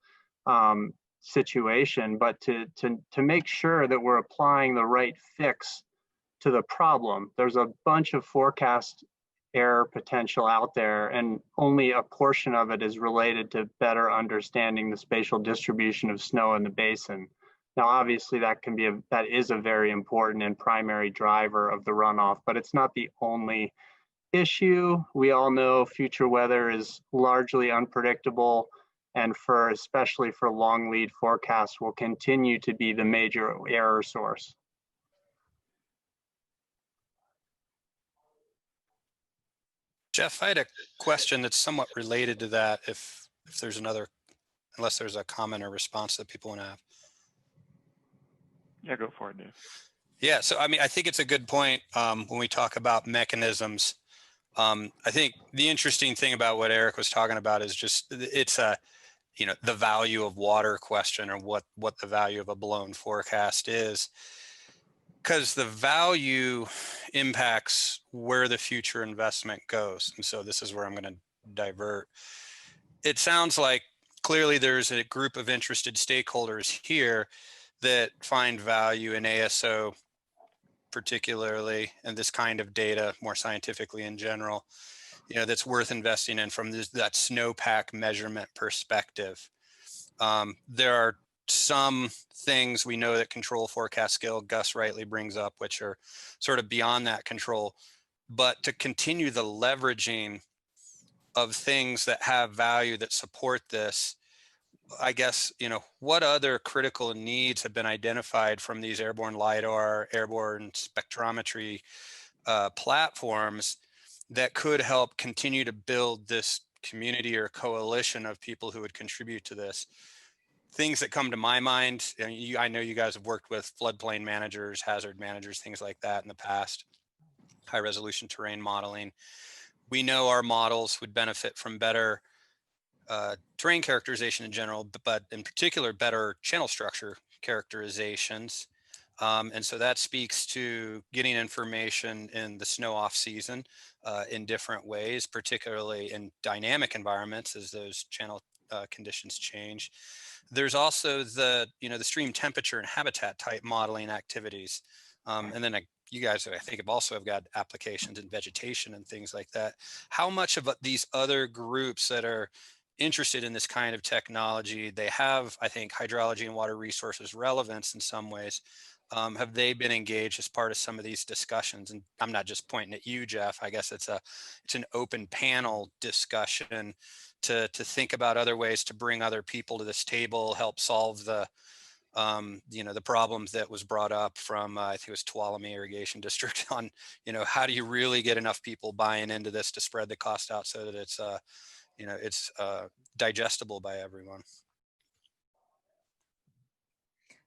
situation, but to make sure that we're applying the right fix to the problem. There's a bunch of forecast error potential out there, and only a portion of it is related to better understanding the spatial distribution of snow in the basin. Now, obviously that is a very important and primary driver of the runoff, but it's not the only issue. We all know future weather is largely unpredictable, and especially for long lead forecasts, will continue to be the major error source. Jeff, I had a question that's somewhat related to that. If there's unless there's a comment or response that people want to have. Yeah, go for it, Dave. Yeah, so I think it's a good point when we talk about mechanisms. I think the interesting thing about what Eric was talking about is just it's the value of water question, or what the value of a blown forecast is, because the value impacts where the future investment goes. And so this is where I'm going to divert. It sounds like clearly there's a group of interested stakeholders here that find value in ASO particularly, and this kind of data more scientifically in general, that's worth investing in from that Snowpack measurement perspective. There are some things we know that control forecast skill, Gus rightly brings up, which are sort of beyond that control, but to continue the leveraging of things that have value that support this, I guess, what other critical needs have been identified from these airborne LiDAR, airborne spectrometry platforms that could help continue to build this community or coalition of people who would contribute to this? Things that come to my mind, I know you guys have worked with floodplain managers, hazard managers, things like that in the past, high resolution terrain modeling. We know our models would benefit from better terrain characterization in general, but in particular, better channel structure characterizations. And so that speaks to getting information in the snow off season in different ways, particularly in dynamic environments as those channel conditions change. There's also the stream temperature and habitat type modeling activities. And then you guys, I think, have got applications in vegetation and things like that. How much of these other groups that are interested in this kind of technology, they have, I think, hydrology and water resources relevance in some ways. Have they been engaged as part of some of these discussions? And I'm not just pointing at you, Jeff. I guess it's an open panel discussion to think about other ways to bring other people to this table, help solve the problems that was brought up from I think it was Tuolumne Irrigation District on how do you really get enough people buying into this to spread the cost out so that it's digestible by everyone.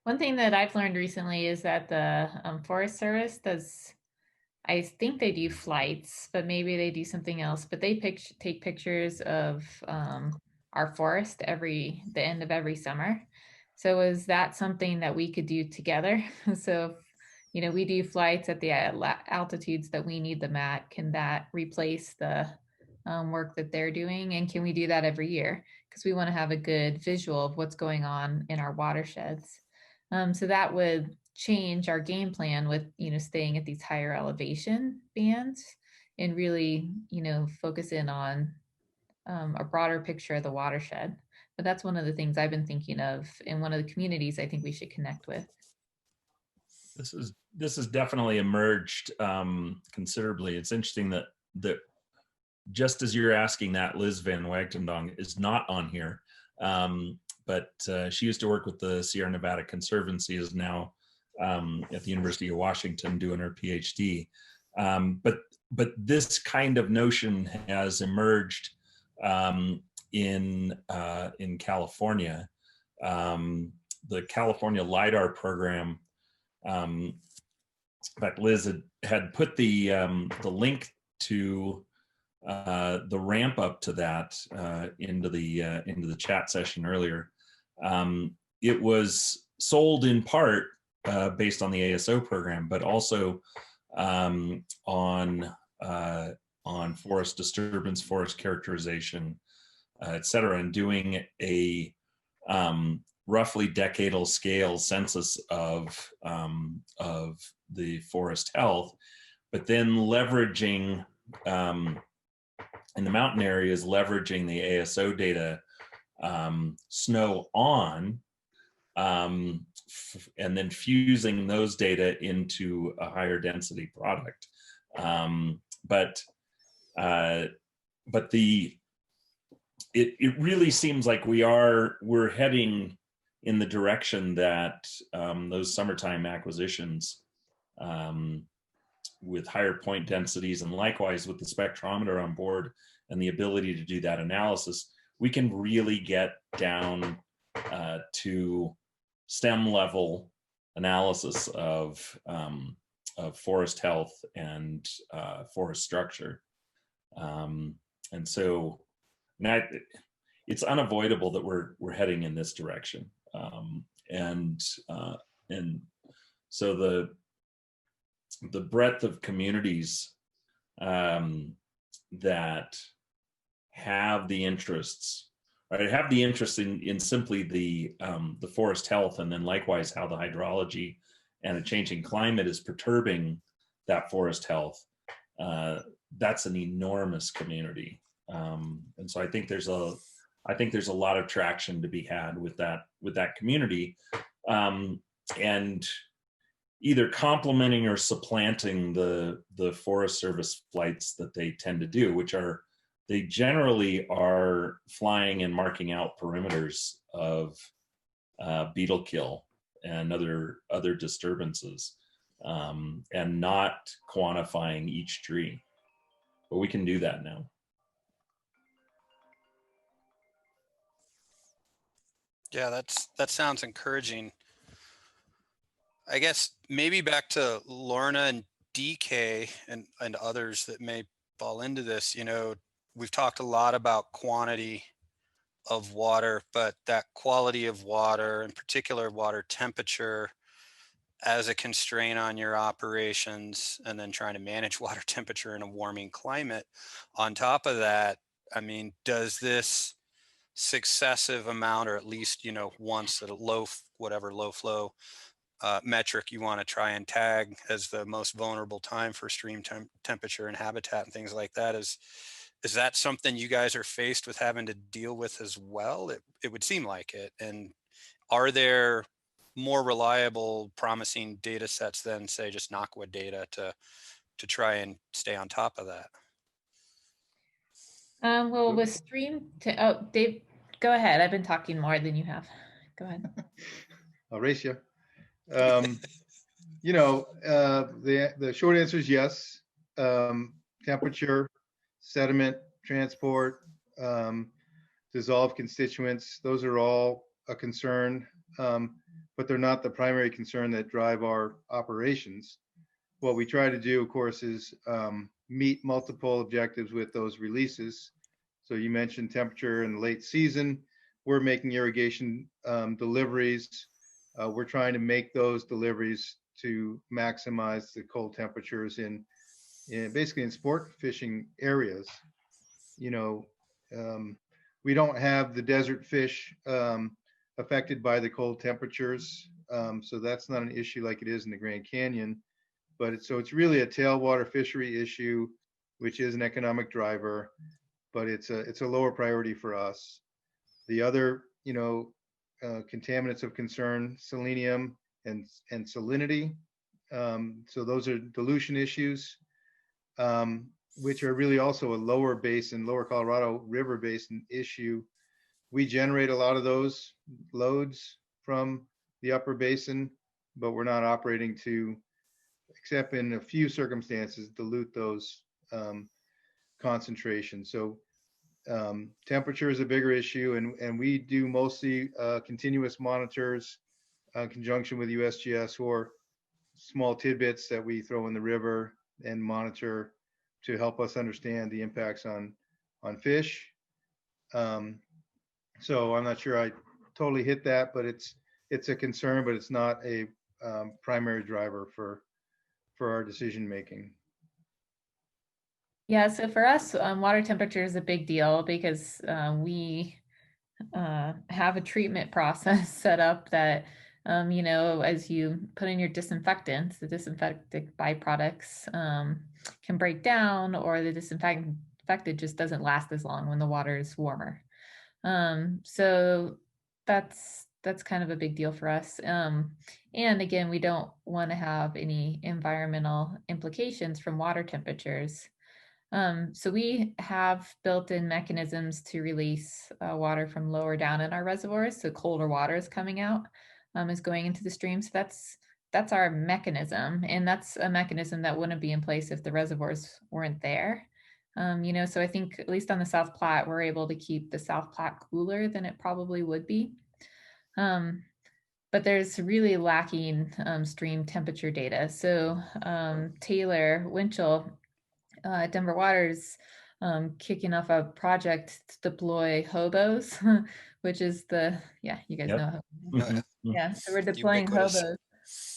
One thing that I've learned recently is that the Forest Service does, I think they do flights, but maybe they do something else, but they take pictures of our forest the end of every summer. So is that something that we could do together? So, we do flights at the altitudes that we need them at. Can that replace the work that they're doing? And can we do that every year? Because we want to have a good visual of what's going on in our watersheds. So that would change our game plan with, staying at these higher elevation bands and really, focus in on a broader picture of the watershed. But that's one of the things I've been thinking of, in one of the communities I think we should connect with. This has definitely emerged considerably. It's interesting that just as you're asking that, Liz Van Wagtendong is not on here, but she used to work with the Sierra Nevada Conservancy, is now at the University of Washington doing her PhD. But this kind of notion has emerged in California. The California LiDAR program. In fact, Liz had put the link to the ramp up to that into the chat session earlier. It was sold in part based on the ASO program, but also on forest disturbance, forest characterization, et cetera, and doing a roughly decadal scale census of the forest health, but then leveraging in the mountain areas, leveraging the ASO data, snow on, and then fusing those data into a higher density product. It really seems like we're heading in the direction that those summertime acquisitions with higher point densities, and likewise with the spectrometer on board and the ability to do that analysis, we can really get down to stem level analysis of forest health and forest structure. And so it's unavoidable that we're heading in this direction. And so the breadth of communities that have the interests, right, have the interest in simply the forest health, and then likewise how the hydrology and a changing climate is perturbing that forest health. That's an enormous community, and so I think there's a lot of traction to be had with that community, and either complementing or supplanting the Forest Service flights that they tend to do, which they generally are flying and marking out perimeters of beetle kill and other disturbances, and not quantifying each tree. But we can do that now. Yeah, that sounds encouraging. I guess maybe back to Laurna and DK and others that may fall into this. We've talked a lot about quantity of water, but that quality of water, in particular water temperature, as a constraint on your operations, and then trying to manage water temperature in a warming climate. On top of that, I mean, does this successive amount, or at least, once at a low flow metric you want to try and tag as the most vulnerable time for stream temperature and habitat and things like that, is that something you guys are faced with having to deal with as well? It would seem like it. And are there more reliable, promising data sets than, say, just Knockwood data to try and stay on top of that? Well, with stream, Dave, go ahead. I've been talking more than you have. Go ahead. I'll race you. The short answer is yes. Temperature, sediment, transport, dissolved constituents, those are all a concern, but they're not the primary concern that drive our operations. What we try to do, of course, is meet multiple objectives with those releases. So you mentioned temperature in the late season. We're making irrigation deliveries. We're trying to make those deliveries to maximize the cold temperatures in basically in sport fishing areas. We don't have the desert fish affected by the cold temperatures. So that's not an issue like it is in the Grand Canyon. But it's really a tailwater fishery issue, which is an economic driver, but it's a lower priority for us. The other, contaminants of concern, selenium and salinity. So those are dilution issues, which are really also a lower Colorado River Basin issue. We generate a lot of those loads from the upper basin, but we're not operating to, except in a few circumstances, dilute those concentrations. So temperature is a bigger issue, and we do mostly continuous monitors in conjunction with USGS, or small tidbits that we throw in the river and monitor to help us understand the impacts on fish. So I'm not sure I totally hit that, but it's a concern, but it's not a primary driver for our decision making. Yeah, so for us, water temperature is a big deal because we have a treatment process set up that, as you put in your disinfectants, the disinfectant byproducts can break down, or the disinfectant just doesn't last as long when the water is warmer. So that's kind of a big deal for us. And again, we don't want to have any environmental implications from water temperatures. So we have built-in mechanisms to release water from lower down in our reservoirs. So colder water is coming out, is going into the stream. So that's our mechanism. And that's a mechanism that wouldn't be in place if the reservoirs weren't there. So I think at least on the South Platte, we're able to keep the South Platte cooler than it probably would be. But there's really lacking stream temperature data. So Taylor Winchell at Denver Waters kicking off a project to deploy hobos, which is you guys know. Yeah, so we're deploying hobos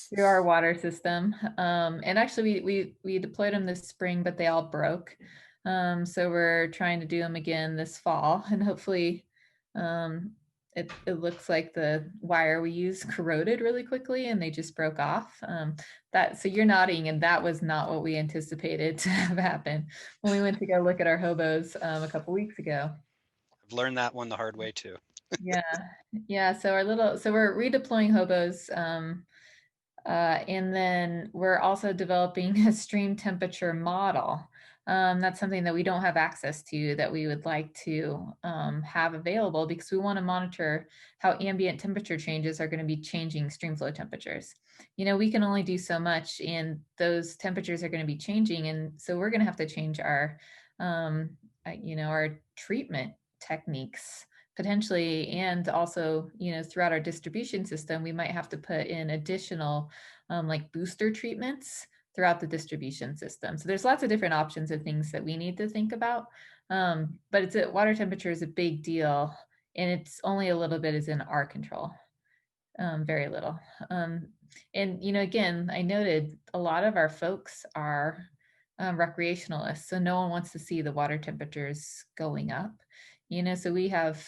through our water system. And actually we deployed them this spring, but they all broke. So we're trying to do them again this fall, and hopefully it looks like the wire we used corroded really quickly and they just broke off. So you're nodding, and that was not what we anticipated to have happen when we went to go look at our hobos a couple weeks ago. I've learned that one the hard way too. Yeah. So we're redeploying hobos, and then we're also developing a stream temperature model. That's something that we don't have access to, that we would like to have available, because we want to monitor how ambient temperature changes are going to be changing stream flow temperatures. We can only do so much, and those temperatures are going to be changing. And so we're going to have to change our, our treatment techniques potentially. And also, throughout our distribution system, we might have to put in additional like booster treatments throughout the distribution system. So there's lots of different options of things that we need to think about. But water temperature is a big deal, and it's only a little bit is in our control, very little. And, again, I noted a lot of our folks are recreationalists, so no one wants to see the water temperatures going up. So we have,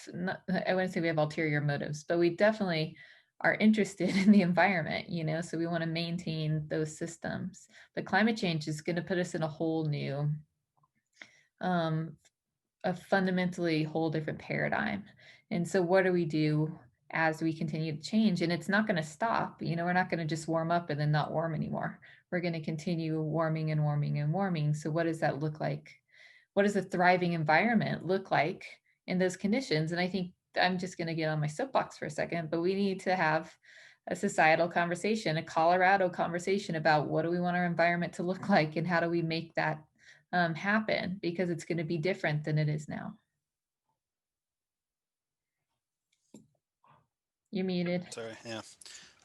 I wouldn't say we have ulterior motives, but we definitely are interested in the environment, so we want to maintain those systems. But climate change is going to put us in a whole new, a fundamentally whole different paradigm. And so what do we do as we continue to change? And it's not going to stop. We're not going to just warm up and then not warm anymore. We're going to continue warming and warming and warming. So what does that look like? What does a thriving environment look like in those conditions? And I think I'm just going to get on my soapbox for a second, but we need to have a societal conversation, a Colorado conversation about what do we want our environment to look like, and how do we make that happen, because it's going to be different than it is now. You're muted. Sorry, yeah.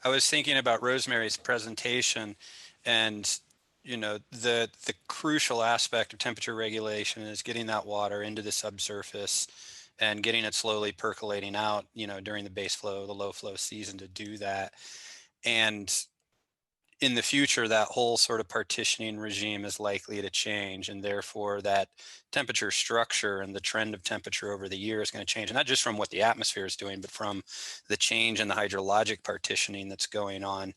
I was thinking about Rosemary's presentation, and the crucial aspect of temperature regulation is getting that water into the subsurface and getting it slowly percolating out, during the base flow, the low flow season to do that. And in the future, that whole sort of partitioning regime is likely to change, and therefore that temperature structure and the trend of temperature over the year is going to change, and not just from what the atmosphere is doing, but from the change in the hydrologic partitioning that's going on,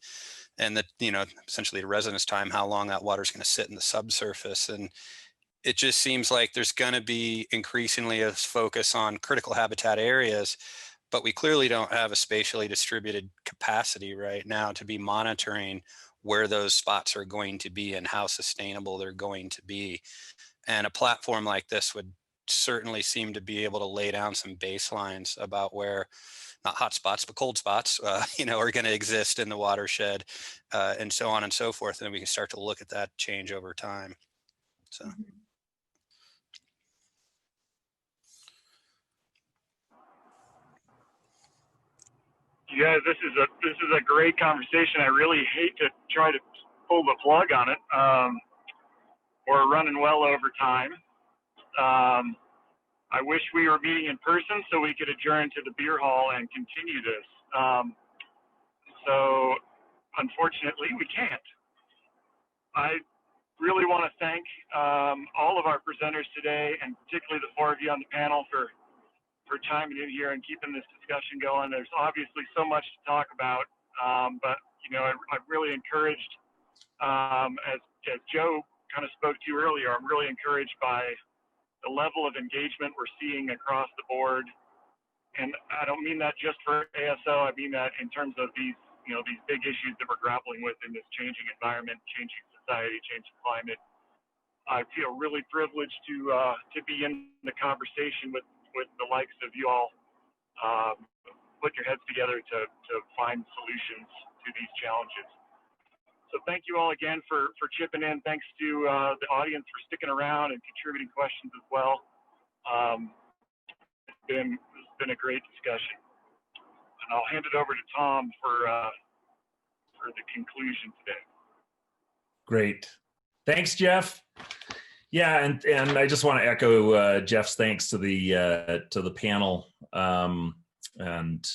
and that, you know, essentially the residence time, how long that water is going to sit in the subsurface. And it just seems like there's going to be increasingly a focus on critical habitat areas, but we clearly don't have a spatially distributed capacity right now to be monitoring where those spots are going to be and how sustainable they're going to be. And a platform like this would certainly seem to be able to lay down some baselines about where, not hot spots, but cold spots, you know, are going to exist in the watershed, and so on and so forth. And we can start to look at that change over time. So. You guys, this is a great conversation. I really hate to try to pull the plug on it. We're running well over time. I wish we were meeting in person so we could adjourn to the beer hall and continue this. So unfortunately, we can't. I really want to thank all of our presenters today, and particularly the four of you on the panel for chiming in here and keeping this discussion going. There's obviously so much to talk about, but you know, I'm really encouraged, as Joe kind of spoke to earlier, I'm really encouraged by the level of engagement we're seeing across the board. And I don't mean that just for ASO, I mean that in terms of these, you know, these big issues that we're grappling with in this changing environment, changing society, changing climate. I feel really privileged to be in the conversation with the likes of you all, put your heads together to find solutions to these challenges. So thank you all again for chipping in. Thanks to the audience for sticking around and contributing questions as well. It's been a great discussion. And I'll hand it over to Tom for the conclusion today. Great. Thanks, Jeff. Yeah, and I just want to echo Jeff's thanks to the panel, and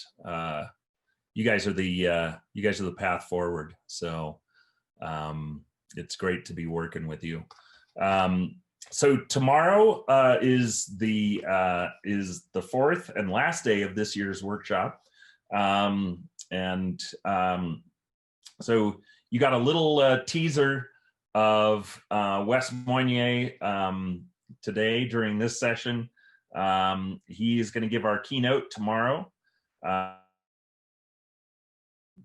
you guys are the path forward. So it's great to be working with you. So tomorrow is the fourth and last day of this year's workshop, so you got a little teaser of Wes Moynier today during this session. He is going to give our keynote tomorrow.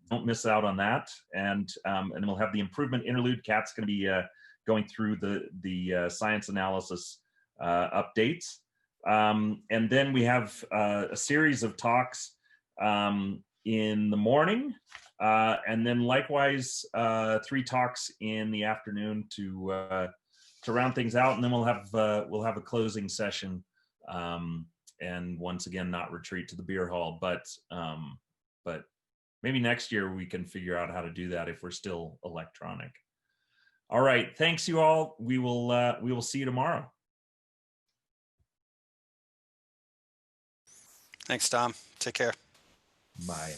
Don't miss out on that. And we'll have the improvement interlude. Kat's going to be going through the science analysis updates. And then we have a series of talks in the morning. And then likewise, 3 talks in the afternoon to round things out, and then we'll have a closing session, and once again not retreat to the beer hall, but maybe next year we can figure out how to do that if we're still electronic. All right, thanks you all. We will see you tomorrow. Thanks, Tom. Take care. Bye.